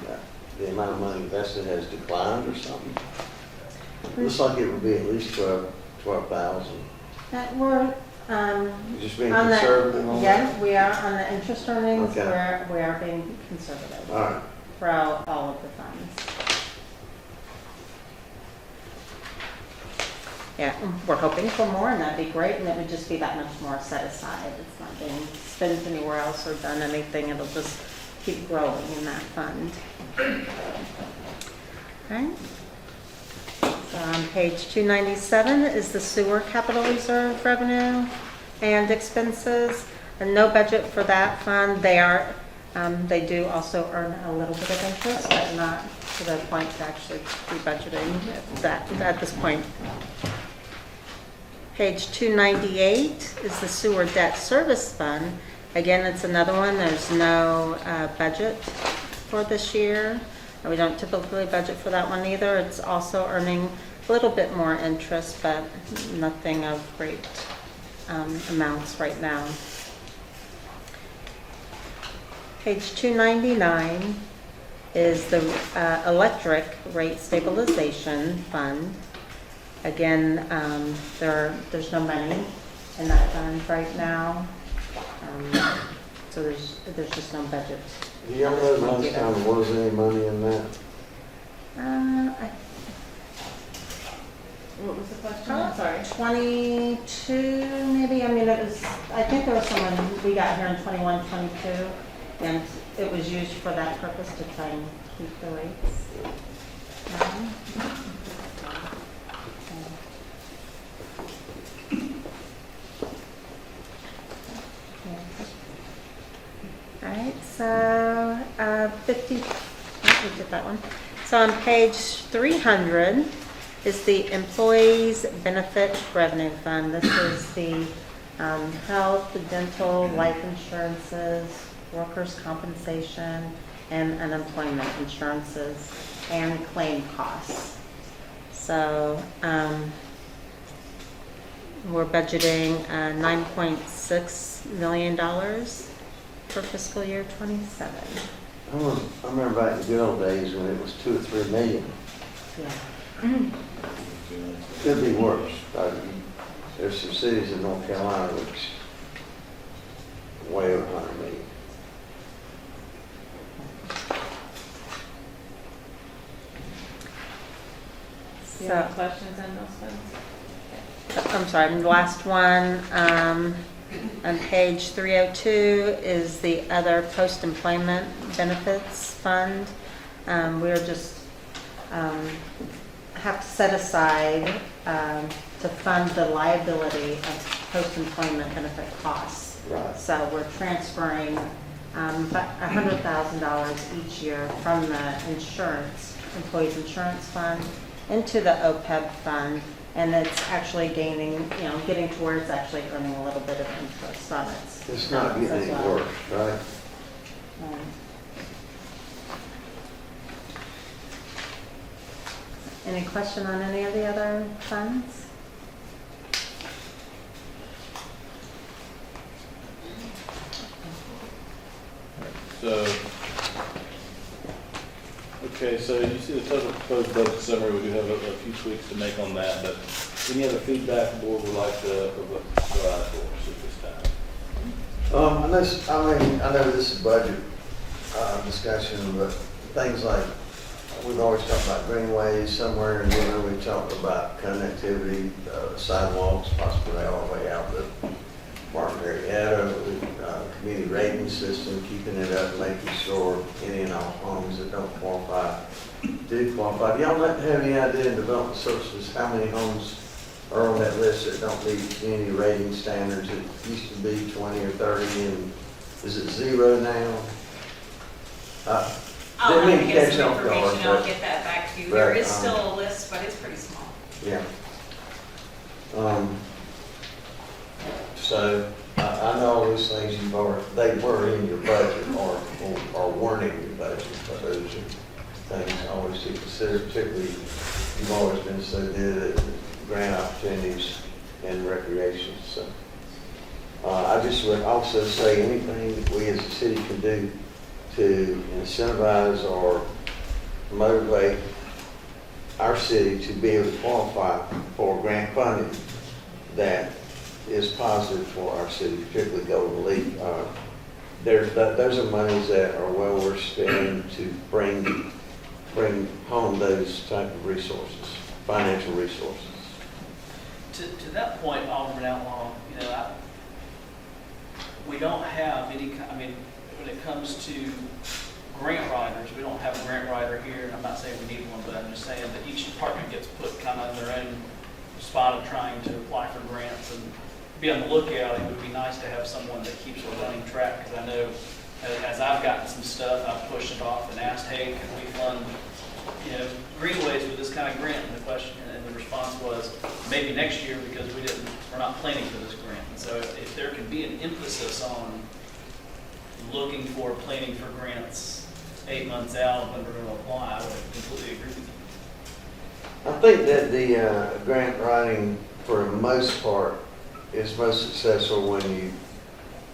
amount of money invested has declined or something? Looks like it would be at least 12,000. That we're, Just being on the- conservative on yeah, that? we are on the interest earnings, Okay. we are being conservative. All right. For all of the funds. Yeah, we're hoping for more, and that'd be great, and it would just be that much more set aside. It's not being spent anywhere else or done anything, it'll just keep growing in that fund. Okay. So on page 297 is the sewer capital reserve revenue and expenses, and no budget for that fund. They do also earn a little bit of interest, but not to the point to actually be budgeting that at this point. Page 298 is the sewer debt service fund. Again, it's another one. There's no budget for this year. We don't typically budget for that one either. It's also earning a little bit more interest, but nothing of great amounts right now. Page 299 is the electric rate stabilization fund. Again, there's no money in that fund right now, so there's just no budget. Do y'all know last time there was any money in that? What was the question? I'm sorry. 22 maybe, I mean, it was, I think there was someone, we got here in 21, 22, and it was used for that purpose to try and keep the rates. All right, so 50, we did that one. So on page 300 is the Employees Benefit Revenue Fund. This is the health, dental, life insurances, workers' compensation, and unemployment insurances, and claim costs. So we're budgeting $9.6 million for fiscal year 27. I remember back in the good old days when it was 2 or 3 million. Yeah. Could be worse. There's some cities in North Carolina which way over 100 million. Do you have any questions on those funds? I'm sorry, the last one, on page 302 is the other post-employment benefits fund. We're just, have to set aside to fund the liability of post-employment benefit costs. Right. So we're transferring $100,000 each year from the insurance, employees insurance fund, into the OPEB fund, and it's actually gaining, getting to where it's actually earning a little bit of interest on it. It's not getting any worse, right? Any question on any of the other funds? so you see the total proposed budget summary, we do have a few tweaks to make on that, but any other feedback the board would like to provide for us at this time? I know this is budget discussion, but things like, we've always talked about greenways somewhere, and we've talked about connectivity, sidewalks, possibly all the way out to Martin Marietta, community rating system, keeping it up, making sure any and all homes that don't qualify do qualify. Do y'all have any idea in development services how many homes are on that list that don't meet community rating standards? It used to be 20 or 30, and is it 0 now? I'll Didn't mean have to to get catch some off guard, information, I'll but- get that back to you. but, There is still a list, but it's pretty small. Yeah. So I know all those things they were in your budget or weren't in your budget, but those are things always to consider, particularly you've always been so good at grant opportunities and recreation. So I just would also say anything that we as a city can do to incentivize or motivate our city to be able to qualify for grant funding that is positive for our city, particularly Golden Leaf. Those are monies that are well worth spending to bring home those type of resources, financial resources. To that point, Alderman Outlaw, we don't have any, when it comes to grant writers, we don't have a grant writer here, and I'm not saying we need one, but I'm just saying that each department gets put kind of in their own spot of trying to apply for grants and be on the lookout. It would be nice to have someone that keeps a running track, because I know as I've gotten some stuff, I've pushed it off and asked, hey, can we fund, greenways with this kind of grant? And the question, and the response was, maybe next year, because we're not planning for this grant. And so if there can be an emphasis on looking for planning for grants 8 months out when we're going to apply, I would completely agree with you. I think that the grant writing, for the most part, is most successful when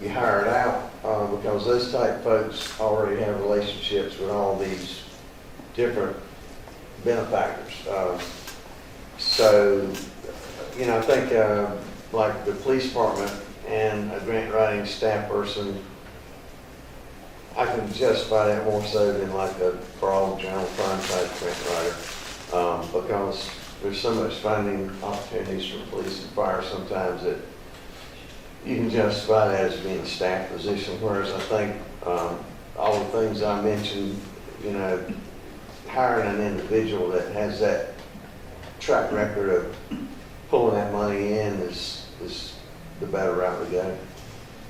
you hire it out, because those type folks already have relationships with all these different benefactors. So, I think like the police department and a grant writing staff person, I can justify that more so than like a broad general fund type grant writer, because there's so much funding opportunities for police and fire sometimes that you can justify that as being a staff position, whereas I think all the things I mentioned, hiring an individual that has that track record of pulling that money in is the better route to go.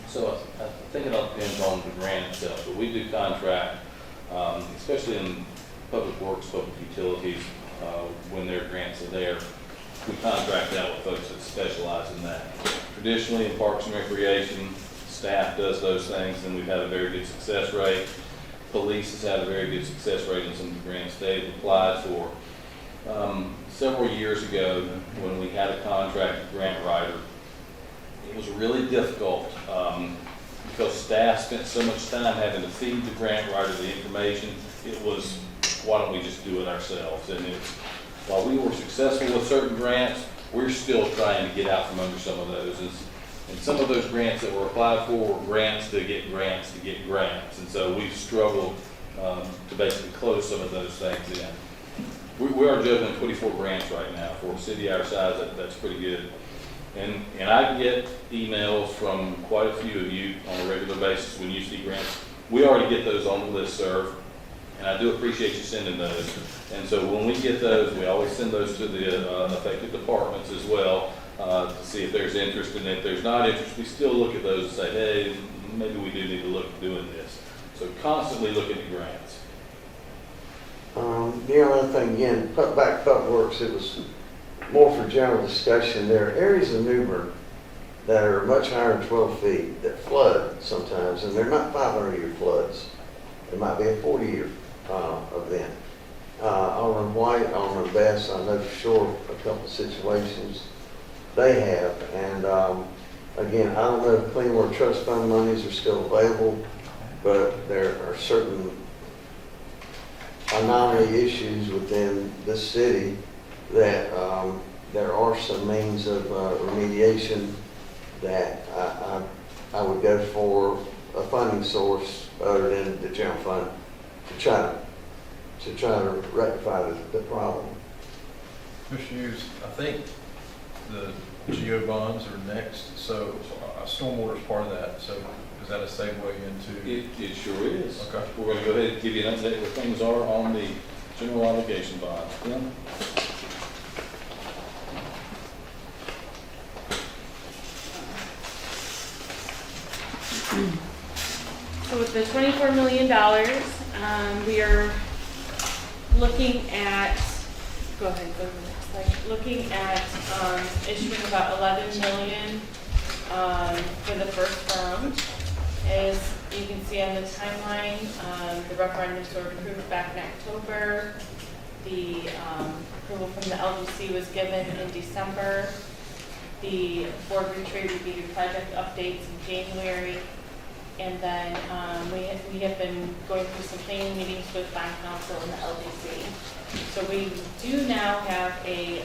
So I think it all depends on the grant itself, but we do contract, especially in public works, public utilities, when their grants are there, we contract out with folks that specialize in that. Traditionally, in Parks and Recreation, staff does those things, and we've had a very good success rate. Police has had a very good success rate in some of the grants they've applied for. Several years ago, when we had a contracted grant writer, it was really difficult because staff spent so much time having to feed the grant writer the information. It was, why don't we just do it ourselves? And while we were successful with certain grants, we're still trying to get out from under some of those. And some of those grants that were applied for were grants to get grants to get grants. And so we've struggled to basically close some of those things in. We are juggling 24 grants right now. For a city our size, that's pretty good. And I get emails from quite a few of you on a regular basis when you see grants. We already get those on the listserv, and I do appreciate you sending those. And so when we get those, we always send those to the affected departments as well to see if there's interest. And if there's not interest, we still look at those and say, hey, maybe we do need to look at doing this. So constantly looking at grants. The only thing, again, back Public Works, it was more for general discussion. There are areas of Newburgh that are much higher than 12 feet that flood sometimes, and they're not 500-year floods. It might be a 40-year event. Alderman White, Alderman Bass, I know for sure a couple of situations they have. And again, I don't know if Clean Water Trust Fund monies are still available, but there are certain anomaly issues within the city, that there are some means of remediation that I would go for a funding source other than the general fund to try to rectify the problem. Mr. Hughes, I think the GO bonds are next, so stormwater is part of that, so is that a segue into? It sure is. Okay. We're going to go ahead and give you an update where things are on the general obligation bonds. Tim? So with the $24 million, we are looking at, go ahead, go to the next slide. Looking at issuing about $11 million for the first round. As you can see on the timeline, the referendums were approved back in October. The approval from the LGC was given in December. The board retreat reviewed project updates in January. And then we have been going through some planning meetings with bond council and the LGC. So we do now have a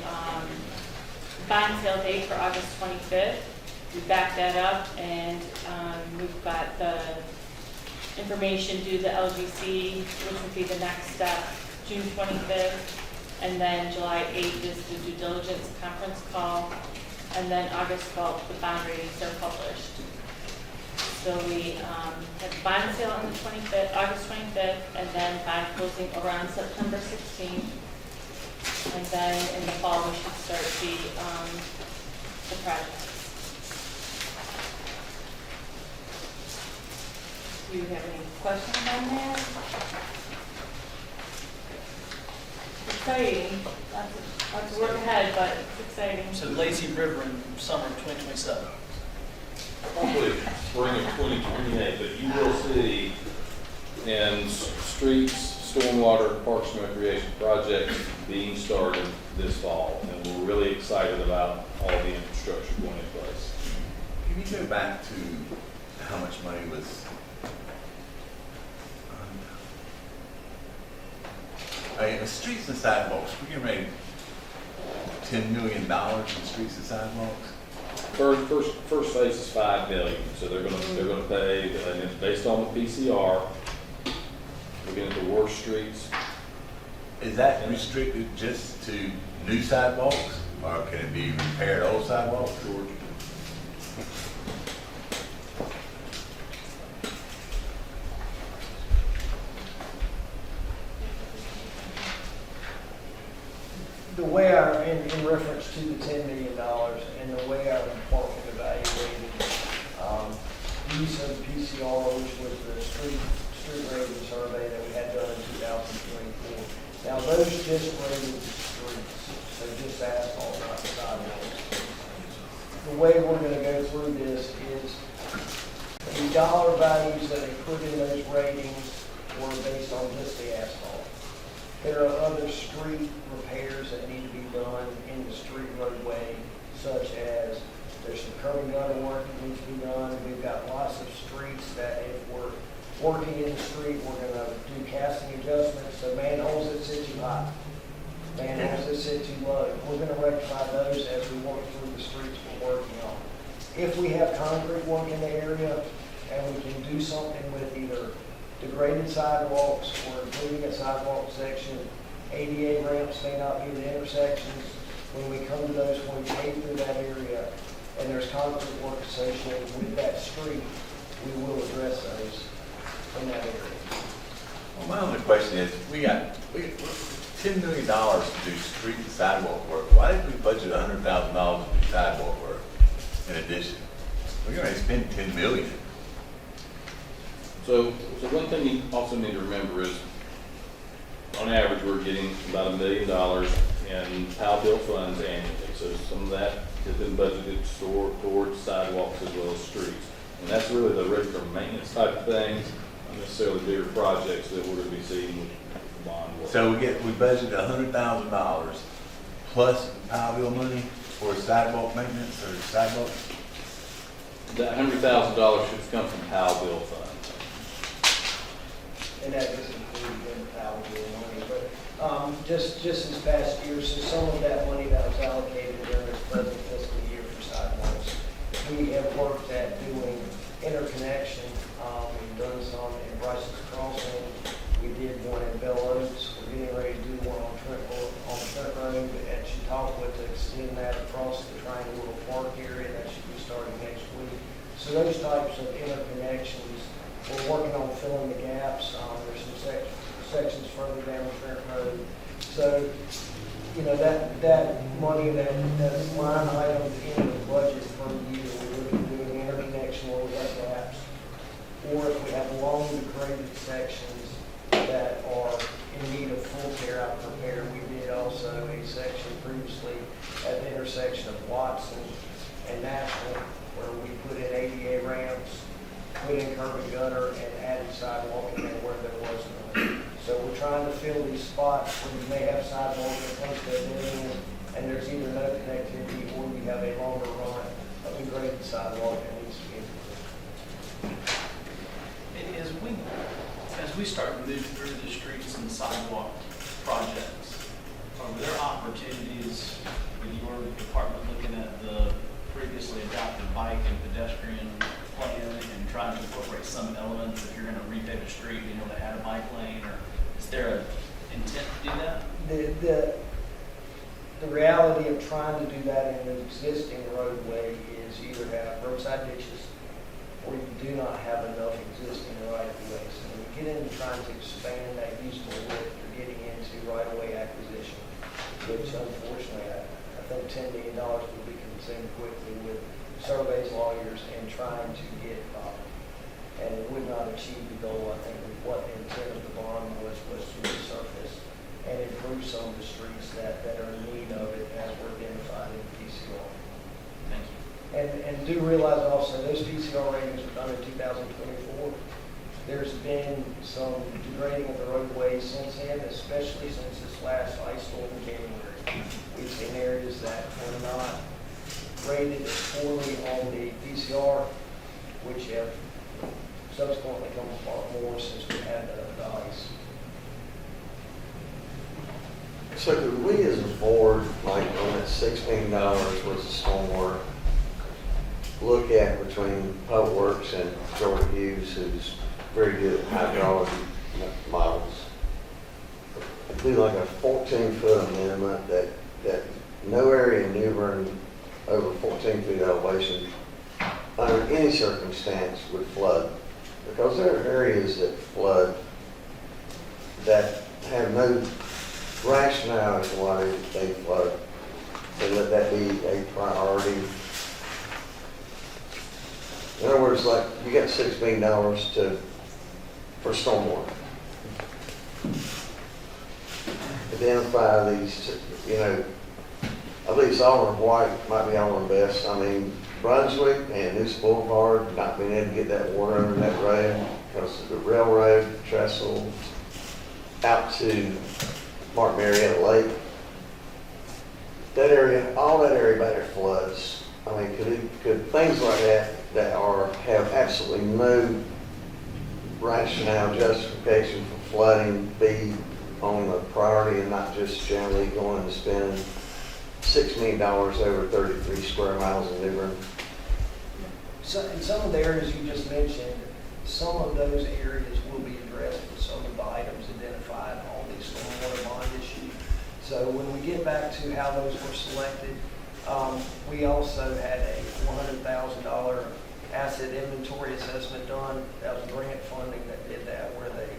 bond sale date for August 25th. We backed that up, and we've got the information due to the LGC, which would be the next step, June 25th. And then July 8th is the due diligence conference call. And then August 12th, the bond ratings are published. So we have bond sale on the 25th, August 25th, and then bond closing around September 16th. And then in the fall, we should start the project. Do you have any questions on that? Exciting, lots of work ahead, but it's exciting. So lazy river in summer of 2027. Probably spring of 2028, but you will see in streets, stormwater, parks and recreation projects being started this fall. And we're really excited about all the infrastructure going in place. Can you go back to how much money was? The streets and sidewalks, we're getting ready $10 million in streets and sidewalks. First phase is $5 million, so they're gonna pay, and it's based on the PCR. We're getting the worst streets. Is that restricted just to new sidewalks, or can it be repaired old sidewalks? George? The way in reference to the $10 million and the way our department evaluated use of PCR, which was the street rating survey that we had done in 2024. Now, those just rated the streets, so just asphalt, not the sidewalks. The way we're going to go through this is the dollar values that they put in those ratings were based on just the asphalt. There are other street repairs that need to be done in the street roadway, such as there's some curb and gutter work that needs to be done. We've got lots of streets that if we're working in the street, we're going to do casting adjustments. So manholes that sit too high, manholes that sit too low. We're going to rectify those as we work through the streets we're working on. If we have concrete work in the area and we can do something with either degraded sidewalks or improving a sidewalk section, ADA ramps may not be the intersections. When we come to those, when we pave through that area and there's concrete work associated with that street, we will address those in that area. Well, my only question is, we got $10 million to do street and sidewalk work. Why didn't we budget $100,000 to do sidewalk work in addition? We're going to spend $10 million. So one thing you also need to remember is, on average, we're getting about $1 million in POW bill funds annually. So some of that has been budgeted towards sidewalks as well as streets. And that's really the regular maintenance type of things, not necessarily bigger projects that we're going to be seeing with the bond work. So we budgeted $100,000 plus POW bill money for sidewalk maintenance or sidewalks? That $100,000 should come from POW bill funds. And that is included in the power bill money Just this past year, so some of that money that was allocated during this present fiscal year for sidewalks, we have worked at doing interconnection. We've done some in Bryce's Crossing. We did one in Bell Oaks. We're getting ready to do one on Trent Road at Chautauqua to extend that across the Triangle Park area. That should be starting next week. So those types of interconnections, we're working on filling the gaps. There's some sections further down Trent Road. So, you know, that money, that line item in the budget per year, we're looking at doing interconnection where we have gaps. Or if we have long degraded sections that are in need of full tear out repair, we did also a section previously at the intersection of Watson and National where we put in ADA ramps, put in curb and gutter, and added sidewalk in there where there was none. So we're trying to fill these spots where you may have sidewalk that comes to a dead end, and there's either no connectivity or you have a longer run of degraded sidewalk that needs to be improved. As we start to move through the streets and sidewalk projects, are there opportunities with your department looking at the previously adopted bike and pedestrian plan and trying to incorporate some elements if you're going to repave a street, being able to add a bike lane, or is there an intent to do that? The reality of trying to do that in an existing roadway is you either have roadside ditches or you do not have enough existing right-of-way. So when you get into trying to expand that usable width, you're getting into right-of-way acquisition, which unfortunately I think $10 million will be consumed quickly with surveys, lawyers, and trying to get, and it would not achieve the goal, I think, of what the intent of the bond was to resurface and improve some of the streets that are in need of it as were identified in PCR. Thank you. And do realize also, those PCR ratings were done in 2024. There's been some degrading of the roadways since then, especially since this last ice storm in January. We've seen areas that were not rated as poorly on the PCR, which have subsequently come apart more since we had the ice. So could we as a board, like on that $6 million worth of stormwater, look at between Public Works and Jordan Hughes, who's very good at hydraulic models, do like a 14-foot amendment that no area in New Bern over 14 feet elevation under any circumstance would flood, because there are areas that flood that have no rationale as to why they flood. So let that be a priority. In other words, like you got $6 million for stormwater. Identify these, you know, at least Alderman White might be Alderman Best. I mean, Brunswick and News Boulevard not being able to get that water under that road because of the railroad trestle out to Martin Marietta Lake. That area, all that area back there floods. I mean, could things like that have absolutely no rationale, justification for flooding be on the priority and not just generally going and spending $6 million over 33 square miles in New Bern? So in some of the areas you just mentioned, some of those areas will be addressed with some of the items identified on the stormwater bond issue. So when we get back to how those were selected, we also had a $400,000 asset inventory assessment done. That was grant funding that did that, where they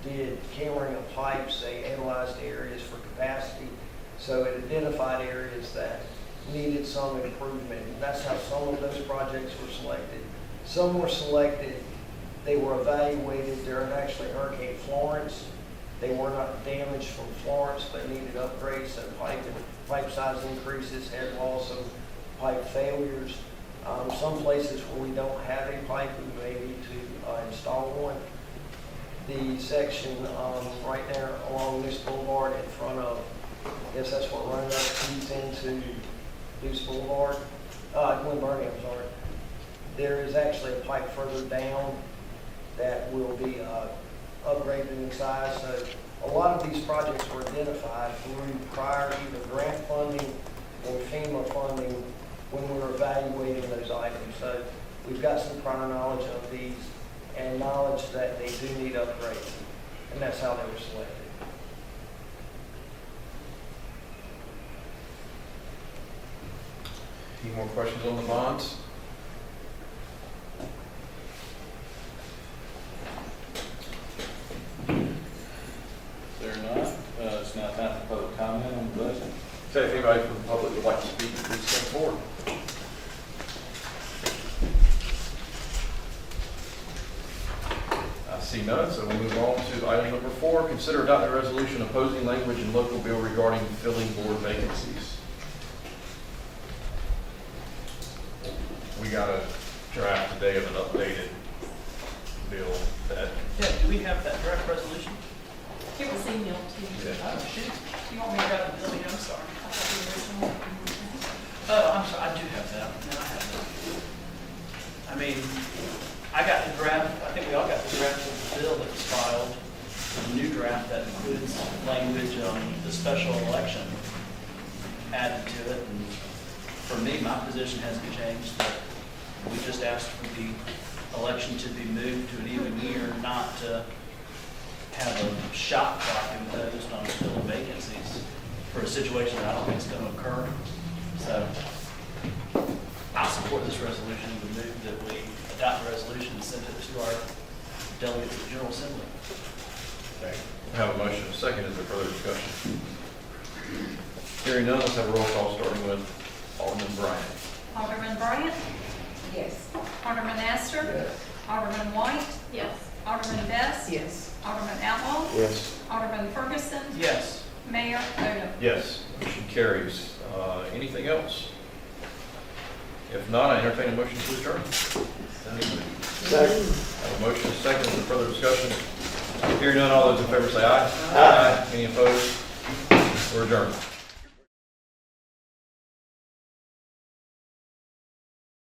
did cammering of pipes. They analyzed areas for capacity. So it identified areas that needed some improvement. And that's how some of those projects were selected. Some were selected, they were evaluated during actually Hurricane Florence. They were not damaged from Florence, but needed upgrades, so pipe size increases, head loss of pipe failures. Some places where we don't have a pipe, we may need to install one. The section right there along Deuce Boulevard in front of, I guess that's what Roanoke feeds into Deuce Boulevard, Glen Burnie, I'm sorry. There is actually a pipe further down that will be upgraded in size. So a lot of these projects were identified through prior either grant funding or FEMA funding when we were evaluating those items. So we've got some prior knowledge of these and knowledge that they do need upgrades, and that's how they were selected. Any more questions on the bonds? If there are not, it's now time for public comment on the budget. Okay, if anybody from the public would like to speak, please step forward. I see none, so we'll move on to item number 4. Consider adopting a resolution opposing language in local bill regarding filling board vacancies. We got a draft today of an updated bill that, Yeah, do we have that draft resolution? It was emailed to you. Yeah. Oh, shoot. You want me to grab the building? I'm sorry. I thought the original. Oh, I'm sorry, I do have that. No, I have that. I mean, I got the draft, I think we all got the draft of the bill that was filed, the new draft that includes language on the special election added to it. And for me, my position hasn't changed, but we just asked for the election to be moved to an even year, not to have a shot clock imposed on filling vacancies for a situation that I don't think is going to occur. So I support this resolution. We move that we adopt the resolution and send it to our delegates at the General Assembly. okay, we have a motion and a second. Is there further discussion? Hearing none, let's have a roll call starting with Alderman Bryant. Alderman Bryant? Yes. Alderman Astor? Yes. Alderman White? Yes. Alderman Best? Yes. Alderman Outlaw? Yes. Alderman Ferguson? Yes. Mayor Odom? Yes, motion carries. Anything else? If not, I entertain a motion to adjourn. Second. Have a motion and a second. Is there further discussion? Hearing none, all those in favor say aye. Aye. Any opposed? We're adjourned.